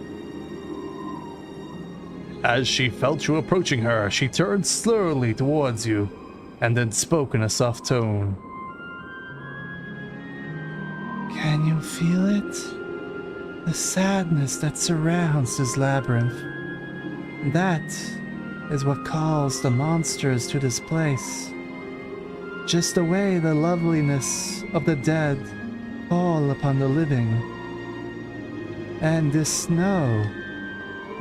A: As she felt you approaching her, she turned slowly towards you, and then spoke in a soft tone.
D: Can you feel it? The sadness that surrounds this labyrinth. That is what calls the monsters to this place. Just the way the loveliness of the dead fall upon the living. And this snow,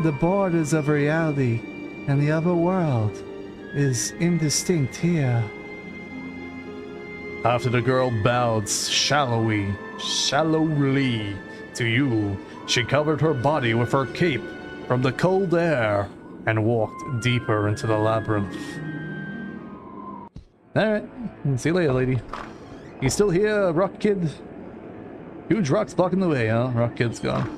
D: the borders of reality and the other world, is indistinct here.
A: After the girl bowed shallowly to you, she covered her body with her cape from the cold air and walked deeper into the labyrinth. Alright, see you later, lady. You still here, Rock Kid? Huge rocks blocking the way, huh? Rock Kid's gone.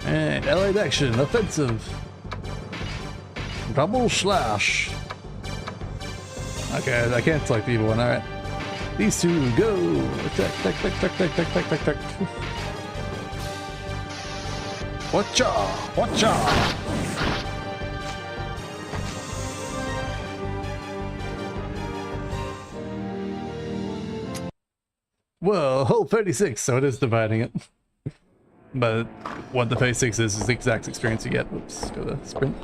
A: And allied action, offensive. Double slash. Okay, I can't select either one, alright. These two, go! Attack, attack, attack, attack, attack, attack, attack. Watcha! Watcha! Well, whole 36, so it is dividing it. But what the 36 is the exact experience you get. Whoops, go to sprint.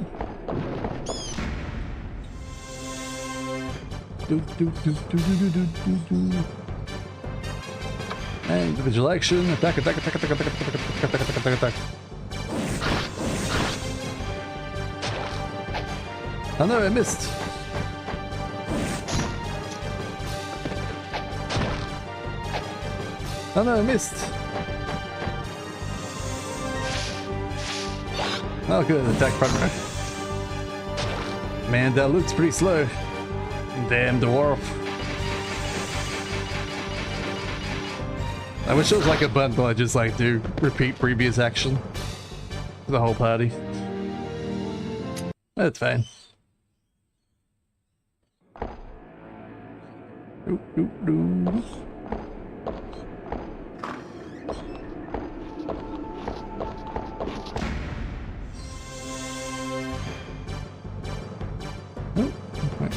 A: And individual action, attack, attack, attack, attack, attack, attack, attack, attack, attack, attack. Oh no, I missed. Oh no, I missed. Oh good, attack partner. Man, that looks pretty slow. Damn dwarf. I wish it was like a button, but I just like do repeat previous action for the whole party. That's fine. Oop, oop, oop.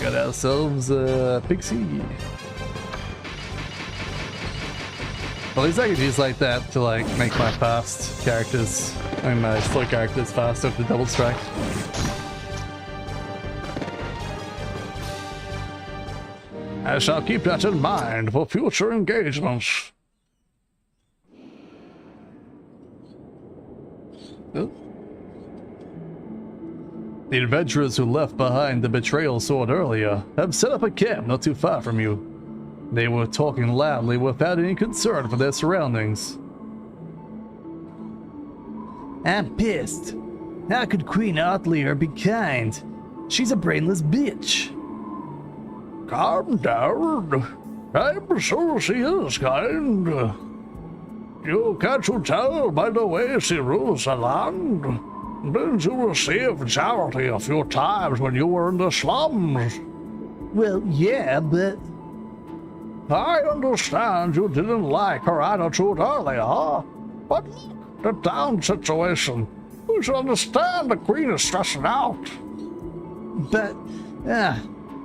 A: Got ourselves a pixie. Well, at least I could use like that to like make my fast characters, I mean my slow characters fast with the double strike. I shall keep that in mind for future engagements. Oh. The adventurers who left behind the betrayal sword earlier have set up a camp not too far from you. They were talking loudly without any concern for their surroundings.
B: I'm pissed. How could Queen Otlier be kind? She's a brainless bitch.
E: Calm down. I'm sure she is kind. Can't you tell by the way she rules the land? Didn't you receive charity a few times when you were in the slums?
B: Well, yeah, but...
E: I understand you didn't like her attitude earlier, but look, the town situation. You should understand the Queen is stressing out.
B: But,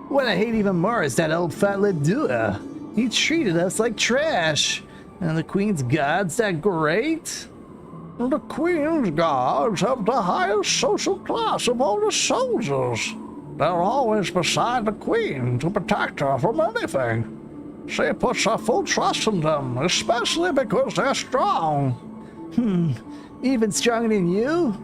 B: what I hate even more is that old fat Ladua. He treated us like trash. And the Queen's guards that great?
E: The Queen's guards have the highest social class of all the soldiers. They're always beside the Queen to protect her from anything. She puts her full trust in them, especially because they're strong.
D: Even stronger than you?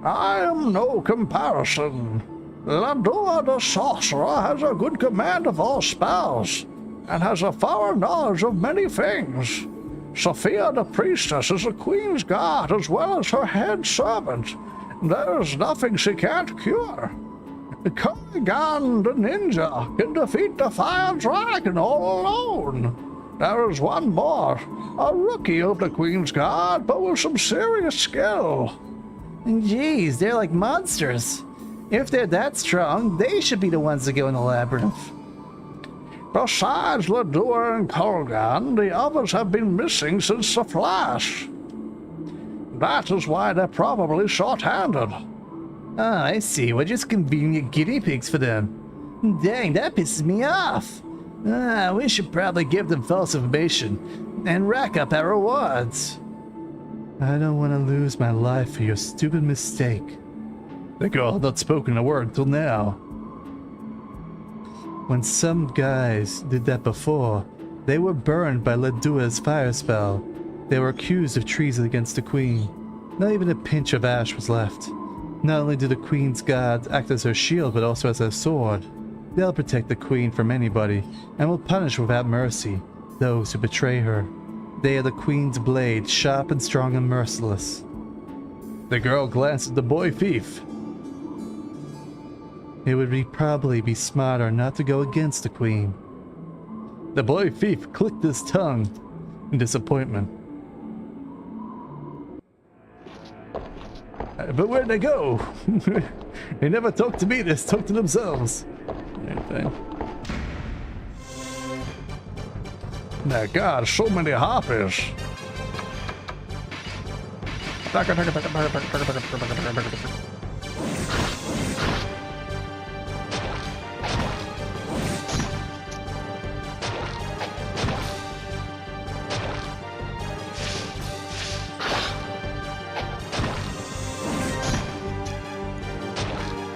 E: I am no comparison. Ladua the sorcerer has a good command of all spells, and has a thorough knowledge of many things. Sophia the priestess is the queen's guard as well as her head servant. There is nothing she can't cure. Korrigan the ninja can defeat the fire dragon all alone. There is one more, a rookie of the queen's guard, but with some serious skill.
D: Jeez, they're like monsters. If they're that strong, they should be the ones that go in the labyrinth.
E: Besides Ladua and Korrigan, the others have been missing since the flash. That is why they're probably short-handed.
D: Ah, I see. We're just convenient guinea pigs for them. Dang, that pisses me off. We should probably give them false information and rack up our rewards. I don't want to lose my life for your stupid mistake.
A: The girl had not spoken a word till now.
D: When some guys did that before, they were burned by Ladua's fire spell. They were accused of treason against the queen. Not even a pinch of ash was left. Not only do the queen's guards act as her shield, but also as her sword. They'll protect the queen from anybody, and will punish without mercy those who betray her. They are the queen's blade, sharp and strong and merciless.
A: The girl glanced at the boy thief.
D: It would probably be smarter not to go against the queen.
A: The boy thief clicked his tongue in disappointment. But where'd they go? They never talk to me, they talk to themselves. Anything.
E: My God, so many harpies.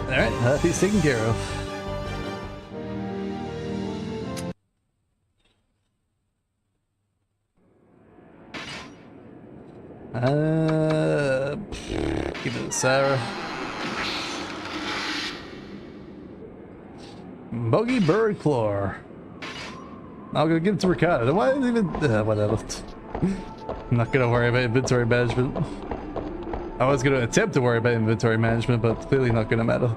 A: Alright, Happy's taken care of. Give it to Sarah. Boggy Bird Claw. I'll go give it to Ricardo. Why is even whatever. I'm not gonna worry about inventory management. I was gonna attempt to worry about inventory management, but clearly not gonna matter.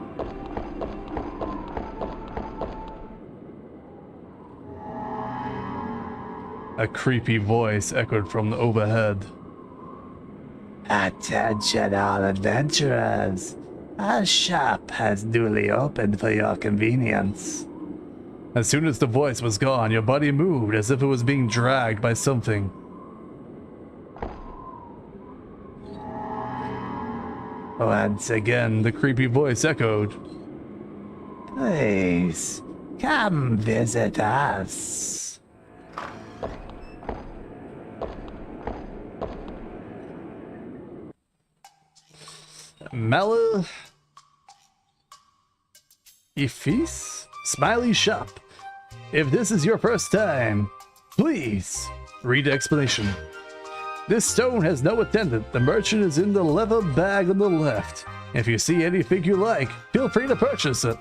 A: A creepy voice echoed from the overhead.
D: Attention all adventurers! Our shop has newly opened for your convenience.
A: As soon as the voice was gone, your body moved as if it was being dragged by something. Once again, the creepy voice echoed.
D: Please, come visit us.
A: Mala... Ifis? Smiley Shop. If this is your first time, please read the explanation. This stone has no attendant. The merchant is in the leather bag on the left. If you see anything you like, feel free to purchase it.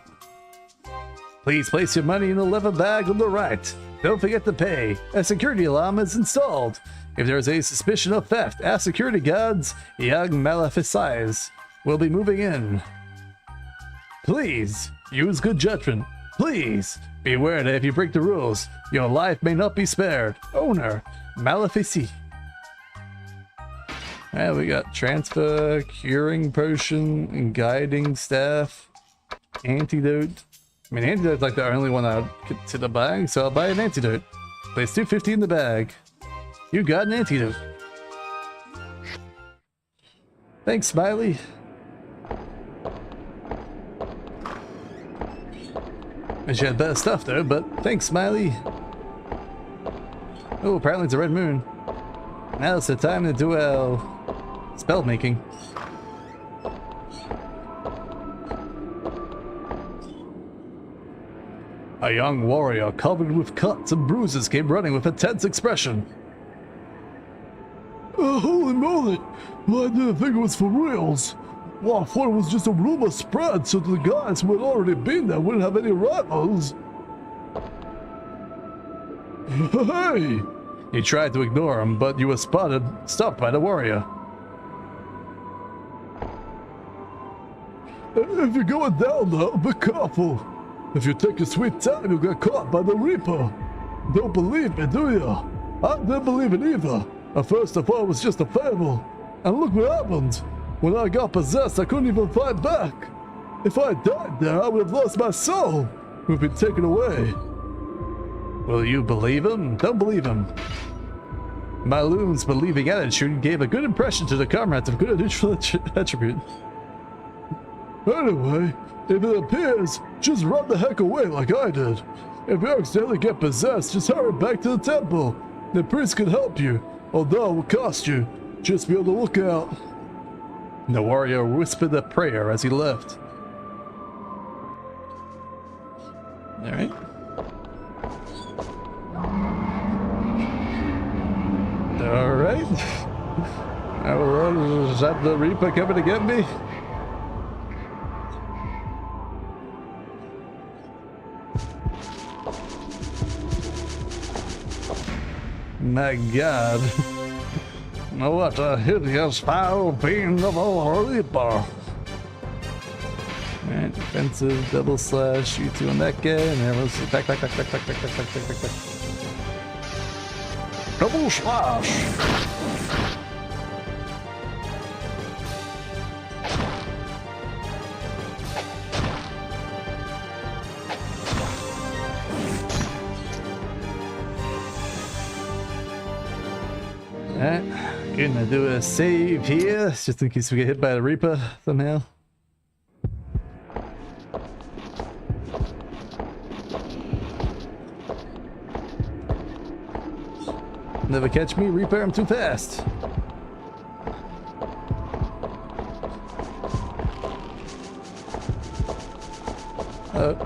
A: Please place your money in the leather bag on the right. Don't forget to pay. A security alarm is installed. If there is a suspicion of theft, ask security guards, young Maleficides will be moving in. Please use good judgment. Please be aware that if you break the rules, your life may not be spared. Owner, Malefici. Alright, we got transfer, curing potion, and guiding staff, antidote. I mean, antidote's like the only one I'll get to the bag, so I'll buy an antidote. Place 250 in the bag. You got an antidote. Thanks, Smiley. Wish you had better stuff though, but thanks, Smiley. Oh, apparently it's a red moon. Now it's the time to do spell making. A young warrior covered with cuts and bruises came running with a tense expression.
C: Holy moly! Well, I didn't think it was for reals. Well, I thought it was just a rumor spread so the guys who had already been there wouldn't have any rivals. Hey!
A: He tried to ignore him, but you were stopped by the warrior.
C: If you're going down there, be careful. If you take your sweet time, you'll get caught by the Reaper. Don't believe me, do you? I didn't believe it either. At first I thought it was just a fable. And look what happened. When I got possessed, I couldn't even fight back. If I died there, I would have lost my soul. It would have been taken away.
A: Will you believe him? Don't believe him. Maloon's believing attitude gave a good impression to the comrades of good attribute.
C: Anyway, if it appears, just run the heck away like I did. If you accidentally get possessed, just hurry back to the temple. The priest can help you, although it will cost you. Just be on the lookout.
A: The warrior whispered a prayer as he left. Alright. Alright. Is that the Reaper coming to get me? My God.
C: What a hideous foul fiend of a Reaper.
A: Alright, defensive, double slash, you two on that guy, and everyone's back.
C: Double slash.
A: Alright, gonna do a save here, just in case we get hit by the Reaper somehow. Never catch me, Reaper, I'm too fast. The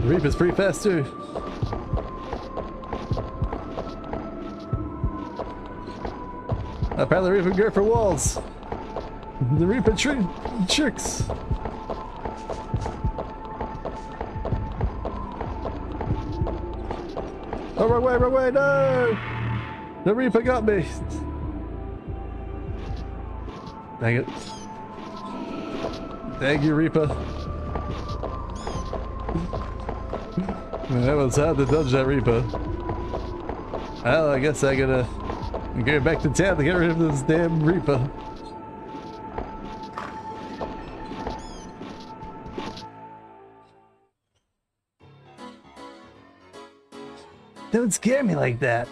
A: Reaper's pretty fast too. Apparently the Reaper good for walls. The Reaper tricks. Oh, wrong way, no! The Reaper got me. Dang it. Dang you, Reaper. Man, that was hard to dodge that Reaper. Well, I guess I gotta go back to town to get rid of this damn Reaper. Don't scare me like that.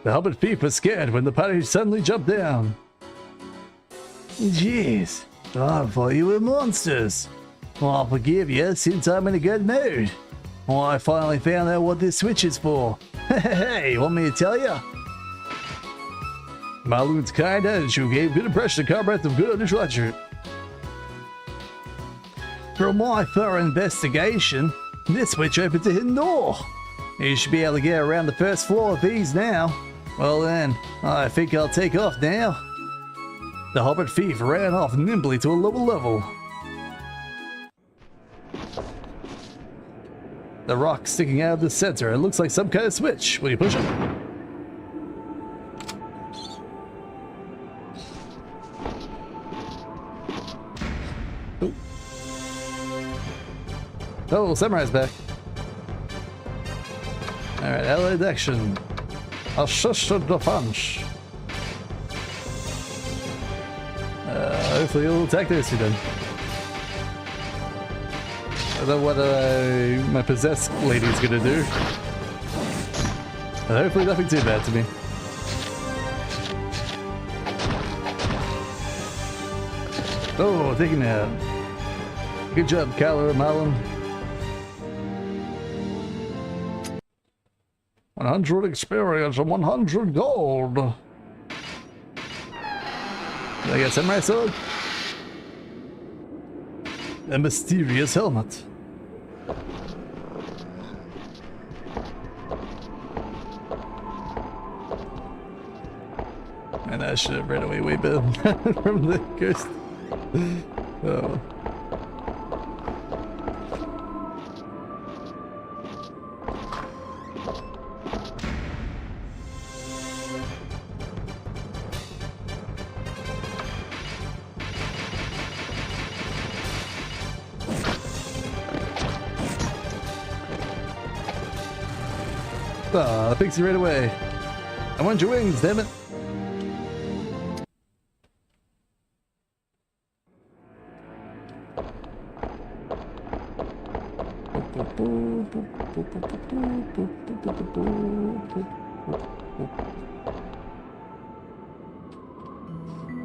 A: The Hobbit thief was scared when the party suddenly jumped down. Jeez, I thought you were monsters. Well, I'll forgive you since I'm in a good mood. Well, I finally found out what this switch is for. Hey, want me to tell you? Maloon's kind attitude gave good impression to comrades of good literature. From my thorough investigation, this switch opens a hidden door. You should be able to get around the first floor with ease now. Well then, I think I'll take off now. The Hobbit thief ran off nimbly to a lower level. The rock sticking out of the center, it looks like some kind of switch. Will you push it? Ooh. Oh, Samurai's back. Alright, allied action. Assisted defense. Hopefully you'll attack this then. I don't know what my possessed lady's gonna do. Hopefully nothing too bad to me. Oh, taking it out. Good job, Kyler and Malin. 100 experience and 100 gold. I got samurai sword. A mysterious helmet. I should have ran away way better from the ghost. Oh. Ah, the pixie ran away. I want your wings, damn it.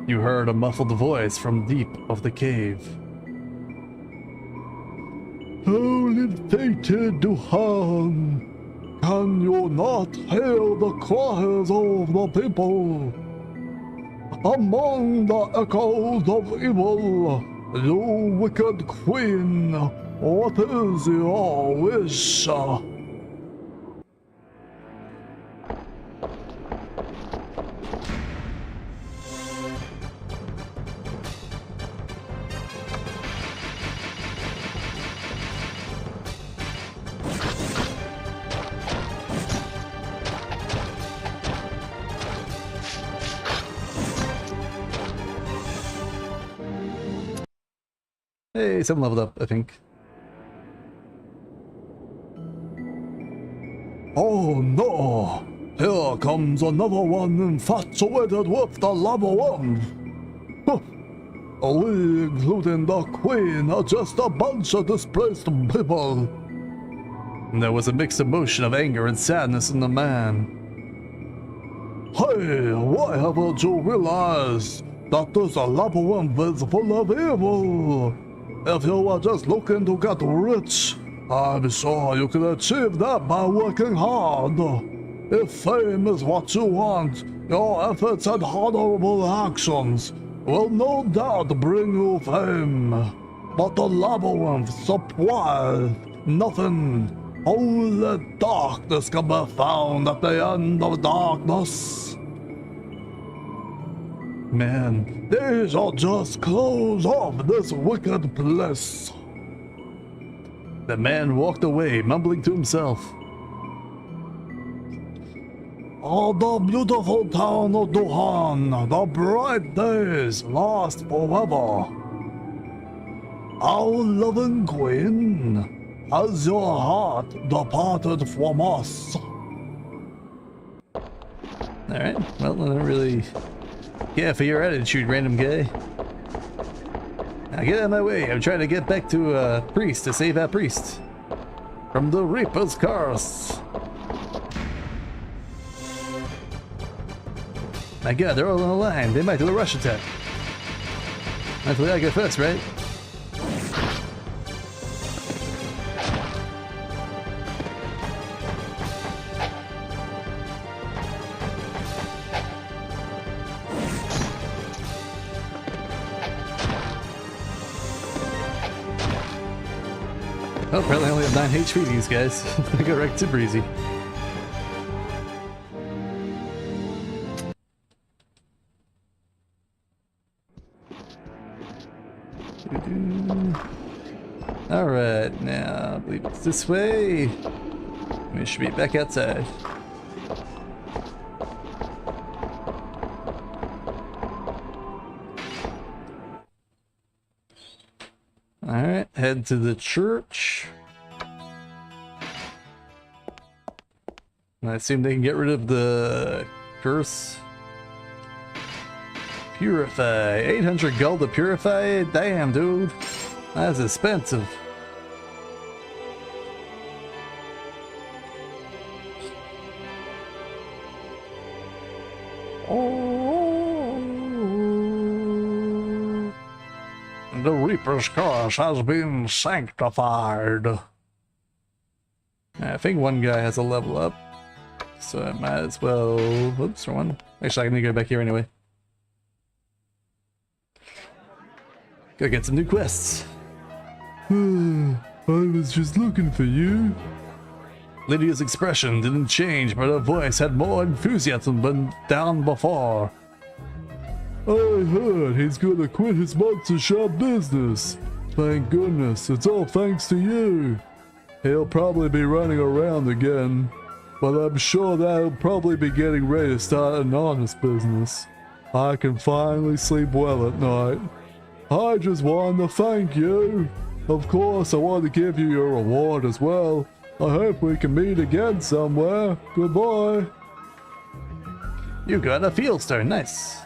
A: You heard a muffled voice from deep of the cave.
C: Holy fated Duhan, can you not hear the cries of the people? Among the echoes of evil, you wicked queen, what is your wish?
A: Hey, some leveled up, I think.
C: Oh no! Here comes another one infatuated with the lava wand! We, including the queen, are just a bunch of displaced people.
A: There was a mixed emotion of anger and sadness in the man.
C: Hey, why haven't you realized that this lava wand is full of evil? If you were just looking to get rich, I'm sure you could achieve that by working hard. If fame is what you want, your efforts and honorable actions will no doubt bring you fame. But the lava wand supplies nothing. Only darkness can be found at the end of darkness.
A: Man,
C: They shall just close off this wicked place.
A: the man walked away, mumbling to himself.
C: Oh, the beautiful town of Duhan, the bright days last forever. Our loving queen, has your heart departed from us?
A: Alright, well, I don't really care for your attitude, random guy. Now get out of my way, I'm trying to get back to a priest to save that priest from the Reaper's curse. My god, they're all on the line. They might do a rush attack. Hopefully I go first, right? Oh, apparently I only have 9 HP these guys. I go right super easy. Alright, now I believe it's this way. We should be back outside. Alright, head to the church. I assume they can get rid of the curse. Purify. 800 gold to purify it? Damn, dude. That's expensive.
E: The Reaper's curse has been sanctified.
A: I think one guy has a level up, so I might as well. Oops, wrong one. Actually, I need to go back here anyway. Go get some new quests.
C: I was just looking for you.
A: Lydia's expression didn't change, but her voice had more enthusiasm than down before.
C: I heard he's gonna quit his monster shop business. Thank goodness, it's all thanks to you. He'll probably be running around again, but I'm sure that he'll probably be getting ready to start an honest business. I can finally sleep well at night. I just wanted to thank you. Of course, I want to give you your reward as well. I hope we can meet again somewhere. Goodbye.
A: You got a field stone, nice.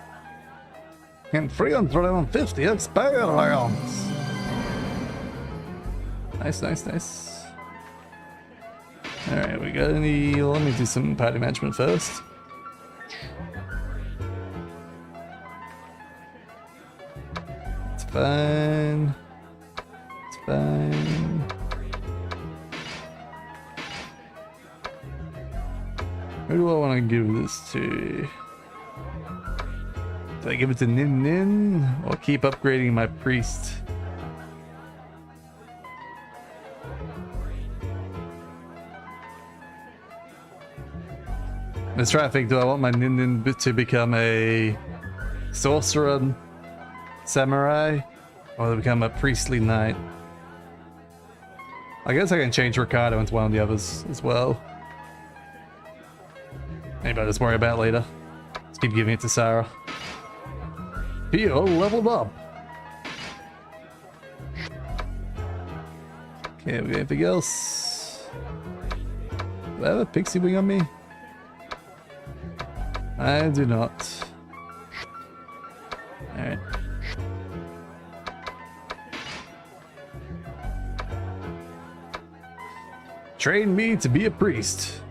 A: And 350 experience. Nice, nice, nice. Alright, we got any... Let me do some party management first. It's fine. It's fine. Who do I want to give this to? Do I give it to Nin Nin or keep upgrading my priest? Let's try to think, do I want my Nin Nin to become a sorcerer samurai or to become a priestly knight? I guess I can change Ricardo into one of the others as well. Maybe I'll just worry about it later. Let's keep giving it to Sarah. Pio leveled up. Okay, we got anything else? Do I have a pixie wing on me? I do not. Alright. Train me to be a priest.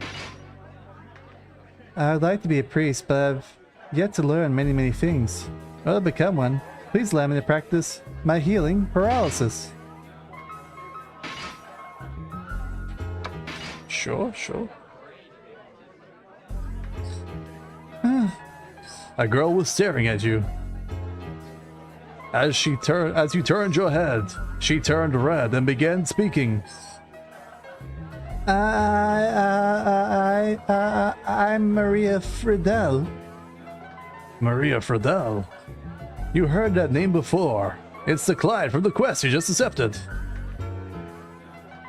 D: I'd like to be a priest, but I've yet to learn many things. Well, to become one, please allow me to practice my healing paralysis.
A: Sure, sure. A girl was staring at you. As you turned your head, she turned red and began speaking.
D: I'm Maria Friedel.
A: Maria Friedel? You heard that name before. It's the client from the quest you just accepted.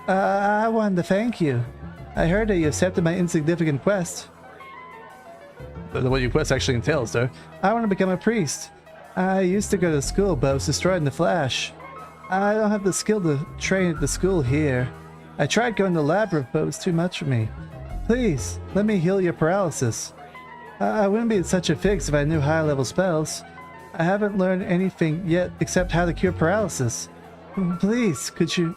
D: I wanted to thank you. I heard that you accepted my insignificant quest.
A: What your quest actually entails, though.
D: I want to become a priest. I used to go to school, but I was destroyed in the flash. I don't have the skill to train at the school here. I tried going to Labyrinth, but it was too much for me. Please, let me heal your paralysis. I wouldn't be in such a fix if I knew high-level spells. I haven't learned anything yet except how to cure paralysis. Please, could you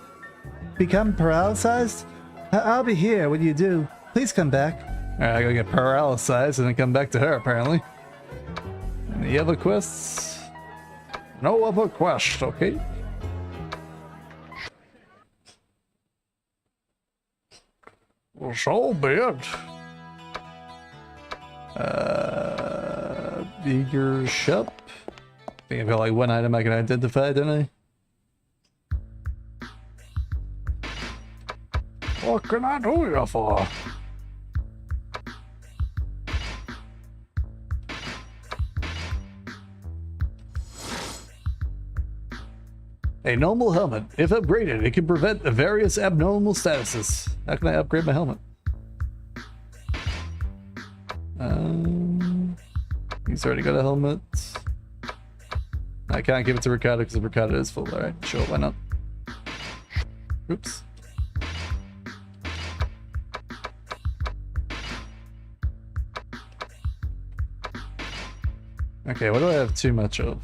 D: become paralyzed? I'll be here when you do. Please come back.
A: Alright, I gotta get paralyzed and then come back to her, apparently. Any other quests? No other quest, okay?
E: Well, so be it.
A: Bigger shop. I think I've got like one item I can identify, don't I?
E: What can I do you for?
A: A normal helmet. If upgraded, it can prevent the various abnormal statuses. How can I upgrade my helmet? He's already got a helmet. I can't give it to Ricardo because Ricardo is full. Alright, sure, why not? Oops. Okay, what do I have too much of?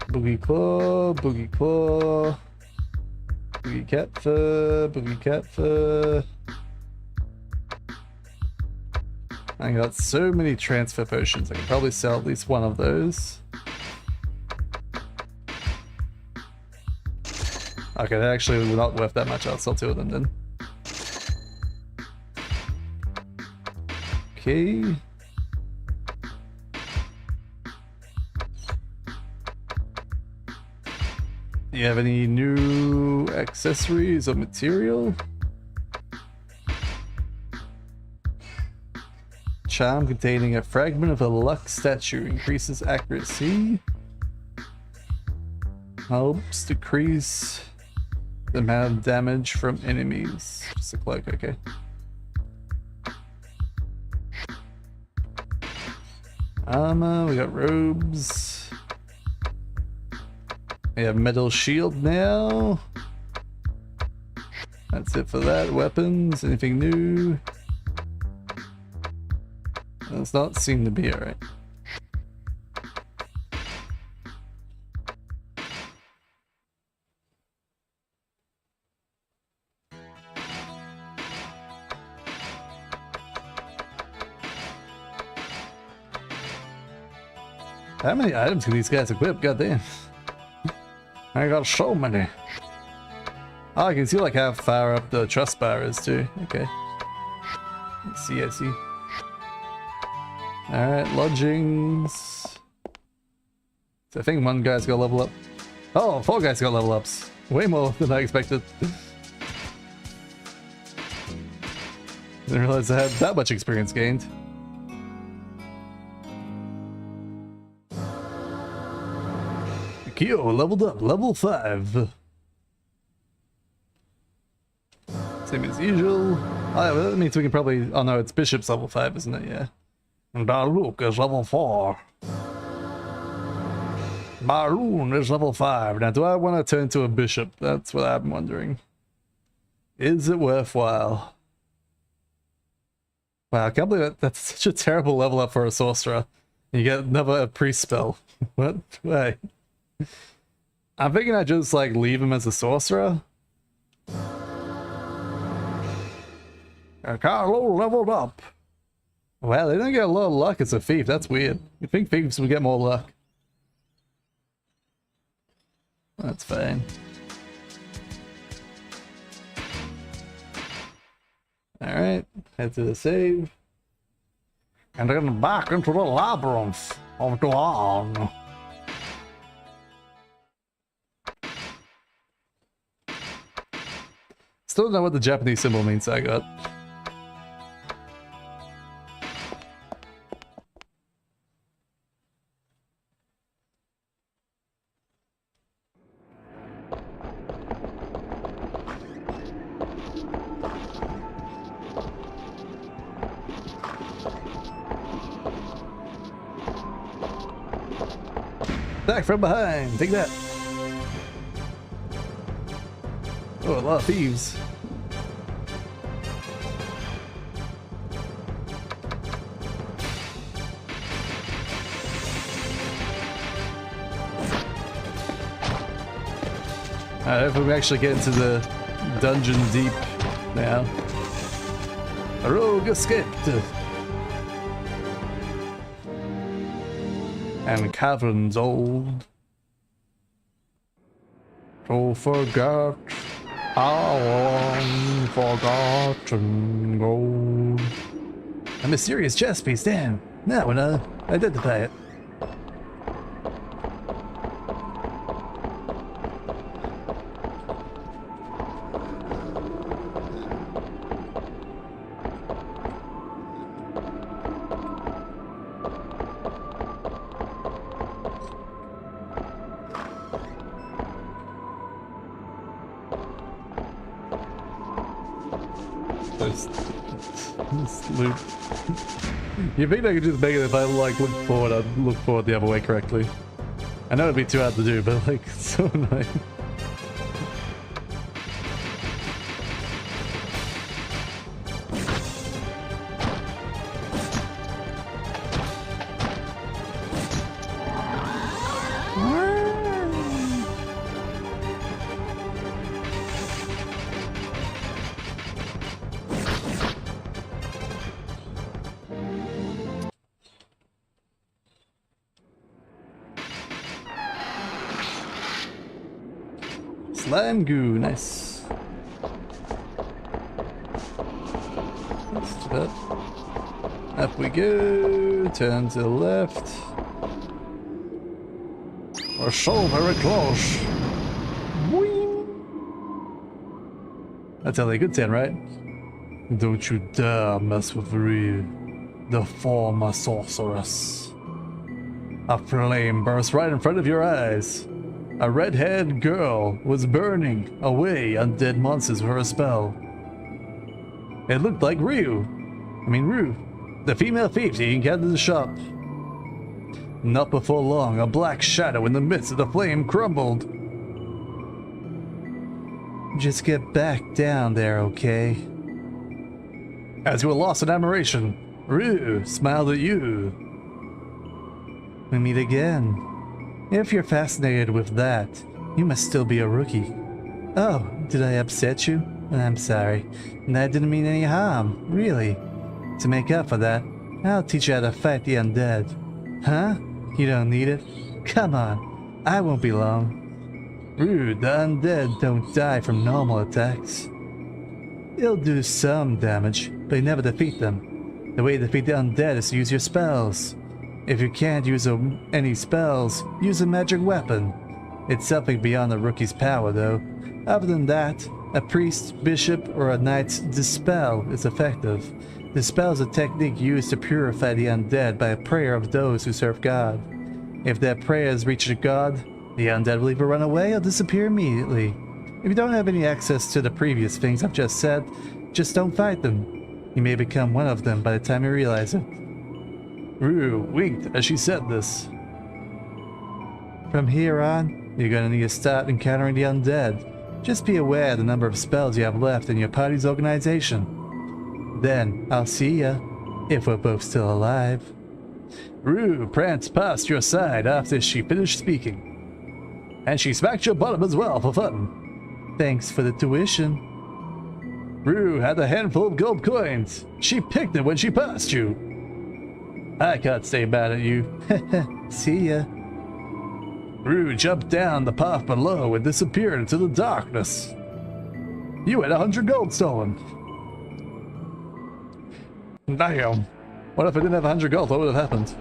A: Boogie claw, boogie claw, boogie cat fur, boogie cat fur. I got so many transfer potions. I can probably sell at least one of those. Okay, that actually was not worth that much. I'll sell two of them then. Okay. Do you have any new accessories or charm containing a fragment of a luck statue. Increases accuracy. Helps decrease the amount of damage from enemies. Just a cloak, okay. Armor, we got robes. We have metal shield now. That's it for that. Weapons, anything new? Does not seem to be alright. How many items can these guys equip? Goddamn. I got so many. Oh, I can see like how far up the trust bar is too. Okay. I see. Alright, lodgings. So I think one guy's got level up. Oh, 4 guys got level ups. Way more than I expected. Didn't realize I had that much experience gained. Kyo leveled up, level 5. Same as usual. Oh, yeah, well, that means we can probably... Oh no, it's Bishop's level 5, isn't it? Yeah.
E: And Daruk is level 4.
A: Maroon is level 5. Now, do I want to turn to a Bishop? That's what I'm wondering. Is it worthwhile? Wow, I can't believe that that's such a terrible level up for a Sorcerer. You get another priest spell. What? Wait. I'm thinking I just like leave him as a Sorcerer.
E: Carlo leveled up.
A: Well, they don't get a lot of luck as a thief. That's weird. You'd think thieves would get more luck. That's fine. Alright, head to the save.
E: And then back into the labyrinth of Dawn.
A: Still don't know what the Japanese symbol means, I got. Back from behind, take that. Oh, a lot of thieves. Alright, hopefully we actually get into the dungeon deep now. A rogue escaped. And caverns old. To forget our long forgotten gold. A mysterious chess piece, damn. Now when I identify it. Loop. You think I could just make it if I like look forward, I'd look forward the other way correctly. I know it'd be too hard to do, but like it's so annoying. Slime goo, nice. Let's do that. Up we go, turn to the left.
E: We're so very close.
A: Whee! That's how they good 10, right? Don't you dare mess with real. the former sorceress. A flame burst right in front of your eyes. A red-haired girl was burning away undead monsters with her spell. It looked like Rue, the female thief you encountered in the shop. Not before long, a black shadow in the midst of the flame crumbled.
D: Just get back down there, okay?
A: As you were lost in admiration, Rue smiled at you.
D: We meet again. If you're fascinated with that, you must still be a rookie. Oh, did I upset you? I'm sorry. That didn't mean any harm, really. To make up for that, I'll teach you how to fight the undead. Huh? You don't need it? Come on, I won't be long. Rude, the undead don't die from normal attacks. They'll do some damage, but you never defeat them. The way to defeat the undead is to use your spells. If you can't use any spells, use a magic weapon. It's something beyond a rookie's power, though. Other than that, a priest, bishop, or a knight's dispel is effective. Dispel is a technique used to purify the undead by a prayer of those who serve God. If their prayers reach the god, the undead will either run away or disappear immediately. If you don't have any access to the previous things I've just said, just don't fight them. You may become one of them by the time you realize it.
A: Rue winked as she said this.
D: From here on, you're gonna need to start encountering the undead. Just be aware of the number of spells you have left in your party's organization. Then, I'll see ya, if we're both still alive.
A: Rue pranced past your side after she finished speaking. And she smacked your bottom as well for fun.
D: Thanks for the tuition.
A: Rue had a handful of gold coins. She picked it when she passed you. I can't stay mad at you.
D: See ya.
A: Rue jumped down the path below and disappeared into the darkness. You had 100 gold stolen. Damn. What if I didn't have 100 gold? What would have happened?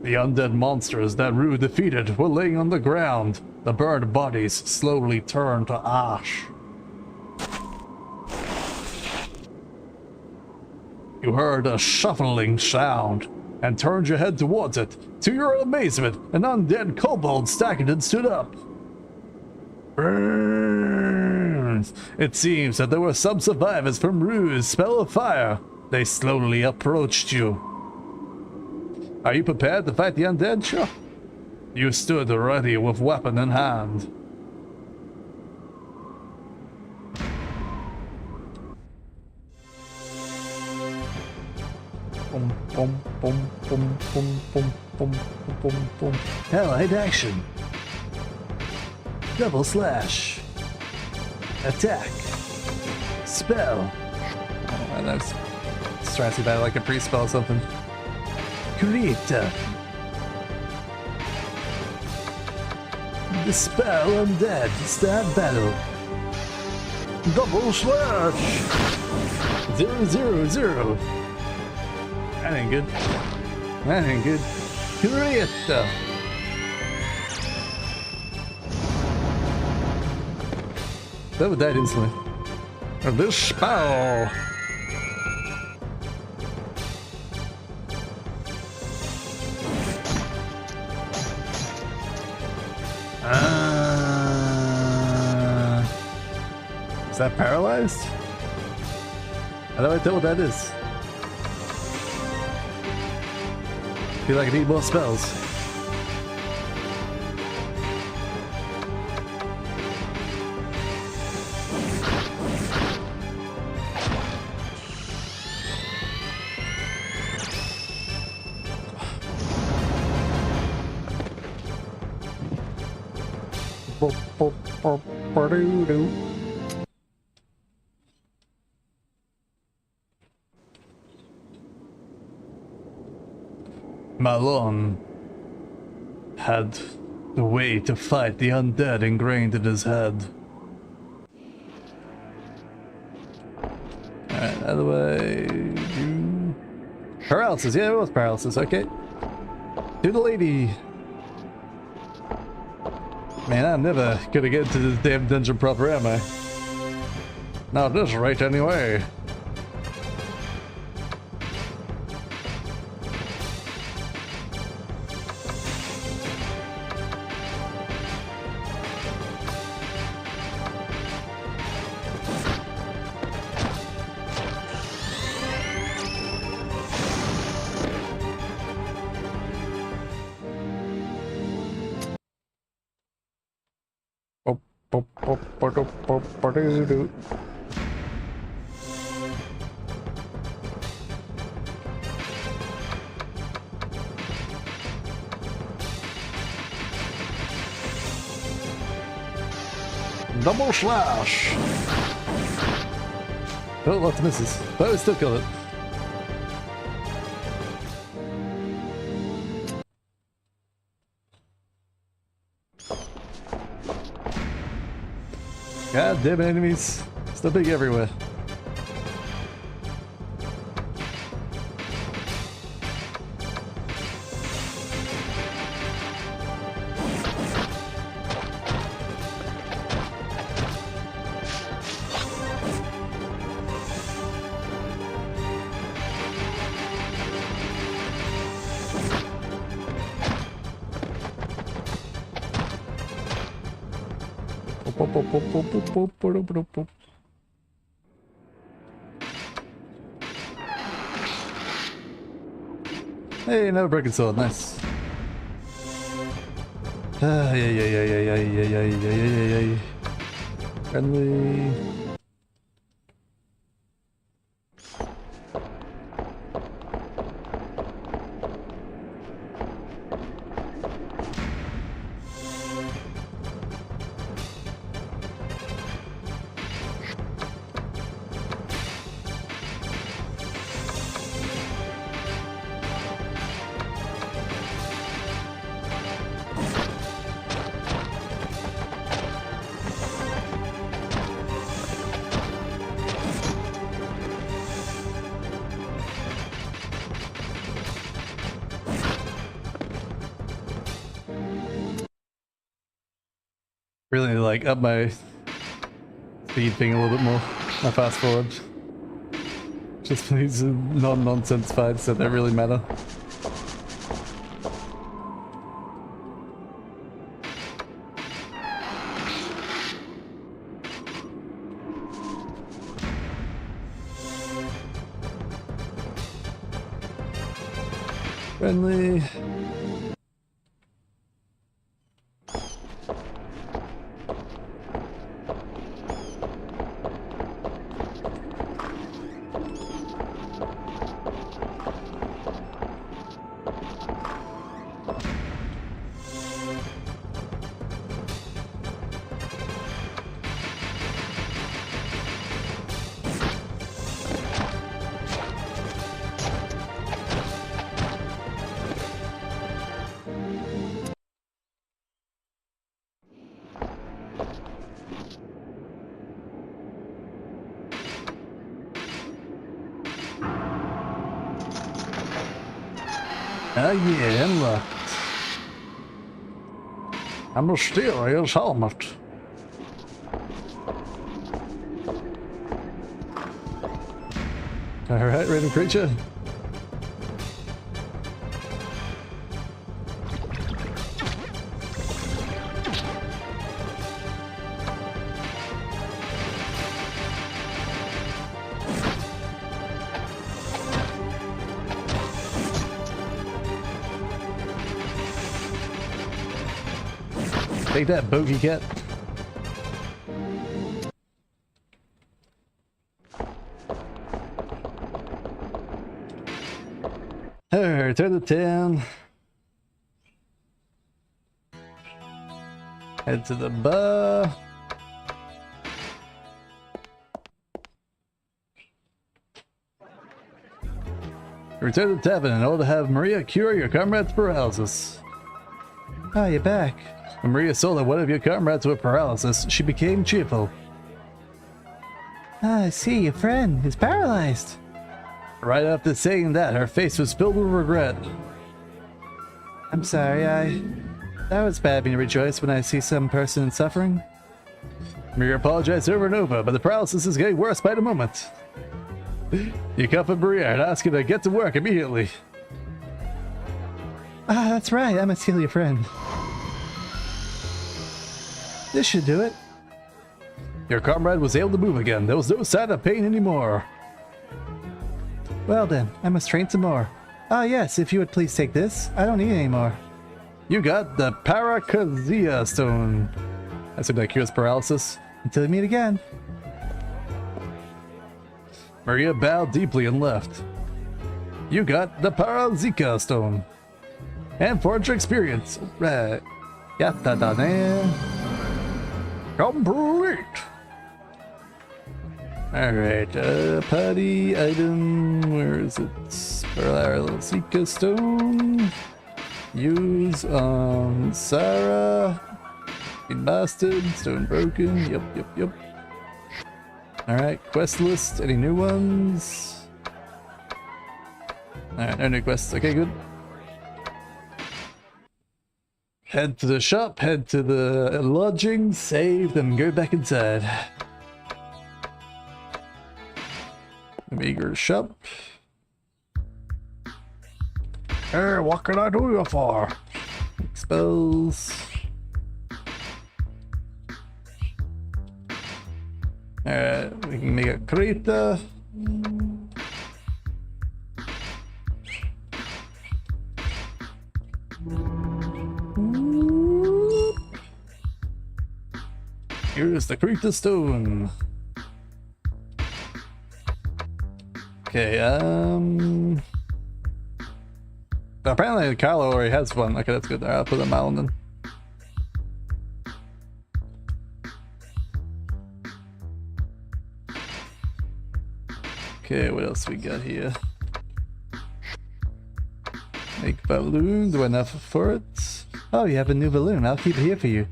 A: The undead monsters that Rue defeated were laying on the ground. The burned bodies slowly turned to ash. You heard a shuffling sound and turned your head towards it. To your amazement, an undead kobold staggered and stood up. Burns. It seems that there were some survivors from Rue's spell of fire. They slowly approached you. Are you prepared to fight the undead? Sure. You stood ready with weapon in hand. Boom, boom, boom, boom, boom, boom, boom, boom, boom. Allied action. Double slash. Attack. Spell. Oh, that's stressy bad, like a pre-spell or something. Create. Dispel undead. Start battle. Double slash. 000. That ain't good. That ain't good. Create. That would die instantly. This spell. Is that paralyzed? How do I tell what that is? Feel like I need more spells. Malon had the way to fight the undead ingrained in his head. Alright, how do I do... Paralysis, yeah, it was paralysis, okay. Do the lady. Man, I'm never gonna get into this damn dungeon proper, am I? Not at this rate, anyway.
E: Double slash.
A: Oh, lots of misses. But we still killed it. God damn enemies. Still big everywhere. Hey, another breaking sword, nice. Ah, yeah. Friendly. Really like up my speed thing a little bit more. My fast forward. Just for these non-nonsense fights that don't really matter. Friendly.
E: Ah, yeah, unlocked. A mysterious helmet.
A: Alright, random creature. Take that, bogey cat. Return to town. Head to the bar. Return to the tavern in order to have Maria cure your comrade's paralysis.
D: Ah, you're back.
A: When Maria saw that one of your comrades with paralysis, she became cheerful.
D: Ah, I see, your friend is paralyzed.
A: Right after saying that, her face was filled with regret.
D: I'm sorry, that was bad of me to rejoice when I see some person suffering.
A: Maria apologized over and over, but the paralysis is getting worse by the moment. You comfort Maria and ask her to get to work immediately.
D: Ah, that's right, I must heal your friend. This should do it.
A: Your comrade was able to move again. There was no sign of pain anymore.
D: Well then, I must train some more. Ah yes, if you would please take this. I don't need any more.
A: You got the Paracazia stone. I assume that cures paralysis.
D: Until we meet again.
A: Maria bowed deeply and left. You got the Parazika stone. And forger experience. Right. Yatta da ne.
E: Complete.
A: Alright, party item. Where is it? Parazika stone. Use on Sarah. Been bastard. Stone broken. Yep. Alright, quest list. Any new ones? Alright, no new quests. Okay, good. Head to the shop, head to the lodging, save, then go back inside. Meager shop.
E: Hey, what can I do you for?
A: Spells. Alright, we can make a Krita. Here's the Krita stone. Okay, apparently Carlo already has one. Okay, that's good. Alright, I'll put them out then. Okay, what else we got here? Make balloon. Do I have enough for it?
D: Oh, you have a new balloon. I'll keep it here for you.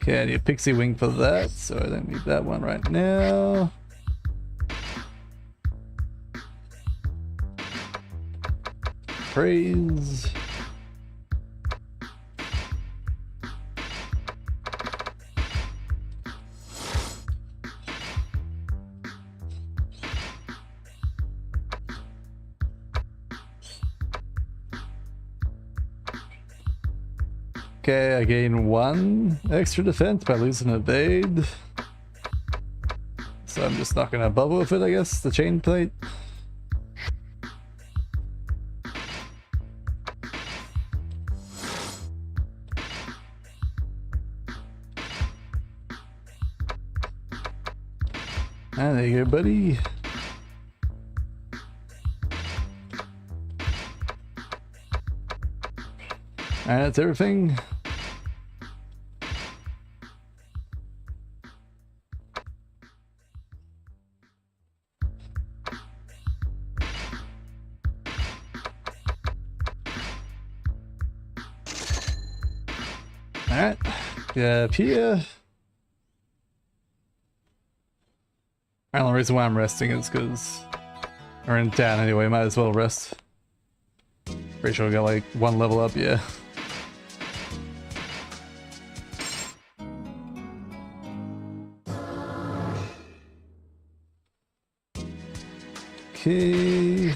A: Okay, I need a pixie wing for that, so I don't need that one right now. Praise. Okay, I gain 1 extra defense by losing evade. So I'm just not gonna bubble with it, I guess, the chain plate. Ah, there you go, buddy. Alright, that's everything. Alright, up here. The only reason why I'm resting is because we're in town anyway, might as well rest. Pretty sure we got like 1 level up, yeah. Okay.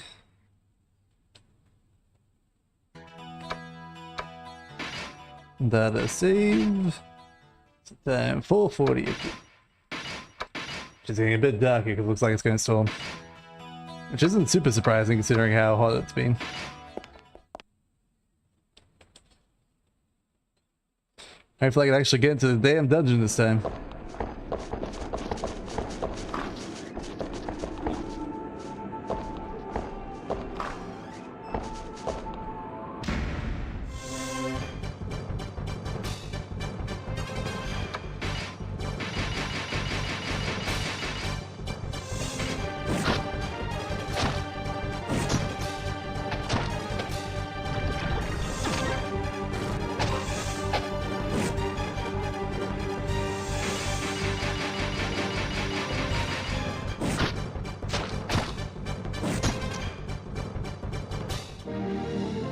A: Data save. Time 440. It's getting a bit darker because it looks like it's going to storm. Which isn't super surprising considering how hot it's been. Hopefully I can actually get into the damn dungeon this time.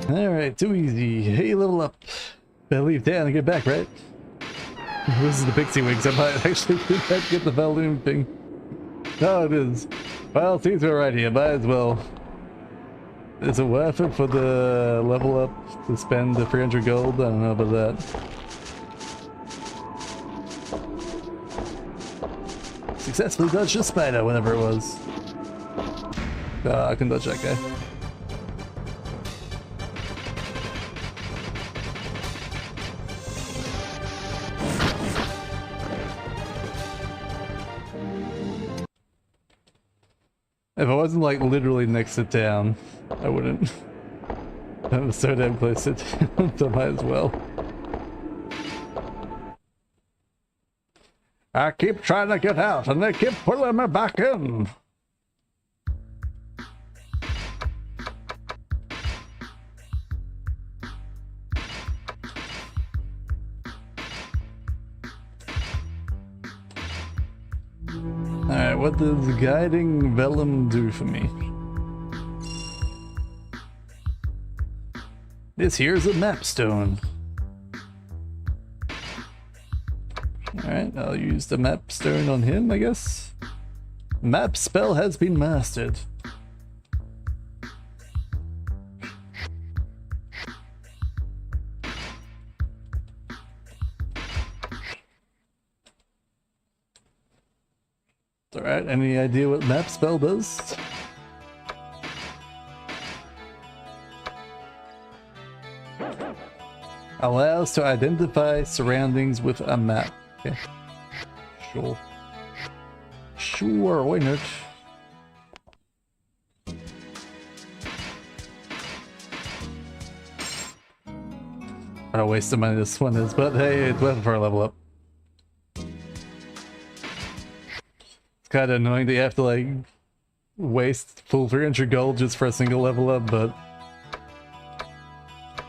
A: Alright, too easy. Hey, level up. Better leave down and get back, right? This is the pixie wings. I might actually get the balloon thing. No, it is. Well, since we're right here, might as well. Is it worth it for the level up to spend the 300 gold? I don't know about that. Successfully dodged a spider, whenever it was. I can dodge that guy. If I wasn't like literally next to town, I wouldn't. That was so damn close to town, so I might as well.
E: I keep trying to get out, and they keep pulling me back in.
A: Alright, what does guiding vellum do for me? This here's a map stone. Alright, I'll use the map stone on him, I guess. Map spell has been mastered. Alright, any idea what map spell does? Allows to identify surroundings with a map. Okay. Sure. Sure, why not? I don't waste the money this one is, but hey, it's worth it for a level up. It's kind of annoying that you have to like waste full 300 gold just for a single level up, but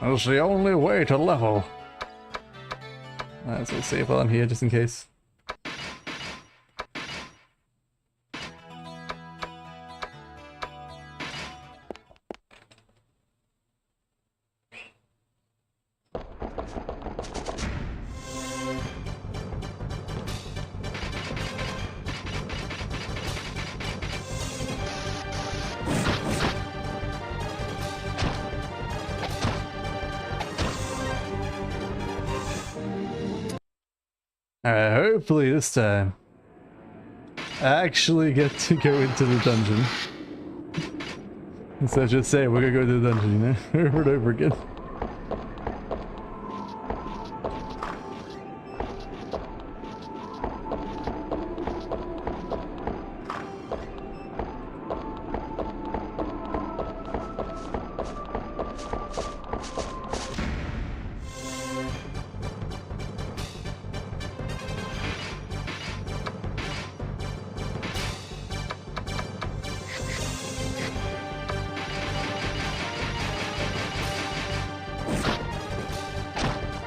E: That's the only way to level.
A: might as well save while I'm here just in case. Alright, hopefully this time I actually get to go into the dungeon. Instead of just saying we're gonna go to the dungeon, you know? Over and over again.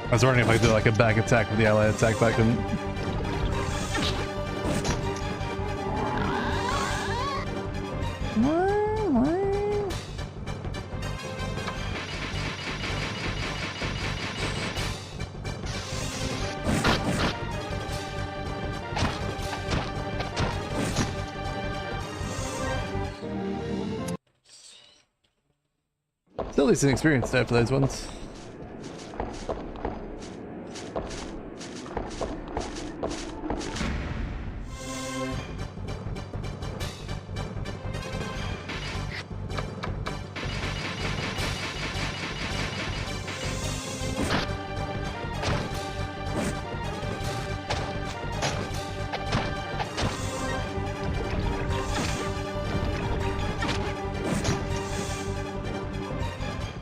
A: I was wondering if I could do like a back attack with the ally attack, but I couldn't. Still at least an experience there for those ones.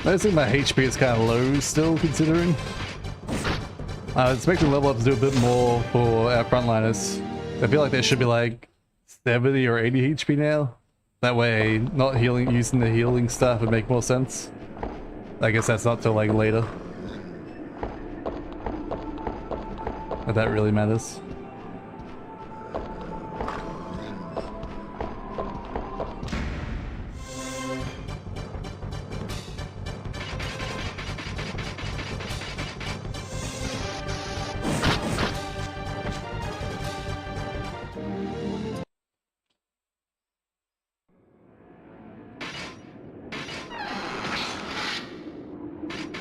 A: I think my HP is kind of low still, considering. I was expecting level ups to do a bit more for our frontliners. I feel like they should be like 70 or 80 HP now. That way, not healing, using the healing stuff would make more sense. I guess that's not till like later. But that really matters.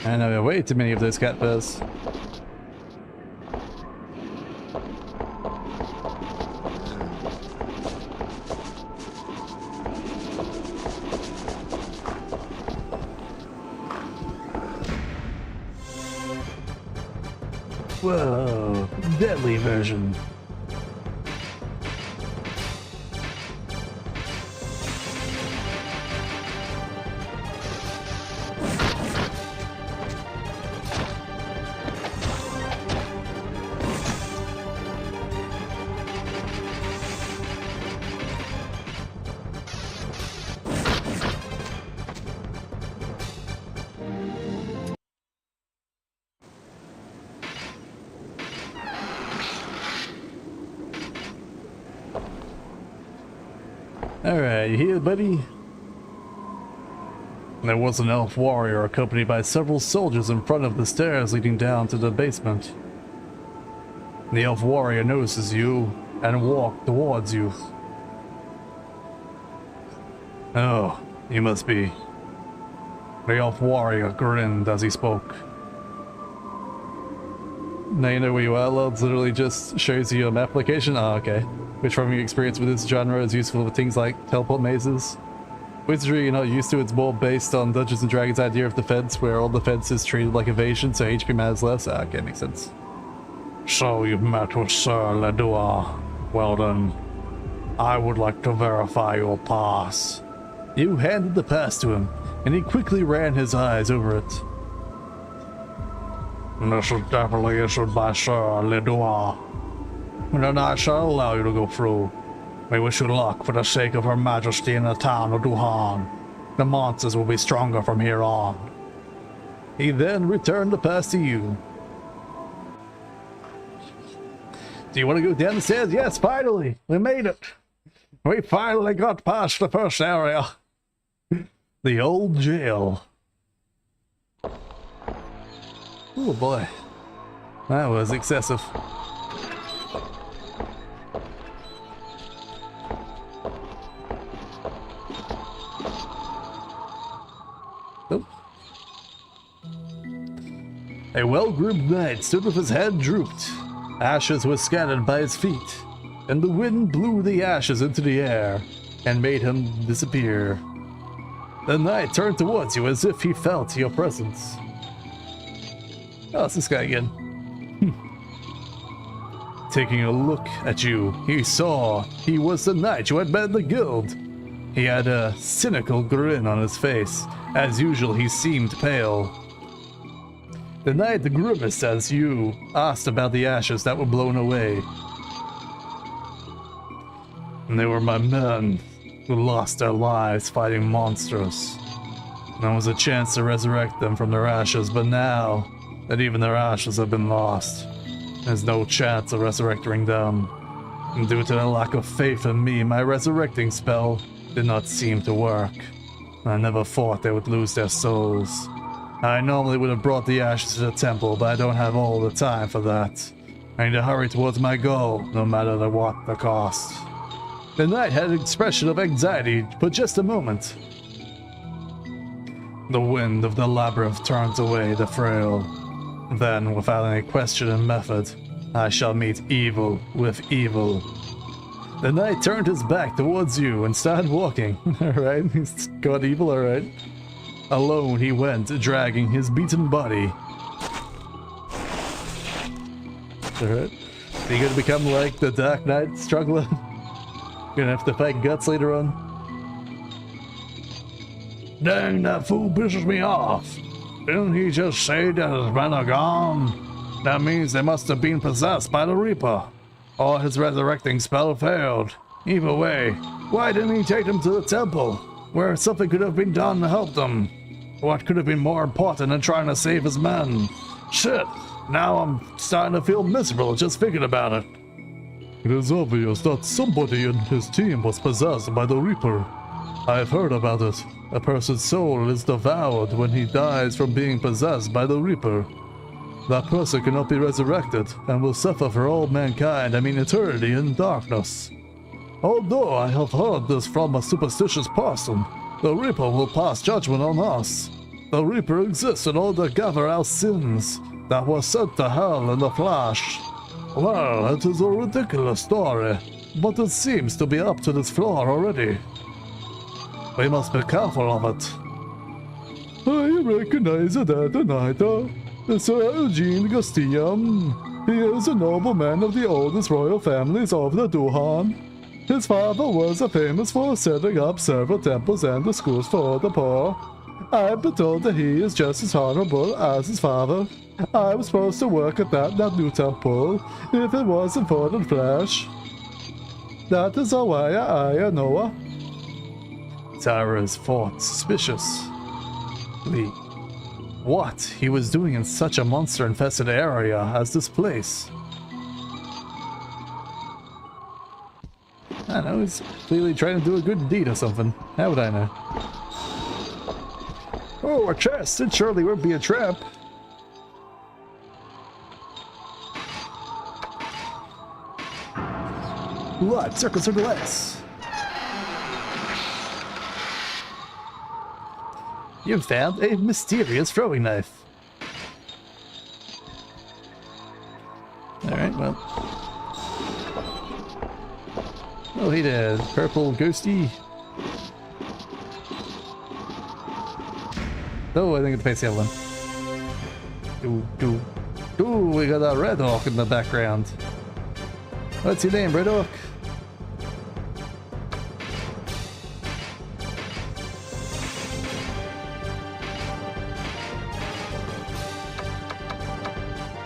A: I know, there are way too many of those cat furs.
C: Whoa, deadly version.
A: Alright, you here, buddy? There was an elf warrior accompanied by several soldiers in front of the stairs leading down to the basement. The elf warrior notices you and walks towards you. Oh, you must be. The elf warrior grinned as he spoke. Now you know where you are, Lord. Literally just shows you a map location. Oh, okay. Which from your experience with this genre is useful for things like teleport mazes. Wizardry you're not used to, it's more based on Dungeons and Dragons' idea of defense, where all defense is treated like evasion, so HP matters less. Ah, okay, makes sense.
E: So you've met with Sir Ledua. Well then, I would like to verify your pass.
A: You handed the pass to him, and he quickly ran his eyes over it.
E: This is definitely issued by Sir Ledua. And then I shall allow you to go through. We wish you luck for the sake of Her Majesty in the town of Duhan. The monsters will be stronger from here on.
A: He then returned the pass to you. Do you want to go down the stairs? Yes, finally! We made it!
E: We finally got past the first area.
A: The old jail. Oh boy. That was excessive. Oh. A well-groomed knight stood with his head drooped. Ashes were scattered by his feet, and the wind blew the ashes into the air and made him disappear. The knight turned towards you as if he felt your presence. Oh, it's this guy again. Taking a look at you, he saw he was the knight you had met in the guild. He had a cynical grin on his face. As usual, he seemed pale. The knight grimaced as you asked about the ashes that were blown away. And they were my men who lost their lives fighting monsters. There was a chance to resurrect them from their ashes, but now that even their ashes have been lost, there's no chance of resurrecting them. And due to their lack of faith in me, my resurrecting spell did not seem to work. I never thought they would lose their souls. I normally would have brought the ashes to the temple, but I don't have all the time for that. I need to hurry towards my goal, no matter what the cost. The knight had an expression of anxiety for just a moment. The wind of the labyrinth turns away the frail. Then, without any question and method, I shall meet evil with evil. The knight turned his back towards you and started walking. Alright, he's got evil, alright. Alone he went, dragging his beaten body. Alright. Are you gonna become like the Dark Knight struggler? Gonna have to fight guts later on?
E: Dang, that fool pisses me off. Didn't he just say that his men are gone? That means they must have been possessed by the Reaper. Or his resurrecting spell failed. Either way, why didn't he take them to the temple, where something could have been done to help them? What could have been more important than trying to save his men? Shit, now I'm starting to feel miserable just thinking about it.
C: It is obvious that somebody in his team was possessed by the Reaper. I've heard about it. A person's soul is devoured when he dies from being possessed by the Reaper. That person cannot be resurrected and will suffer for all mankind, I mean eternity, in darkness. Although I have heard this from a superstitious person, the Reaper will pass judgment on us. The Reaper exists in order to gather our sins that were sent to hell in the flesh. Well, it is a ridiculous story, but it seems to be up to this floor already. We must be careful of it. I recognize that knight, Sir Eugene Gustinium. He is a nobleman of the oldest royal families of the Duhan. His father was famous for setting up several temples and the schools for the poor. I've been told that he is just as honorable as his father. I was supposed to work at that new temple, if it wasn't for the flesh. That is why I know.
A: Tara's thought suspiciously. What he was doing in such a monster-infested area as this place? I don't know, he's clearly trying to do a good deed or something. How would I know?
F: Oh, a chest! It surely won't be a trap.
A: What? Circle, circle S. You found a mysterious throwing knife. Alright, well. Oh, hey there, purple ghosty. Oh, I think it's the other one. Ooh, we got a red hawk in the background. What's your name, Red Hawk?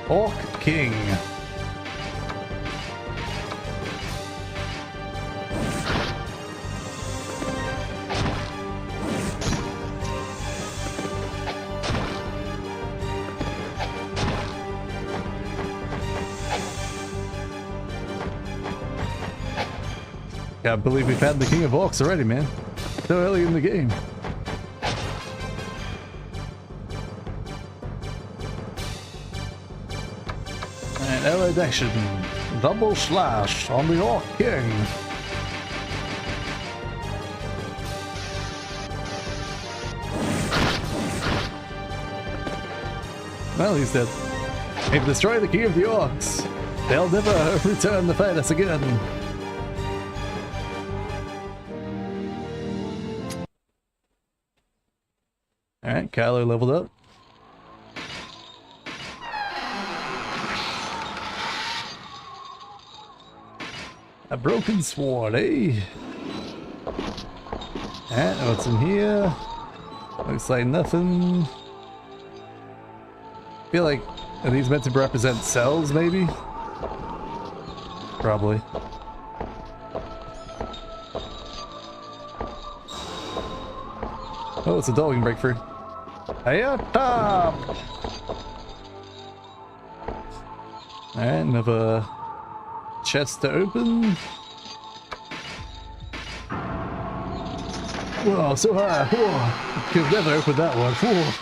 A: Orc King. Can't believe we've had the King of Orcs already, man. So early in the game. And allied action. Double slash on the Orc King. Well, he's dead. They've destroyed the King of the Orcs. They'll never return to fight us again. Alright, Kylo leveled up. A broken sword, eh? Alright, what's in here? Looks like nothing. I feel like, are these meant to represent cells, maybe? Probably. Oh, it's a door we can break free. Hey up top! Alright, another chest to open. Whoa, so high! Whoa! Could never open that one. Whoa!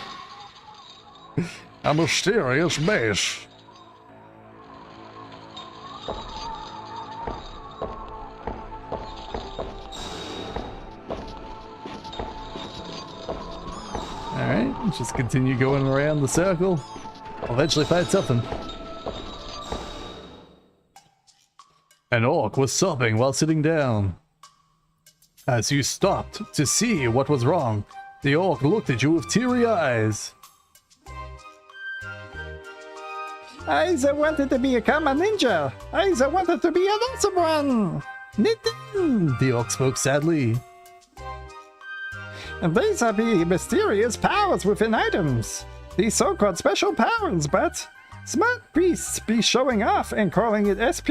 A: A mysterious base. Alright, just continue going around the circle. I'll eventually find something. An orc was sobbing while sitting down. As you stopped to see what was wrong, the orc looked at you with teary eyes.
F: I wanted to become a ninja. I wanted to be an awesome one.
A: The orc spoke sadly.
F: And these are the mysterious powers within items. These so-called special powers, but smart priests be showing off and calling it SP.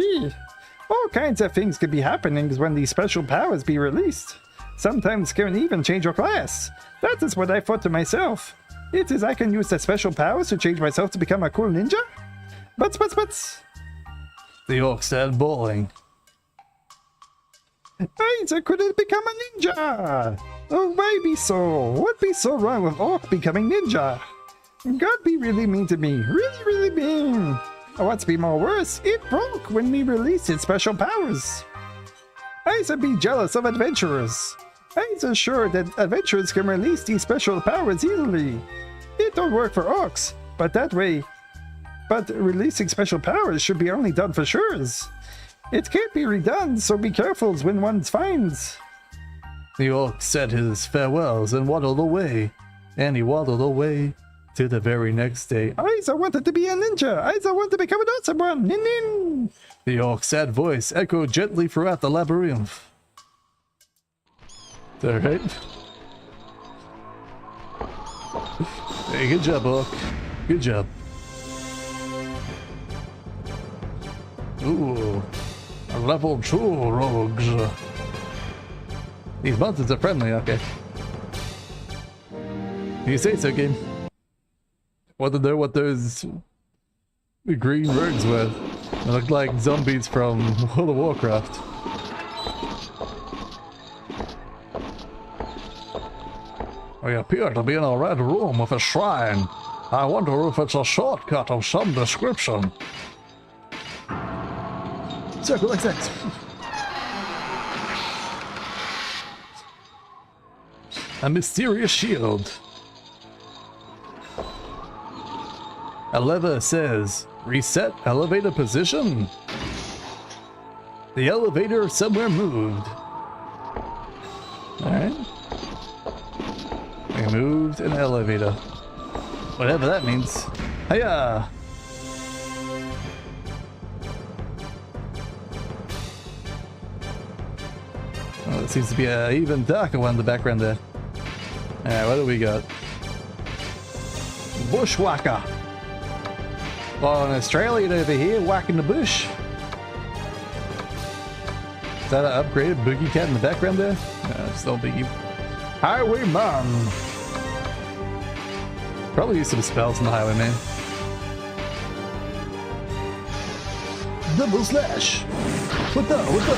F: All kinds of things could be happening when these special powers be released. Sometimes can even change your class. That is what I thought to myself. It is I can use the special powers to change myself to become a cool ninja? But.
A: The orc started bawling.
F: I couldn't become a ninja! Oh, why be so? What be so wrong with orc becoming ninja? God be really mean to me. Really mean. What's be more worse, it broke when we released its special powers. I'd be jealous of adventurers. I'd sure that adventurers can release these special powers easily. It don't work for orcs, but that way. But releasing special powers should be only done for sures. It can't be redone, so be careful when one finds.
A: The orc said his farewells and waddled away. And he waddled away to the very next day.
F: I wanted to be a ninja. I want to become an awesome one. Nin.
A: The orc's sad voice echoed gently throughout the labyrinth. Alright. Hey, good job, orc. Good job. Ooh. Level 2 rogues. These monsters are friendly, okay. You say so, game. Want to know what those green rogues were? They looked like zombies from World of Warcraft.
E: We appear to be in a red room with a shrine. I wonder if it's a shortcut of some description.
A: Circle XX. A mysterious shield. A lever says, reset elevator position. The elevator somewhere moved. Alright. We moved an elevator. Whatever that means. Hiya! Oh, it seems to be an even darker one in the background there. Alright, what do we got? Bushwhacker! Well, an Australian over here whacking the bush. Is that an upgraded Boogie Cat in the background there? No, still Biggie.
E: Highwayman!
A: Probably use some spells in the Highwayman.
B: Double slash! What the? What the?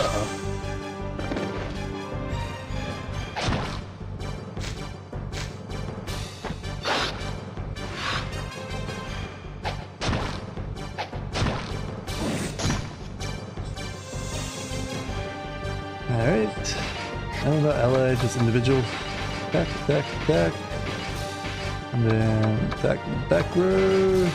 A: Alright. I don't know, ally, just individual. Attack, attack, attack. And then attack back row.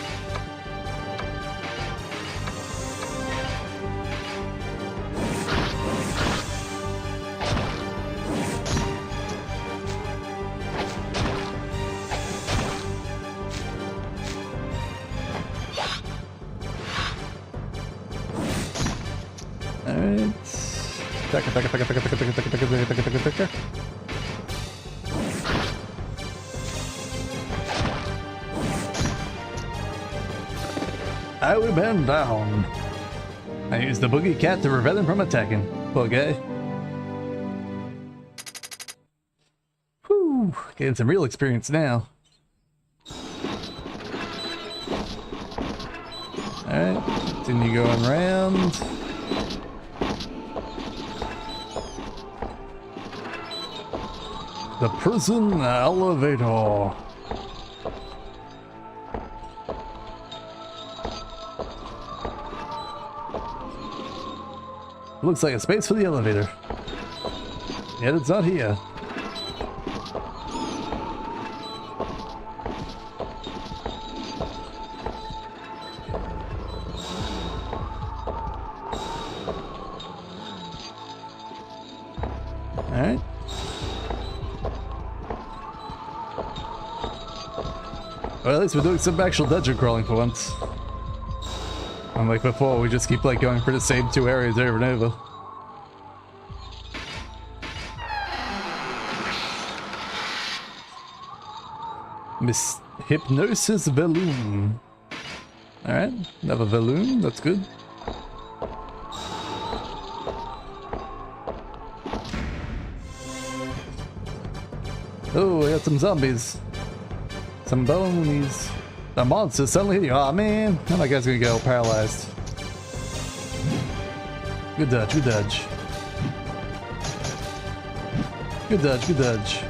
A: Alright. Attack, attack, attack, attack, attack, attack, attack, attack, attack, attack, attack, attack. I will bend down. I use the Boogie Cat to prevent him from attacking. Poor guy. Whew, getting some real experience now. Alright, continue going around. The prison elevator. Looks like a space for the elevator. Yet it's not here. Alright. Well, at least we're doing some actual dungeon crawling for once. Unlike before, we just keep like going for the same two areas over and over. Miss Hypnosis Balloon. Alright, another balloon, that's good. Oh, I got some zombies. Some bonies. The monster's suddenly hitting you. Aw, man. How my guy's gonna go paralyzed. Good dodge, good dodge. Good dodge, good dodge.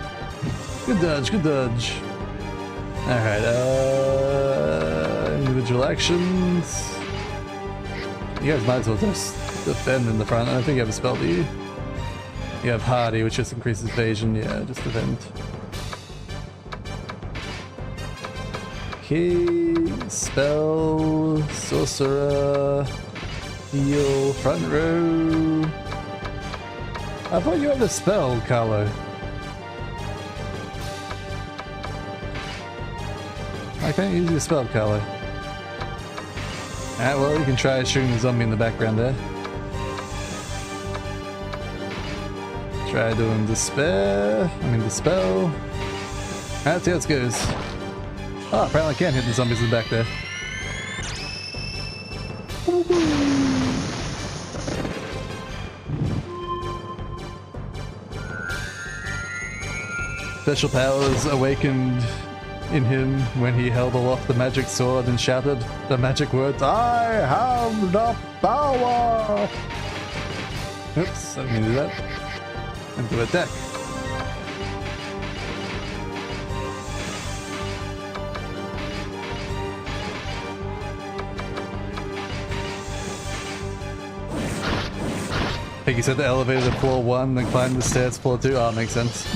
A: Good dodge, good dodge. Alright, individual actions. You guys might as well just defend in the front. I don't think you have a spell, do you? You have Hardy, which just increases evasion. Yeah, just defend. Okay, spell, sorcerer, heal, front row. I thought you had a spell, Carlo. I can't use your spell, Carlo. Alright, well, you can try shooting the zombie in the background there. Try doing dispel. Alright, let's see how it goes. Oh, apparently I can't hit the zombies in the back there. Special powers awakened in him when he held aloft the magic sword and shouted the magic words, "I have the power!" Oops, I didn't mean to do that. And to attack. think you said the elevator to floor 1, then climb the stairs floor 2. Oh, makes sense.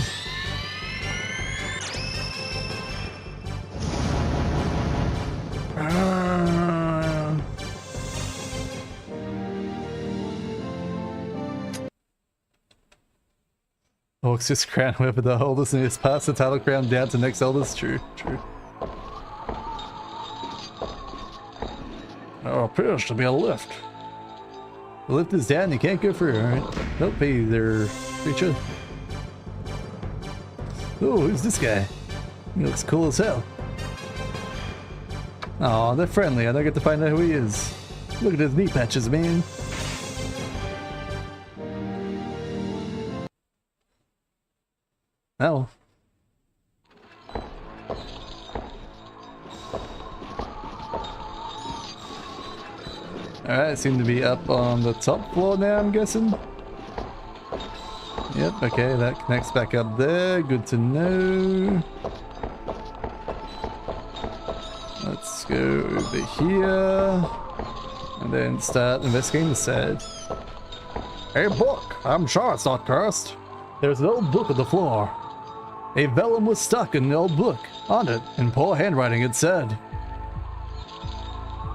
A: Orcs just crown whoever the oldest is. Pass the title crown down to next eldest. True, true.
E: There appears to be a lift.
A: The lift is down, you can't go through, alright. Nope, hey there, creature. Oh, who's this guy? He looks cool as hell. Aw, they're friendly, I don't get to find out who he is. Look at his knee patches, man. Oh. Alright, seem to be up on the top floor now, I'm guessing. Yep, okay, that connects back up there. Good to know. Let's go over here. And then start investigating the side.
E: A book. I'm sure it's not cursed.
A: There's an old book on the floor. A vellum was stuck in the old book. On it, in poor handwriting, it said,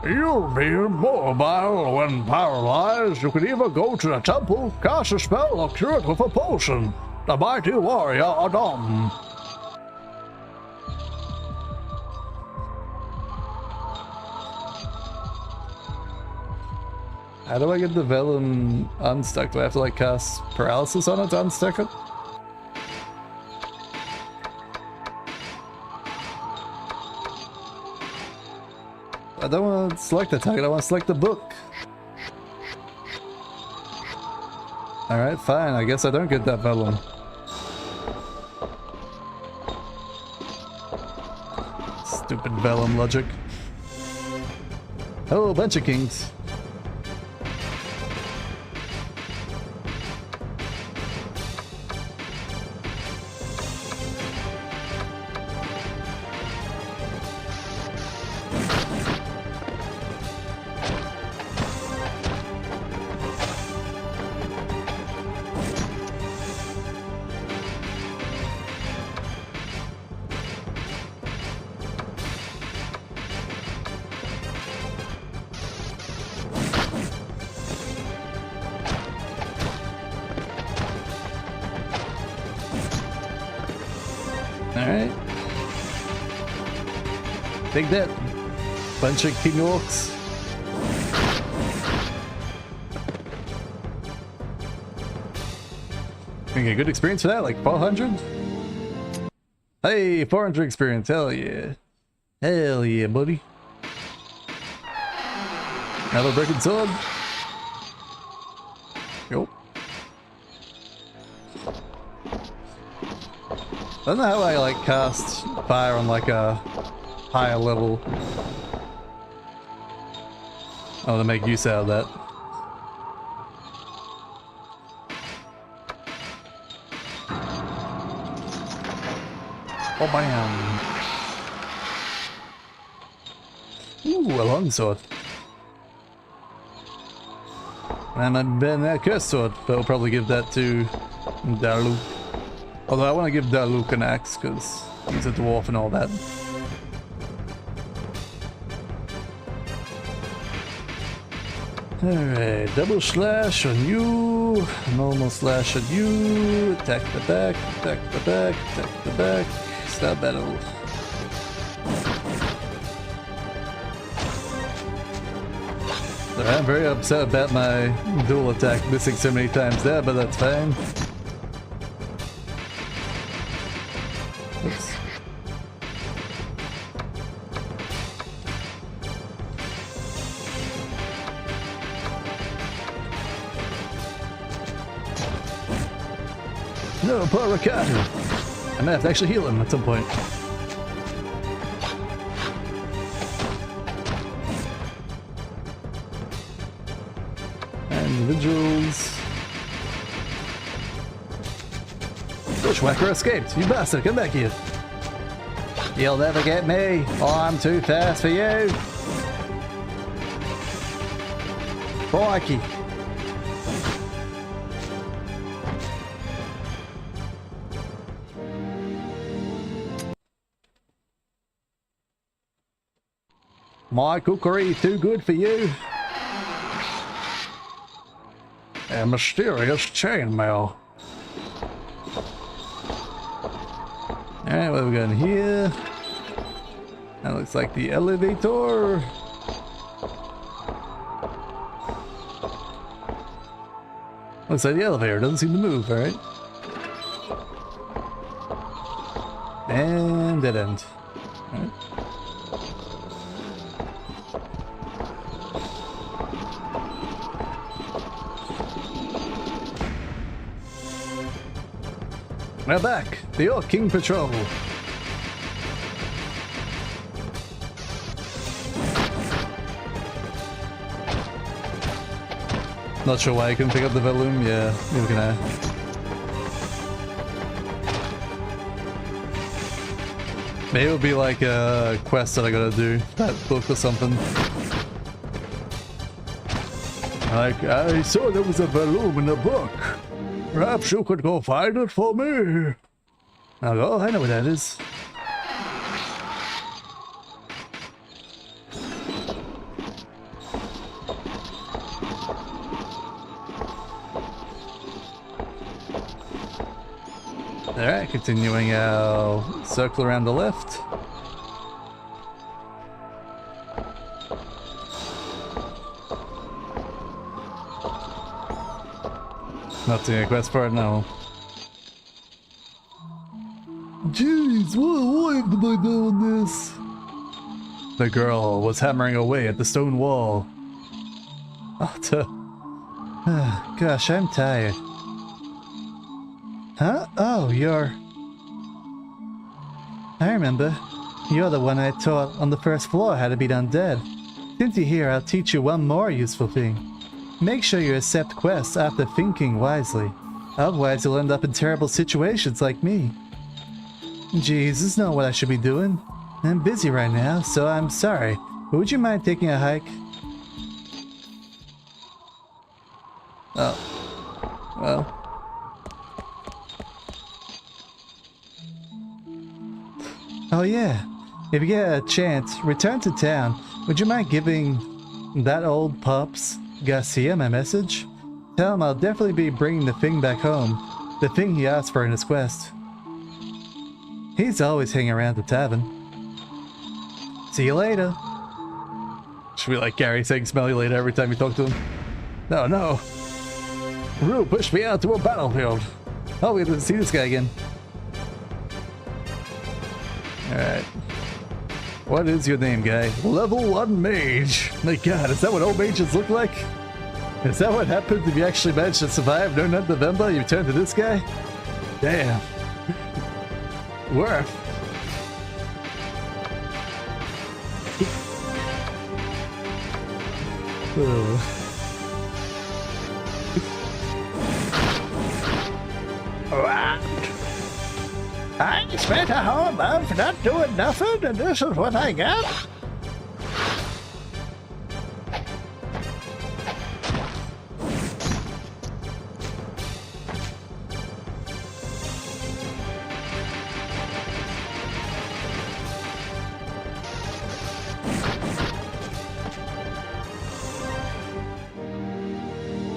E: You'll be immobile when paralyzed. You can either go to the temple, cast a spell, or cure it with a potion. The mighty warrior Adam.
A: how do I get the vellum unstuck? Do I have to like cast paralysis on it to unstuck it? I don't want to select the target, I want to select the book. Alright, fine, I guess I don't get that vellum. Stupid vellum logic. Hello, bunch of kings. Alright. Take that, bunch of king orcs. We get good experience for that, like 400? Hey, 400 experience, hell yeah. Hell yeah, buddy. Another broken sword. Yup. I don't know how I like cast fire on like a higher level. Oh, to make use out of that. Oh, bam! Ooh, a long sword. And I've been a cursed sword, but I'll probably give that to Darluke. Although I want to give Darluke an axe, because he's a dwarf and all that. Alright, double slash on you, normal slash on you, attack the back, attack the back, attack the back, start battle. So I'm very upset about my dual attack missing so many times there, but that's fine. Oops. No, poor Ricardo. I might have to actually heal him at some point. Individuals. Bushwhacker escaped. You bastard, come back here. You'll never get me. I'm too fast for you. Crikey. My cookery too good for you?
E: A mysterious chainmail.
A: Alright, what have we got in here? That looks like the elevator. Looks like the elevator doesn't seem to move, alright? And dead end. Alright. We're back! The Orc King Patrol! Not sure why I couldn't pick up the volume. Yeah, we gonna. Maybe it'll be like a quest that I gotta do, that book or something.
E: Like, I saw there was a volume in the book. Perhaps you could go find it for me.
A: I'll go, I know what that is. Alright, continuing our circle around the left. Not doing a quest for it, no. Jeez, why am I doing this? The girl was hammering away at the stone wall. Gosh, I'm tired. Huh? Oh, you're... I remember. You're the one I taught on the first floor how to beat undead. Since you're here, I'll teach you one more useful thing. Make sure you accept quests after thinking wisely. Otherwise, you'll end up in terrible situations like me. Jeez, this is not what I should be doing. I'm busy right now, so I'm sorry. But would you mind taking a hike? Oh. Well. Oh yeah. If you get a chance, return to town. Would you mind giving that old pups Garcia my message? Tell him I'll definitely be bringing the thing back home. The thing he asked for in his quest. He's always hanging around the tavern. See you later. Should be like Gary saying smell you later every time you talk to him. No, no. Rue pushed me out to a battlefield. Oh, we get to see this guy again. Alright. What is your name, guy?
E: Level 1 mage.
A: My god, is that what old mages look like? Is that what happens if you actually manage to survive No Nut November? You turn to this guy? Damn. Worth.
E: What? I spent a whole month not doing nothing, and this is what I got?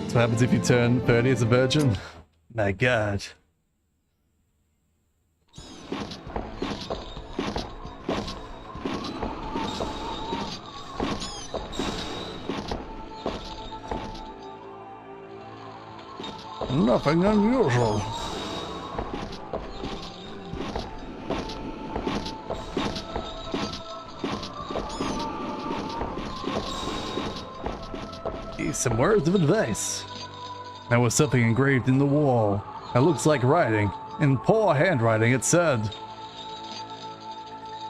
A: What happens if you turn 30 as a virgin? My god.
E: Nothing unusual.
A: Some words of advice. There was something engraved in the wall. It looks like writing. In poor handwriting it said,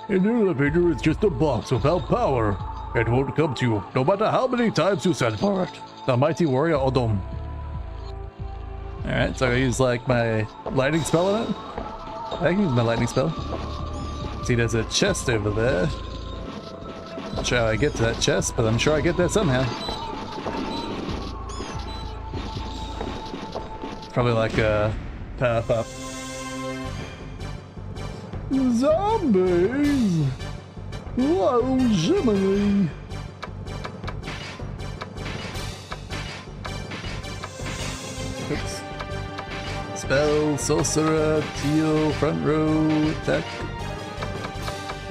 E: An elevator is just a box without power. It won't come to you, no matter how many times you send for it.
A: The mighty warrior Odom. Alright, so I use like my lightning spell on it? I can use my lightning spell. See, there's a chest over there. Not sure how I get to that chest, but I'm sure I get there somehow. Probably like a path up.
E: Zombies!
B: Whoa, Jiminy!
A: Oops. Spell, sorcerer, teal, front row, attack.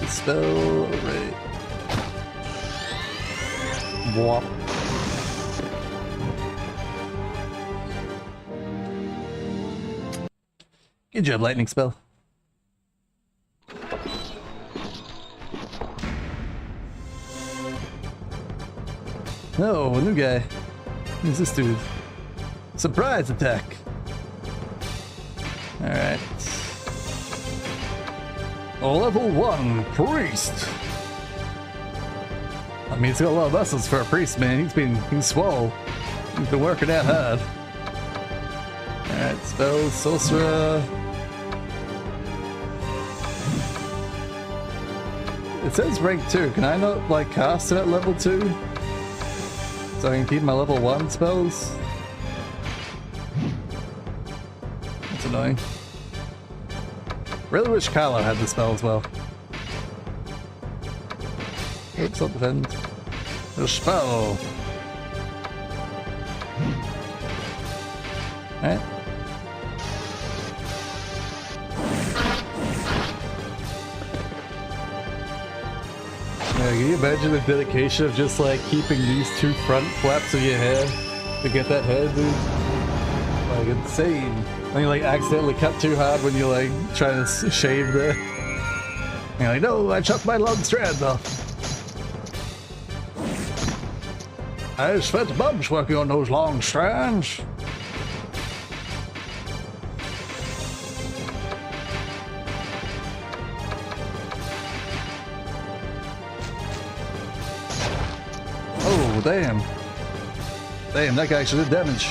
A: Spell, array. Wop. Good job, lightning spell. Oh, a new guy. Who's this dude? Surprise attack. Alright. Level 1, priest. I mean, he's got a lot of muscles for a priest, man. He's swole. He's been working out hard. Alright, spell, sorcerer. It says rank 2. Can I not, like, cast it at level 2? So I can keep my level 1 spells? That's annoying. Really wish Kylo had the spell as well. Oops, I'll defend. The spell! Alright. Yeah, can you imagine the dedication of just like keeping these 2 front flaps of your hair to get that hair, dude? Like, insane. And you like accidentally cut too hard when you like try to shave the. You're like, no, I chopped my long strand off.
E: I spent months working on those long strands.
A: Oh, damn. Damn, that guy actually did damage.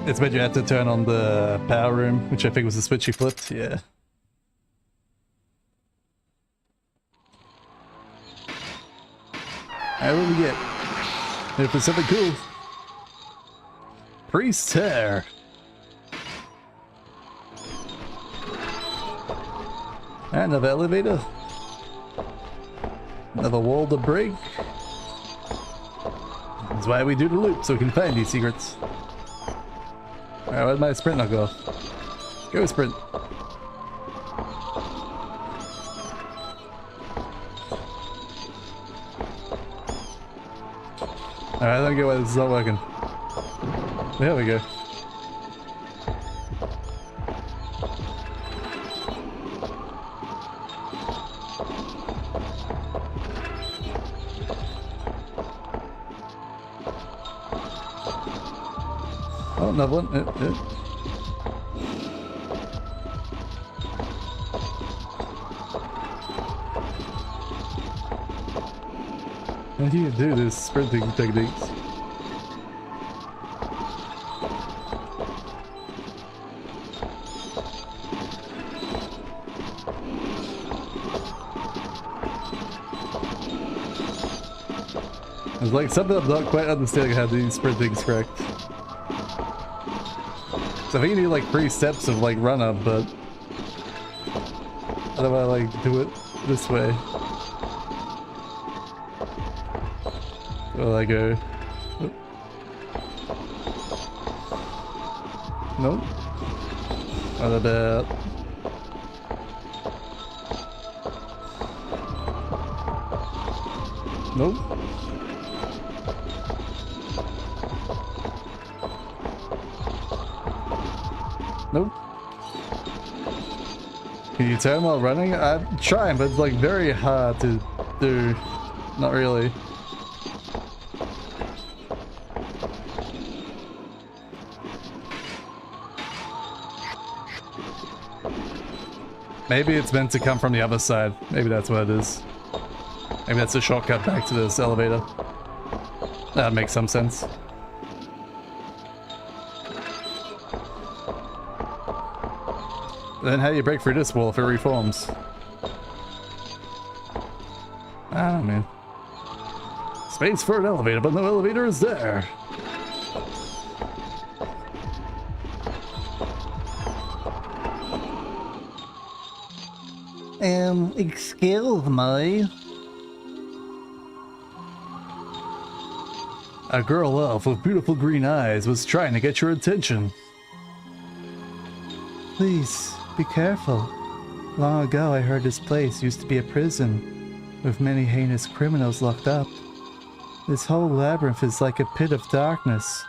A: It's meant you had to turn on the power room, which I think was the switch you flipped, yeah. Alright, what do we get? If it's something cool. Priest's hair. And another elevator. Another wall to break. That's why we do the loop, so we can find these secrets. Alright, where'd my sprint not go? Go sprint. Alright, I don't get why this is not working. There we go. Oh, another one. How do you do this sprinting techniques? It's like something I'm not quite understanding how these sprinting's correct. So I think you need like 3 steps of like run up, but how do I like do it this way? Where do I go? Oh. Nope. What about? Nope. Nope. Can you turn while running? I'm trying, but it's like very hard to do. Not really. Maybe it's meant to come from the other side. Maybe that's what it is. Maybe that's a shortcut back to this elevator. That makes some sense. Then how do you break through this wall if it reforms? Ah, man. Space for an elevator, but no elevator is there.
D: Excuse me.
A: A girl elf with beautiful green eyes was trying to get your attention.
D: Please, be careful. Long ago I heard this place used to be a prison, with many heinous criminals locked up. This whole labyrinth is like a pit of darkness.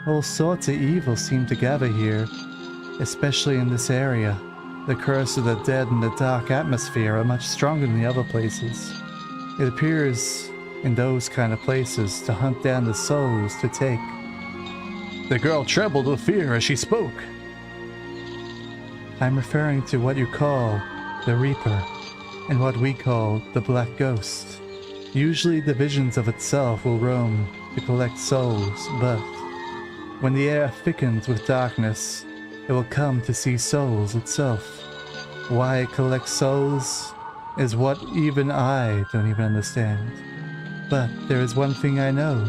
D: All sorts of evil seem to gather here, especially in this area. The curse of the dead and the dark atmosphere are much stronger than the other places. It appears in those kind of places to hunt down the souls to take.
A: The girl trembled with fear as she spoke.
D: I'm referring to what you call the Reaper, and what we call the Black Ghost. Usually the visions of itself will roam to collect souls, but when the air thickens with darkness, it will come to see souls itself. Why it collects souls is what even I don't even understand. But there is one thing I know,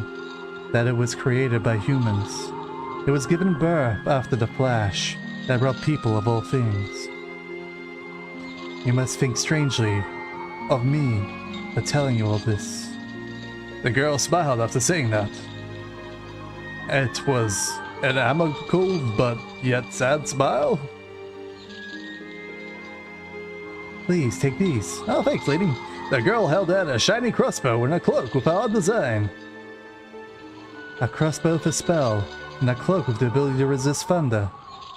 D: that it was created by humans. It was given birth after the Flash that brought people of all things. You must think strangely of me for telling you all this.
A: The girl smiled after saying that. It was an amicable but yet sad smile.
D: Please, take these.
A: Oh, thanks, lady. The girl held out a shiny crossbow and a cloak with our design.
D: A crossbow for spell, and a cloak with the ability to resist thunder.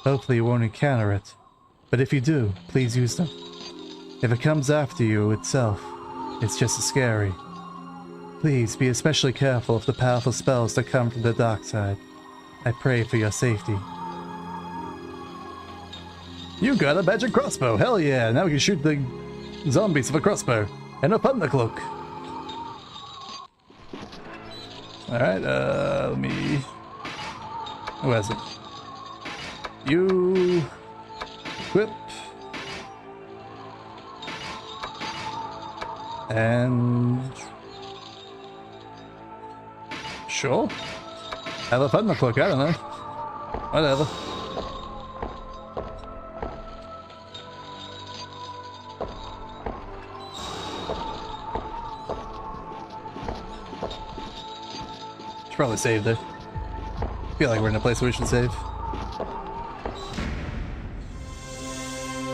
D: Hopefully you won't encounter it. But if you do, please use them. If it comes after you itself, it's just as scary. Please be especially careful of the powerful spells that come from the dark side. I pray for your safety.
A: You got a magic crossbow, hell yeah! Now we can shoot the zombies with a crossbow. And a thunder cloak. Alright, let me... Who has it? You... Equip. And... Sure. Have a thunder cloak, I don't know. Whatever. Should probably save there. Feel like we're in a place where we should save.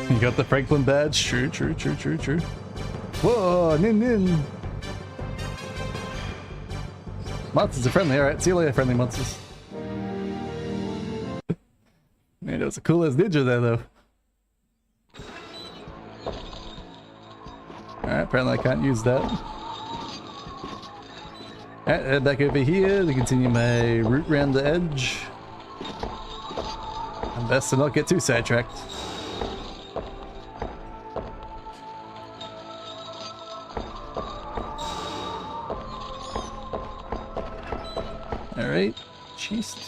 A: You got the Franklin badge? True. Whoa, nin. Monsters are friendly, alright. See you later, friendly monsters. Man, that was a cool ass ninja there, though. Alright, apparently I can't use that. Alright, head back over here to continue my route around the edge. And best to not get too sidetracked. Alright, chest.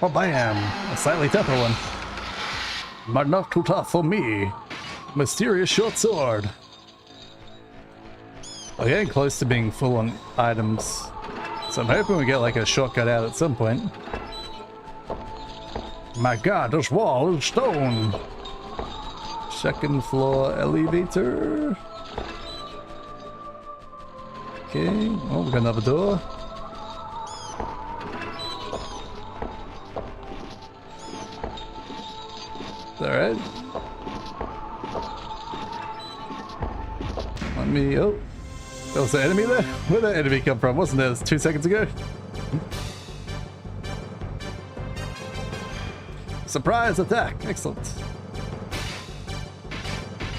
A: Oh bam! A slightly tougher one. But not too tough for me. Mysterious short sword. We're getting close to being full on items. So I'm hoping we get like a shortcut out at some point. My god, this wall is stone. Second floor elevator. Okay, oh, we got another door. Alright. Let me, oh. There was an enemy there? Where'd that enemy come from? Wasn't there 2 seconds ago? Surprise attack! Excellent.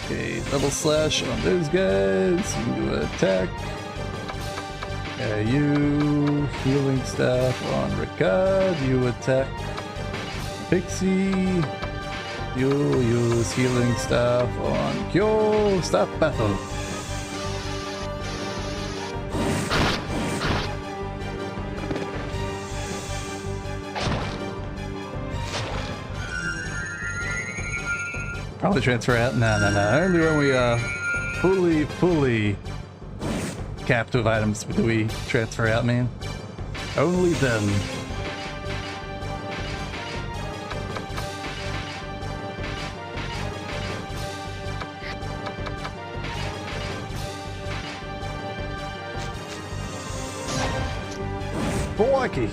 A: Okay, double slash on those guys. You attack. You healing staff on Ricard. You attack Pixie. You use healing staff on Kyo. Stop battle. Probably transfer out. No. Only when we are fully capped with items do we transfer out, man. Only then. Crikey.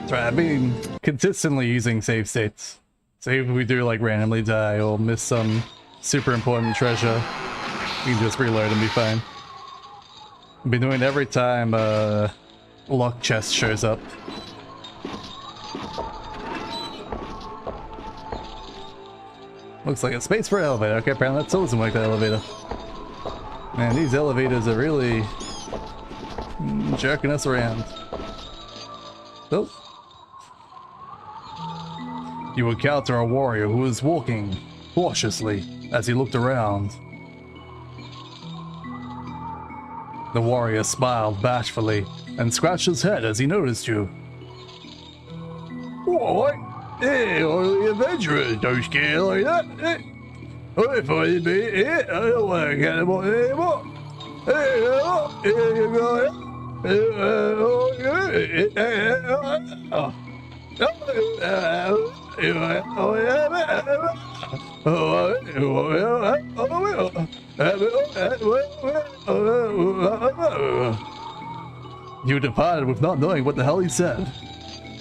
A: Right, I've been consistently using save states. Say if we do like randomly die or miss some super important treasure, we can just reload and be fine. I've been doing it every time lock chest shows up. Looks like a space for an elevator. Okay, apparently that still doesn't like the elevator. Man, these elevators are really jerking us around. Oh. You encounter a warrior who is walking cautiously as he looked around. The warrior smiled bashfully and scratched his head as he noticed you.
C: What? Hey, all the adventurers, don't scare like that. Hey, I find it here. I don't want to get them on anymore. Hey, here you go.
A: You departed with not knowing what the hell he said.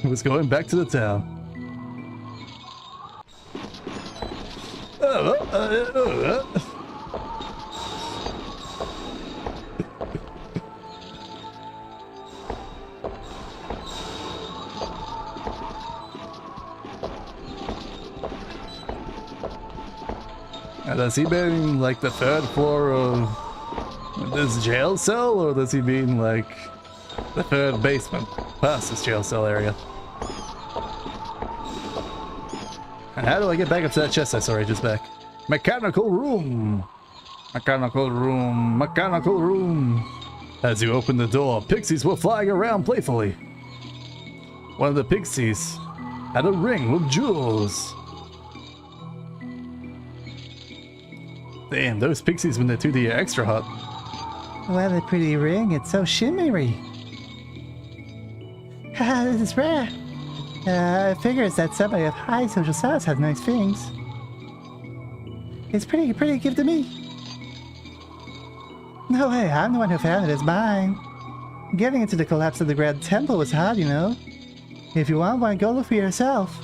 A: He was going back to the town. Does he mean like the third floor of this jail cell, or does he mean like the third basement past this jail cell area? And how do I get back up to that chest I saw just back? Mechanical room! Mechanical room! Mechanical room! As you open the door, pixies were flying around playfully. One of the pixies had a ring with jewels. Damn, those pixies when they're 2D are extra hot.
D: What a pretty ring, it's so shimmery. Haha, this is rare. I figures that somebody of high social status has nice things. It's pretty, give to me. No way, I'm the one who found it, it's mine. Getting into the collapse of the Grand Temple was hard, you know. If you want one, go look for yourself.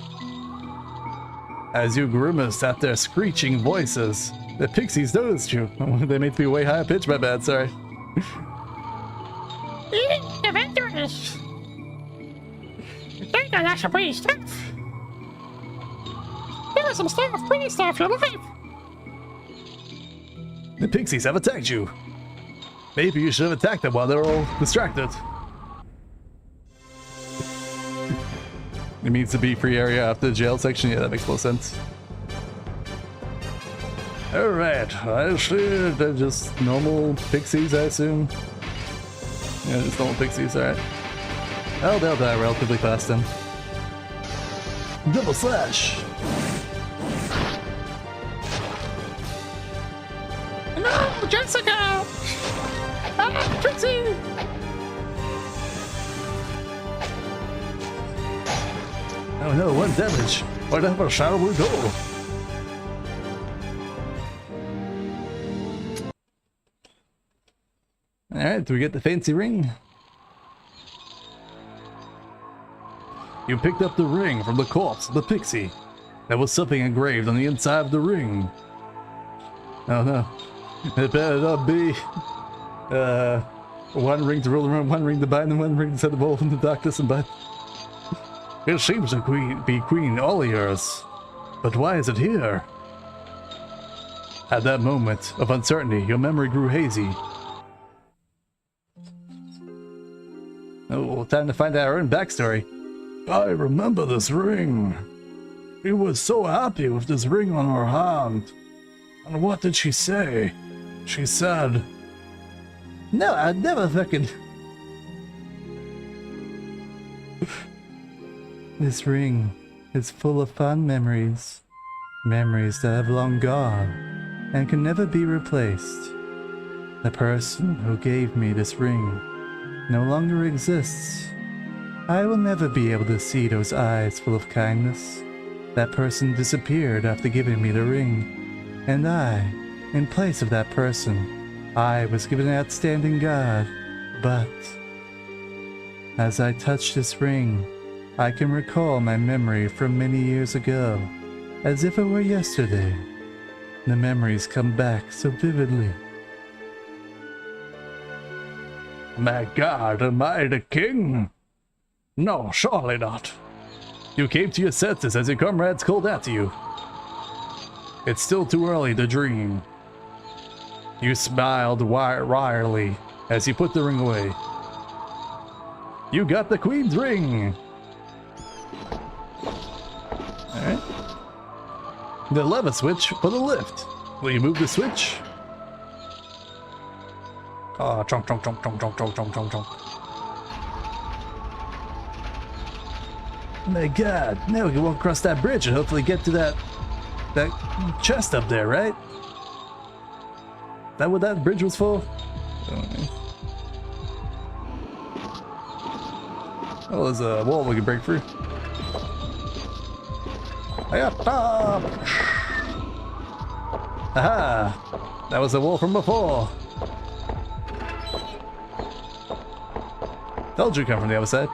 A: As you grimaced at their screeching voices, the pixies noticed you. They made me way higher pitch, my bad, sorry.
G: Adventurous! They got lots of pretty stuff. There was some stuff, pretty stuff for life.
A: The pixies have attacked you. Maybe you should have attacked them while they're all distracted. It means to be free area after the jail section. Yeah, that makes more sense. Alright, I see they're just normal pixies, I assume. Yeah, just normal pixies, alright. Oh, they'll die relatively fast then. Double slash!
G: No, Jessica! Ah, Trixie!
A: Oh no, one damage! Whatever shall we go? Alright, do we get the fancy ring? You picked up the ring from the corpse of the pixie. There was something engraved on the inside of the ring. Oh no. It better not be one ring to rule around, one ring to bind, and one ring to set the bowl from the darkness and bind. It seems to be Queen Olier's. But why is it here? At that moment of uncertainty, your memory grew hazy. Oh, time to find out our own backstory.
C: I remember this ring. She was so happy with this ring on her hand. And what did she say? She said,
A: No, I'd never fucking...
D: This ring is full of fond memories. Memories that have long gone and can never be replaced. The person who gave me this ring no longer exists. I will never be able to see those eyes full of kindness. That person disappeared after giving me the ring, and I, in place of that person, I was given an outstanding guard, but as I touch this ring, I can recall my memory from many years ago, as if it were yesterday. The memories come back so vividly.
E: My God, am I the king? No, surely not.
A: You came to your senses as your comrades called out to you. It's still too early to dream. You smiled wryly as you put the ring away. You got the Queen's ring! Alright. The lever switch for the lift. Will you move the switch?
E: Ah, chomp, chomp, chomp, chomp, chomp, chomp, chomp, chomp, chomp.
A: My God, now we can walk across that bridge and hopefully get to that chest up there, right? That what that bridge was for? Oh, there's a wall we can break through. Aha! That was the wall from before. Told you come from the other side.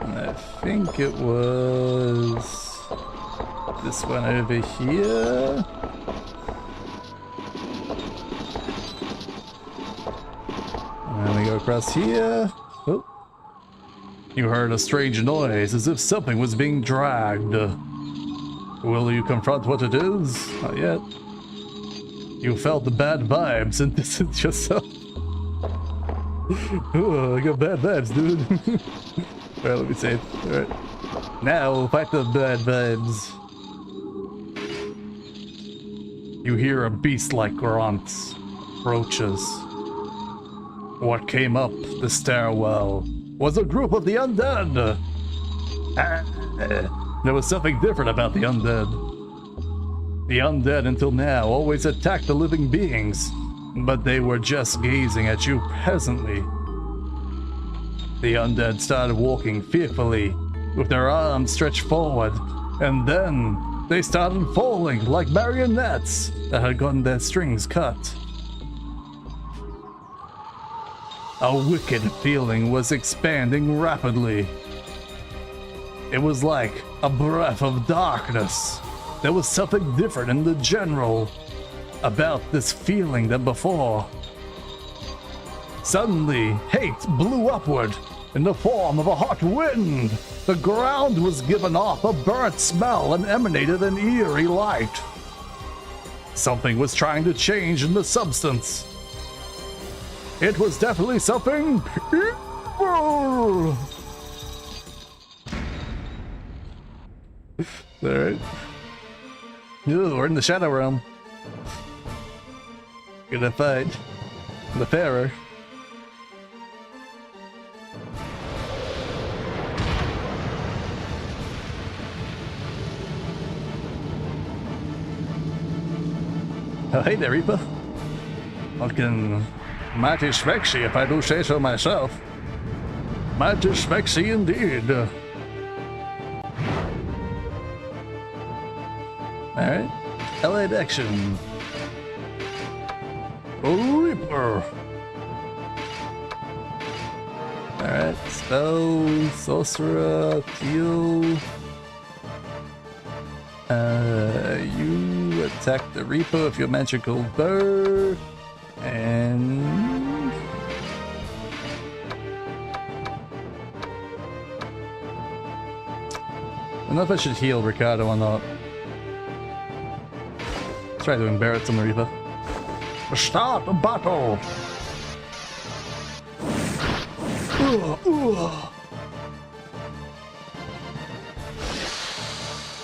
A: I think it was this one over here. And then we go across here. Oh. You heard a strange noise, as if something was being dragged. Will you confront what it is? Not yet. You felt the bad vibes and distanced yourself. Oh, I got bad vibes, dude. Alright, let me save. Alright. Now, fight the bad vibes. You hear a beast-like grunt approaches. What came up the stairwell was a group of the undead. There was something different about the undead. The undead until now always attacked the living beings, but they were just gazing at you presently. The undead started walking fearfully, with their arms stretched forward, and then they started falling like marionettes that had gotten their strings cut. A wicked feeling was expanding rapidly. It was like a breath of darkness. There was something different in the general about this feeling than before. Suddenly, hate blew upward in the form of a hot wind. The ground was given off a burnt smell and emanated an eerie light. Something was trying to change in the substance. It was definitely something evil. Alright. Ooh, we're in the Shadow Realm. Gonna fight the Pharaoh. Oh, hey there, Reaper. Fucking mighty smexy, if I do say so myself. Mighty smexy indeed. Alright. Allied action. Reaper. Alright. Spell, sorcerer, heal. You attack the Reaper with your magical bow. And I don't know if I should heal Ricardo or not. Let's try doing Barrett's on the Reaper.
E: Start the battle!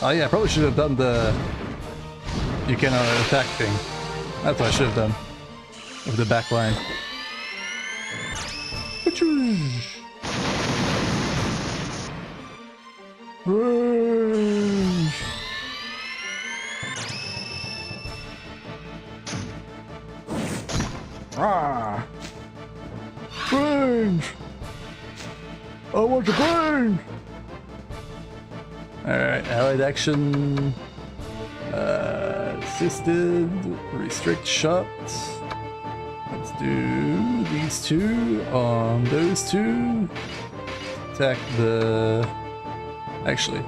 A: Oh yeah, I probably should have done the you cannot attack thing. That's what I should have done. With the back line.
E: Ah! Brains! I want the brain!
A: Alright, allied action. Assisted. Restrict shots. Let's do these two on those two. Attack the... Actually.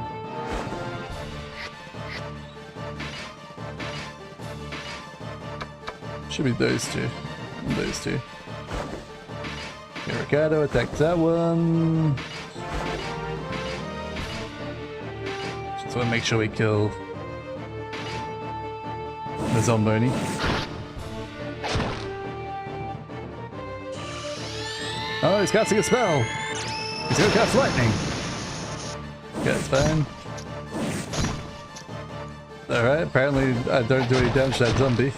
A: Should be those two. And those two. Okay, Ricardo, attack that one. Just want to make sure we kill the Zomboni. Oh, he's casting a spell! He's gonna cast lightning! Okay, that's fine. Alright, apparently I don't do any damage to that zombie.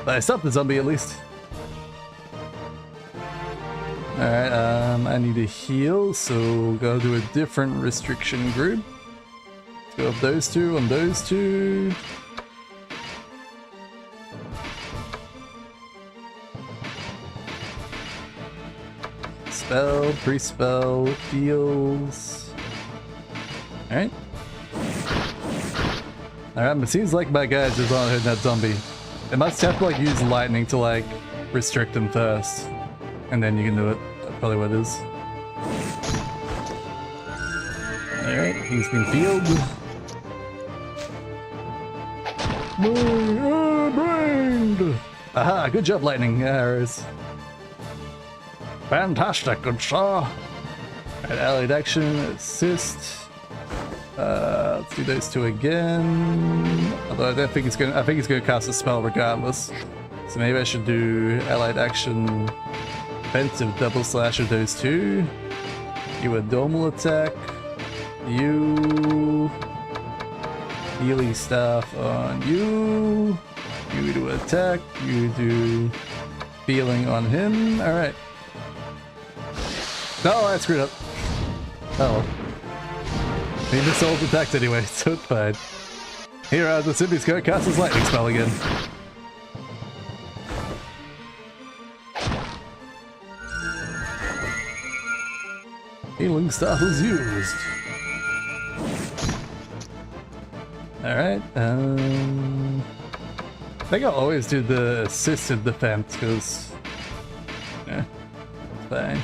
A: But I stopped the zombie at least. Alright, I need to heal, so go do a different restriction group. Let's go up those two on those two. Spell, pre-spell, heals. Alright. Alright, it seems like my guys just aren't hitting that zombie. They must have to like use lightning to like restrict him first. And then you can do it. That's probably what it is. Alright, he's been healed.
E: Brained!
A: Aha, good job, lightning arrows.
E: Fantastic, good sir.
A: Alright, allied action, assist. Let's do those two again. Although I don't think it's gonna. I think it's gonna cast a spell regardless. So maybe I should do allied action, offensive double slash of those two. You a normal attack. You healing staff on you. You do attack. You do healing on him. All right. No, I screwed up. Oh. He missed all the attacks anyway, so it's fine. Here, the Simbi's gonna cast his lightning spell again. Healing staff is used. Alright, I think I'll always do the assisted defense, because... yeah, it's fine.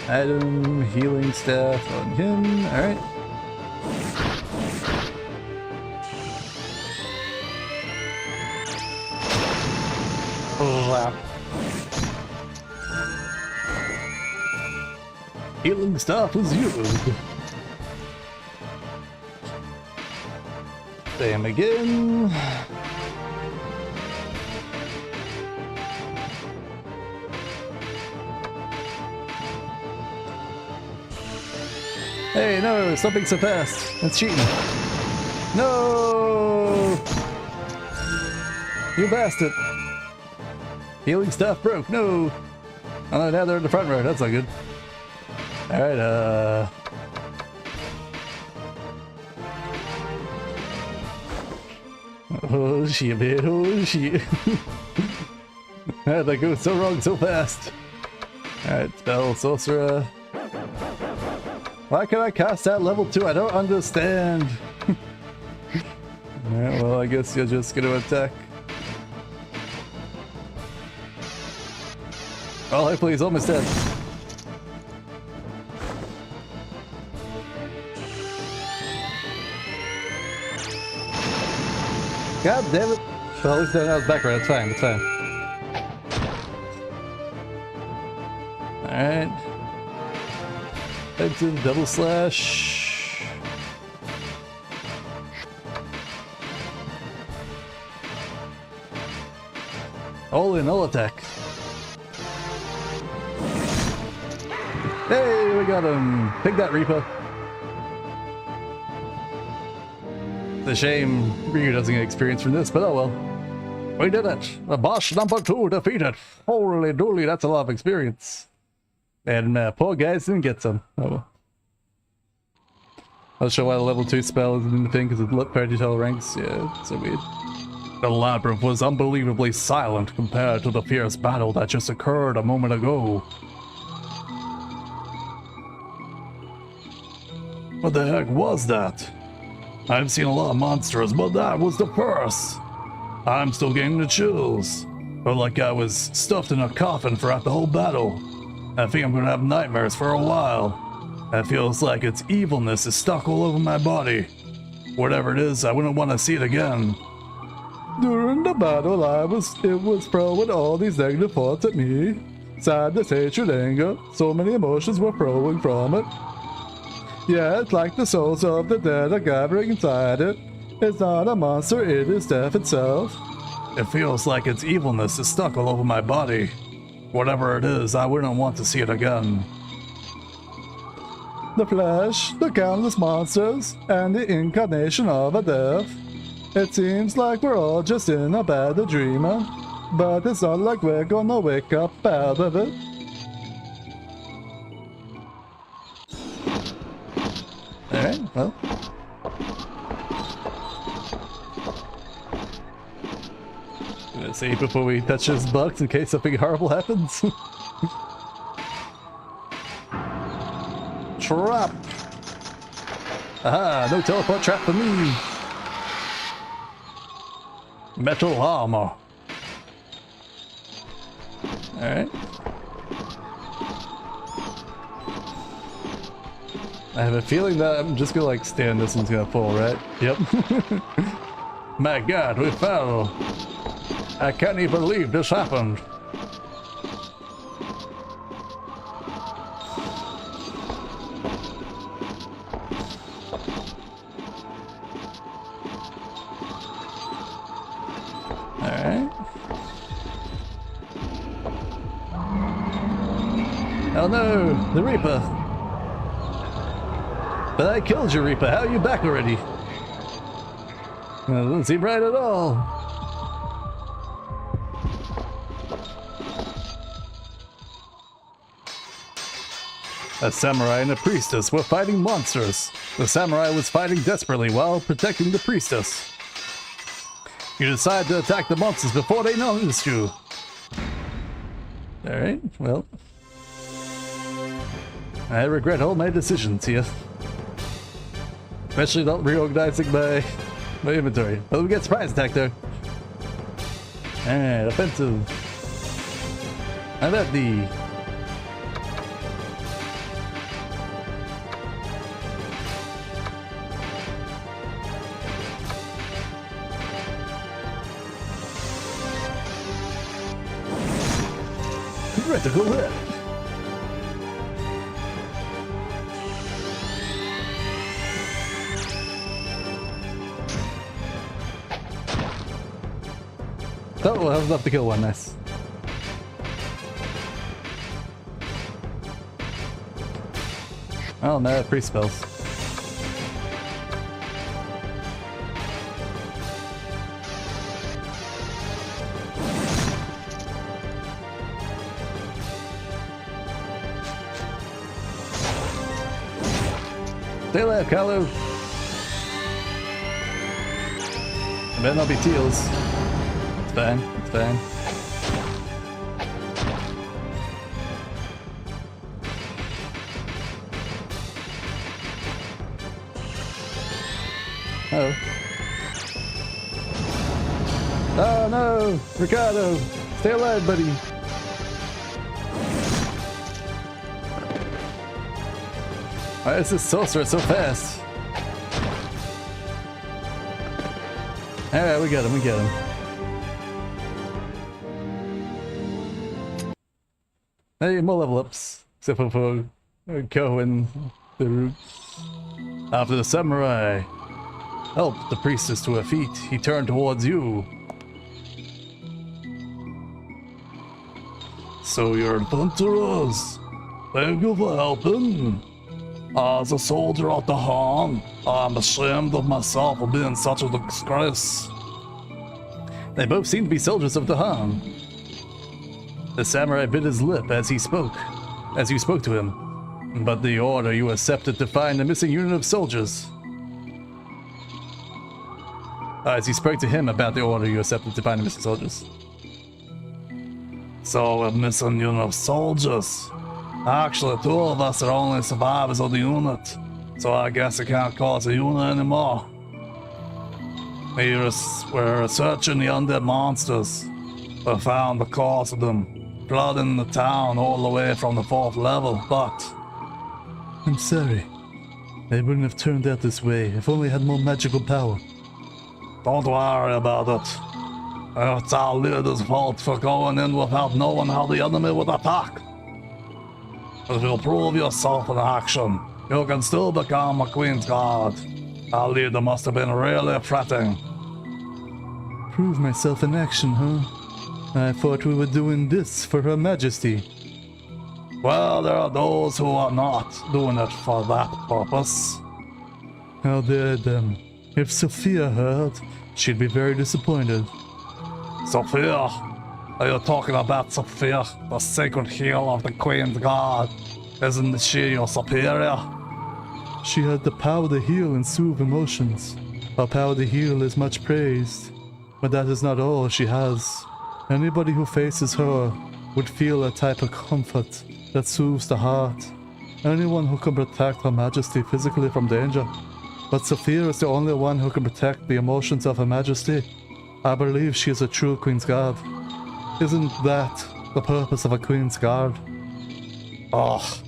A: Item, healing staff on him, alright. Healing staff was used. Same again. Hey, no, stop being so fast. That's cheating. No! You bastard. Healing staff broke. No! Oh no, now they're in the front row. That's not good. Alright, oh shit, man. Oh shit. That goes so wrong so fast. Alright, spell, sorcerer. Why can I cast that level 2? I don't understand. Alright, well, I guess you're just gonna attack. Well, hopefully he's almost dead. God damn it! Well, at least that was back right. It's fine. It's fine. Alright. Offensive double slash. All in, all attack. Hey, we got him! Pick that, Reaper. It's a shame Ryu doesn't get experience from this, but oh well. We did it! The boss number 2 defeated! Holy dooly, that's a lot of experience. And poor guys didn't get some. Oh well. I'll show why the level 2 spell isn't in the thing, because it's party tell ranks. Yeah, it's so weird. The labyrinth was unbelievably silent compared to the fierce battle that just occurred a moment ago.
C: What the heck was that? I've seen a lot of monsters, but that was the first. I'm still getting the chills. Felt like I was stuffed in a coffin throughout the whole battle. I think I'm gonna have nightmares for a while. It feels like its evilness is stuck all over my body. Whatever it is, I wouldn't want to see it again.
A: During the battle, it was throwing all these negative thoughts at me. Sadness, hatred, anger, so many emotions were flowing from it. Yeah, it's like the souls of the dead are gathering inside it. It's not a monster, it is death itself.
C: It feels like its evilness is stuck all over my body. Whatever it is, I wouldn't want to see it again.
A: The flesh, the countless monsters, and the incarnation of a death. It seems like we're all just in a bad dreamer, but it's not like we're gonna wake up out of it. Alright, well. Gonna see before we touch this box in case something horrible happens. Trap! Aha, no teleport trap for me! Metal armor. Alright. I have a feeling that I'm just gonna like stand this one's gonna fall, right? Yep. My god, we fell! I can't even believe this happened. Alright. Oh no, the Reaper. But I killed you, Reaper. How are you back already? Well, it doesn't seem right at all. A samurai and a priestess were fighting monsters. The samurai was fighting desperately while protecting the priestess. You decide to attack the monsters before they notice you. Alright, well. I regret all my decisions here. Especially not reorganizing my inventory. But we get surprise attack though. Alright, offensive. How about the... critical hit. Oh, well, that was enough to kill one, nice. Oh no, priest spells. Stay alive, Kalu! It better not be Teals. It's fine, it's fine. Oh. Oh no! Ricardo! Stay alive, buddy! Why is this sorcerer so fast? Alright, we got him, we got him. Hey, more level ups. Except for Ko and the roots. After the samurai helped the priestess to her feet, he turned towards you. So you're adventurers. Thank you for helping. As a soldier of the Han, I'm ashamed of myself for being such a disgrace. They both seem to be soldiers of the Han. The samurai bit his lip as you spoke to him. But the order you accepted to find the missing unit of soldiers. as he spoke to him about the order you accepted to find the missing soldiers.
C: So we're missing unit of soldiers. Actually, 2 of us are only survivors of the unit, so I guess I can't call it a unit anymore. We're researching the undead monsters. We found the cause of them, flooding the town all the way from the 4th level, but...
A: I'm sorry. They wouldn't have turned out this way if only I had more magical power.
C: Don't worry about it. It's our leader's fault for going in without knowing how the enemy would attack. If you prove yourself in action, you can still become a Queen's Guard. Our leader must have been really fretting.
A: Prove myself in action, huh? I thought we were doing this for Her Majesty.
C: Well, there are those who are not doing it for that purpose.
A: How dare them. If Sophia heard, she'd be very disappointed.
C: Sophia? Are you talking about Sophia, the sacred heel of the Queen's Guard? Isn't she your superior?
A: She had the power to heal and soothe emotions. Her power to heal is much praised, but that is not all she has. Anybody who faces her would feel a type of comfort that soothes the heart. Anyone who can protect Her Majesty physically from danger. But Sophia is the only one who can protect the emotions of Her Majesty. I believe she is a true Queen's Guard. Isn't that the purpose of a Queen's Guard?
C: Oh.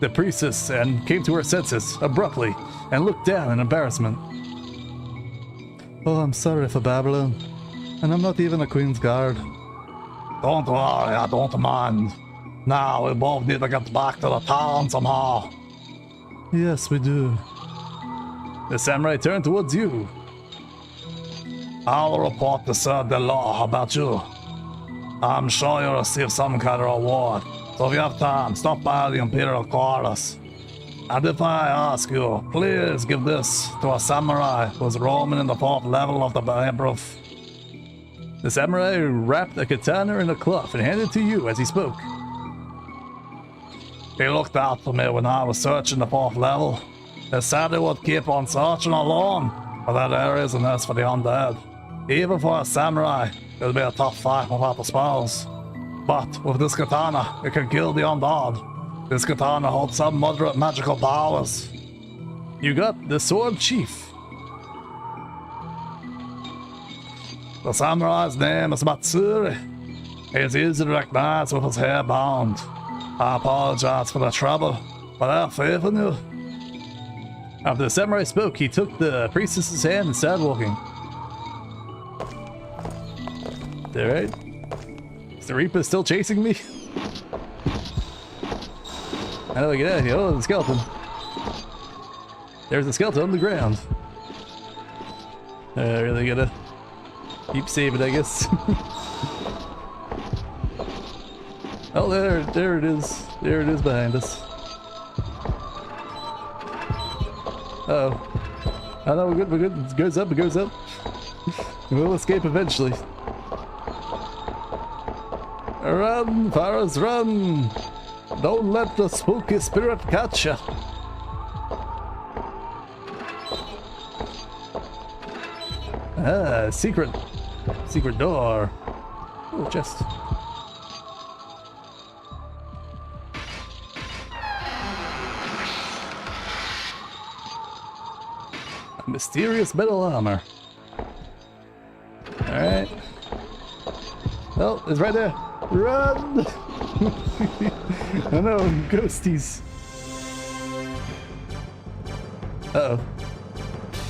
A: The priestess and came to her senses abruptly and looked down in embarrassment. Oh, I'm sorry for Babylon. And I'm not even a Queen's Guard.
C: Don't worry, I don't mind. Now we both need to get back to the town somehow.
A: Yes, we do. The samurai turned towards you.
C: I'll report to Sir Delor about you. I'm sure you'll receive some kind of reward. So if you have time, stop by the Imperial Quarters. And if I ask you, please give this to a samurai who's roaming in the 4th level of the Labyrinth.
A: The samurai wrapped a katana in a cloth and handed it to you as he spoke.
C: He looked out for me when I was searching the 4th level. He said he would keep on searching alone, but that area is a nest for the undead. Even for a samurai, it'll be a tough fight without the spells. But with this katana, it can kill the undead. This katana holds some moderate magical powers.
A: You got the sword chief.
C: The samurai's name is Matsuri. He's easily recognized with his hair bound. I apologize for the trouble, but I have faith in you.
A: After the samurai spoke, he took the priestess's hand and started walking. Alright. Is the Reaper still chasing me? How do I get out of here? Oh, the skeleton. There's a skeleton on the ground. I really gotta keep saving, I guess. Oh, there it is. There it is behind us. Uh-oh. Oh no, we're good, we're good. It goes up, it goes up. We'll escape eventually. Run, Faras, run! Don't let the spooky spirit catch ya. Ah, secret door. Oh, chest. Mysterious metal armor. Alright. Oh, it's right there. Run! I know, ghosties. Uh-oh.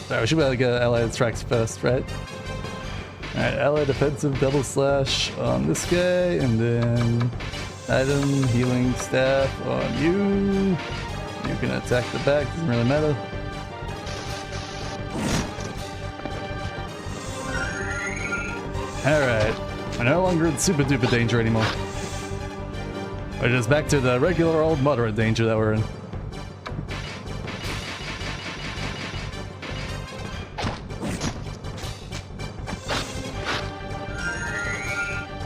A: Sorry, we should be able to get allied tracks first, right? Alright, allied defensive double slash on this guy, and then item healing staff on you. You can attack the back, doesn't really matter. Alright, we're no longer in super duper danger anymore. We're just back to the regular old moderate danger that we're in.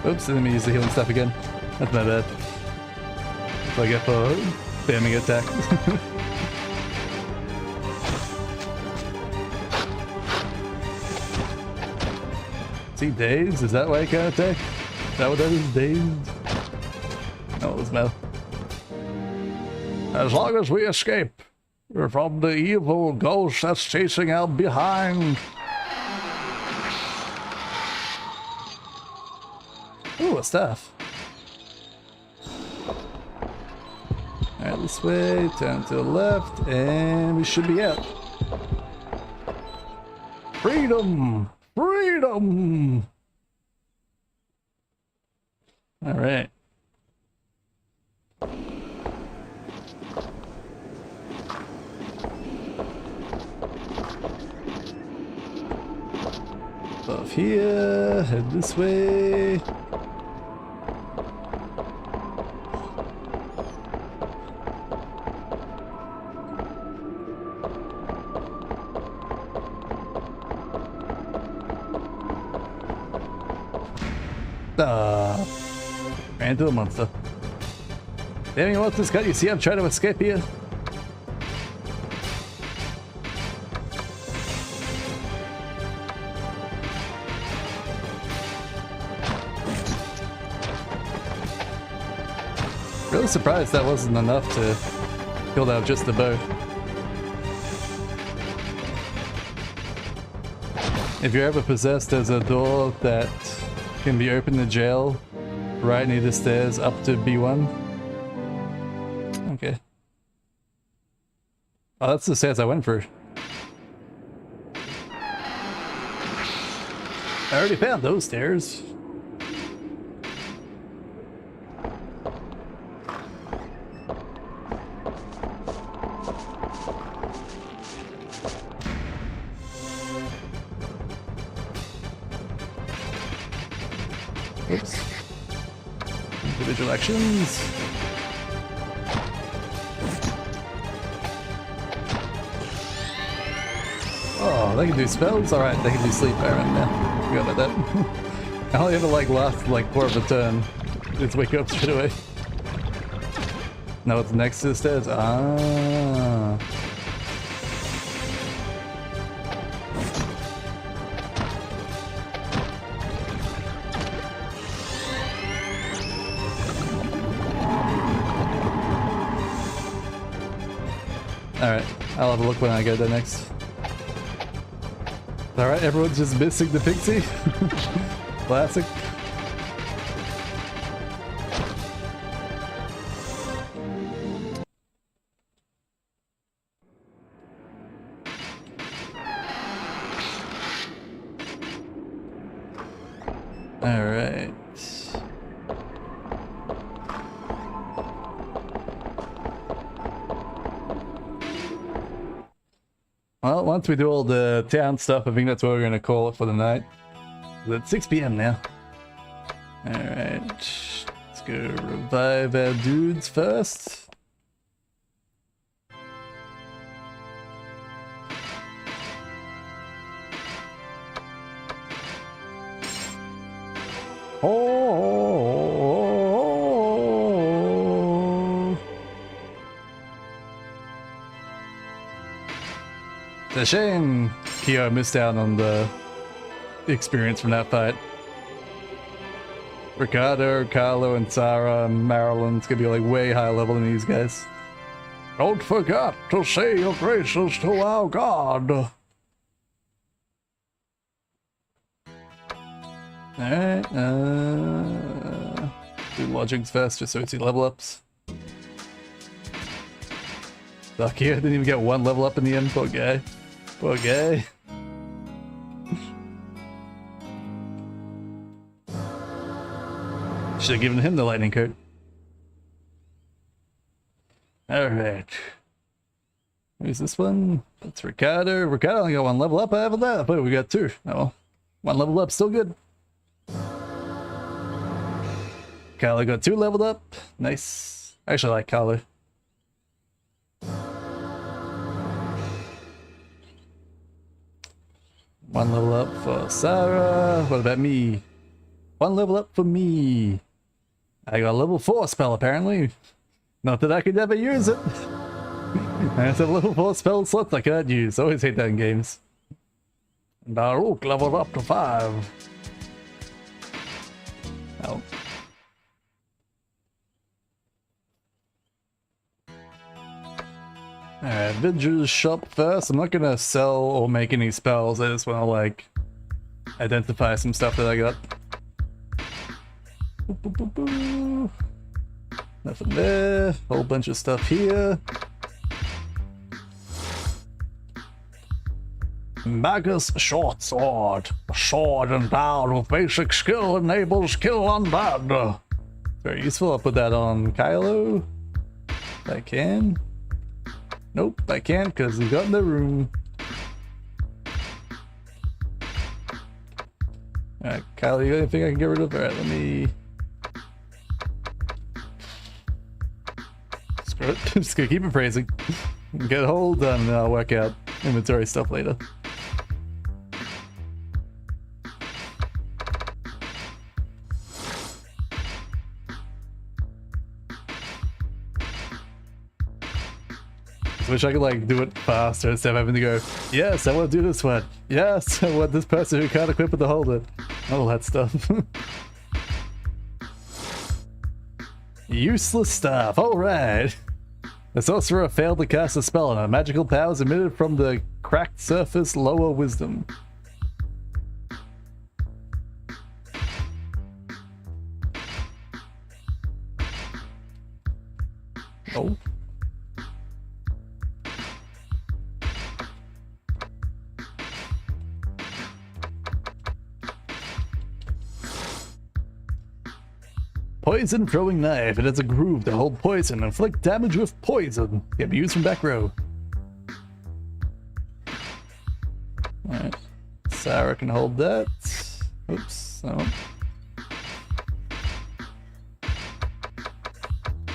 A: Oops, let me use the healing stuff again. That's not bad. That's what I get for spamming attack. he dazed? Is that why he can't attack? Is that what that is? Dazed? No, it was mouth.
E: As long as we escape from the evil ghost that's chasing out behind.
A: Ooh, a staff. Alright, this way, turn to the left, and we should be out.
E: Freedom! Freedom!
A: Alright. Off here, head this way. Ran into a monster. Damn, you want this guy? You see I'm trying to escape here? Really surprised that wasn't enough to kill out just the bow. If you're ever possessed, there's a door that can be opened in jail right near the stairs up to B1. Okay. Oh, that's the stairs I went through. I already found those stairs. Oops. Individual actions. Oh, they can do spells? Alright, they can do sleep. I remember now. Forgot about that. I only ever like last like part of a turn. Just wake up straight away. Now it's next to the stairs. Ah. Alright, I'll have a look when I go there next. Alright, everyone's just missing the pixie. Classic. Alright. Well, once we do all the town stuff, I think that's what we're gonna call it for the night. It's 6 PM now. Alright. Let's go revive our dudes first. Oh. It's a shame Kyo missed out on the experience from that fight. Ricardo, Carlo, and Sarah, and Marilyn's gonna be like way higher level than these guys.
E: Don't forget to say your graces to our god.
A: Alright, do lodgings first just so we see level ups. Lucky I didn't even get one level up in the end, poor guy. Poor guy. Should have given him the lightning coat. Alright. Who's this one? That's Ricardo. Ricardo only got one level up. I have that. I thought we got two. Oh well. One level up, still good. Carlo got two leveled up. Nice. I actually like Carlo. One level up for Sarah. What about me? One level up for me. I got a level 4 spell apparently. Not that I could ever use it. I have level 4 spell slots I can't use. Always hate that in games.
E: Baruch leveled up to 5.
A: Oh. Alright, Vidger's shop first. I'm not gonna sell or make any spells, I just wanna like identify some stuff that I got. Boop, boop, boop, boop. Nothing there. Whole bunch of stuff here.
E: Magus short sword. A sword endowed with basic skill enables kill undead.
A: Very useful. I'll put that on Kylo. If I can. Nope, I can't because he's got in the room. Alright, Kylo, you got anything I can get rid of? Alright, let me... Screw it. I'm just gonna keep appraising. Get a hold done and I'll work out inventory stuff later. I wish I could like do it faster instead of having to go, yes, I want to do this one. Yes, I want this person who can't equip it to hold it. All that stuff. Useless stuff, alright. The sorcerer failed to cast a spell on a magical powers emitted from the cracked surface lower wisdom. Oh. Poison throwing knife. It has a groove to hold poison. Inflict damage with poison. Can be used from back row. Alright. Sarah can hold that. Oops. No.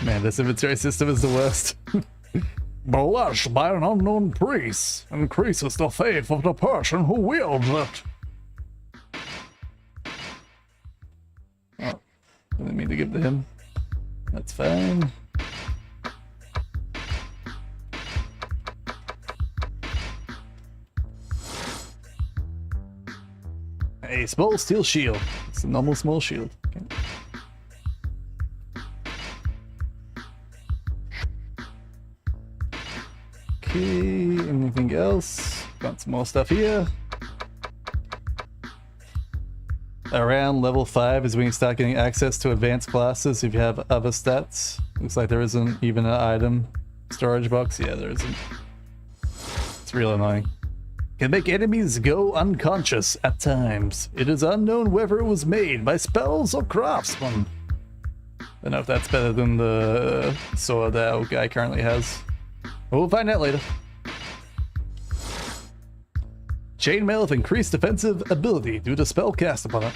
A: Man, this inventory system is the worst.
E: Blessed by an unknown priest increases the faith of the person who wields it.
A: Didn't mean to give to him. That's fine. A small steel shield. It's a normal small shield. Okay, anything else? Got some more stuff here. Around level 5 is when you start getting access to advanced classes if you have other stats. Looks like there isn't even an item storage box. Yeah, there isn't. It's real annoying. Can make enemies go unconscious at times. It is unknown whether it was made by spells or craftsmen. Don't know if that's better than the sword that our guy currently has. We'll find out later. Chainmail with increased defensive ability due to spell cast upon it.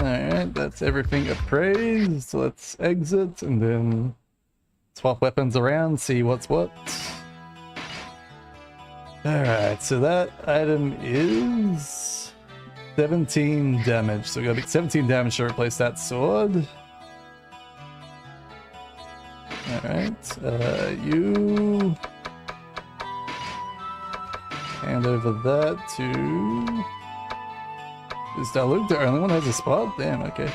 A: Alright, that's everything appraised. Let's exit and then swap weapons around, see what's what. Alright, so that item is 17 damage. So we gotta make 17 damage to replace that sword. Alright, you hand over that to... Is Daluk the only one who has a spot? Damn, okay.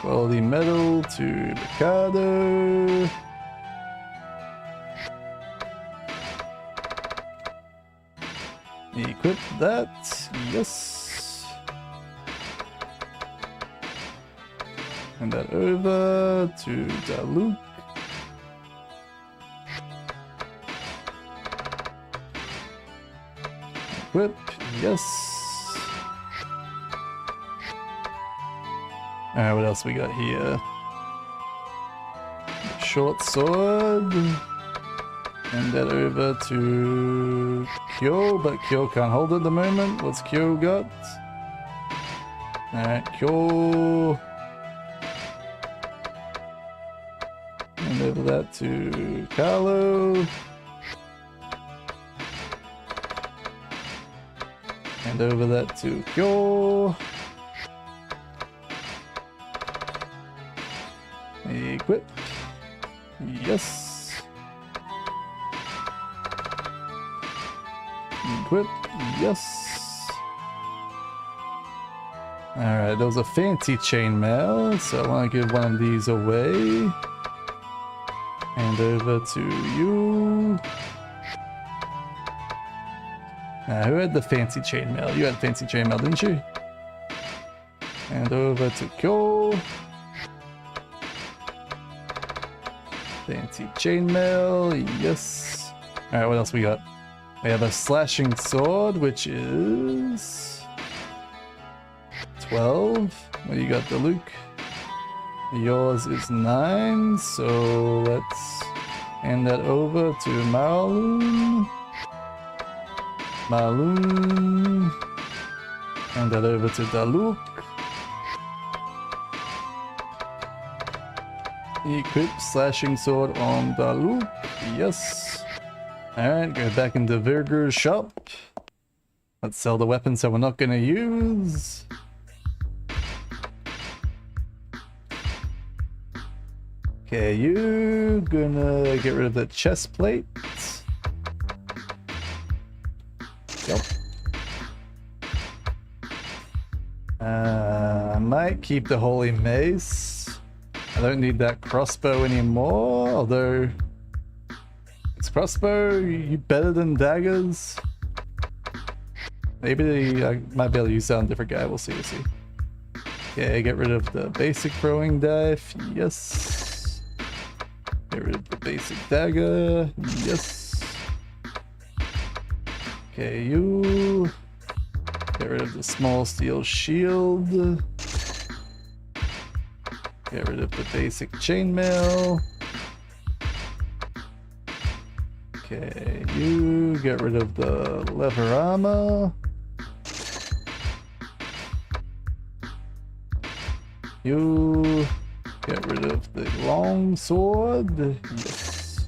A: Quality metal to Mikado. Equip that, yes. Hand that over to Daluk. Equip, yes. Alright, what else we got here? Short sword. Hand that over to Kyo, but Kyo can't hold it at the moment. What's Kyo got? Alright, Kyo. Hand over that to Carlo. Hand over that to Kyo. Equip. Yes. Equip. Yes. Alright, those are fancy chainmail, so I want to give one of these away. Hand over to you. Who had the fancy chainmail? You had fancy chainmail, didn't you? Hand over to Kyo. Fancy chainmail, yes. Alright, what else we got? We have a slashing sword, which is 12. What do you got, the Luke? Yours is 9, so let's hand that over to Marloon. Marloon. Hand that over to Daluk. Equip slashing sword on Daluk. Yes. Alright, go back into Virgur's shop. Let's sell the weapons that we're not gonna use. Okay, you gonna get rid of the chest plate. Yep. I might keep the holy mace. I don't need that crossbow anymore, although is crossbow you better than daggers? Maybe I might be able to use that on a different guy, we'll see, we'll see. Okay, get rid of the basic throwing knife, yes. Get rid of the basic dagger, yes. Okay, you get rid of the small steel shield. Get rid of the basic chainmail. Okay, you get rid of the leather armor. You get rid of the long sword. Yes.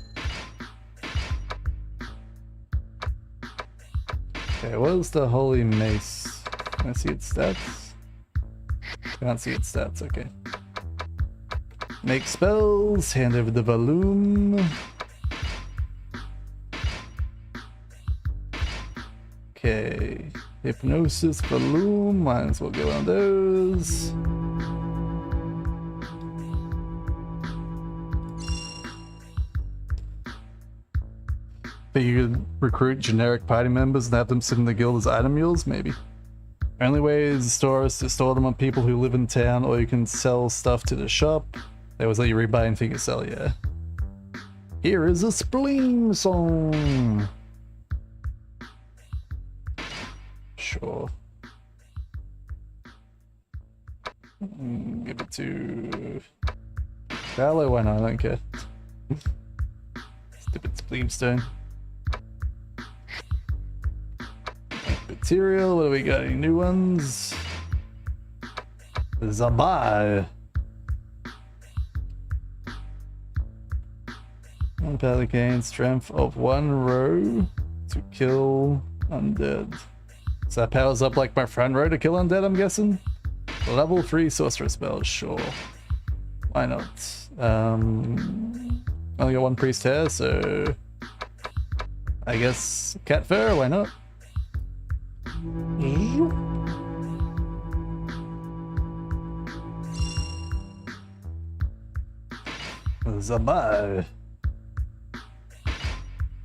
A: Okay, what is the holy mace? Can I see its stats? Can't see its stats, okay. Make spells, hand over the volume. Okay, hypnosis, volume, might as well go on those. But you could recruit generic party members and have them sit in the guild as item mules, maybe. Only way is to store them on people who live in town, or you can sell stuff to the shop. They always let you rebuy anything you sell, yeah. Here is a spleen song. Sure. Give it to Valor, why not? I don't care. Stupid spleen stone. Material, what do we got? Any new ones? Zabai. One power gain strength of 1 row to kill undead. So that powers up like my front row to kill undead, I'm guessing? Level 3 sorcerer spells, sure. Why not? Only got 1 priest here, so I guess cat fur, why not? Zabai.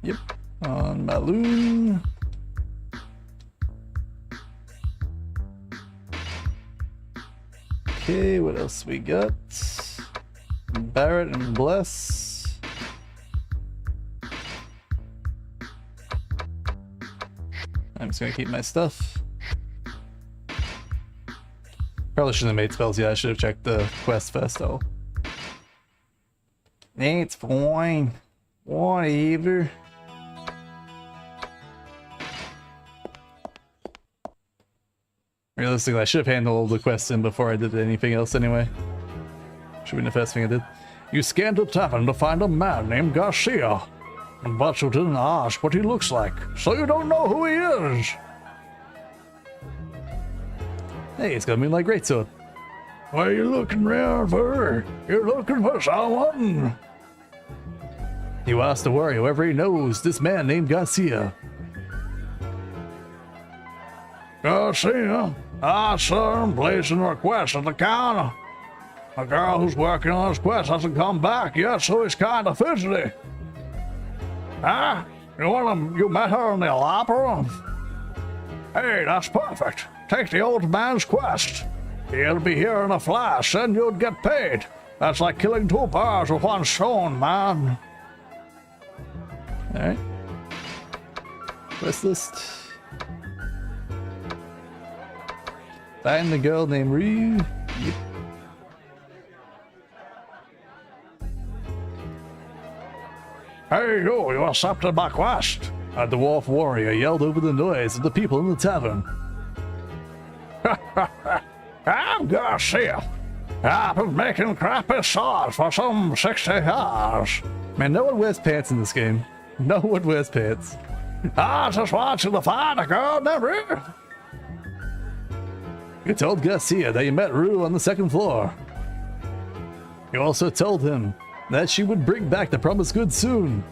A: Yep, on Maloon. Okay, what else we got? Barrett and Bless. I'm just gonna keep my stuff. Probably shouldn't have made spells yet, I should have checked the quest first though. It's fine. Whatever. Realistically, I should have handled the quests in before I did anything else anyway. Should have been the first thing I did.
E: You scanned the tavern to find a man named Garcia, but you didn't ask what he looks like, so you don't know who he is.
A: Hey, it's got a Moonlight Greatsword.
E: What are you looking round for? You're looking for someone?
A: You asked the warrior whoever he knows this man named Garcia.
E: Garcia? I saw him placing a request at the counter. The girl who's working on his quest hasn't come back yet, so he's kind of fidgety. Huh? You met her in the opera? Hey, that's perfect. Take the old man's quest. He'll be here in a flash, and you'd get paid. That's like killing 2 birds with 1 stone, man.
A: Alright. Quest list. Find the girl named Ryu. Yep.
E: Hey, you accepted my quest.
A: A dwarf warrior yelled over the noise of the people in the tavern.
E: I'm Garcia. I've been making crappy swords for some 60 years.
A: Man, no one wears pants in this game. No one wears pants.
E: I just want you to find a girl named Rue.
A: You told Garcia that you met Rue on the 2nd floor. You also told him that she would bring back the promised goods soon.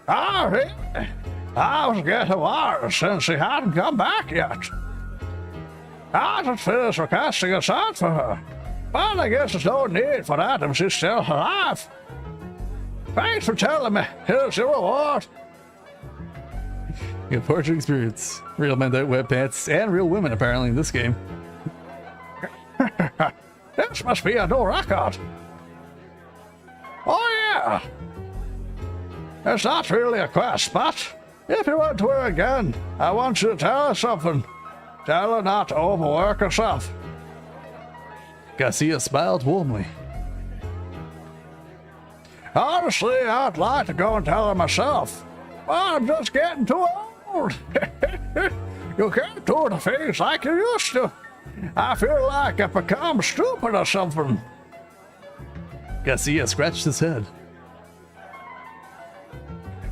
E: Oh, really? I was getting worried since she hadn't come back yet. I just finished requesting a sword for her, but I guess there's no need for that if she's still alive. Thanks for telling me. Here's your reward.
A: You have portrait experience. Real men don't wear pants, and real women apparently in this game.
E: This must be a new record. Oh yeah. It's not really a quest, but if you went to her again, I want you to tell her something. Tell her not to overwork herself.
A: Garcia smiled warmly.
E: Honestly, I'd like to go and tell her myself, but I'm just getting too old. You can't do the things like you used to. I feel like I've become stupid or something.
A: Garcia scratched his head.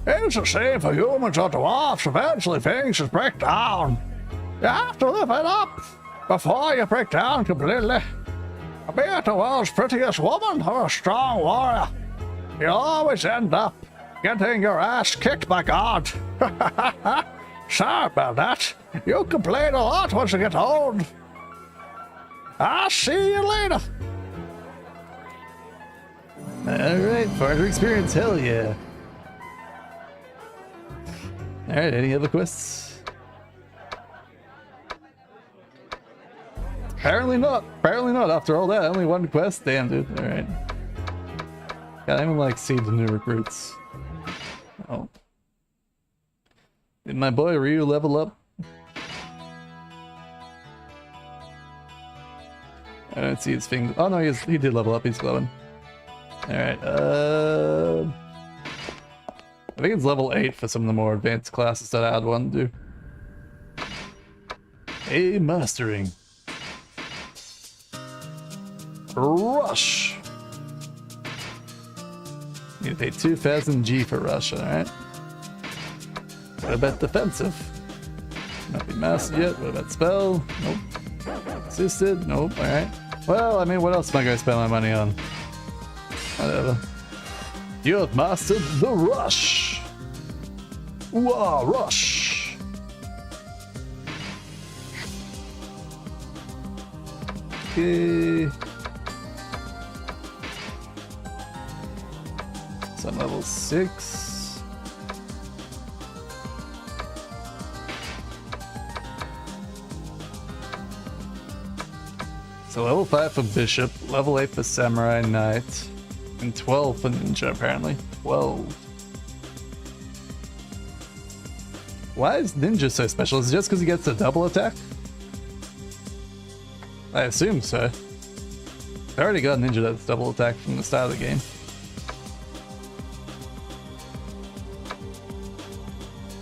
E: It's the same for humans or dwarfs. Eventually things just break down. You have to live it up before you break down completely. Be it the world's prettiest woman or a strong warrior, you'll always end up getting your ass kicked by God. Sorry about that. You complain a lot once you get old. I'll see you later.
A: Alright, further experience, hell yeah. Alright, any other quests? Apparently not. Apparently not. After all that, only 1 quest. Damn, dude. Alright. God, I even like see the new recruits. Oh. Did my boy Ryu level up? I don't see his thing. Oh no, he did level up. He's glowing. Alright, I think it's level 8 for some of the more advanced classes that I'd want to do. A mastering. Rush. Need to pay 2,000 G for rush, alright. What about defensive? Not be mastered yet. What about spell? Nope. Assisted? Nope, alright. Well, I mean, what else am I going to spend my money on? Whatever. You have mastered the rush. Wow, rush. Okay. So I'm level 6. So level 5 for Bishop, level 8 for Samurai Knight, and 12 for Ninja apparently. 12. Why is Ninja so special? Is it just because he gets a double attack? I assume so. I already got a Ninja that's double attack from the start of the game.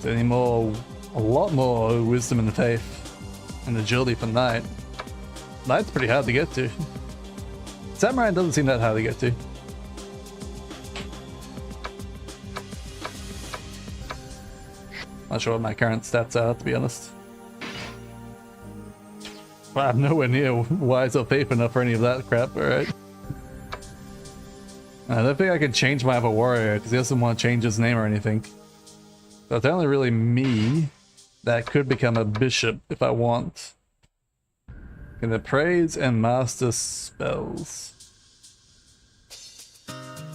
A: So any more, a lot more wisdom and faith and agility for Knight. Knight's pretty hard to get to. Samurai doesn't seem that hard to get to. Not sure what my current stats are, to be honest. I'm nowhere near wise or faith enough for any of that crap, alright? I don't think I can change my other warrior, because he doesn't want to change his name or anything. So it's only really me that could become a bishop if I want. Gonna praise and master spells.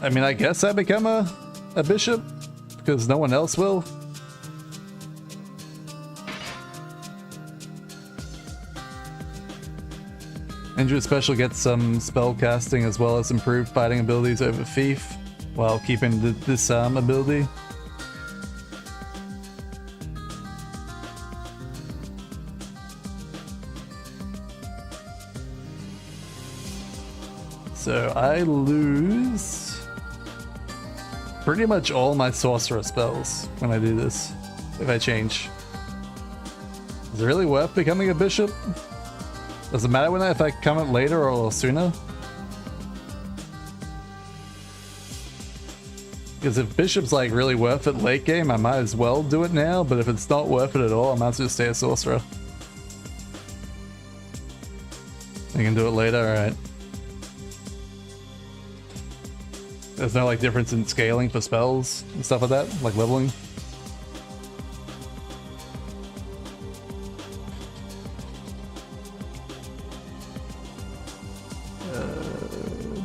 A: I mean, I guess I become a bishop, because no one else will. Injured Special gets some spell casting as well as improved fighting abilities over Thief, while keeping the disarm ability. So I lose pretty much all my sorcerer spells when I do this, if I change. Is it really worth becoming a bishop? Does it matter when if I come it later or sooner? Because if bishop's like really worth it late game, I might as well do it now, but if it's not worth it at all, I might as well stay a sorcerer. I can do it later, alright. There's no like difference in scaling for spells and stuff like that, like leveling.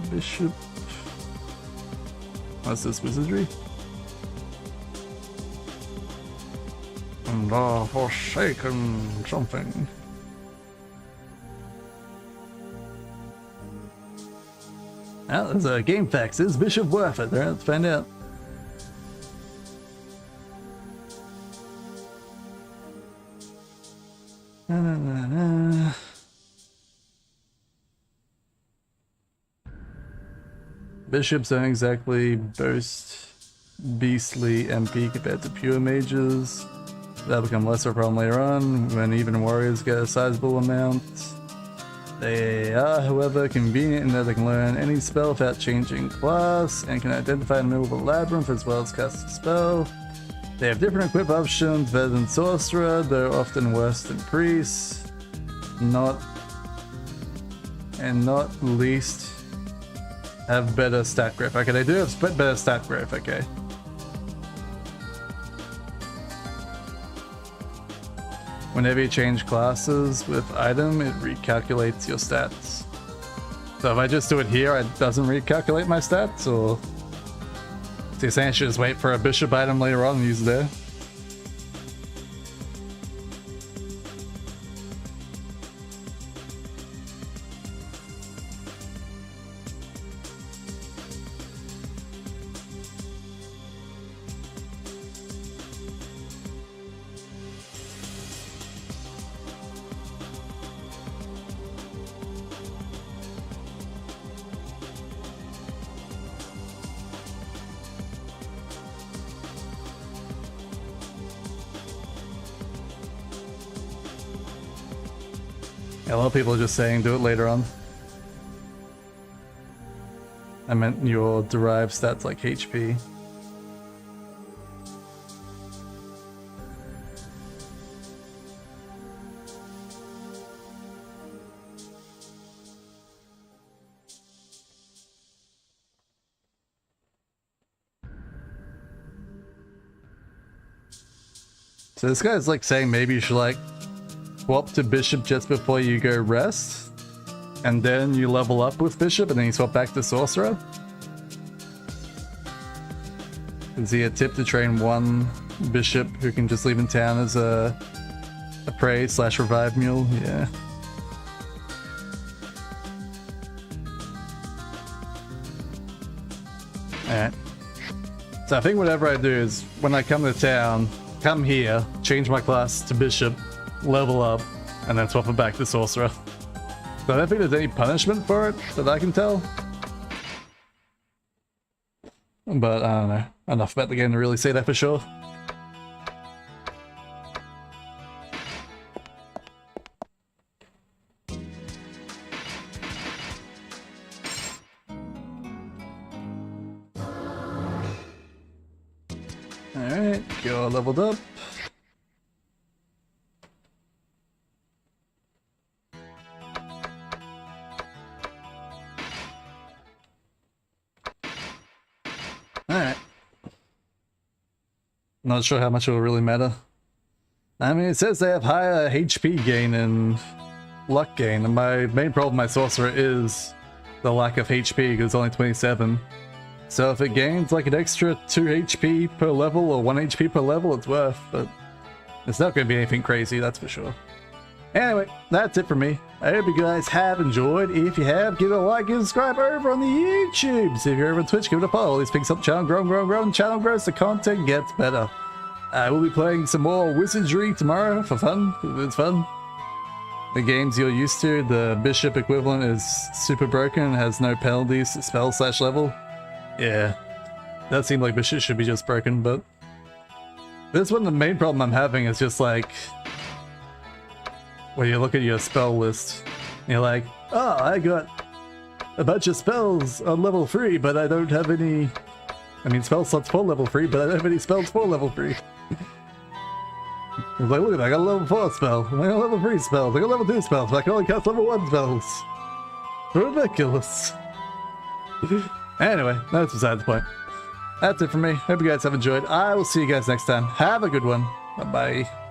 A: Bishop. What's this, wizardry?
E: And forsaken something.
A: Ah, there's a game facts. Is Bishop worth it? Alright, let's find out. Bishops don't exactly boast beastly MP compared to pure mages. That'll become less of a problem later on when even warriors get a sizable amount. They are, however, convenient in that they can learn any spell without changing class and can identify in the middle of a labyrinth as well as cast a spell. They have different equip options better than sorcerer, though often worse than priest. Not least have better stat growth. Okay, they do have better stat growth, okay. Whenever you change classes with item, it recalculates your stats. So if I just do it here, it doesn't recalculate my stats, or... So you're saying I should just wait for a bishop item later on and use it there? Yeah, a lot of people are just saying do it later on. I meant your derived stats like HP. So this guy's like saying maybe you should like swap to bishop just before you go rest, and then you level up with bishop, and then you swap back to sorcerer. Is he a tip to train one bishop who can just leave in town as a prey / revive mule? Yeah. Alright. So I think whatever I do is when I come to town, come here, change my class to bishop, level up, and then swap it back to sorcerer. So I don't think there's any punishment for it that I can tell. But I don't know. Enough about the game to really say that for sure. Alright, you're leveled up. Alright. Not sure how much it will really matter. I mean, it says they have higher HP gain and luck gain, and my main problem with my sorcerer is the lack of HP because it's only 27. So if it gains like an extra 2 HP per level or 1 HP per level, it's worth, but it's not going to be anything crazy, that's for sure. Anyway, that's it for me. I hope you guys have enjoyed. If you have, give it a like and subscribe over on the YouTube. So if you're over on Twitch, give it a follow. These things help the channel grow, channel grows, the content gets better. I will be playing some more Wizardry tomorrow for fun. It's fun. The games you're used to, the bishop equivalent is super broken and has no penalties to spell/level. Yeah, that seemed like bishop should be just broken, but this one, the main problem I'm having is just like, when you look at your spell list, you're like, oh, I got a bunch of spells on level 3, but I don't have any, I mean spell slots for level 3, but I don't have any spells for level 3. I was like, look at that, I got a level 4 spell, I got a level 3 spells, I got level 2 spells, but I can only cast level 1 spells. Ridiculous. Anyway, that's beside the point. That's it for me. Hope you guys have enjoyed. I will see you guys next time. Have a good one. Bye-bye.